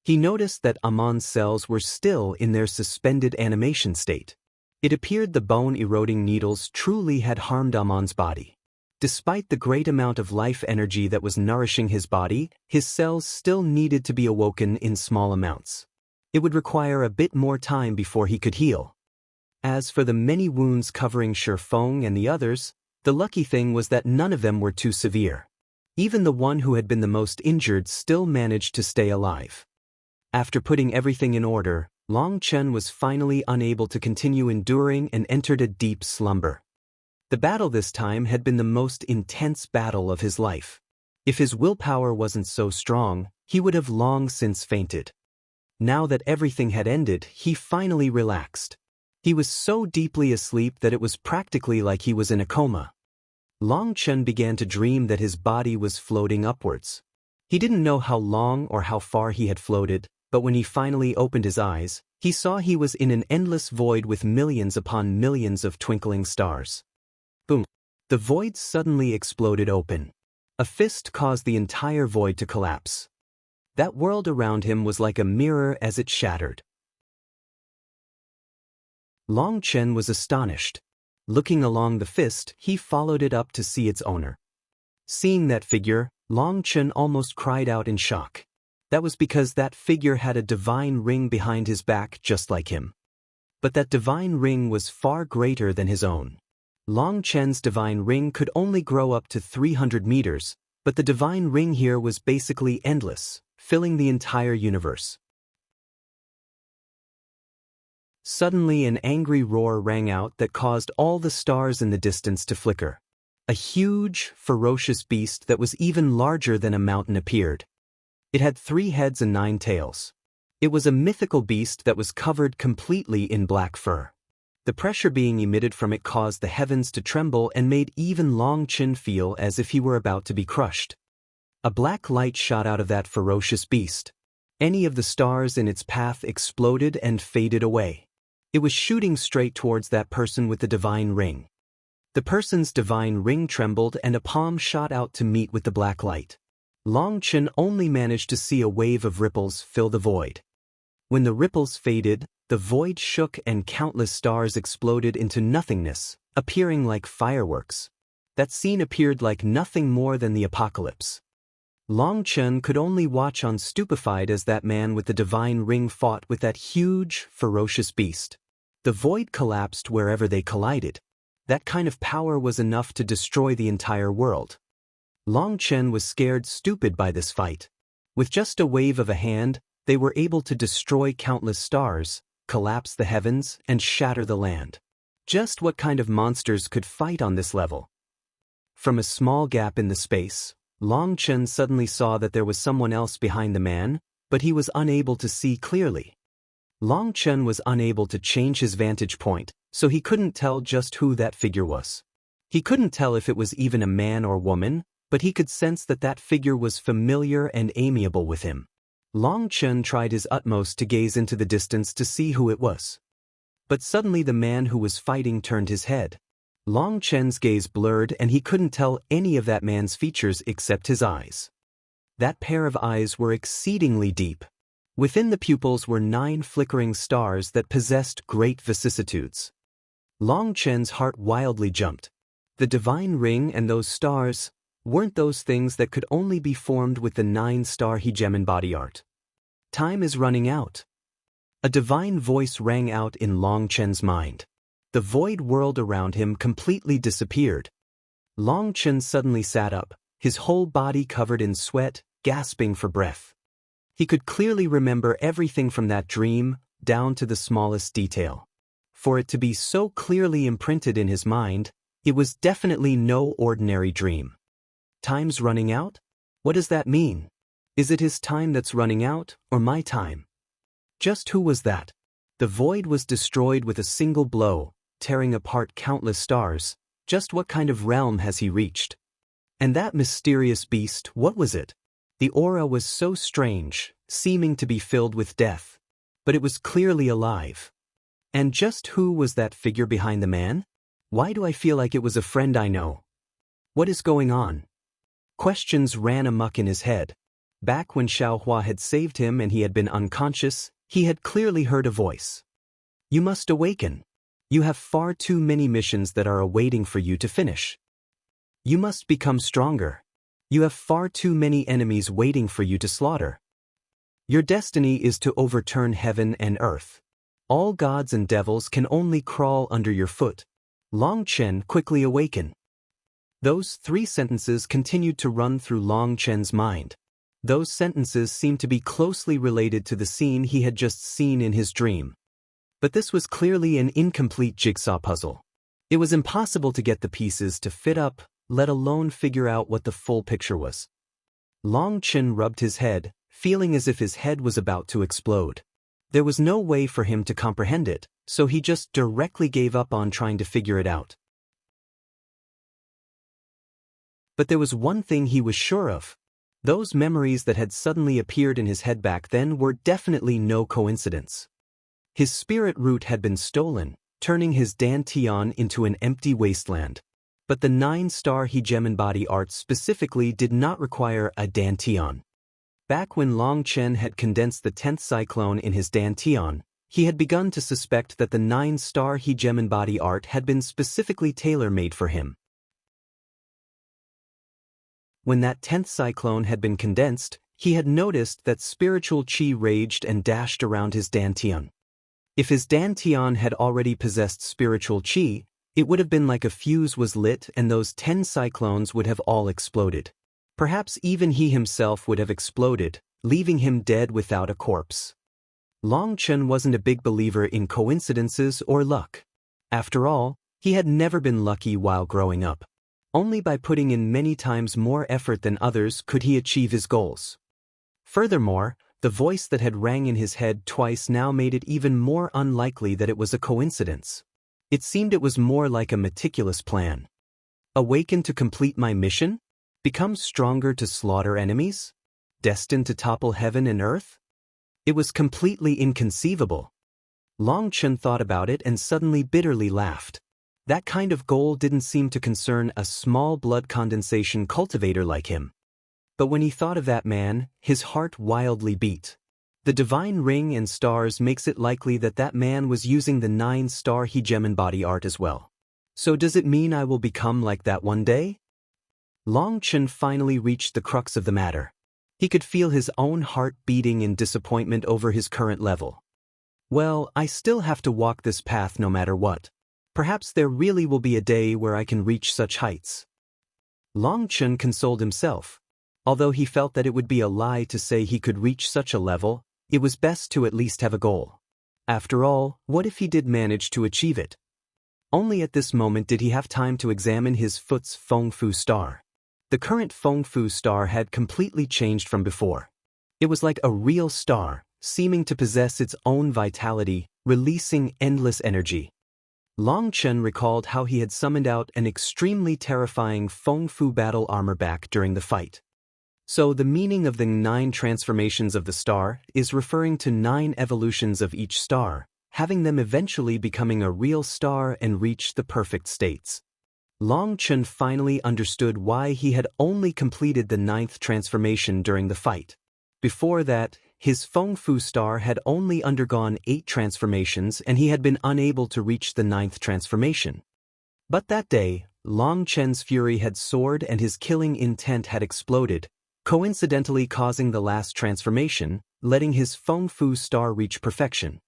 He noticed that Amon's cells were still in their suspended animation state. It appeared the bone-eroding needles truly had harmed Amon's body. Despite the great amount of life energy that was nourishing his body, his cells still needed to be awoken in small amounts. It would require a bit more time before he could heal. As for the many wounds covering Shifeng and the others, the lucky thing was that none of them were too severe. Even the one who had been the most injured still managed to stay alive. After putting everything in order, Long Chen was finally unable to continue enduring and entered a deep slumber. The battle this time had been the most intense battle of his life. If his willpower wasn't so strong, he would have long since fainted. Now that everything had ended, he finally relaxed. He was so deeply asleep that it was practically like he was in a coma. Long Chen began to dream that his body was floating upwards. He didn't know how long or how far he had floated, but when he finally opened his eyes, he saw he was in an endless void with millions upon millions of twinkling stars. Boom! The void suddenly exploded open. A fist caused the entire void to collapse. That world around him was like a mirror as it shattered. Long Chen was astonished. Looking along the fist, he followed it up to see its owner. Seeing that figure, Long Chen almost cried out in shock. That was because that figure had a divine ring behind his back just like him. But that divine ring was far greater than his own. Long Chen's divine ring could only grow up to 300 meters, but the divine ring here was basically endless, filling the entire universe. Suddenly an angry roar rang out that caused all the stars in the distance to flicker. A huge, ferocious beast that was even larger than a mountain appeared. It had 3 heads and 9 tails. It was a mythical beast that was covered completely in black fur. The pressure being emitted from it caused the heavens to tremble and made even Long Chen feel as if he were about to be crushed. A black light shot out of that ferocious beast. Any of the stars in its path exploded and faded away. It was shooting straight towards that person with the divine ring. The person's divine ring trembled and a palm shot out to meet with the black light. Long Chen only managed to see a wave of ripples fill the void. When the ripples faded, the void shook and countless stars exploded into nothingness, appearing like fireworks. That scene appeared like nothing more than the apocalypse. Long Chen could only watch on stupefied as that man with the divine ring fought with that huge, ferocious beast. The void collapsed wherever they collided. That kind of power was enough to destroy the entire world. Long Chen was scared stupid by this fight. With just a wave of a hand, they were able to destroy countless stars, collapse the heavens, and shatter the land. Just what kind of monsters could fight on this level? From a small gap in the space, Long Chen suddenly saw that there was someone else behind the man, but he was unable to see clearly. Long Chen was unable to change his vantage point, so he couldn't tell just who that figure was. He couldn't tell if it was even a man or woman, but he could sense that that figure was familiar and amiable with him. Long Chen tried his utmost to gaze into the distance to see who it was. But suddenly the man who was fighting turned his head. Long Chen's gaze blurred and he couldn't tell any of that man's features except his eyes. That pair of eyes were exceedingly deep. Within the pupils were 9 flickering stars that possessed great vicissitudes. Long Chen's heart wildly jumped. The divine ring and those stars, weren't those things that could only be formed with the 9-star Hegemon body art? Time is running out. A divine voice rang out in Long Chen's mind. The void world around him completely disappeared. Long Chen suddenly sat up, his whole body covered in sweat, gasping for breath. He could clearly remember everything from that dream, down to the smallest detail. For it to be so clearly imprinted in his mind, it was definitely no ordinary dream. Time's running out? What does that mean? Is it his time that's running out, or my time? Just who was that? The void was destroyed with a single blow, tearing apart countless stars. Just what kind of realm has he reached? And that mysterious beast, what was it? The aura was so strange, seeming to be filled with death. But it was clearly alive. And just who was that figure behind the man? Why do I feel like it was a friend I know? What is going on? Questions ran amok in his head. Back when Xiaohua had saved him and he had been unconscious, he had clearly heard a voice. You must awaken. You have far too many missions that are awaiting for you to finish. You must become stronger. You have far too many enemies waiting for you to slaughter. Your destiny is to overturn heaven and earth. All gods and devils can only crawl under your foot. Long Chen, quickly awaken. Those 3 sentences continued to run through Long Chen's mind. Those sentences seemed to be closely related to the scene he had just seen in his dream. But this was clearly an incomplete jigsaw puzzle. It was impossible to get the pieces to fit up, let alone figure out what the full picture was. Long Chen rubbed his head, feeling as if his head was about to explode. There was no way for him to comprehend it, so he just directly gave up on trying to figure it out. But there was one thing he was sure of. Those memories that had suddenly appeared in his head back then were definitely no coincidence. His spirit root had been stolen, turning his dantian into an empty wasteland. But the 9-star Hegemon body art specifically did not require a dantian. Back when Long Chen had condensed the 10th cyclone in his dantian, he had begun to suspect that the 9-star Hegemon body art had been specifically tailor-made for him. When that 10th cyclone had been condensed, he had noticed that spiritual chi raged and dashed around his dantian. If his dantian had already possessed spiritual chi, it would have been like a fuse was lit and those 10 cyclones would have all exploded. Perhaps even he himself would have exploded, leaving him dead without a corpse. Long Chen wasn't a big believer in coincidences or luck. After all, he had never been lucky while growing up. Only by putting in many times more effort than others could he achieve his goals. Furthermore, the voice that had rang in his head twice now made it even more unlikely that it was a coincidence. It seemed it was more like a meticulous plan. Awaken to complete my mission? Become stronger to slaughter enemies? Destined to topple heaven and earth? It was completely inconceivable. Long Chen thought about it and suddenly bitterly laughed. That kind of goal didn't seem to concern a small blood condensation cultivator like him. But when he thought of that man, his heart wildly beat. The divine ring and stars makes it likely that that man was using the 9-star Hegemon body art as well. So does it mean I will become like that one day? Long Chen finally reached the crux of the matter. He could feel his own heart beating in disappointment over his current level. Well, I still have to walk this path no matter what. Perhaps there really will be a day where I can reach such heights. Long Chen consoled himself. Although he felt that it would be a lie to say he could reach such a level, it was best to at least have a goal. After all, what if he did manage to achieve it? Only at this moment did he have time to examine his foot's Feng Fu star. The current Feng Fu star had completely changed from before. It was like a real star, seeming to possess its own vitality, releasing endless energy. Long Chen recalled how he had summoned out an extremely terrifying Feng Fu battle armor back during the fight. So the meaning of the 9 transformations of the star is referring to 9 evolutions of each star, having them eventually becoming a real star and reach the perfect states. Long Chen finally understood why he had only completed the 9th transformation during the fight. Before that, his Feng Fu star had only undergone 8 transformations and he had been unable to reach the 9th transformation. But that day, Long Chen's fury had soared and his killing intent had exploded, coincidentally causing the last transformation, letting his Feng Fu star reach perfection.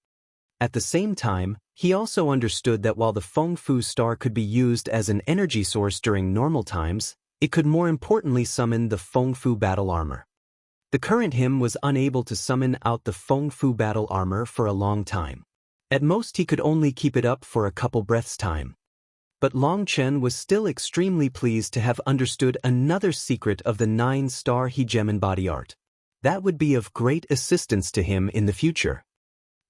At the same time, he also understood that while the Feng Fu star could be used as an energy source during normal times, it could more importantly summon the Feng Fu battle armor. The current him was unable to summon out the Feng Fu battle armor for a long time. At most he could only keep it up for a couple breaths' time. But Long Chen was still extremely pleased to have understood another secret of the 9-star He Gem body art. That would be of great assistance to him in the future.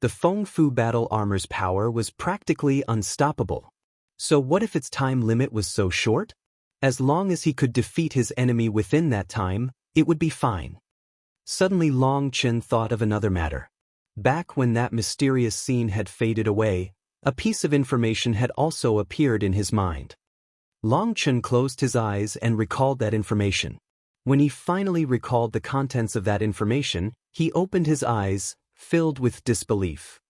The Feng Fu battle armor's power was practically unstoppable. So what if its time limit was so short? As long as he could defeat his enemy within that time, it would be fine. Suddenly Long Chen thought of another matter. Back when that mysterious scene had faded away, a piece of information had also appeared in his mind. Long Chen closed his eyes and recalled that information. When he finally recalled the contents of that information, he opened his eyes, filled with disbelief.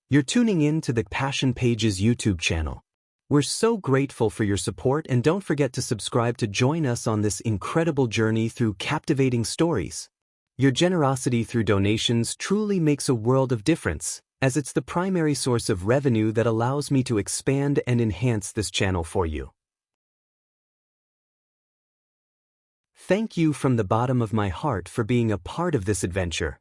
You're tuning in to the Passion Pages YouTube channel. We're so grateful for your support, and don't forget to subscribe to join us on this incredible journey through captivating stories. Your generosity through donations truly makes a world of difference, as it's the primary source of revenue that allows me to expand and enhance this channel for you. Thank you from the bottom of my heart for being a part of this adventure.